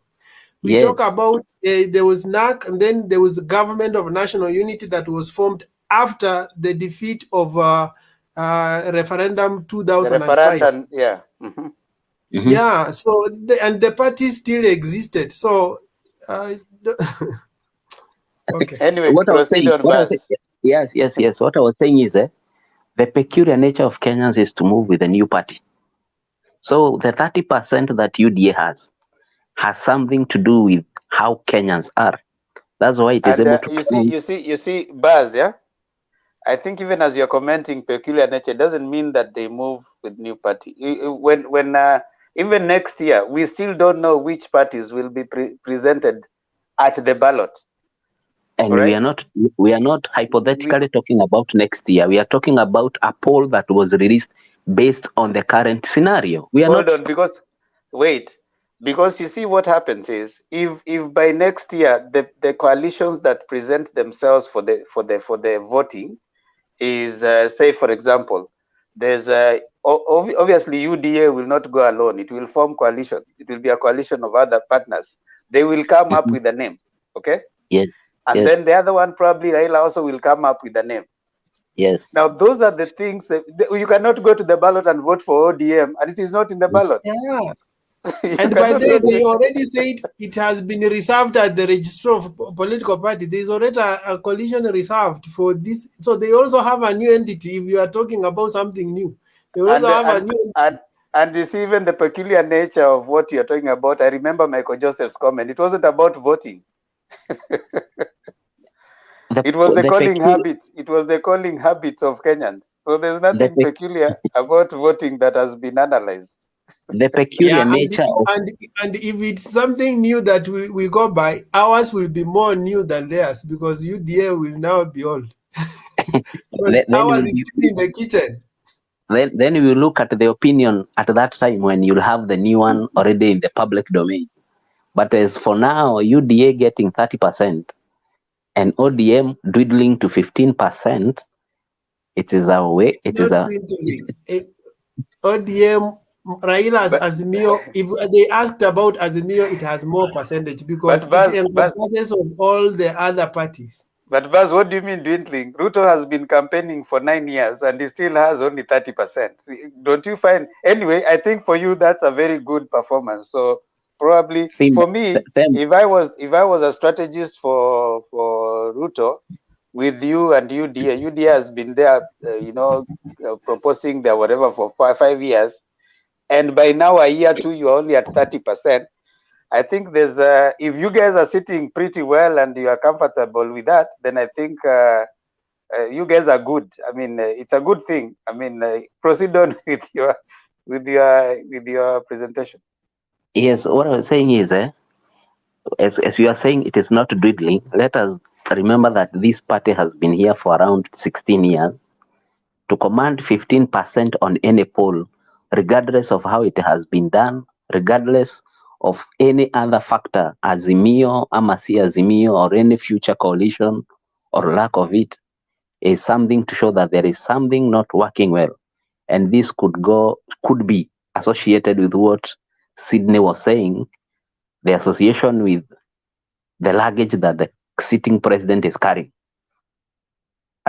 We talk about there was NAC, and then there was the Government of National Unity that was formed after the defeat of referendum 2005. Yeah. Yeah. So the party still existed. So okay. Anyway, what proceed on Buzz. Yes. What I was saying is the peculiar nature of Kenyans is to move with a new party. So the 30% that UDA has something to do with how Kenyans are. That's why it is able to. You see, Buzz, yeah. I think even as you're commenting peculiar nature, doesn't mean that they move with new party. When even next year, we still don't know which parties will be presented at the ballot. And we are not hypothetically talking about next year. We are talking about a poll that was released based on the current scenario. We are Hold on, because you see what happens is if by next year the coalitions that present themselves for the voting is say for example, there's obviously UDA will not go alone. It will form coalition. It will be a coalition of other partners. They will come up with a name, okay? Yes. And then the other one probably Raila also will come up with a name. Yes. Now those are the things that you cannot go to the ballot and vote for ODM and it is not in the ballot. Yeah. And by the way, they already said it has been reserved at the register of political party. There is already a coalition reserved for this. So they also have a new entity. If you are talking about something new, they also have a new entity. And you see even the peculiar nature of what you're talking about. I remember Michael Joseph's comment. It wasn't about voting. It was the calling habits. It was the calling habits of Kenyans. So there's nothing peculiar about voting that has been analyzed. The peculiar nature and if it's something new that we go by, ours will be more new than theirs because UDA will now be old. Ours is still in the kitchen. Then we will look at the opinion at that time when you'll have the new one already in the public domain. But as for now, UDA getting 30% and ODM dwindling to 15%, it is a way. ODM, Raila's Azimio, if they asked about Azimio, it has more percentage because it encompasses of all the other parties. But Buzz, what do you mean dwindling? Ruto has been campaigning for 9 years and he still has only 30%. Don't you find? Anyway, I think for you that's a very good performance. So probably for me, if I was a strategist for Ruto with you and UDA has been there, proposing their whatever for five years. and by now a year 2 you're only at 30%. I think there's if you guys are sitting pretty well and you are comfortable with that, then I think you guys are good. I mean, it's a good thing. I mean, proceed on with your presentation. Yes, what I was saying is, as you are saying, it is not dwindling. Let us remember that this party has been here for around 16 years. To command 15% on any poll, regardless of how it has been done, regardless of any other factor, Azimio, ama si Azimio, or any future coalition, or lack of it, is something to show that there is something not working well. And this could be associated with what Sydney was saying, the association with the luggage that the sitting president is carrying.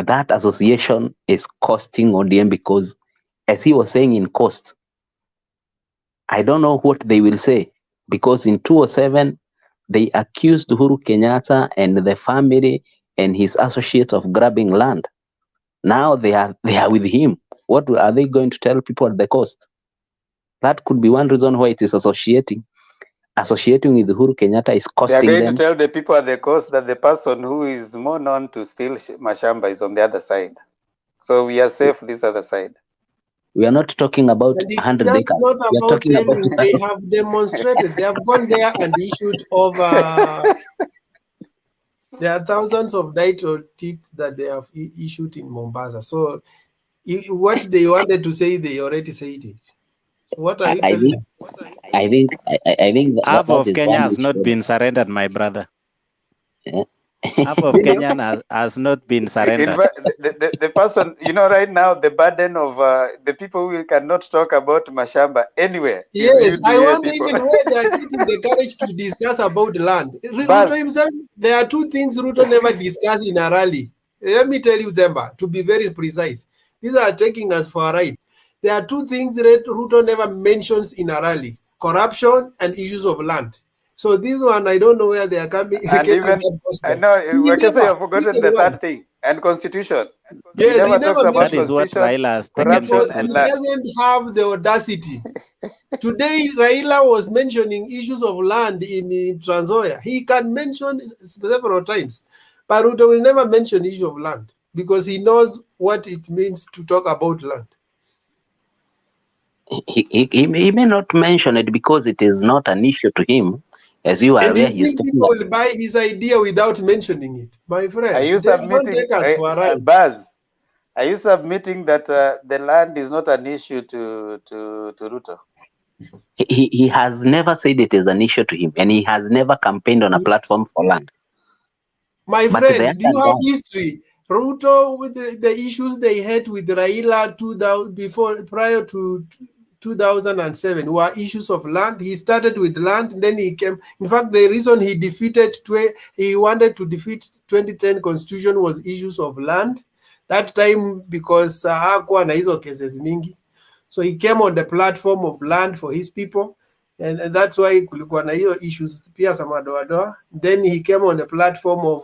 That association is costing ODM because, as he was saying in cost, I don't know what they will say, because in 2007, they accused Uhuru Kenyatta and the family and his associates of grabbing land. Now they are with him. What are they going to tell people at the cost? That could be one reason why it is associating with Uhuru Kenyatta is They are costing going them. to tell the people at the coast that the person who is more known to steal mashamba is on the other side. So we are safe this other side. We are not talking about And it's 100 just acres. not We are about talking about telling. They have demonstrated. They have gone there and issued over. There are thousands of title deeds that they have issued in Mombasa. So what they wanted to say, they already said it. What are you telling? I think Half that of is Kenya one has not issue. been surrendered, my brother. Yeah. Half of Kenya has not been In surrendered. fact, the person, right now, the burden of the people who cannot talk about mashamba anywhere is Yes, I UDA wonder people. even where they are getting the courage to discuss about land. Baz. Ruto himself, there are two things Ruto never discussed in a rally. Let me tell you, Demba, to be very precise. These are taking us for a ride. There are two things that Ruto never mentions in a rally: corruption and issues of land. So this one, I don't know where they are coming. And Getting even, that gospel. I know, He Wakesa, you never, have forgotten even the one. third thing, and constitution. Yes, he He never talks never about That is mentioned what constitution, Raila has taken for because corruption, and he granted. land. doesn't have the audacity. Today, Raila was mentioning issues of land in Trans Nzoia. He can mention several times, but Ruto will never mention issue of land because he knows what it means to talk about land. He may not mention it because it is not an issue to him. As you are And aware, you he's think talking people about. will buy his idea without mentioning it? My friend, Are you they don't submitting, take us for a ride. Baz? Are you submitting that the land is not an issue to Ruto? He has never said it is an issue to him, and he has never campaigned on a platform for land. My But friend, the do you other have guy, history? Ruto with the issues they had with Raila 2000 prior to 2007 were issues of land. He started with land, then he came. In fact, the reason he wanted to defeat 2010 constitution was issues of land. That time because hakuwa na hizo cases mingi, so he came on the platform of land for his people. And that's why kulikuwa na hiyo issues pia za madoadoa. Then he came on the platform of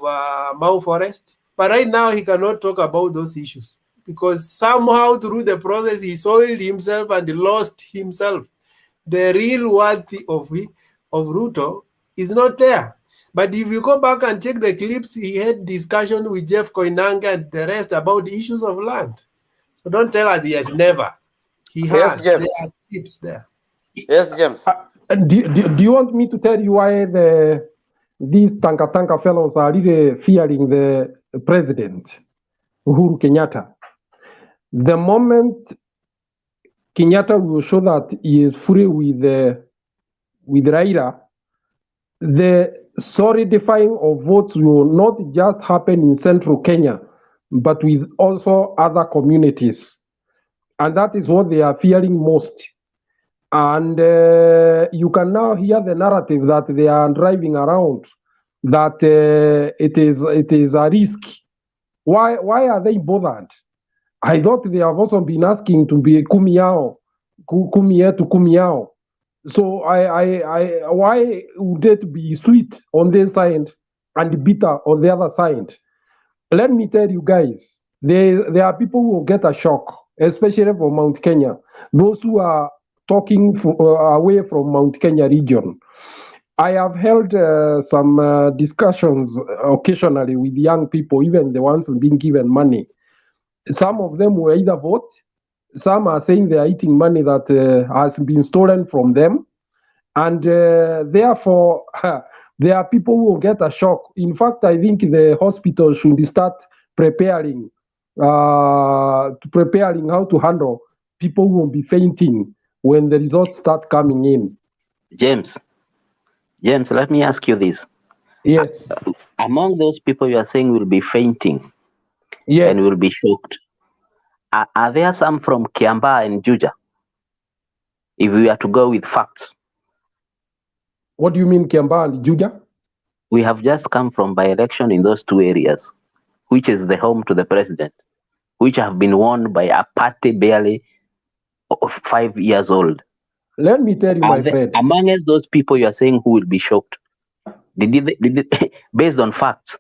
Mau Forest. But right now he cannot talk about those issues because somehow through the process he soiled himself and lost himself. The real worth of Ruto is not there. But if you go back and check the clips, he had discussion with Jeff Koinange and the rest about the issues of land. So don't tell us he has never. He Yes, has. James. There are clips there. Yes, James. Do you want me to tell you why these tanka fellows are really fearing the president, Uhuru Kenyatta? The moment Kenyatta will show that he is free with Raila, the solidifying of votes will not just happen in central Kenya, but with also other communities. And that is what they are fearing most. And you can now hear the narrative that they are driving around, that it is a risk. Why are they bothered? I thought they have also been asking to be kumiao, kumie to kumiao. So why would it be sweet on this side and bitter on the other side? Let me tell you guys, there are people who will get a shock, especially from Mount Kenya. Those who are talking away from Mount Kenya region. I have held some discussions occasionally with young people, even the ones being given money. Some of them will either vote, some are saying they are eating money that has been stolen from them, and therefore there are people who will get a shock. In fact, I think the hospital should start preparing how to handle people who will be fainting when the results start coming in. James, let me ask you this. Yes. Among those people you are saying will be fainting, yes, and will be shocked, are there some from Kiambaa and Juja? If we are to go with facts. What do you mean, Kiambaa and Juja? We have just come from by-election in those two areas, which is the home to the president, which have been won by a party barely 5 years old. Let me tell you, my friend. Amongst those people you are saying who will be shocked, based on facts,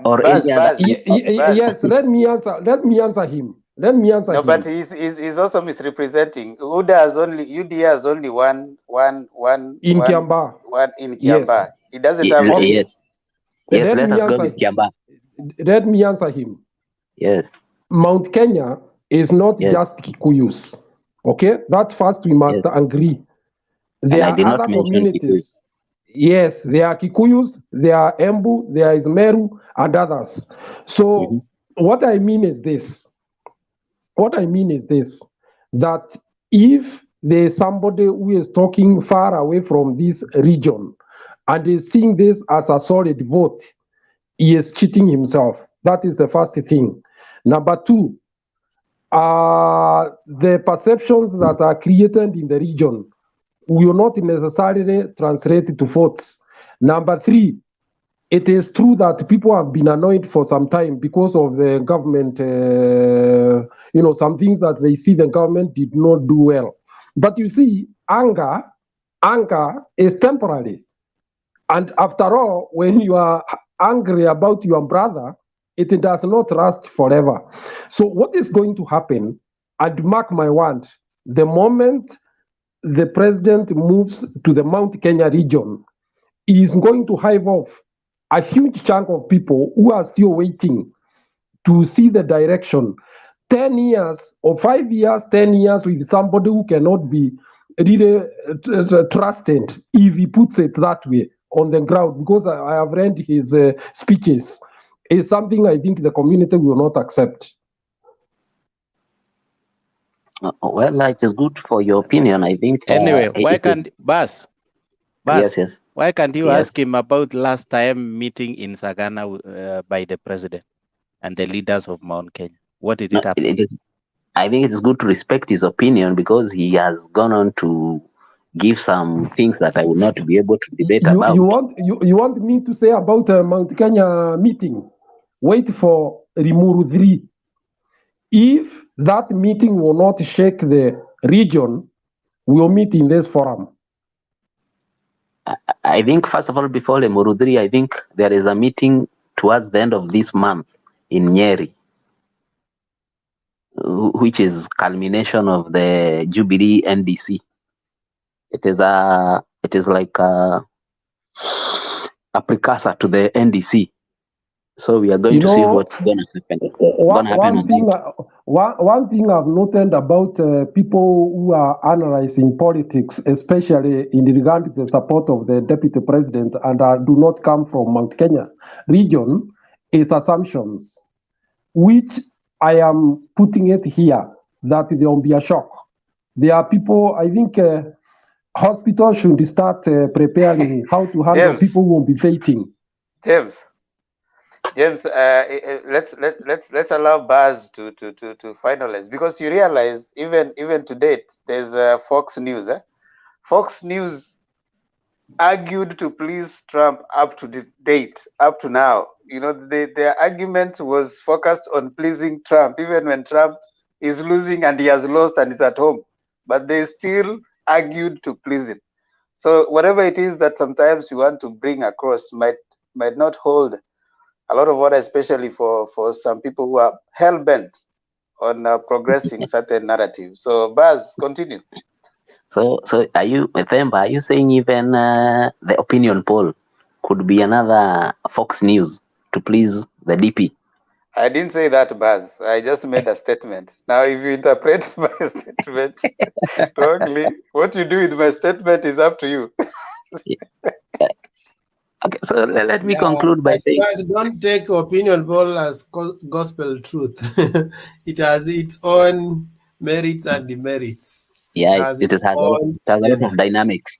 or any other? Yes, let me answer him. No, but he's also misrepresenting. UDA has only one in Kiambaa. One in Kiambaa. Yes. He doesn't have Okay. Yes, let us go with Kiambaa. Let me answer him. Yes. Mount Kenya is not just Kikuyus. Okay, that first we must agree. There I did are not other mention communities. Yes, there are Kikuyus, there are Embu, there is Meru, and others. So what I mean is this. That if there is somebody who is talking far away from this region and is seeing this as a solid vote, he is cheating himself. That is the first thing. Number two, the perceptions that are created in the region will not necessarily translate to votes. Number three, it is true that people have been annoyed for some time because of the government, some things that they see the government did not do well. But you see, anger is temporary. And after all, when you are angry about your brother, it does not last forever. So what is going to happen, and mark my word, the moment the president moves to the Mount Kenya region, he is going to hive off a huge chunk of people who are still waiting to see the direction. 10 years or 5 years, 10 years with somebody who cannot be really trusted, if he puts it that way, on the ground, because I have read his speeches, is something I think the community will not accept. Well, it is good for your opinion, I think. Anyway, why can't Bas? Yes. Why can't you Yes. ask him about last time meeting in Sagana by the president and the leaders of Mount Kenya? What did it happen? I think it is good to respect his opinion because he has gone on to give some things that I will not be able to debate about. You want me to say about Mount Kenya meeting? Wait for Rimuru 3. If that meeting will not shake the region, we will meet in this forum. I think, first of all, before Lemurudri, I think there is a meeting towards the end of this month in Nyeri, which is culmination of the Jubilee NDC. It is like a precursor to the NDC. So we are going to see what's going to happen. One thing I've noted about people who are analyzing politics, especially in regard to the support of the deputy president and do not come from Mount Kenya region, is assumptions, which I am putting it here, that there will be a shock. There are people, I think hospitals should start preparing how to handle people who will be fainting. James, let's allow Baz to finalize, because you realize even to date there's Fox News. Fox News argued to please Trump up to the date, up to now. Their argument was focused on pleasing Trump, even when Trump is losing and he has lost and is at home, but they still argued to please him. So whatever it is that sometimes you want to bring across might not hold a lot of water, especially for some people who are hell-bent on progressing certain narratives. So Baz, continue. So are you, Themba, are you saying even the opinion poll could be another Fox News to please the DP? I didn't say that, Baz. I just made a statement. Now, if you interpret my statement wrongly, what you do with my statement is up to you. Okay, so let me Yeah, conclude by but saying, guys, don't take opinion poll as gospel truth. It has its own merits and demerits. It yeah, has it its has own a lot agenda. of dynamics.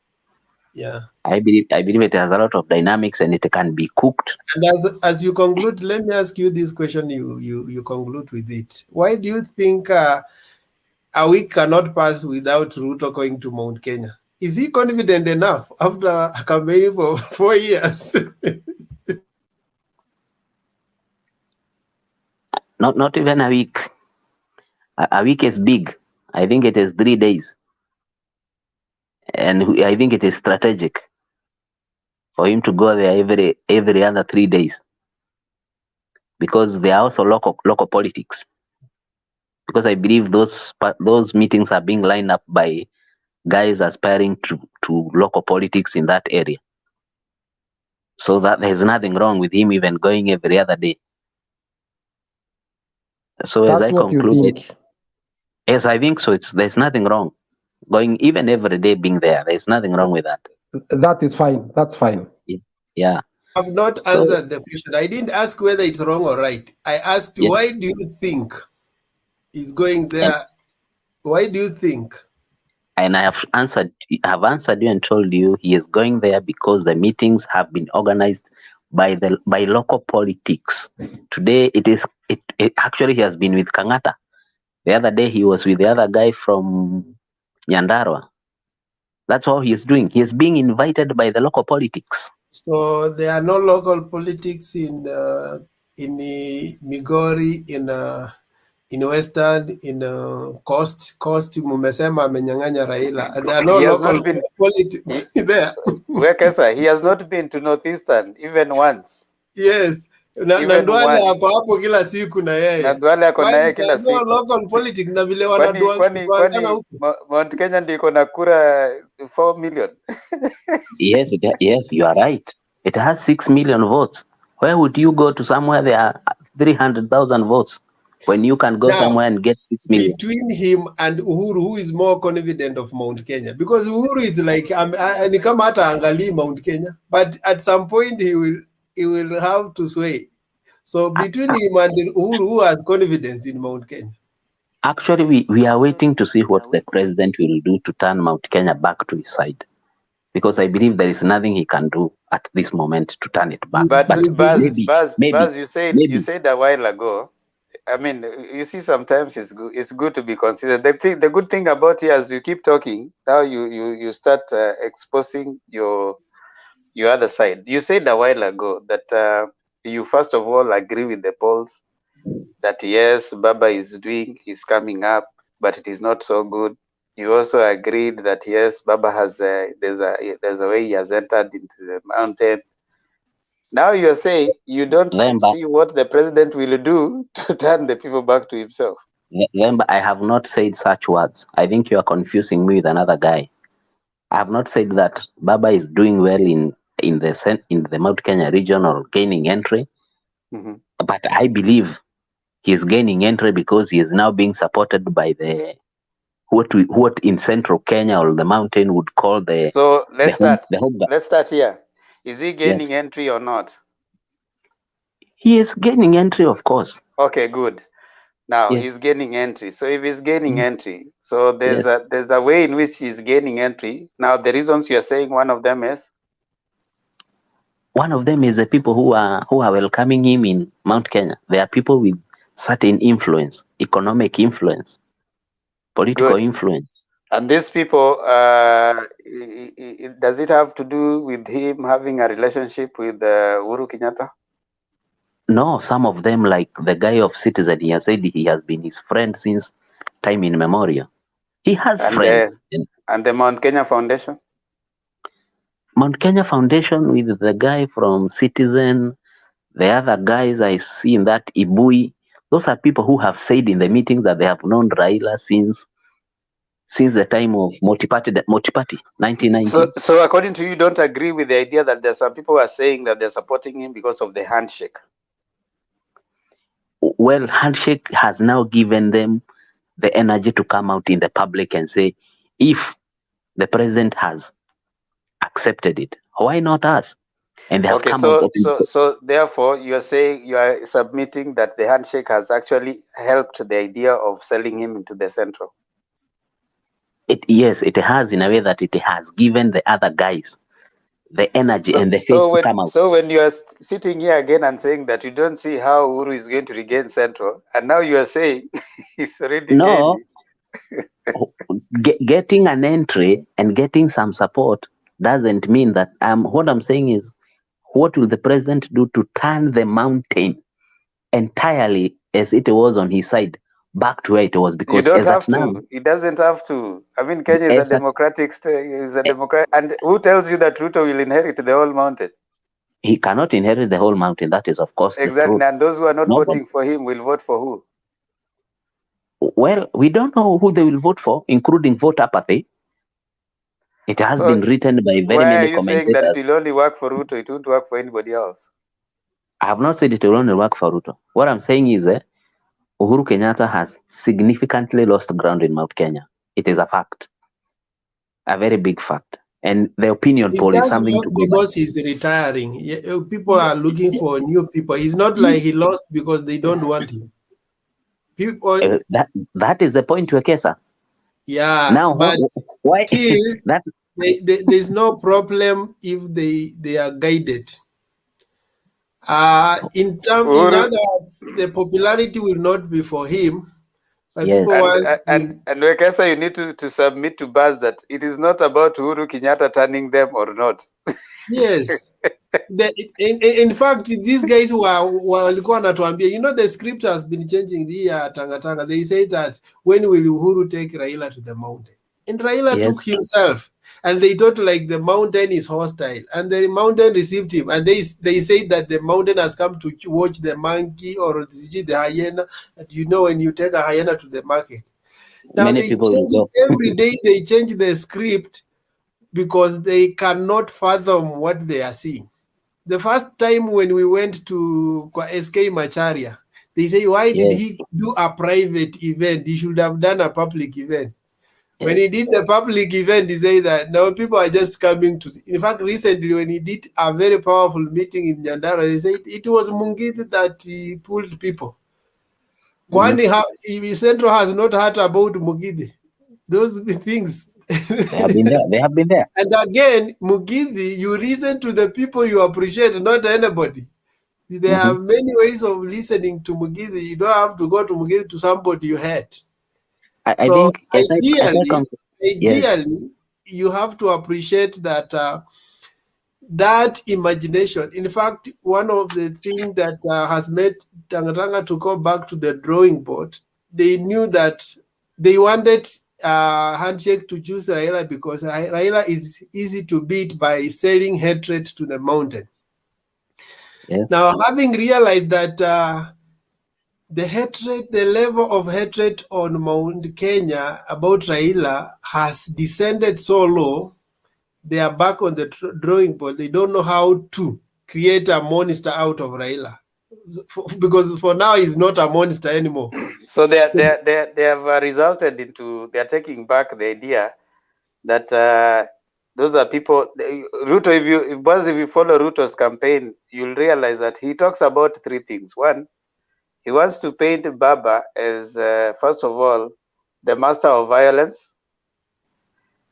Yeah. I believe it has a lot of dynamics and it can be cooked. And as you conclude, let me ask you this question. You conclude with it. Why do you think a week cannot pass without Ruto going to Mount Kenya? Is he confident enough after campaigning for 4 years? Not even a week. A week is big. I think it is 3 days, and I think it is strategic for him to go there every other 3 days, because they are also local politics. Because I believe those meetings are being lined up by guys aspiring to local politics in that area. So that there's nothing wrong with him even going every other day. So as That's I what you concluded, think. yes, I think so. There's nothing wrong going even every day being there. There's nothing wrong with that. That is fine. That's fine. Yeah. I have not So answered the question. I didn't ask whether it's wrong or right. I asked, yeah, why do you think he's going there? Why do you think? and I have answered you and told you he is going there because the meetings have been organized by local politics. Today it actually he has been with Kangata. The other day he was with the other guy from Nyandarua. That's all he is doing. He is being invited by the local politics. So there are no local politics in Migori, in Western, in Coast. Mumesema amenyang'anya Raila. There are no He has local not been. politics there. Wekesa, he has not been to Northeastern even once. Yes. Na Even Ndwale once. hapo hapo kila siku na Na yeye. Duale ako Why naye there kila are no siku. local politics na vile Kwani wanatuangana huku? Mount Kenya ndio iko na kura 4 million. Yes, yes, you are right. It has 6 million votes. Where would you go to somewhere there are 300,000 votes when you can go Now, somewhere and get 6 million? between him and Uhuru, who is more confident of Mount Kenya? Because Uhuru is like, ni kama hata angalii Mount Kenya, but at some point he will have to sway. So between him and Uhuru, who has confidence in Mount Kenya? Actually, we are waiting to see what the president will do to turn Mount Kenya back to his side. Because I believe there is nothing he can do at this moment to turn it back. But Baz, maybe you said a while ago. I mean, you see, sometimes it's good to be considered. The good thing about it, as you keep talking, now you start exposing your other side. You said a while ago that you first of all agree with the polls that yes, Baba is coming up, but it is not so good. You also agreed that yes, Baba has there's a way he has entered into the mountain. Now you're saying you don't see what the president will do to turn the people back to himself. Remember, I have not said such words. I think you are confusing me with another guy. I have not said that Baba is doing well in the Mount Kenya region or gaining entry. Mm-hmm. But I believe he is gaining entry because he is now being supported by the what in central Kenya or the mountain would call the. So let's start. The home. Let's start here. Is he gaining entry or not? He is gaining entry, of course. Okay, good. Now he's gaining entry. So if he's gaining entry, so there's a way in which he's gaining entry. Now the reasons you're saying one of them is the people who are welcoming him in Mount Kenya. They are people with certain influence, economic influence, political influence. And these people, does it have to do with him having a relationship with Uhuru Kenyatta? No, some of them, like the guy of Citizen, he has said he has been his friend since time immemorial. He has friends. And the Mount Kenya Foundation? Mount Kenya Foundation with the guy from Citizen, the other guys I see in that Ibui, those are people who have said in the meetings that they have known Raila since since the time of multi-party 1990s. So according to you, don't agree with the idea that there's some people who are saying that they're supporting him because of the handshake? Well, handshake has now given them the energy to come out in the public and say, if the president has accepted it, why not us? And they have Okay, come out. so therefore you are saying, you are submitting that the handshake has actually helped the idea of selling him into the central. Yes, it has, in a way that it has given the other guys the energy and the face to come out. So when you are sitting here again and saying that you don't see how Uhuru is going to regain central, and now you are saying he's already No, gained getting an entry and getting some support doesn't mean that. What I'm saying is, what will the president do to turn the mountain entirely as it was on his side back to where it was? Because you don't as have at now, to. He doesn't have to. I mean, Kenya is a democratic state. Is a democrat, and who tells you that Ruto will inherit the whole mountain? he cannot inherit the whole mountain. That is, of course, the Exactly. truth. And those who are not Nobody, voting for him will vote for who? well, we don't know who they will vote for, including vote apathy. It has been written by very Why are many you saying that it commentators. will only work for Ruto? It won't work for anybody else. I have not said it will only work for Ruto. What I'm saying is Uhuru Kenyatta has significantly lost ground in Mount Kenya. It is a fact, a very big fact. And the opinion It's poll is just something to lost go by. because he's retiring. People are looking for new people. It's not like he lost because they don't want him. People. That is the point, Wekesa. Yeah, now, but why still, that there's no problem if they are guided. In other words, the popularity will not be for him, but people want And Wekesa, you need to submit to Baz that it is not about Uhuru Kenyatta turning them or not. Yes. In fact, these guys who walikuwa wanatuambia, the script has been changing the year Tanga. They say that when will Uhuru take Raila to the mountain? And Raila took himself. And they thought like the mountain is hostile. And the mountain received him. And they say that the mountain has come to watch the monkey or the hyena. And when you take a hyena to the market. Now many they people change will it every day. They change the script because they cannot fathom what they are seeing. The first time when we went to SK Macharia, they say, why did he do a private event? He should have done a public event. When he did the public event, he said that now people are just coming to see. In fact, recently when he did a very powerful meeting in Nyandara, they said it was Mungidi that he pulled people. Central has not heard about Mugidi. Those things. They have been there. And again, Mugithi, you listen to the people you appreciate, not anybody. There are many ways of listening to Mugithi. You don't have to go to Mugithi to somebody you hate. I think ideally, you have to appreciate that that imagination. In fact, one of the things that has made Tanga to go back to the drawing board, they knew that they wanted handshake to choose Raila because Raila is easy to beat by selling hatred to the mountain. Now, having realized that the level of hatred on Mount Kenya about Raila has descended so low, they are back on the drawing board. They don't know how to create a monster out of Raila. Because for now, he's not a monster anymore. So they have resulted into, they are taking back the idea that those are people. Ruto, if you follow Ruto's campaign, you'll realize that he talks about three things. One, he wants to paint Baba as first of all the master of violence.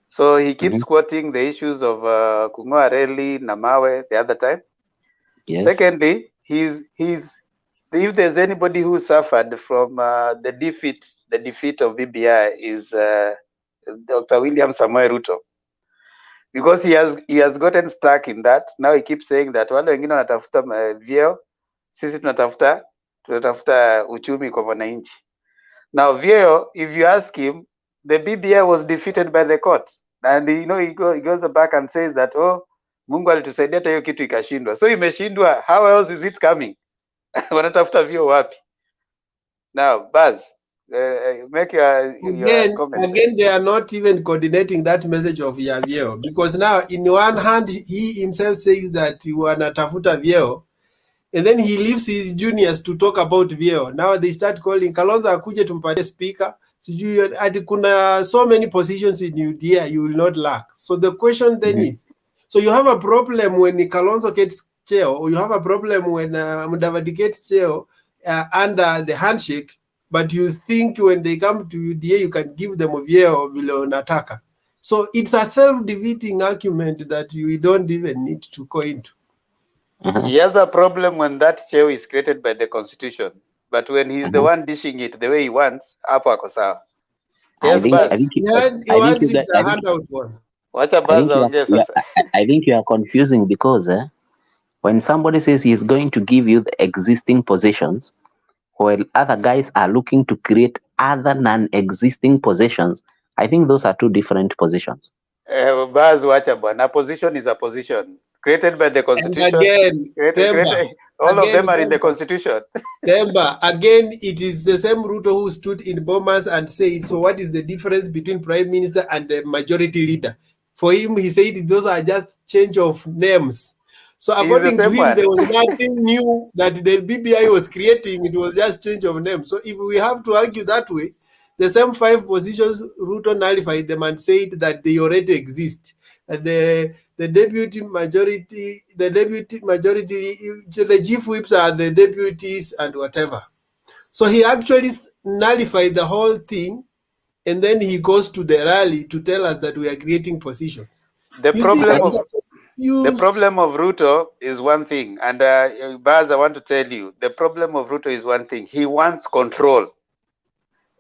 So he keeps quoting the issues of Kung'oa Reli, Namawe the other time. Secondly, if there's anybody who suffered from the defeat of BBI is Dr. William Samoei Ruto, because he has gotten stuck in that. Now he keeps saying that wale wengine wanatafuta vyeo, sisi tunatafuta uchumi kwa wananchi. Now vyeo, if you ask him, the BBI was defeated by the court, and he goes back and says that Mungu alitusaidia hata hiyo kitu ikashindwa. So imeshindwa, how else is it coming? Wanatafuta vyeo wapi? Now, Baz, Make your comment. Again, they are not even coordinating that message of ya vyeo, because now in one hand he himself says that wanatafuta vyeo, and then he leaves his juniors to talk about vyeo. Now they start calling Kalonzo akuje tumpatie speaker. Sijui ati kuna so many positions in UDA you will not lack. So the question then is, so you have a problem when Kalonzo gets chair, or you have a problem when Mudavadi gets chair under the handshake, but you think when they come to UDA you can give them a vyeo vile unataka. So it's a self-defeating argument that you don't even need to go into. He has a problem when that chair is created by the constitution, but when he's the one dishing it the way he wants, hapo ako sawa. Yes, Buzz. He wants it a handout one. Wacha Buzz aongee sasa. I think you are confusing because when somebody says he is going to give you the existing positions, while other guys are looking to create other non-existing positions, I think those are two different positions. Buzz, wacha bwana. A position is a position created by the constitution. And again, all of them are in the constitution. Remember, again, it is the same Ruto who stood in Bomas and said, so what is the difference between prime minister and the majority leader? For him, he said those are just change of names. So according to him, there was nothing new that the BBI was creating. It was just change of name. So if we have to argue that way, the same 5 positions, Ruto nullified them and said that they already exist. And the deputy majority, the chief whips are the deputies and whatever. So he actually nullified the whole thing, and then he goes to the rally to tell us that we are creating positions. The problem of Ruto is one thing, and Baz, I want to tell you, the problem of Ruto is one thing. He wants control.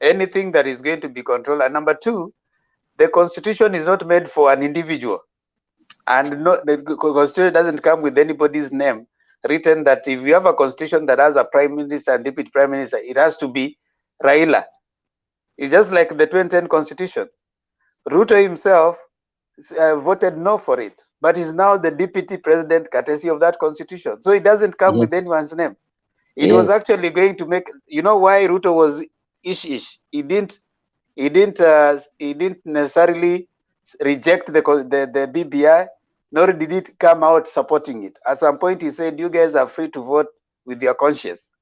Anything that is going to be controlled. And number 2, the constitution is not made for an individual. And the constitution doesn't come with anybody's name written that if you have a constitution that has a prime minister and deputy prime minister, it has to be Raila. It's just like the 2010 constitution. Ruto himself voted no for it, but he's now the deputy president courtesy of that constitution. So it doesn't come with anyone's name. It was actually going to make, you know why Ruto was ish. He didn't necessarily reject the BBI, nor did it come out supporting it. At some point, he said, "You guys are free to vote with your conscience."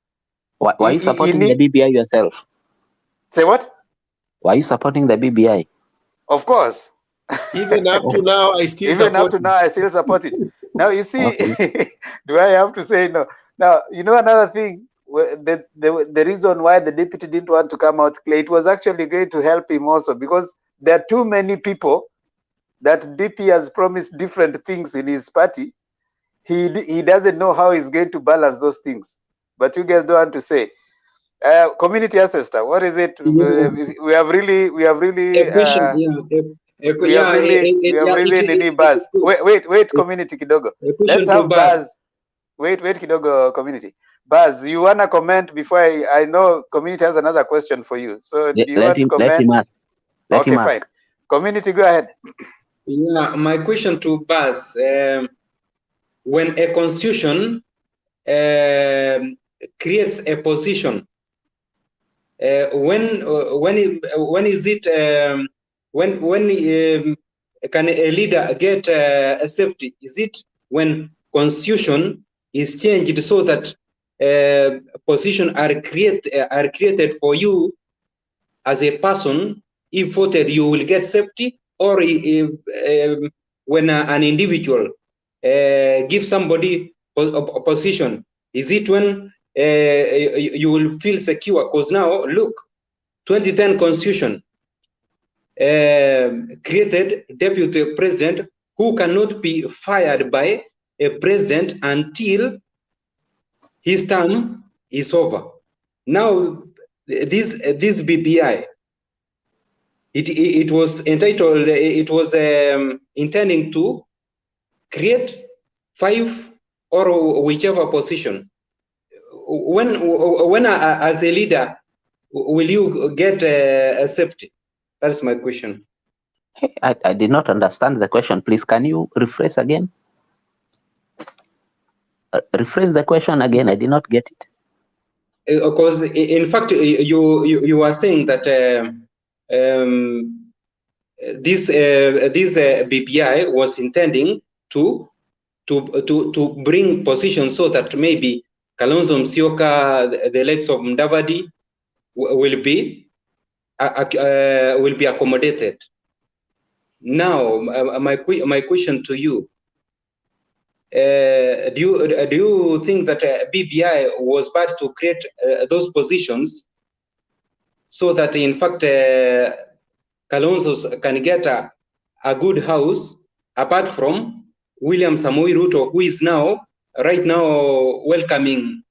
Why are you supporting the BBI yourself? Say what? Why are you supporting the BBI? Of course. Even up to now, I still support it. Now you see, do I have to say no? Now you know another thing. The reason why the deputy didn't want to come out clear, it was actually going to help him also, because there are too many people that DP has promised different things in his party. He doesn't know how he's going to balance those things. But you guys don't want to say. Community ancestor, what is it? We have really a question. We have really need Buzz. Wait, community kidogo. Let's have Buzz. Wait, kidogo, community. Buzz, you wanna comment before I know community has another question for you. So do you want to comment? Let him ask. Fine. Community, go ahead. Yeah, my question to Buzz: when a constitution creates a position, when can a leader get a safety? Is it when constitution is changed so that position are created for you as a person? If voted, you will get safety, or when an individual gives somebody a position, is it when you will feel secure? Because now, look, 2010 constitution created deputy president who cannot be fired by a president until his term is over. Now, this BBI, it was entitled, it was intending to create 5 or whichever position. When as a leader, will you get a safety? That's my question. I did not understand the question. Please, can you rephrase again? Rephrase the question again. I did not get it. because in fact you are saying that this BBI was intending to bring positions so that maybe Kalonzo Musyoka, the likes of Mudavadi, will be accommodated. Now, my question to you: do you think that BBI was bad to create those positions so that in fact Kalonzo can get a good house apart from William Samoei Ruto, who is right now welcoming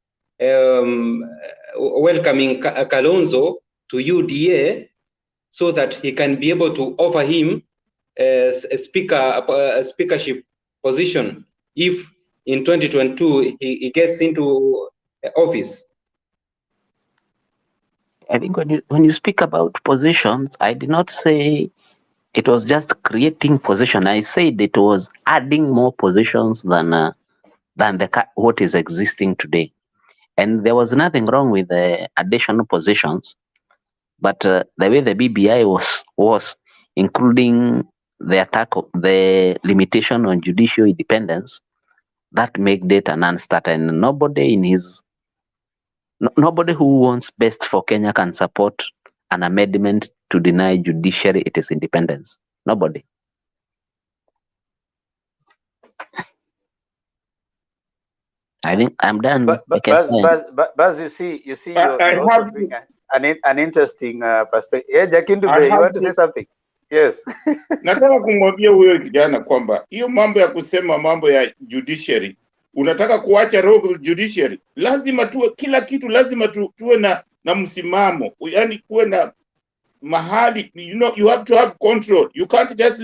Kalonzo to UDA so that he can be able to offer him a speakership position if in 2022 he gets into office. I think when you speak about positions, I did not say it was just creating position. I said it was adding more positions than what is existing today. And there was nothing wrong with the additional positions, but the way the BBI was including the attack of the limitation on judicial independence, that made it a non-starter, and nobody who wants best for Kenya can support an amendment to deny judiciary its independence. Nobody. I think I'm done. Baz, you see, you're also doing an interesting perspective. Yeah, Jakindube, you want to say something? Yes. Nataka kumwambia huyo kijana kwamba hiyo mambo ya kusema mambo ya judiciary, unataka kuacha rogue judiciary, lazima tuwe kila kitu, lazima tuwe na msimamo, yani kuwe na mahali, you have to have control. You can't just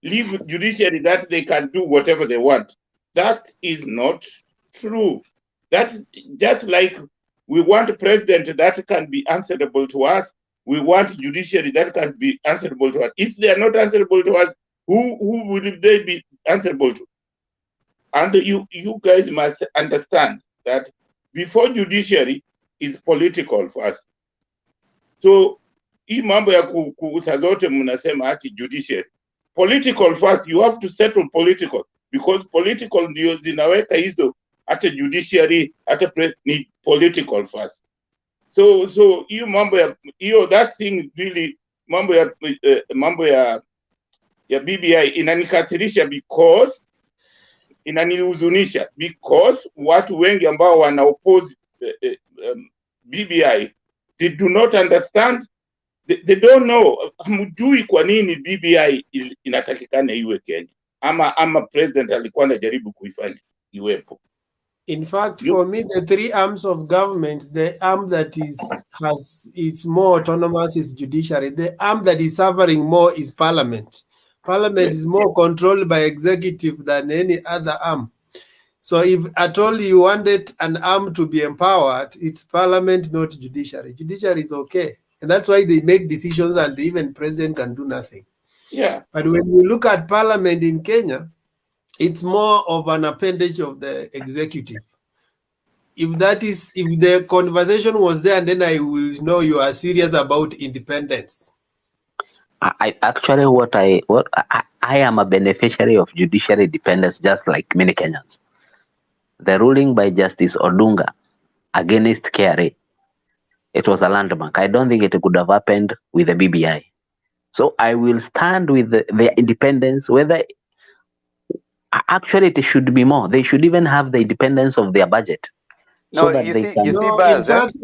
leave judiciary that they can do whatever they want. That is not true. That's just like we want a president that can be answerable to us. We want judiciary that can be answerable to us. If they are not answerable to us, who will they be answerable to? And you guys must understand that before judiciary is political first. So hii mambo ya kuuza zote mnasema ati judiciary. Political first, you have to settle political, because political ndio zinaweka hizo hata judiciary hata ni political first. So hiyo mambo ya that thing really mambo ya BBI inanikasirisha, because inanihuzunisha, because watu wengi ambao wana oppose BBI, they do not understand, they don't know, hamjui kwa nini BBI inatakikana iwe Kenya, ama president alikuwa anajaribu kuifanya iwepo. In fact, for me, the three arms of government, the arm that is more autonomous is judiciary. The arm that is suffering more is parliament. Parliament is more controlled by executive than any other arm. So if at all you wanted an arm to be empowered, it's parliament, not judiciary. Judiciary is okay. And that's why they make decisions and even president can do nothing. Yeah. But when you look at parliament in Kenya, it's more of an appendage of the executive. If the conversation was there, then I will know you are serious about independence. I am a beneficiary of judiciary independence, just like many Kenyans. The ruling by Justice Odunga against KRA, it was a landmark. I don't think it could have happened with the BBI. So I will stand with their independence, whether actually it should be more. They should even have the independence of their budget. No, so that you they see, can... you see, Baz, in fact,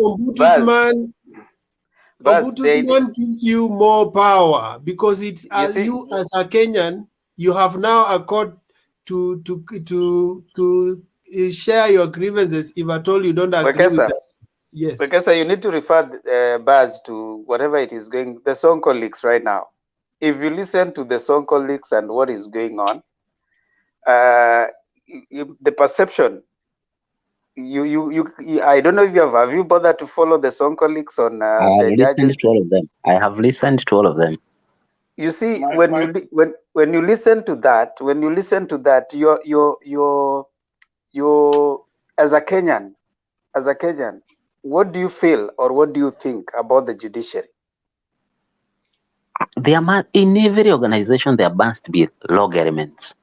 Ombudsman gives you more power, because it's you as a Kenyan, you have now a court to share your grievances if at all you don't agree with that. Yes. Because you need to refer Baz to whatever it is going, the Sonko leaks right now. If you listen to the Sonko leaks and what is going on, the perception, I don't know if have you bothered to follow the Sonko leaks on the judges? I have listened to all of them. You see, when you listen to that, you're as a Kenyan, what do you feel or what do you think about the judiciary? In every organization, there must be log elements.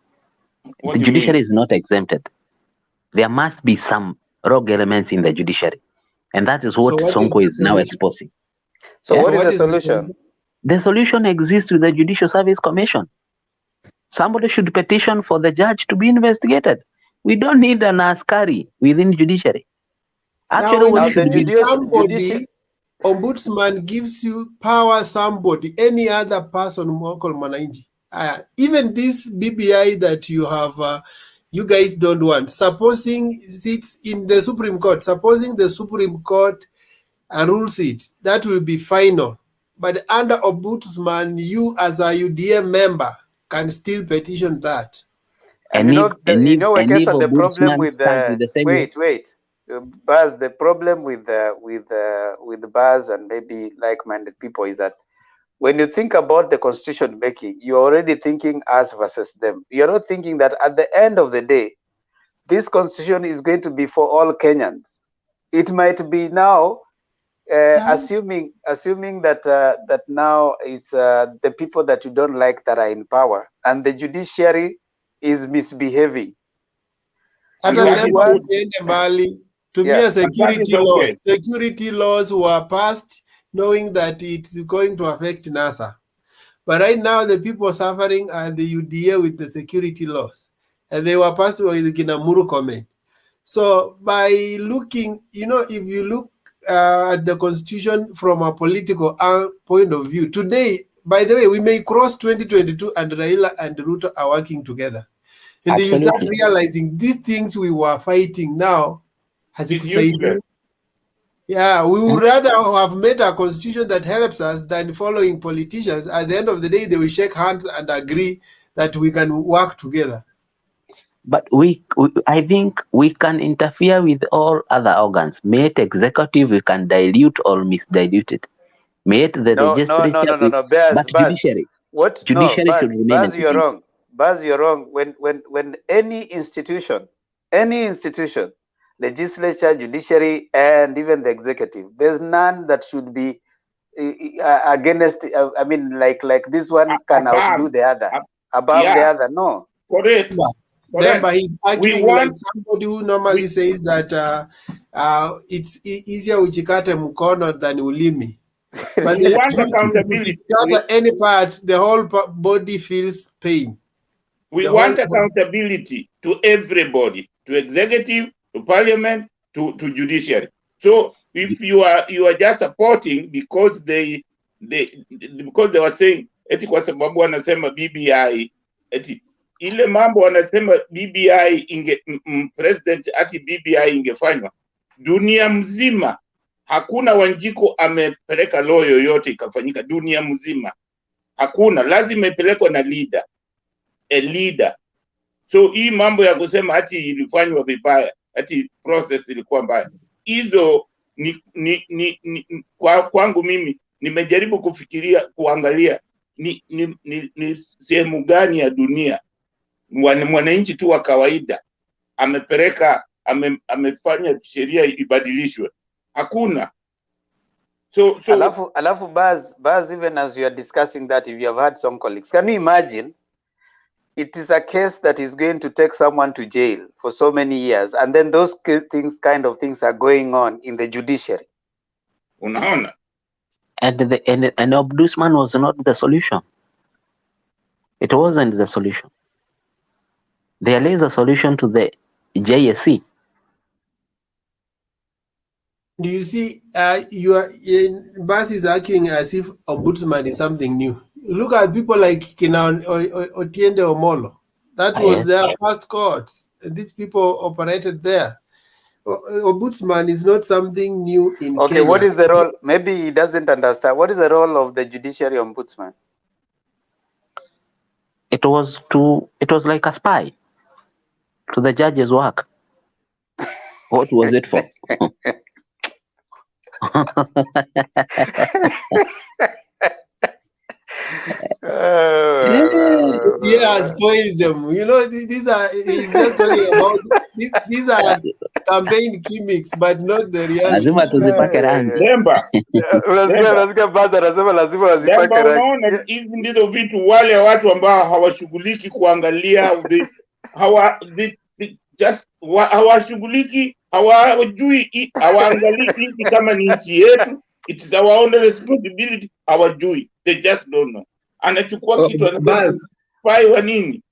What The do you judiciary mean? is not exempted. There must be some rogue elements in the judiciary. And that is what So what is Sonko the is now solution? exposing. So Yeah? what So is what the is the solution? solution? The solution exists with the Judicial Service Commission. Somebody should petition for the judge to be investigated. We don't need an askari within judiciary. Now, Actually, when what Now you the should see be somebody, ombudsman gives you power, somebody, any other person, local mwananchi. Even this BBI that you have, you guys don't want. Supposing it's in the Supreme Court, supposing the Supreme Court rules it, that will be final. But under ombudsman, you as a UDA member can still petition that. And you know, Wekesa, the problem ombudsman with stands with the same way. wait, Baz, the problem with Baz and maybe like-minded people is that when you think about the constitution making, you're already thinking us versus them. You're not thinking that at the end of the day, this constitution is going to be for all Kenyans. It might be now, assuming that that now is the people that you don't like that are in power, and the judiciary is misbehaving. And You then want, to me, yeah, security laws were passed knowing that it's going to affect NASA. But right now, the people suffering are the UDA with the security laws. And they were passed with the Kinamuru comment. So by looking, if you look at the constitution from a political point of view, today, by the way, we may cross 2022 and Raila and Ruto are working together. And then you start realizing these things we were fighting now has useless. Yeah, we would rather have made a constitution that helps us than following politicians. At the end of the day, they will shake hands and agree that we can work together. But I think we can interfere with all other organs. May it executive, we can dilute or misdilute it. May it the legislature, but judiciary. What? Judiciary No, should remain Baz, you're independent. wrong. Baz, you're wrong. When any institution, legislature, judiciary, and even the executive, there's none that should be against. I mean, like this one can outdo the other, above the other. No. Correct. Then, but he's arguing like somebody who normally says that it's easier uchikate mkono than ulimi. But we want accountability. Any part, the whole body feels pain. We want accountability to everybody, to executive, to parliament, to judiciary. So if you are just supporting because they were saying eti kwa sababu wanasema BBI eti ile mambo wanasema BBI president ati BBI ingefanywa dunia mzima, hakuna Wanjiko amepeleka law yoyote ikafanyika dunia mzima, hakuna. Lazima ipelekwe na leader, a leader. So hii mambo ya kusema ati ilifanywa vibaya, ati process ilikuwa mbaya, hizo kwangu mimi nimejaribu kufikiria, kuangalia ni sehemu gani ya dunia mwananchi tu wa kawaida amepeleka amefanya sheria ibadilishwe, hakuna. So alafu Baz, even as you are discussing that, if you have had some colleagues, can you imagine it is a case that is going to take someone to jail for so many years, and then those kind of things are going on in the judiciary. Unaona? And ombudsman was not the solution. It wasn't the solution. There is a solution to the JSC. Do you see, Bas is arguing as if ombudsman is something new. Look at people like Otiende Omolo. That was their first court. These people operated there. Ombudsman is not something new in Kenya. Okay, what is the role? Maybe he doesn't understand. What is the role of the judiciary ombudsman? It was like a spy to the judge's work. What was it for? Yeah, spoiled them. These are. He's just talking about these are campaign gimmicks, but not the Lazima reality. tuzipake rangi. Demba, Unasikia baadhi anasema lazima wazipake Demba, rangi. unaona hizi ndizo vitu wale watu ambao hawashughuliki kuangalia hawashughuliki, hawajui, hawaangalii nchi kama ni nchi yetu. It is our own responsibility. Hawajui, they just don't know. Anachukua kitu anasema spy wa nini?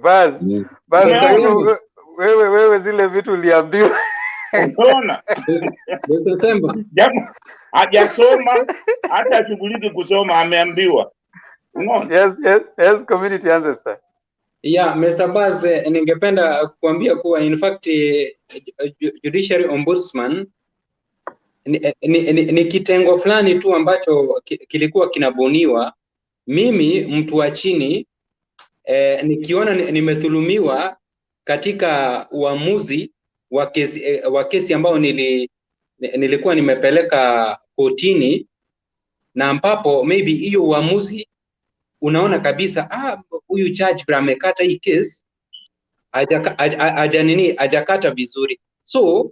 Baz, kwa hivyo wewe zile vitu uliambiwa. Unaona? Jamaa hajasoma, hata ashughuliki kusoma, ameambiwa. Unaona? Yes, community ancestor. Yeah, Mr. Baz, ningependa kuambia kuwa in fact judiciary ombudsman ni kitengo fulani tu ambacho kilikuwa kinabuniwa. Mimi mtu wa chini nikiona nimedhulumiwa katika uamuzi wa kesi ambao nilikuwa nimepeleka kotini, na ambapo maybe hiyo uamuzi unaona kabisa huyu judge amekata hii case hajakata vizuri, so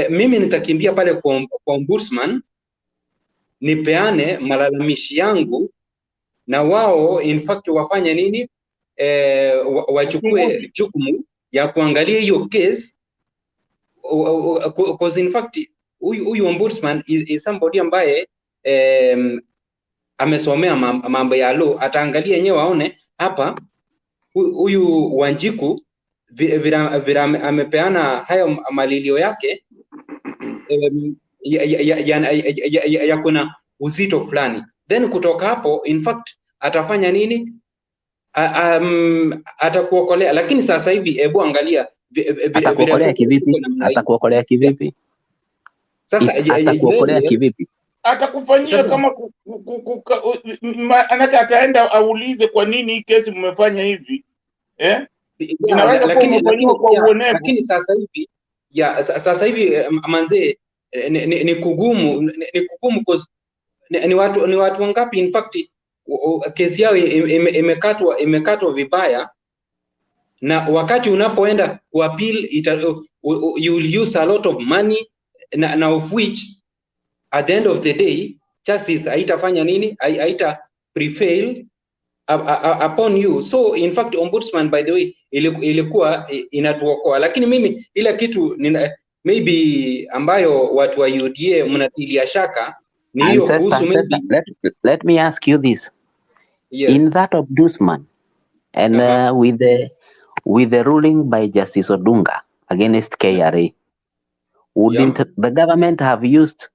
mimi nitakimbia pale kwa ombudsman nipeane malalamishi yangu, na wao in fact wafanye nini, wachukue jukumu ya kuangalia hiyo case, because in fact huyu ombudsman is somebody ambaye amesomea mambo ya law. Ataangalia yenyewe aone hapa huyu Wanjiku vira amepeana hayo malilio yake ya kuna uzito fulani, then kutoka hapo in fact atafanya nini, atakuokolea. Lakini sasa hivi hebu angalia atakuokolea kivipi? Atakuokolea kivipi? Sasa atakuokolea kivipi? Atakufanyia kama anaka ataenda aulize kwa nini hii kesi mmefanya hivi, inaweza kuwa umefanywa kwa uonevu. Lakini sasa hivi manze ni kugumu ni watu wangapi in fact kesi yao imekatwa vibaya, na wakati unapoenda kuappeal you will use a lot of money, na of which at the end of the day justice haitafanya nini, haita prevail upon you. So in fact ombudsman by the way ilikuwa inatuokoa, lakini mimi ile kitu maybe ambayo watu wa UDA mnatilia shaka ni hiyo kuhusu maybe let me ask you this. Yes. In that ombudsman and with the ruling by Justice Odunga against KRA, wouldn't the government have used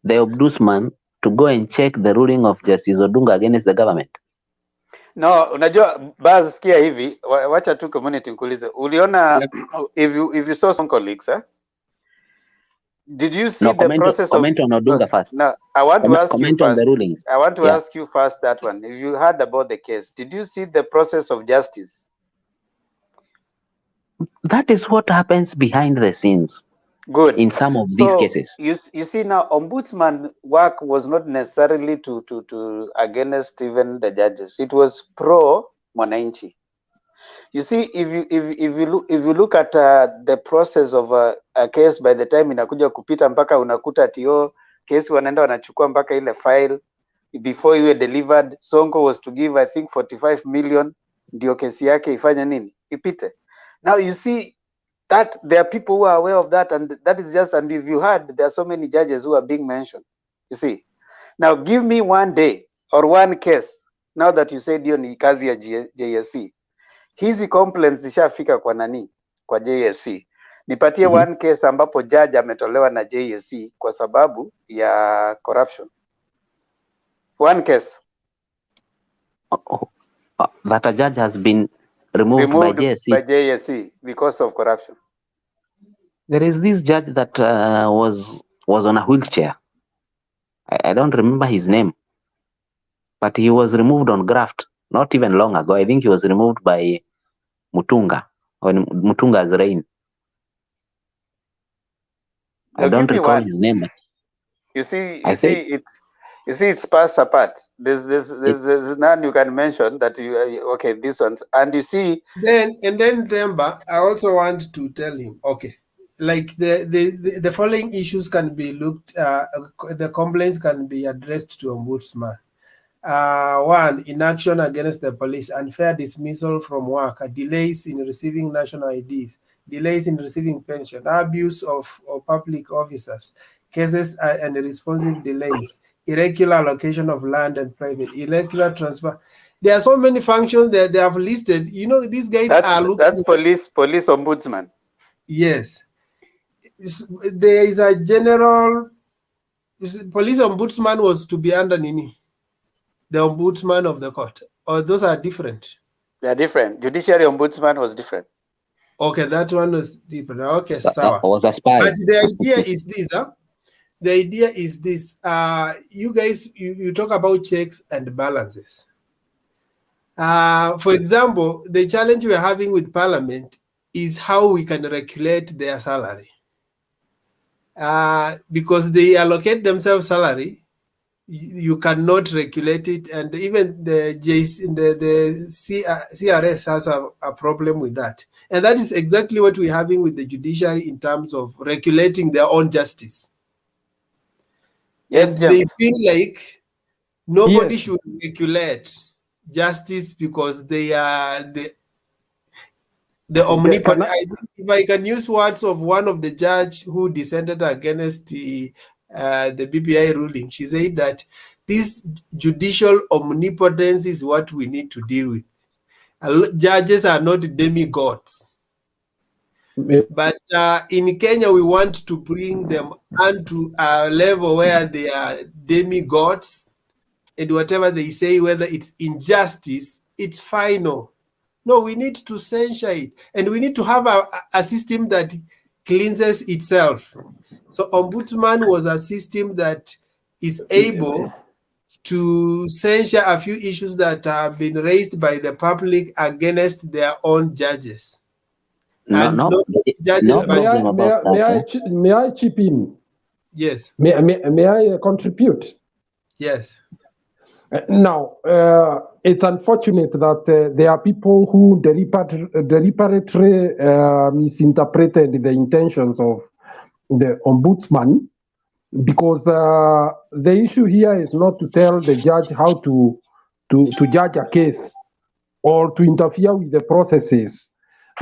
the ombudsman to go and check the ruling of Justice Odunga against the government? No, unajua Baz, sikia hivi, wacha tu community nikuulize. Uliona if you saw some colleagues, did you see the process comment on Odunga first? No, I want to ask you first. The rulings. I want to ask you first that one. If you heard about the case, did you see the process of justice? That is what happens behind the scenes. Good. In some of these cases. You see now, ombudsman work was not necessarily to against even the judges. It was pro mwananchi. You see, if you look at the process of a case, by the time inakuja kupita mpaka unakuta tio case wanaenda wanachukua mpaka ile file before iwe delivered. Sonko was to give I think 45 million ndio kesi yake ifanye nini, ipite. Now you see that there are people who are aware of that, and that is just, and if you heard, there are so many judges who are being mentioned. You see, now give me one day or one case now that you said hiyo ni kazi ya JSC. Hizi complaints zishafika kwa nani? Kwa JSC. Nipatie one case ambapo judge ametolewa na JSC kwa sababu ya corruption. One case. That a judge has been removed by JSC because of corruption. There is this judge that was on a wheelchair. I don't remember his name, but he was removed on graft not even long ago. I think he was removed by Mutunga, when Mutunga's reign. I don't recall his name. You see, You see, it's passed apart. There's none you can mention that you okay, this one's, and you see. Then Themba, I also want to tell him, okay, like the following issues can be looked, the complaints can be addressed to Ombudsman. One, inaction against the police, unfair dismissal from work, delays in receiving national IDs, delays in receiving pension, abuse of public officers, cases and responsive delays, irregular allocation of land and private, irregular transfer. There are so many functions that they have listed. You know, these guys are looking. That's police ombudsman. Yes. There is a general police ombudsman was to be under Nini, the ombudsman of the court, or those are different? They are different. Judiciary ombudsman was different. Okay, that one was different. Okay, sawa. I was a spy. But the idea is this, huh? The idea is this. You guys, you talk about checks and balances. For example, the challenge we're having with Parliament is how we can regulate their salary. Because they allocate themselves salary, you cannot regulate it, and even the CRS has a problem with that. And that is exactly what we're having with the judiciary in terms of regulating their own justice. Yes, and James. they feel like nobody should regulate justice because they are the omnipotent. I think if I can use words of one of the judge who dissented against the BBI ruling, she said that this judicial omnipotence is what we need to deal with. Judges are not demigods. But in Kenya, we want to bring them onto a level where they are demigods, and whatever they say, whether it's injustice, it's final. No, we need to censure it, and we need to have a system that cleanses itself. So ombudsman was a system that is able to censure a few issues that have been raised by the public against their own judges. May I chip in? Yes. May I contribute? Yes. Now, it's unfortunate that there are people who deliberately misinterpreted the intentions of the ombudsman, because the issue here is not to tell the judge how to judge a case or to interfere with the processes,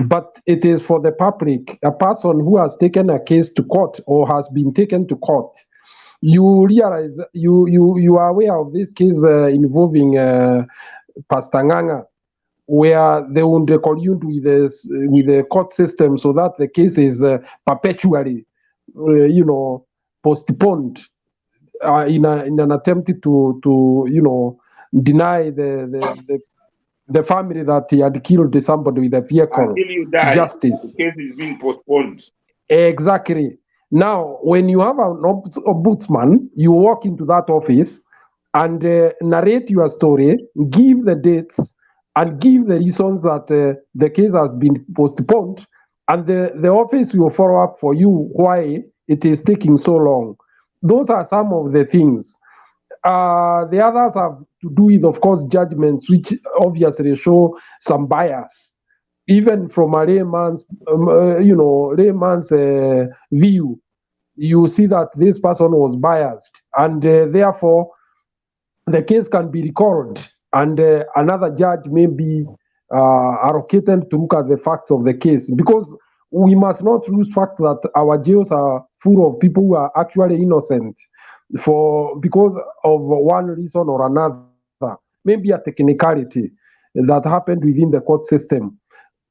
but it is for the public, a person who has taken a case to court or has been taken to court. You realize, you are aware of this case involving Pastor Nganga, where they would collude with the court system so that the case is perpetually, postponed in an attempt to deny the family that he had killed somebody with a vehicle until you die, justice. the case is being postponed. Exactly. Now, when you have an ombudsman, you walk into that office and narrate your story, give the dates, and give the reasons that the case has been postponed, and the office will follow up for you why it is taking so long. Those are some of the things. The others have to do with, of course, judgments, which obviously show some bias, even from a layman's, view. You see that this person was biased, and therefore the case can be recalled, and another judge may be allocated to look at the facts of the case, because we must not lose fact that our jails are full of people who are actually innocent because of one reason or another, maybe a technicality that happened within the court system.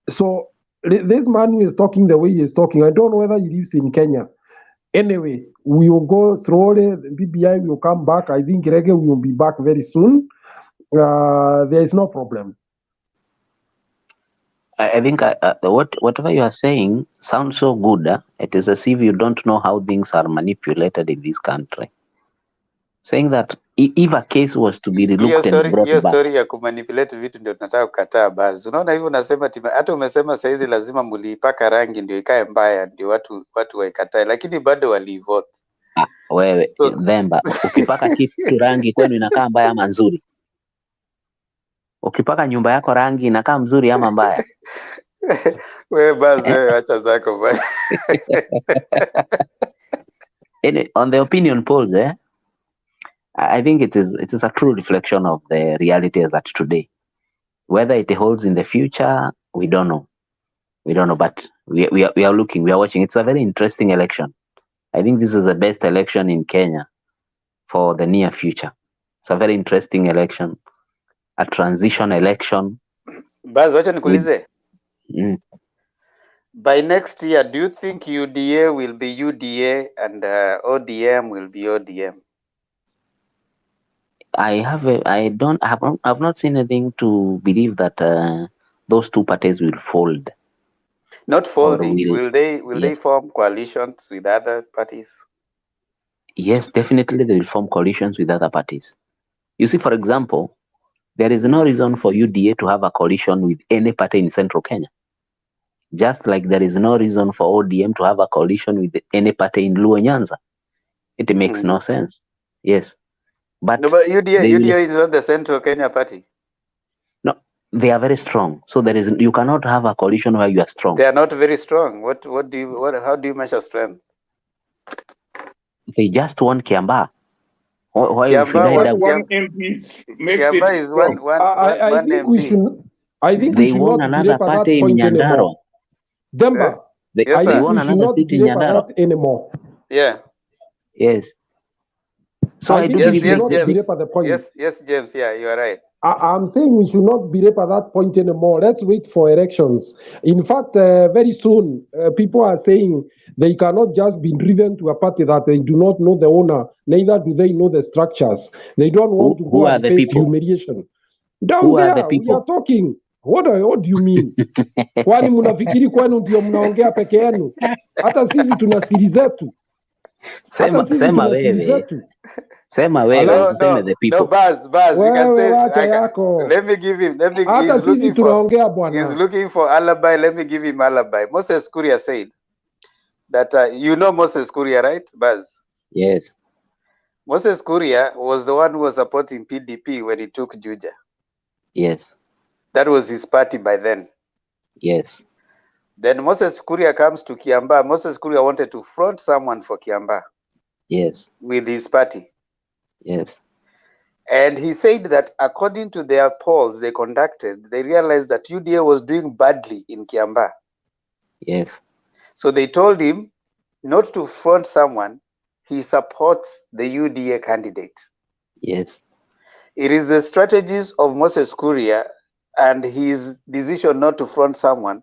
So this man who is talking the way he is talking, I don't know whether he lives in Kenya. Anyway, we will go slowly. The BBI will come back. I think Reggae will be back very soon. There is no problem. I think whatever you are saying sounds so good. It is as if you don't know how things are manipulated in this country. Saying that if a case was to be relooked and brought hiyo back. story ya kumanipulate vitu ndio tunataka kukataa basi. Unaona hivyo, unasema hata umesema saizi lazima muliipaka rangi ndio ikae mbaya ndio watu waikatae, lakini bado walivote. Wewe Dhemba, ukipaka kitu rangi kwenu inakaa mbaya ama nzuri? Ukipaka nyumba yako rangi inakaa mzuri ama mbaya? Wewe basi wewe acha zako bwana. On the opinion polls, I think it is a true reflection of the reality as at today. Whether it holds in the future, we don't know. But we are looking, we are watching. It's a very interesting election. I think this is the best election in Kenya for the near future. It's a very interesting election, a transition election. Basi wacha nikuulize. By next year, do you think UDA will be UDA and ODM will be ODM? I've not seen anything to believe that those two parties will fold. Not folding. Will they form coalitions with other parties? Yes, definitely they will form coalitions with other parties. You see, for example, there is no reason for UDA to have a coalition with any party in Central Kenya. Just like there is no reason for ODM to have a coalition with any party in Luo Nyanza. It makes no sense. Yes. But UDA is not the Central Kenya party. No, they are very strong. So you cannot have a coalition where you are strong. They are not very strong. How do you measure strength? They just won Kiambaa. Why Kiambaa one MP makes Kiambaa it is strong. I think MP. I think they we should won not another debate at party that in point Nyandaro. anymore. Demba, They I think won we should another not seat in debate at Nyandaro. that anymore. Yeah. Yes. So I do think we believe should not James. debate at the point. Yes, James. Yeah, you are right. I'm saying we should not be at that point anymore. Let's wait for elections. In fact, very soon, people are saying they cannot just be driven to a party that they do not know the owner, neither do they know the structures. They don't want to go and face humiliation. Down Who are the there, we people? are talking. What do you mean? Kwani mnafikiri kwenu ndio mnaongea peke yenu? Hata sisi tuna siri zetu. Hata sisi tuna siri zetu. Sema wewe usiseme the people. No, Baz, you can say. Let me give him. Hata sisi tunaongea bwana. He's looking for alibi. Let me give him alibi. Moses Kuria said that you know Moses Kuria, right, Baz? Yes. Moses Kuria was the one who was supporting PDP when he took Juja. Yes. That was his party by then. Yes. Then Moses Kuria comes to Kiambaa. Moses Kuria wanted to front someone for Kiambaa. Yes. With his party. Yes. And he said that according to their polls they conducted, they realized that UDA was doing badly in Kiambaa. Yes. So they told him not to front someone. He supports the UDA candidate. Yes. It is the strategies of Moses Kuria and his decision not to front someone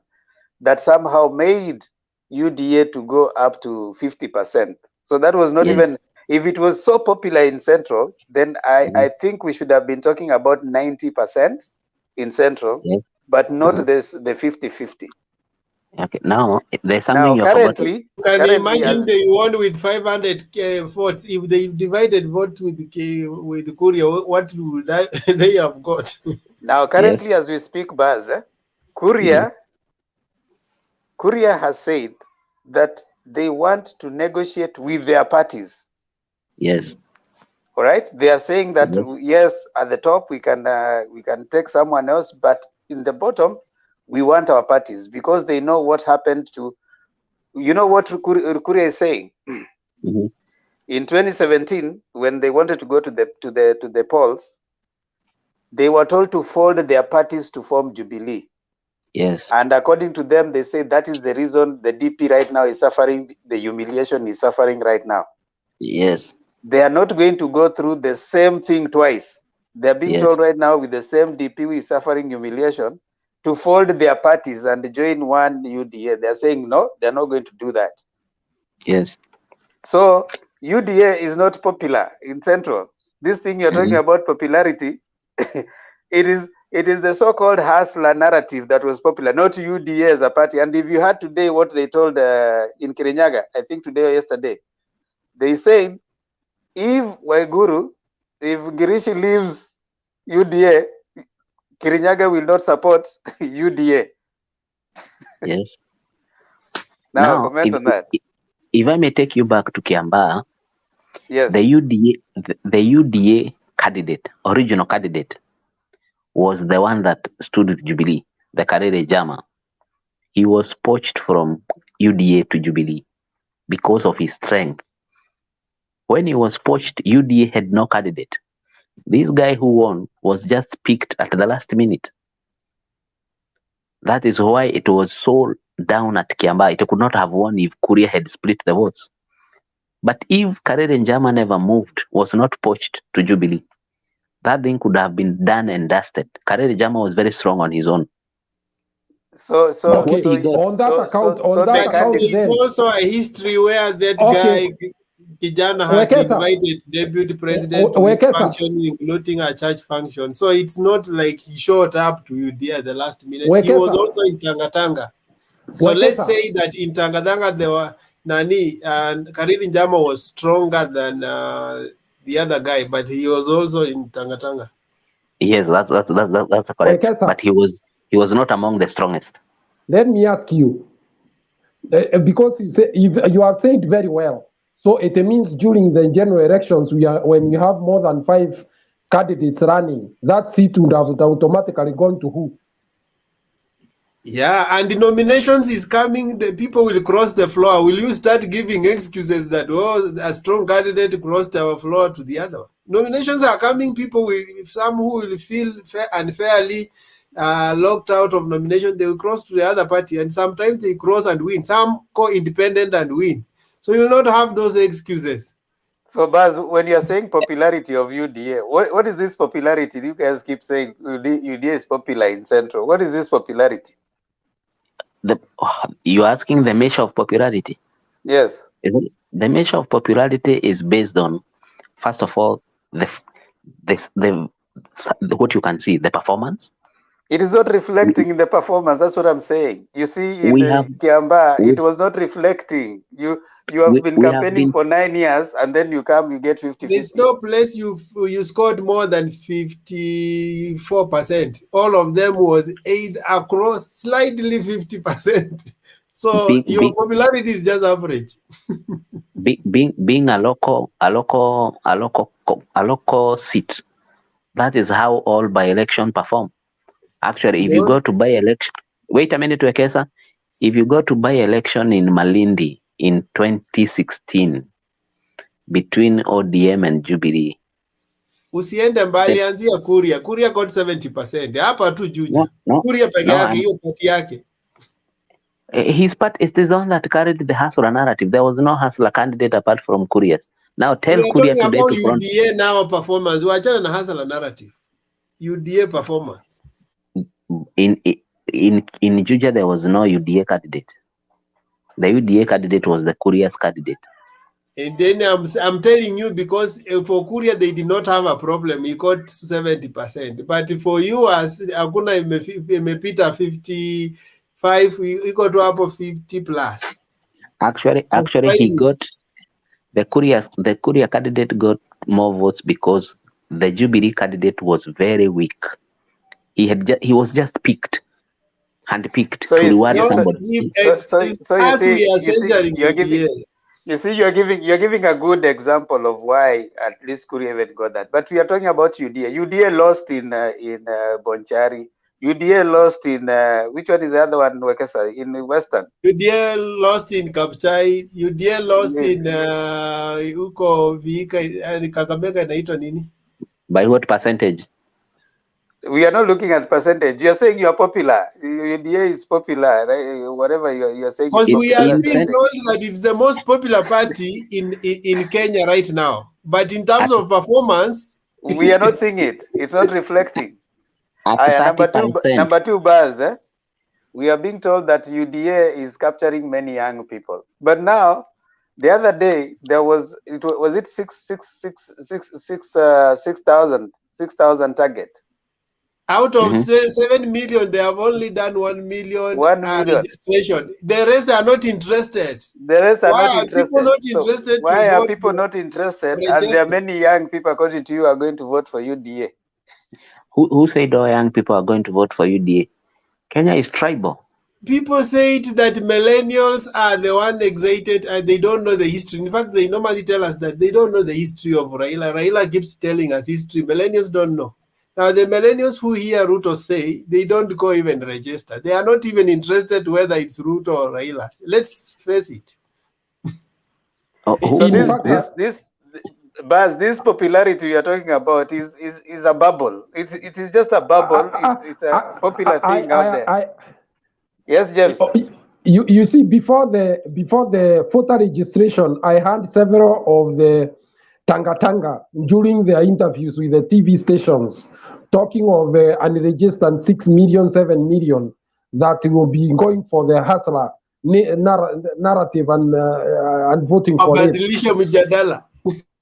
that somehow made UDA to go up to 50%. So that was not even, if it was so popular in Central, then I think we should have been talking about 90% in Central, but not the 50-50. Okay, now there's something you're currently, Can you imagine they won with 500 votes? If they divided vote with Korea, what would they have got? Now, currently, as we speak, Baz, Korea has said that they want to negotiate with their parties. Yes. All right. They are saying that yes, at the top we can take someone else, but in the bottom we want our parties, because they know what happened to, you know what Korea is saying. In 2017, when they wanted to go to the polls, they were told to fold their parties to form Jubilee. Yes. And according to them, they say that is the reason the DP right now is suffering, the humiliation is suffering right now. Yes. They are not going to go through the same thing twice. They're being told right now with the same DP who is suffering humiliation to fold their parties and join one UDA. They're saying no, they're not going to do that. Yes. So UDA is not popular in Central. This thing you're talking about popularity, it is the so-called hustler narrative that was popular, not UDA as a party. And if you heard today what they told in Kirinyaga, I think today or yesterday, they said if Girishi leaves UDA, Kirinyaga will not support UDA. Yes. Now comment on that. If I may take you back to Kiambaa, Yes. The UDA candidate, original candidate, was the one that stood with Jubilee, the Karere Jama. He was poached from UDA to Jubilee because of his strength. When he was poached, UDA had no candidate. This guy who won was just picked at the last minute. That is why it was so down at Kiambaa. It could not have won if Kuria had split the votes. But if Karere Njama never moved, was not poached to Jubilee, that thing could have been done and dusted. Karere Njama was very strong on his own. So Okay, on that account, There is then also a history where that Okay. guy Kijana had Wekesa. invited deputy president to his Wekesa. function, including a church function. So it's not like he showed up to UDA at the last minute. He was Wekesa. also in Tangatanga. So let's Wekesa. say that in Tangatanga there were Nani and Kariri Njama was stronger than the other guy, but he was also in Tangatanga. Yes, that's correct. Wekesa. But he was not among the strongest. Let me ask you, because you have said very well. So it means during the general elections, when you have more than 5 candidates running, that seat would have automatically gone to who? Yeah, and the nominations is coming, the people will cross the floor. Will you start giving excuses that, oh, a strong candidate crossed our floor to the other? Nominations are coming, people will, some who will feel unfairly locked out of nomination, they will cross to the other party, and sometimes they cross and win. Some go independent and win. So you will not have those excuses. So, Baz, when you're saying popularity of UDA, what is this popularity? You guys keep saying UDA is popular in Central. What is this popularity? You're asking the measure of popularity? Yes. The measure of popularity is based on, first of all, what you can see, the performance. It is not reflecting in the performance. That's what I'm saying. You see, in Kiambaa, it was not reflecting. You have been campaigning for 9 years, and then you come, you get 50. There's no place you scored more than 54%. All of them was across slightly 50%. So your popularity is just average. Being a local seat, that is how all by-election perform. Actually, if you go to by-election, wait a minute, Wekesa. If you go to by-election in Malindi in 2016 between ODM and Jubilee, usiende mbali, anzia Kuria. Kuria got 70%. Hapa tu Juja. Kuria peke yake, hiyo party yake. His part is the one that carried the hustler narrative. There was no hustler candidate apart from Kuria's. Now tell Kuria today about to front. UDA now performance. Wachana na hustler narrative. UDA performance. In Juja, there was no UDA candidate. The UDA candidate was the Kuria's candidate. And then I'm telling you, because for Kuria they did not have a problem. He got 70%. But for you, as Akuna imepita 55, he got up of 50 plus. Actually, he got the Kuria candidate got more votes because the Jubilee candidate was very weak. He was just picked, handpicked to reward somebody. So you're giving a good example of why at least Kuria even got that. But we are talking about UDA. UDA lost in Bonchari. UDA lost in which one is the other one, Wekesa, in Western? UDA lost in Kapchai. UDA lost in huko Vihiga, Kakamega inaitwa nini? By what percentage? We are not looking at percentage. You are saying you are popular. UDA is popular, right? Whatever you are saying. Because we are being told that it's the most popular party in Kenya right now. But in terms of performance, we are not seeing it. It's not reflecting. Number two, Baz. We are being told that UDA is capturing many young people. But now, the other day there was 6,000 target. Out of 7 million, they have only done 1 million, registration. The rest are not interested. Why are people not interested? And there are many young people, according to you, are going to vote for UDA. Who said all young people are going to vote for UDA? Kenya is tribal. people say it that millennials are the one excited and they don't know the history. In fact, they normally tell us that they don't know the history of Raila. Raila keeps telling us history. Millennials don't know. Now, the millennials who hear Ruto say, they don't go even register. They are not even interested whether it's Ruto or Raila. Let's face it. So this popularity you are talking about is a bubble. It is just a bubble. It's a popular thing out there. Yes, James. You see, before the voter registration, I heard several of the Tanga during their interviews with the TV stations talking of unregistered 6 million, 7 million that will be going for the hustler narrative and voting for it.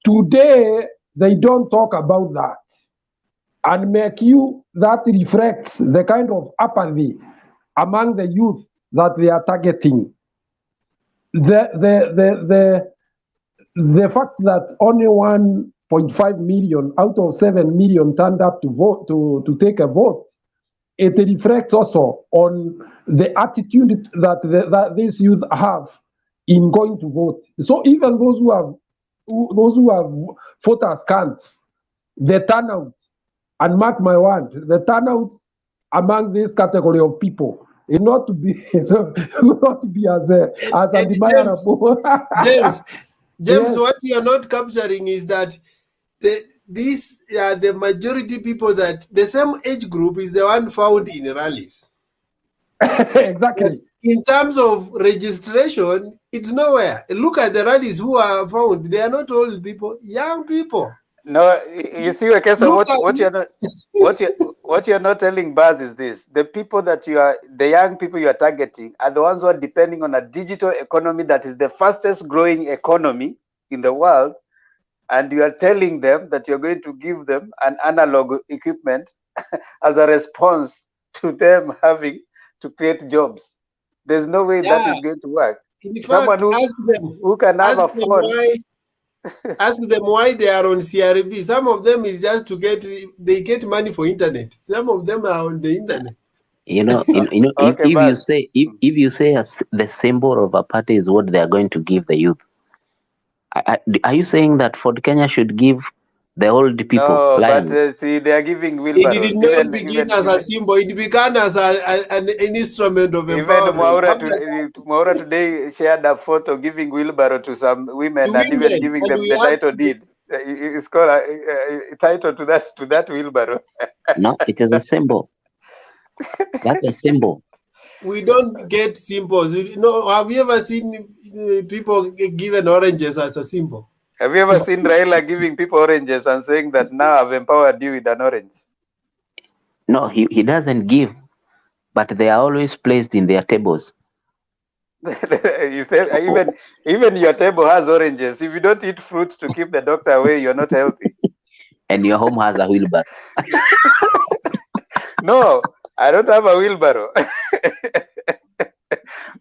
Today, they don't talk about that. And make you that reflects the kind of apathy among the youth that they are targeting. The fact that only 1.5 million out of 7 million turned up to vote to take a vote, it reflects also on the attitude that these youth have in going to vote. So even those who have voters can't, the turnout, and mark my word, the turnout among this category of people is not to be not to be as undeniable. James, Yes. what you are not capturing is that these are the majority people that the same age group is the one found in rallies. Exactly. But in terms of registration, it's nowhere. Look at the rallies who are found. They are not old people, young people. No, you see, Wekesa, what you're not telling Baz is this: the people that the young people you are targeting are the ones who are depending on a digital economy that is the fastest growing economy in the world, and you are telling them that you're going to give them an analog equipment as a response to them having to create jobs. There's no way that is going to work. In Someone fact, who can have a phone. Ask them why they are on CRB. Some of them is just to get money for internet. Some of them are on the internet. If you say the symbol of a party is what they are going to give the youth, are you saying that Ford Kenya should give the old people No, lions? but see, they are giving It wheelbarrows. did not begin as a symbol. It began as an instrument of Even empowerment. Mwaura today shared a photo giving wheelbarrow to some women and even giving them the title deed. It's called a title to that wheelbarrow. No, it is a symbol. That's a symbol. We don't get symbols. Have you ever seen people given oranges as a symbol? Have you ever seen Raila giving people oranges and saying that now I've empowered you with an orange? No, he doesn't give, but they are always placed in their tables. You said even your table has oranges. If you don't eat fruits to keep the doctor away, you're not healthy. And your home has a wheelbarrow. No, I don't have a wheelbarrow.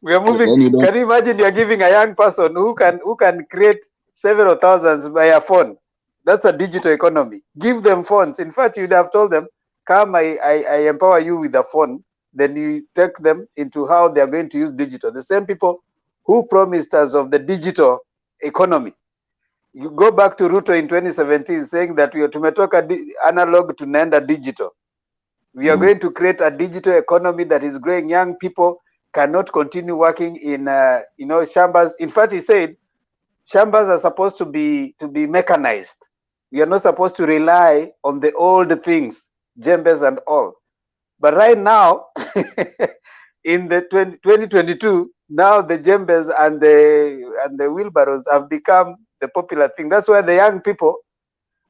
We are moving. Can you imagine you're giving a young person who can create several thousands by a phone? That's a digital economy. Give them phones. In fact, you'd have told them, come, I empower you with a phone. Then you take them into how they are going to use digital. The same people who promised us of the digital economy. You go back to Ruto in 2017 saying that we are tumetoka analog tunaenda digital. We are going to create a digital economy that is growing. Young people cannot continue working in shambas. In fact, he said shambas are supposed to be mechanized. We are not supposed to rely on the old things, jembes and all. But right now, in the 2022, now the jembes and the wheelbarrows have become the popular thing. That's why the young people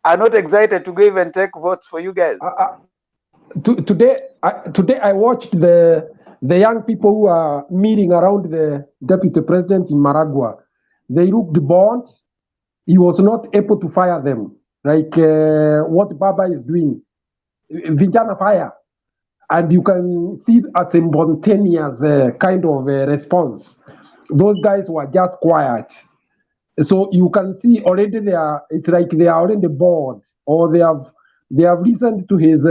are not excited to go even take votes for you guys. Today I watched the young people who are meeting around the deputy president in Maragua. They looked bored. He was not able to fire them like what Baba is doing. Vijana fire. And you can see a spontaneous kind of response. Those guys were just quiet. So you can see already it's like they are already bored, or they have listened to his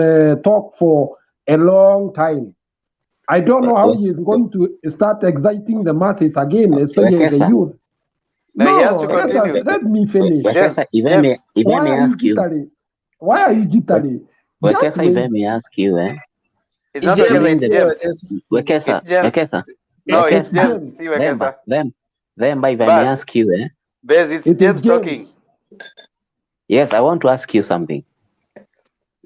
talk for a long time. I don't know how he is going to start exciting the masses again, especially the Wekesa, youth. No, he has to No, continue. let me finish. Wekesa, James, James. if I Why may are you ask you, jittery? Why are you jittery? Just Wekesa, if I wait. may ask you, It's not James, Wekesa, during it's the James. Wekesa, It's James. Wekesa, No, it's It's Wekesa, James. James. See Wekesa. Themba, if I may Baz, ask you, Bez, it's It is James talking. James. yes, I want to ask you something.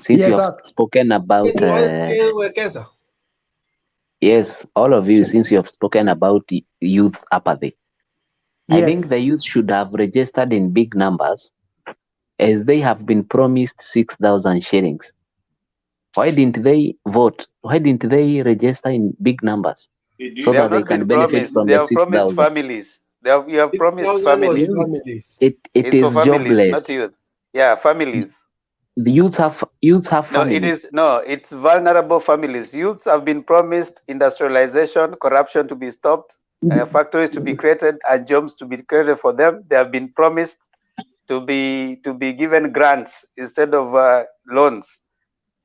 Since you Yes, have ask. spoken about, to ask Wekesa. yes, all of you, since you have spoken about youth apathy, I think Yes. the youth should have registered in big numbers as they have been promised 6,000 shillings. Why didn't they vote? Why didn't they register in big numbers so They have that they not can been benefit promised. from They the have promised 6,000? families. You have promised 6,000 was families. families. It It's for is families, not jobless. youth. Yeah, families. The youths have No, family. it's vulnerable families. Youths have been promised industrialization, corruption to be stopped, factories to be created, and jobs to be created for them. They have been promised to be given grants instead of loans.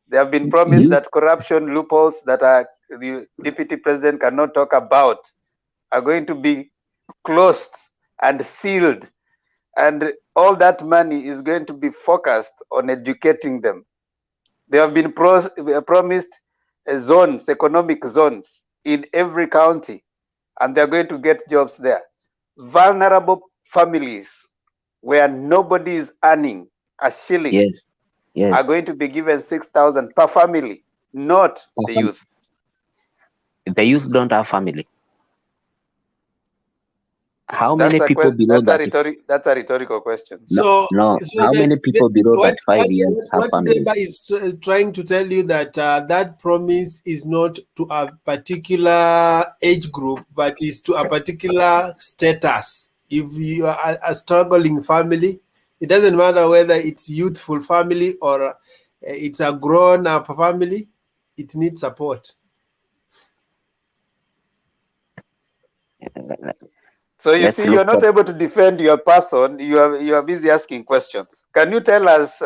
They have been promised that corruption loopholes that the deputy president cannot talk about are going to be closed and sealed, and all that money is going to be focused on educating them. They have been promised zones, economic zones in every county, and they're going to get jobs there. Vulnerable families where nobody is earning a shilling are going to be given 6,000 per family, not the youth. The youth don't have family. How many people below that? That's a rhetorical question. So How many people below that 5 years have what family? Deba is trying to tell you that that promise is not to a particular age group, but is to a particular status. If you are a struggling family, it doesn't matter whether it's youthful family or it's a grown-up family, it needs support. So you see, you're not able to defend your person. You are busy asking questions. Can you tell us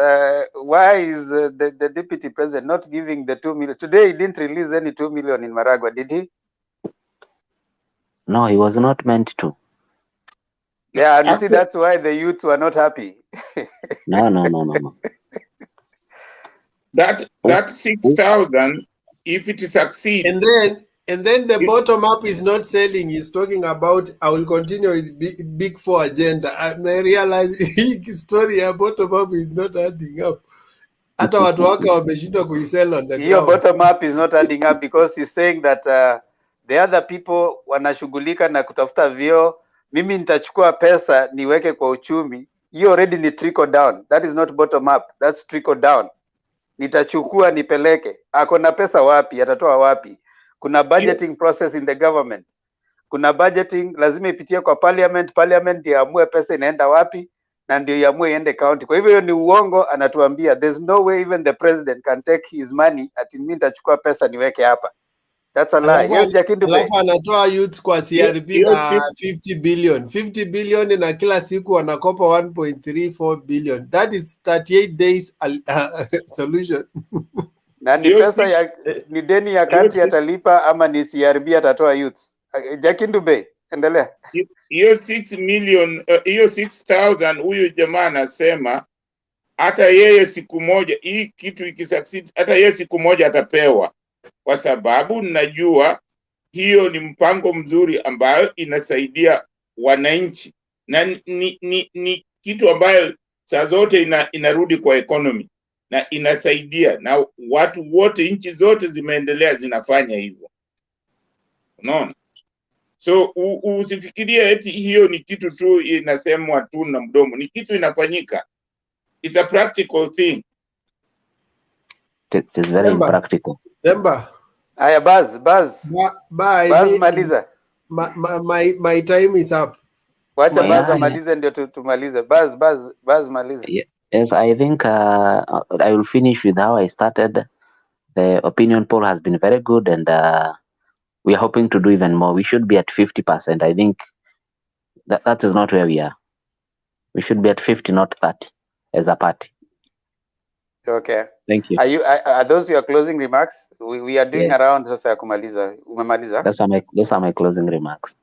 why is the deputy president not giving the 2 million? Today he didn't release any 2 million in Maragua, did he? No, he was not meant to. Yeah, and you see that's why the youth were not happy. No. That 6,000, if it succeeds. And then the bottom up is not selling. He's talking about, I will continue with big four agenda. I may realize his story ya bottom up is not adding up. Hata watu wake wameshindwa kuisell on the Your ground. bottom up is not adding up because he's saying that the other people wanashughulika na kutafuta vyeo. Mimi nitachukua pesa niweke kwa uchumi. You already ni trickle down. That is not bottom up. That's trickle down. Nitachukua nipeleke. Ako na pesa wapi? Atatoa wapi? Kuna budgeting process in the government. Kuna budgeting lazima ipitie kwa parliament. Parliament ndio iamue pesa inaenda wapi na ndio iamue iende county. Kwa hivyo hiyo ni uongo anatuambia. There's no way even the president can take his money ati mimi nitachukua pesa niweke hapa. That's a lie. Hiyo Jakindube. Alafu anatoa youth kwa CRB na 50 billion. 50 billion na kila siku wanakopa 1.34 billion. That is 38 days solution. Na ni pesa ya ni deni ya country atalipa ama ni CRB atatoa youths. Jakindube, endelea. Hiyo 6 million, hiyo 6,000 huyu jamaa anasema hata yeye siku moja hii kitu ikisucceed, hata yeye siku moja atapewa, kwa sababu najua hiyo ni mpango mzuri ambayo inasaidia wananchi na ni kitu ambayo saa zote inarudi kwa economy na inasaidia, na watu wote, nchi zote zimeendelea zinafanya hivyo, unaona. So usifikirie eti hiyo ni kitu tu inasemwa tu na mdomo, ni kitu inafanyika. It's a practical thing. It is very impractical. Demba. Aya, Baz maliza. My time is up. Wacha Baz amalize ndio tumalize. Baz maliza. Yes, I think I will finish with how I started. The opinion poll has been very good, and we are hoping to do even more. We should be at 50%. I think that is not where we are. We should be at 50, not 30 as a party. Okay. Thank you. Are those your closing remarks? We are doing Yes. around sasa ya kumaliza. Umemaliza? Those are my closing remarks.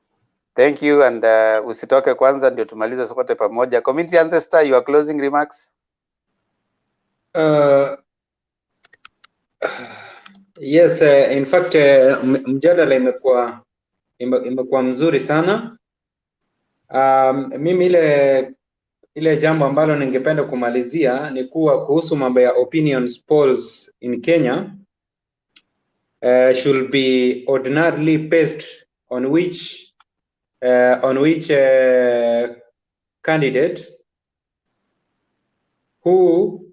Thank you, and usitoke kwanza ndio tumalize sote pamoja. Community ancestor, your closing remarks. Yes, in fact mjadala imekuwa mzuri sana. Mimi ile jambo ambalo ningependa kumalizia ni kuwa kuhusu mambo ya opinions polls in Kenya should be ordinarily based on which candidate who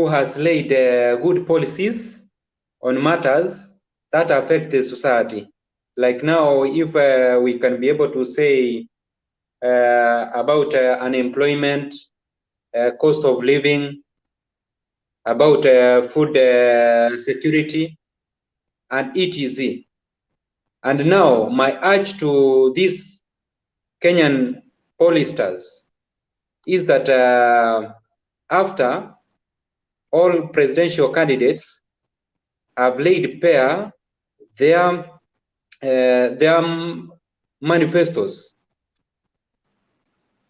has laid good policies on matters that affect the society. Like now, if we can be able to say about unemployment, cost of living, about food security, and etc. And now, my urge to these Kenyan pollsters is that after all presidential candidates have laid bare their manifestos,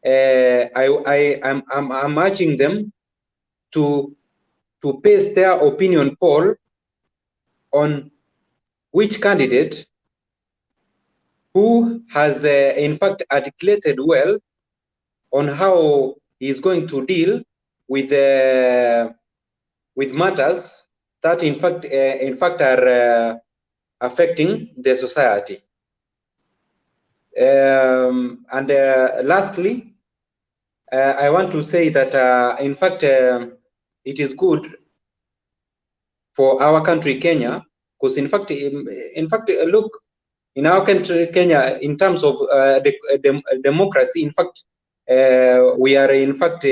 I'm urging them to base their opinion poll on which candidate who has in fact articulated well on how he is going to deal with matters that in fact are affecting the society. And lastly, I want to say that in fact it is good for our country Kenya, because in fact look, in our country Kenya, in terms of democracy, in fact we are in fact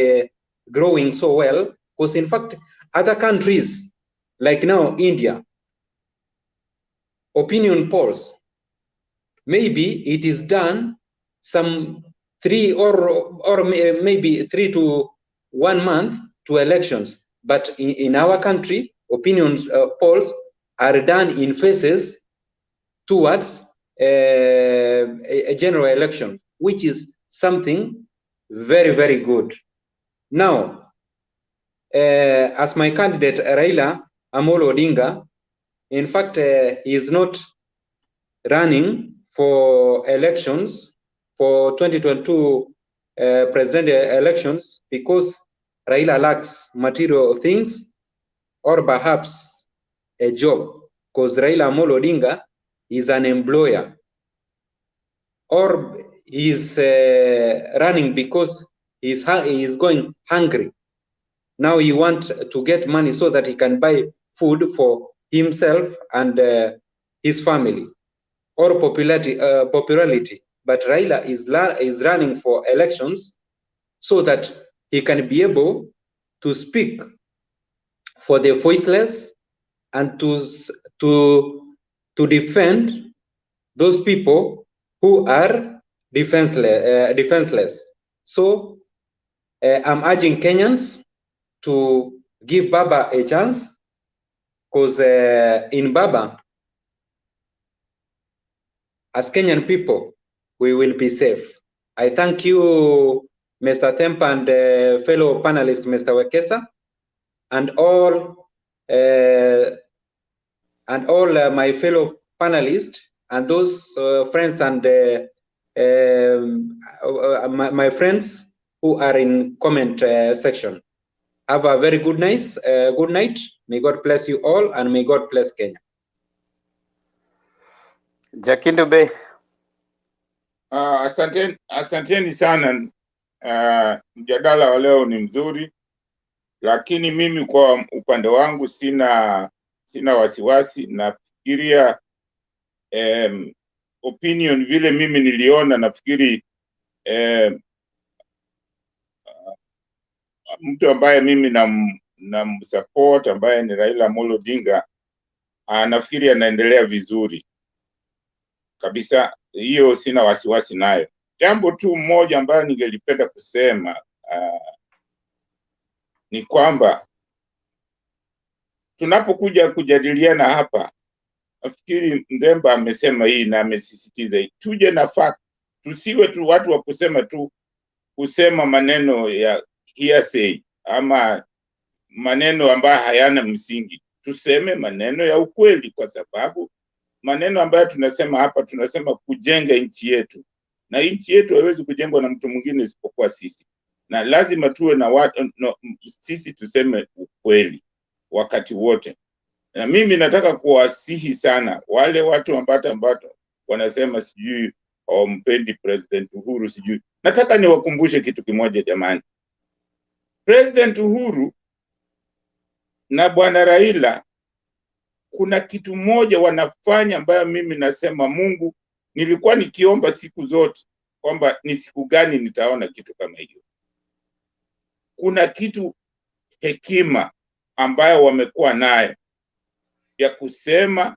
growing so well, because in fact other countries like now India, opinion polls, maybe it is done some 3 or maybe 3 to 1 month to elections, but in our country opinion polls are done in phases towards a general election, which is something very, very good. Now, as my candidate Raila Amolo Odinga, in fact, he is not running for elections for 2022 presidential elections because Raila lacks material things or perhaps a job, because Raila Amolo Odinga is an employer, or he's running because he is going hungry. Now he wants to get money so that he can buy food for himself and his family, or popularity. But Raila is running for elections so that he can be able to speak for the voiceless and to defend those people who are defenseless. So I'm urging Kenyans to give Baba a chance, because in Baba, as Kenyan people, we will be safe. I thank you, Mr. Temp, and fellow panelist, Mr. Wekesa, and all my fellow panelists, and those friends and my friends who are in comment section. Have a very good night. May God bless you all, and may God bless Kenya. Jakindu Bey. Asanteni sana. Mjadala wa leo ni mzuri, lakini mimi kwa upande wangu sina wasiwasi. Nafikiria opinion vile mimi niliona, nafikiri mtu ambaye mimi namsupport ambaye ni Raila Amolo Odinga, nafikiri anaendelea vizuri kabisa. Hiyo sina wasiwasi nayo. Jambo tu moja ambayo ningelipenda kusema ni kwamba tunapokuja kujadiliana hapa, nafikiri Ndemba amesema hii na amesisitiza hii, tuje na fact, tusiwe tu watu wa kusema maneno ya hearsay ama maneno ambayo hayana msingi. Tuseme maneno ya ukweli, kwa sababu maneno ambayo tunasema hapa, tunasema kujenga nchi yetu, na nchi yetu haiwezi kujengwa na mtu mwingine isipokuwa sisi, na lazima tuwe na watu sisi tuseme ukweli wakati wote. Na mimi nataka kuwasihi sana wale watu ambao wanasema sijui mpendi President Uhuru sijui. Nataka niwakumbushe kitu kimoja jamani. President Uhuru na Bwana Raila kuna kitu moja wanafanya ambayo mimi nasema Mungu, nilikuwa nikiomba siku zote kwamba ni siku gani nitaona kitu kama hiyo. Kuna kitu hekima ambayo wamekuwa nayo ya kusema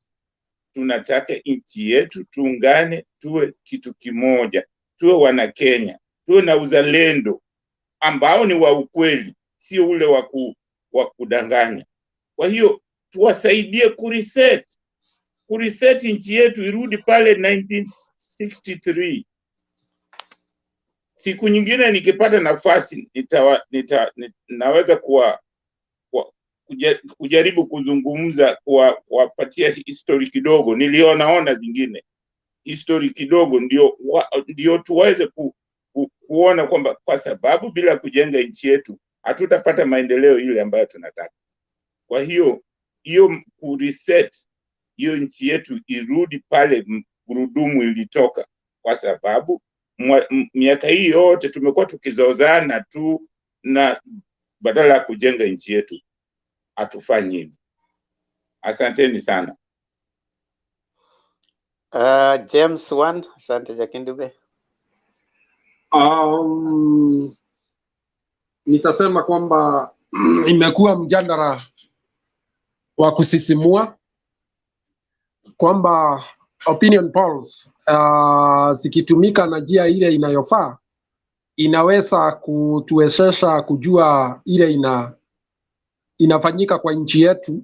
tunataka nchi yetu tuungane, tuwe kitu kimoja, tuwe wana Kenya, tuwe na uzalendo ambao ni wa ukweli, sio ule wa kudanganya. Kwa hiyo tuwasaidie kureset nchi yetu irudi pale 1963. Siku nyingine nikipata nafasi naweza kujaribu kuzungumza, kuwapatia history kidogo, nilionaona zingine history kidogo, ndio tuweze kuona kwamba kwa sababu bila kujenga nchi yetu hatutapata maendeleo ile ambayo tunataka. Kwa hiyo kureset hiyo nchi yetu irudi pale gurudumu ilitoka, kwa sababu miaka hii yote tumekuwa tukizozana tu, na badala ya kujenga nchi yetu hatufanyi hivi. Asanteni sana. James Wan, asante Jakindube. Nitasema kwamba imekuwa mjadala wa kusisimua, kwamba opinion polls zikitumika na njia ile inayofaa inaweza kutuwezesha kujua ile inafanyika kwa nchi yetu,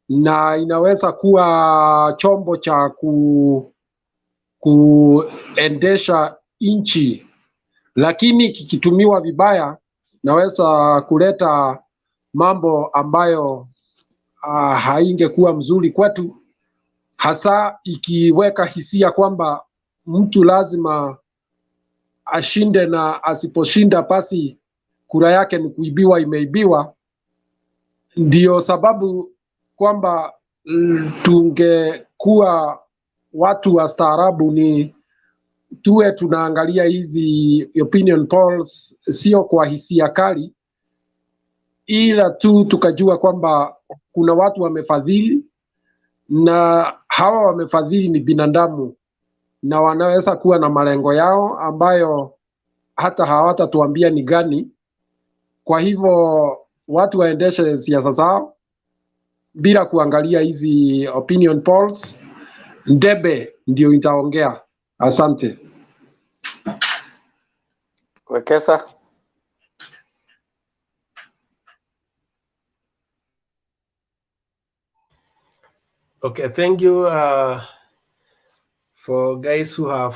na inaweza kuwa chombo cha kuendesha nchi, lakini kikitumiwa vibaya naweza kuleta mambo ambayo haingekuwa mzuri kwetu, hasa ikiweka hisia kwamba mtu lazima ashinde, na asiposhinda basi kura yake ni kuibiwa, imeibiwa. Ndio sababu kwamba tungekuwa watu wastaarabu, ni tuwe tunaangalia hizi opinion polls sio kwa hisia kali, ila tu tukajua kwamba kuna watu wamefadhili, na hawa wamefadhili ni binadamu, na wanaweza kuwa na malengo yao ambayo hata hawatatuambia ni gani. Kwa hivyo watu waendeshe siasa zao bila kuangalia hizi opinion polls. Ndebe ndio itaongea. Asante. Wekesa. Okay, thank you for guys who have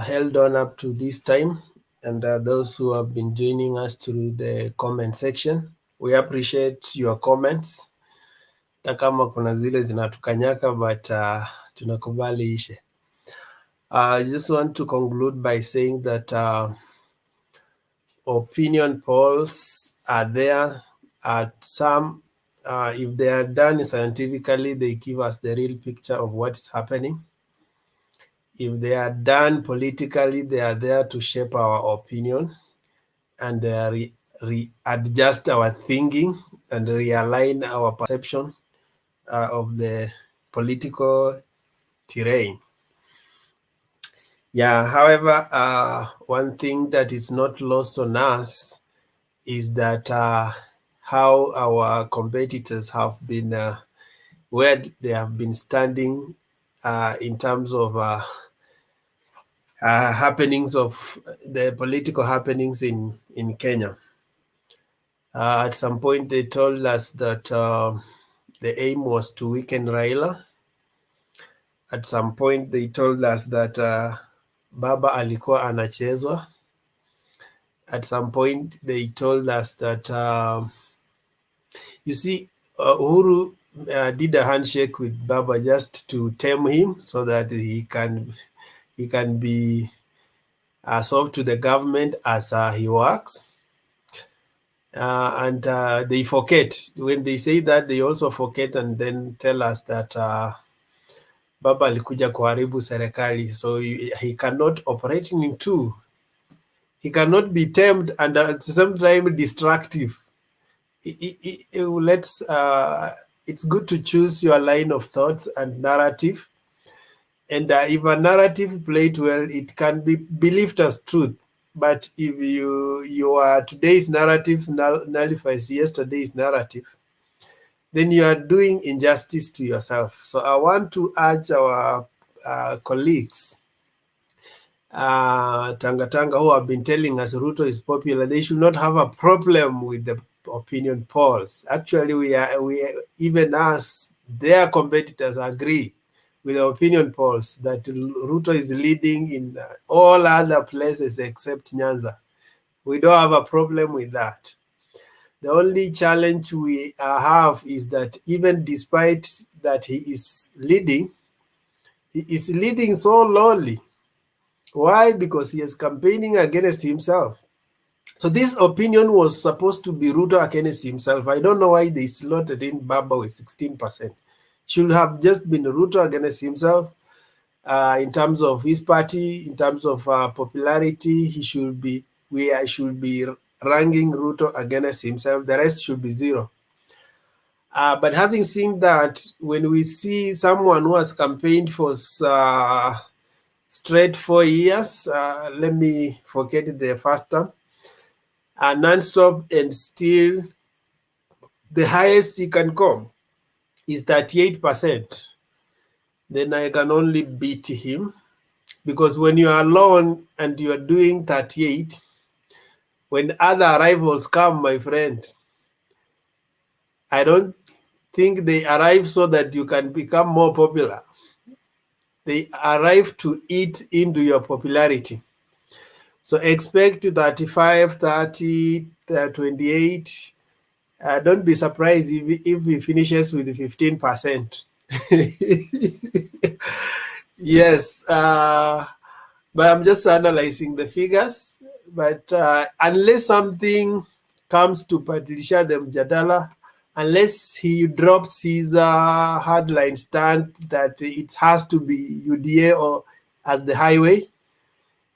held on up to this time, and those who have been joining us through the comment section. We appreciate your comments. Hata kama kuna zile zinatukanyaka, but tunakubali ishe. I just want to conclude by saying that opinion polls are there at some, if they are done scientifically, they give us the real picture of what is happening. If they are done politically, they are there to shape our opinion and adjust our thinking and realign our perception of the political terrain. Yeah, however, one thing that is not lost on us is that how our competitors have been, where they have been standing in terms of happenings of the political happenings in Kenya. At some point, they told us that the aim was to weaken Raila. At some point, they told us that Baba alikuwa anachezwa. At some point, they told us that, you see, Uhuru did a handshake with Baba just to tame him so that he can be soft to the government as he works. And they forget. When they say that, they also forget and then tell us that Baba alikuja kuharibu serikali, so he cannot operate in two. He cannot be tamed and at the same time destructive. It's good to choose your line of thoughts and narrative. And if a narrative played well, it can be believed as truth. But if your today's narrative nullifies yesterday's narrative, then you are doing injustice to yourself. So I want to urge our colleagues, Tanga who have been telling us Ruto is popular, they should not have a problem with the opinion polls. Actually, we even us, their competitors, agree with the opinion polls that Ruto is leading in all other places except Nyanza. We don't have a problem with that. The only challenge we have is that even despite that he is leading so lowly. Why? Because he is campaigning against himself. So this opinion was supposed to be Ruto against himself. I don't know why they slotted in Baba with 16%. Should have just been Ruto against himself. In terms of his party, in terms of popularity, I should be ranking Ruto against himself. The rest should be zero. But having seen that, when we see someone who has campaigned for straight 4 years, let me forget the first term, non-stop, and still the highest he can come is 38%, then I can only beat him. Because when you are alone and you are doing 38, when other rivals come, my friend, I don't think they arrive so that you can become more popular. They arrive to eat into your popularity. So expect 35, 30, 28. Don't be surprised if he finishes with 15%. Yes, but I'm just analyzing the figures. But unless something comes to Patricia the Mjadala, unless he drops his hardline stand that it has to be UDA or as the highway,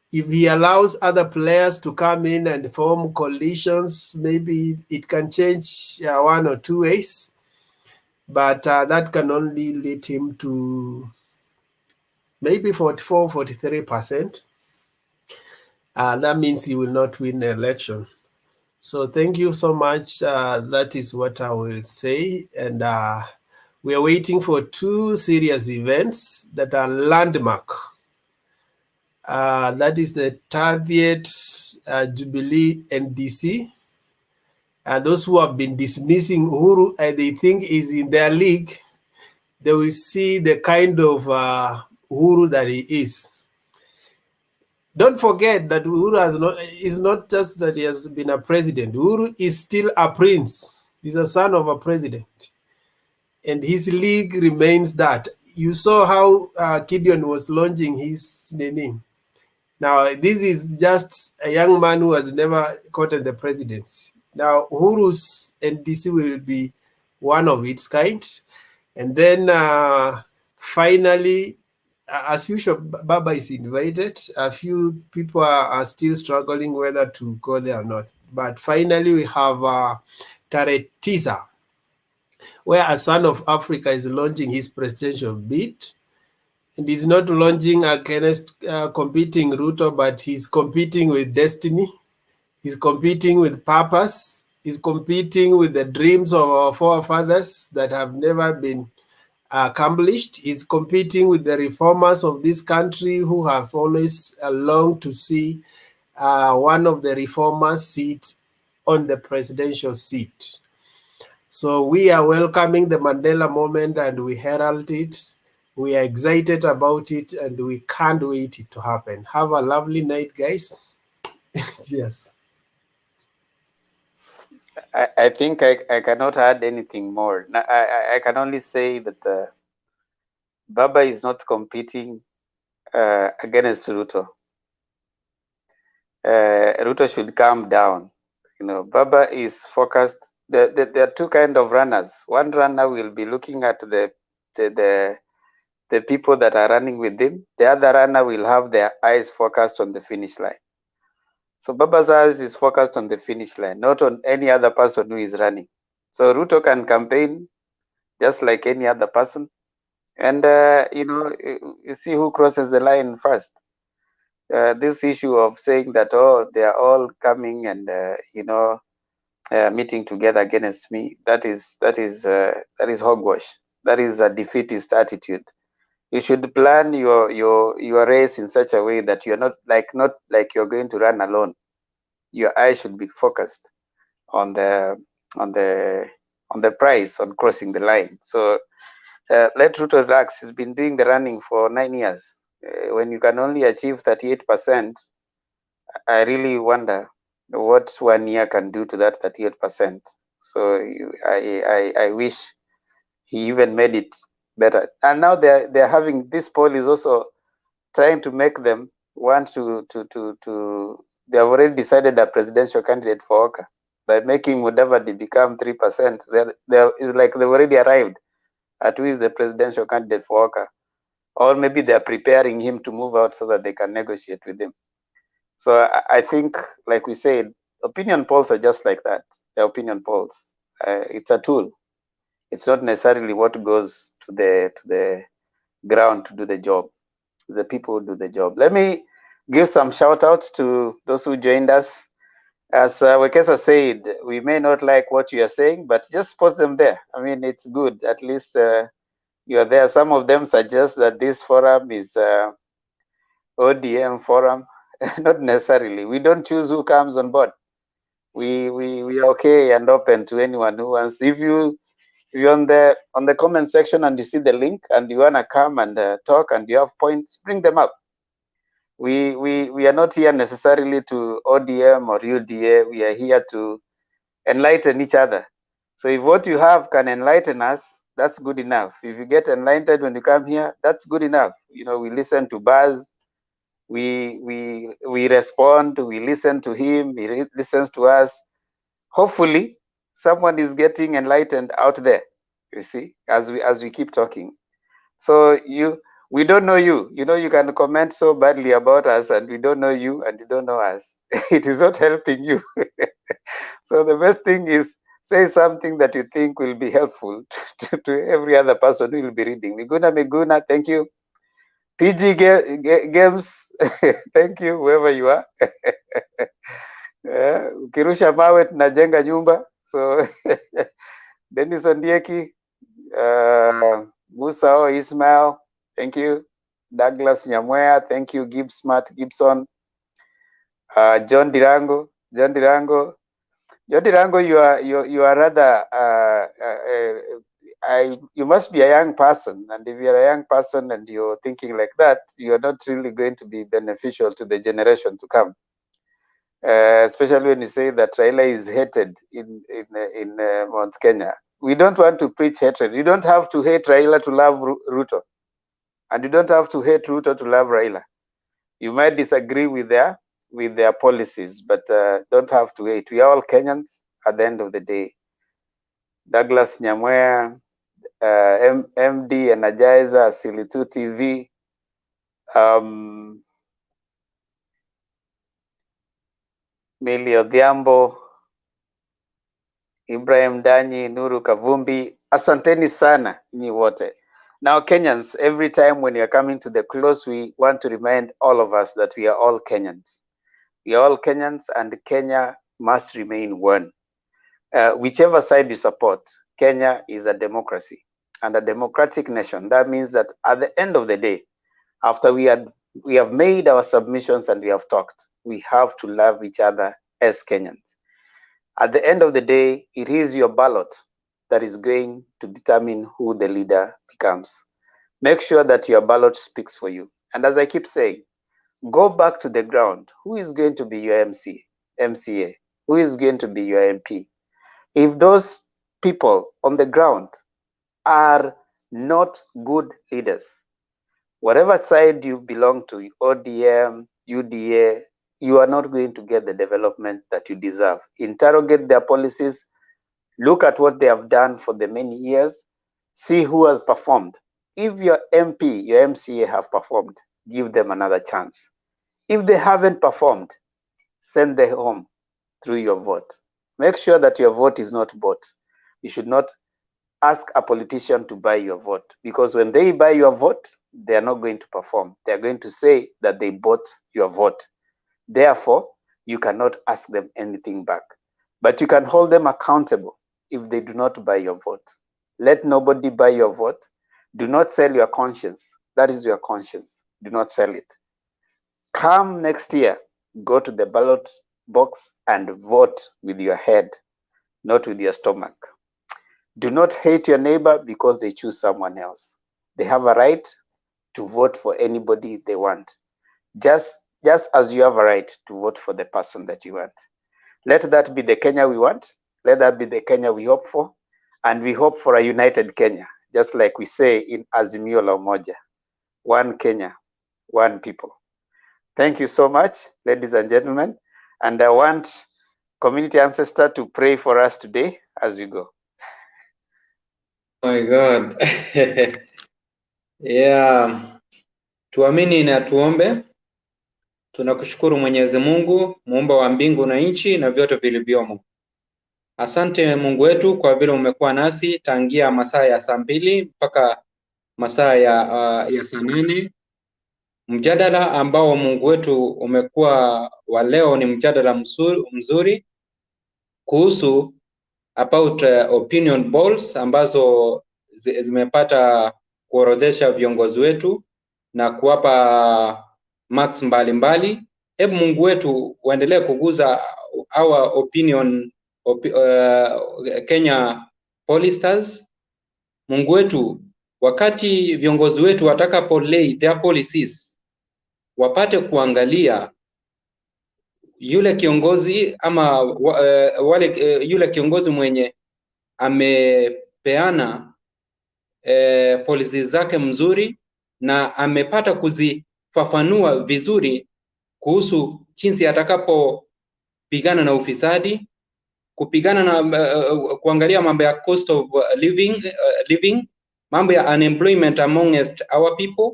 if he allows other players to come in and form coalitions, maybe it can change one or two ways. But that can only lead him to maybe 44, 43%. That means he will not win the election. So thank you so much. That is what I will say. And we are waiting for two serious events that are landmark. That is the 30th Jubilee NDC. Those who have been dismissing Uhuru, they think is in their league, they will see the kind of Uhuru that he is. Don't forget that Uhuru is not just that he has been a president. Uhuru is still a prince. He's a son of a president. And his league remains that. You saw how Gideon was launching his name. Now, this is just a young man who has never gotten the presidency. Now, Uhuru's NDC will be one of its kind. And then finally, as usual, Baba is invited. A few people are still struggling whether to go there or not. But finally, we have Taretisa, where a son of Africa is launching his presidential bid. And he's not launching against competing Ruto, but he's competing with destiny. He's competing with purpose. He's competing with the dreams of our forefathers that have never been accomplished. He's competing with the reformers of this country who have always longed to see one of the reformers sit on the presidential seat. So we are welcoming the Mandela moment and we herald it. We are excited about it and we can't wait it to happen. Have a lovely night, guys. Yes. I think I cannot add anything more. I can only say that Baba is not competing against Ruto. Ruto should calm down. Baba is focused. There are two kind of runners. One runner will be looking at the people that are running with him. The other runner will have their eyes focused on the finish line. So Baba's eyes is focused on the finish line, not on any other person who is running. So Ruto can campaign just like any other person, and you see who crosses the line first. This issue of saying that they are all coming and meeting together against me, that is hogwash. That is a defeatist attitude. You should plan your race in such a way that you're not like you're going to run alone. Your eyes should be focused on the prize, on crossing the line. So let Ruto relax. He's been doing the running for 9 years. When you can only achieve 38%, I really wonder what 1 year can do to that 38%. So I wish he even made it better. And now they're having this poll is also trying to make them want to they have already decided a presidential candidate for Oka by making Mudavadi become 3%. It's like they've already arrived at who is the presidential candidate for Oka, or maybe they're preparing him to move out so that they can negotiate with him. So I think, like we said, opinion polls are just like that. They're opinion polls. It's a tool. It's not necessarily what goes to the ground to do the job. The people who do the job. Let me give some shout outs to those who joined us. As Wekesa said, we may not like what you are saying, but just post them there. I mean, it's good. At least you are there. Some of them suggest that this forum is ODM forum. Not necessarily. We don't choose who comes on board. We are okay and open to anyone who wants. If you're on the comment section and you see the link and you wanna come and talk and you have points, bring them up. We are not here necessarily to ODM or UDA. We are here to enlighten each other. So if what you have can enlighten us, that's good enough. If you get enlightened when you come here, that's good enough. We listen to Buzz, we respond, we listen to him, he listens to us. Hopefully, someone is getting enlightened out there. You see, as we keep talking. So we don't know you. You can comment so badly about us, and we don't know you, and you don't know us. It is not helping you. So the best thing is say something that you think will be helpful to every other person who will be reading. Miguna, thank you. PG Games, thank you, whoever you are. Ukirusha mawe tunajenga nyumba. So Dennis Ondieki, Musa Ismail, thank you. Douglas Nyamwea, thank you. Gibson, John Dirango, you are rather you must be a young person, and if you are a young person and you're thinking like that, you are not really going to be beneficial to the generation to come. Especially when you say that Raila is hated in Mount Kenya. We don't want to preach hatred. You don't have to hate Raila to love Ruto, and you don't have to hate Ruto to love Raila. You might disagree with their policies, but don't have to hate. We are all Kenyans at the end of the day. Douglas Nyamwea, MD Energizer, Silitu TV, Mili Odhiambo, Ibrahim Danyi, Nuru Kavumbi, asanteni sana ni wote. Now Kenyans, every time when you're coming to the close, we want to remind all of us that we are all Kenyans. We are all Kenyans, and Kenya must remain one. Whichever side you support, Kenya is a democracy and a democratic nation. That means that at the end of the day, after we have made our submissions and we have talked, we have to love each other as Kenyans. At the end of the day, it is your ballot that is going to determine who the leader becomes. Make sure that your ballot speaks for you. And as I keep saying, go back to the ground. Who is going to be your MCA? Who is going to be your MP? If those people on the ground are not good leaders, whatever side you belong to, ODM, UDA, you are not going to get the development that you deserve. Interrogate their policies, look at what they have done for the many years, see who has performed. If your MP, your MCA have performed, give them another chance. If they haven't performed, send them home through your vote. Make sure that your vote is not bought. You should not ask a politician to buy your vote, because when they buy your vote, they are not going to perform. They are going to say that they bought your vote. Therefore, you cannot ask them anything back. But you can hold them accountable if they do not buy your vote. Let nobody buy your vote. Do not sell your conscience. That is your conscience. Do not sell it. Come next year, go to the ballot box and vote with your head, not with your stomach. Do not hate your neighbor because they choose someone else. They have a right to vote for anybody they want, just as you have a right to vote for the person that you want. Let that be the Kenya we want. Let that be the Kenya we hope for. And we hope for a united Kenya, just like we say in Azimio la Umoja, one Kenya, one people. Thank you so much, ladies and gentlemen. And I want community ancestor to pray for us today as we go. My God. Yeah. Tuamini na tuombe. Tunakushukuru Mwenyezi Mungu, muumba wa mbingu na nchi na vyote vilivyomo. Asante Mungu wetu kwa vile umekuwa nasi tangia masaa ya saa 2 mpaka masaa ya saa 8. Mjadala ambao Mungu wetu umekuwa wa leo ni mjadala mzuri kuhusu about opinion polls ambazo zimepata kuorodhesha viongozi wetu na kuwapa marks mbalimbali. Hebu Mungu wetu uendelee kuguza our opinion Kenya pollsters. Mungu wetu, wakati viongozi wetu watakapo lay their policies, wapate kuangalia yule kiongozi ama yule kiongozi mwenye amepeana policies zake mzuri na amepata kuzifafanua vizuri kuhusu jinsi atakapopigana na ufisadi, kupigana na kuangalia mambo ya cost of living, mambo ya unemployment amongst our people,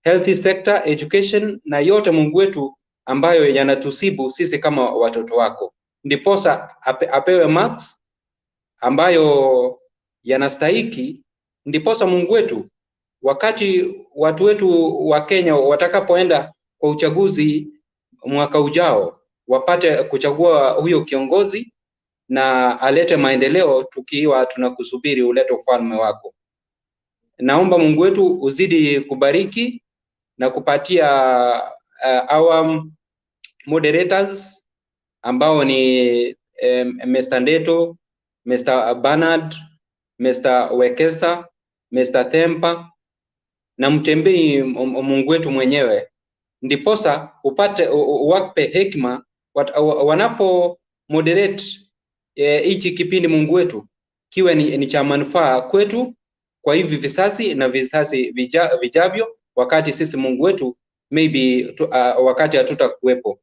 healthy sector, education na yote Mungu wetu ambayo yanatusibu sisi kama watoto wako. Ndiposa apewe marks ambayo yanastahiki. Ndiposa Mungu wetu, wakati watu wetu wa Kenya watakapoenda kwa uchaguzi mwaka ujao, wapate kuchagua huyo kiongozi na alete maendeleo, tukiwa tunakusubiri ulete ufalme wako. Naomba Mungu wetu uzidi kubariki na kupatia our moderators ambao ni Mr. Ndeto, Mr. Bernard, Mr. Wekesa, Mr. Thempa na mtembei Mungu wetu mwenyewe, ndiposa upate wape hekima wanapo moderate hichi kipindi Mungu wetu kiwe ni cha manufaa kwetu kwa hivi visasi na visasi vijavyo, wakati sisi Mungu wetu maybe wakati hatutakuwepo.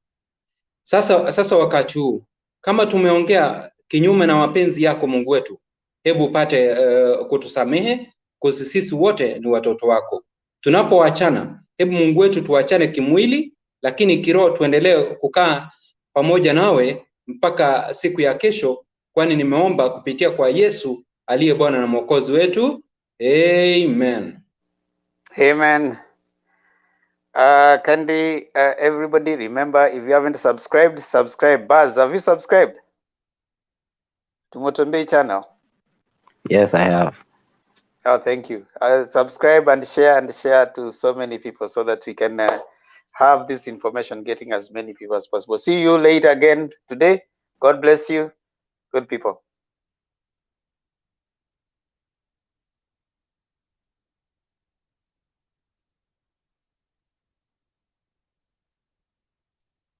Sasa wakati huu kama tumeongea kinyume na mapenzi yako Mungu wetu, hebu upate kutusamehe, kwa sisi wote ni watoto wako. Tunapoachana, hebu Mungu wetu tuachane kimwili, lakini kiroho tuendelee kukaa pamoja nawe mpaka siku ya kesho, kwani nimeomba kupitia kwa Yesu aliye Bwana na Mwokozi wetu. Amen. Amen. Candy, everybody remember, if you haven't subscribed, subscribe. Buzz, have you subscribed to Motembei channel? Yes, I have. Oh, thank you. Subscribe and share to so many people so that we can have this information getting as many people as possible. See you later again today. God bless you. Good people.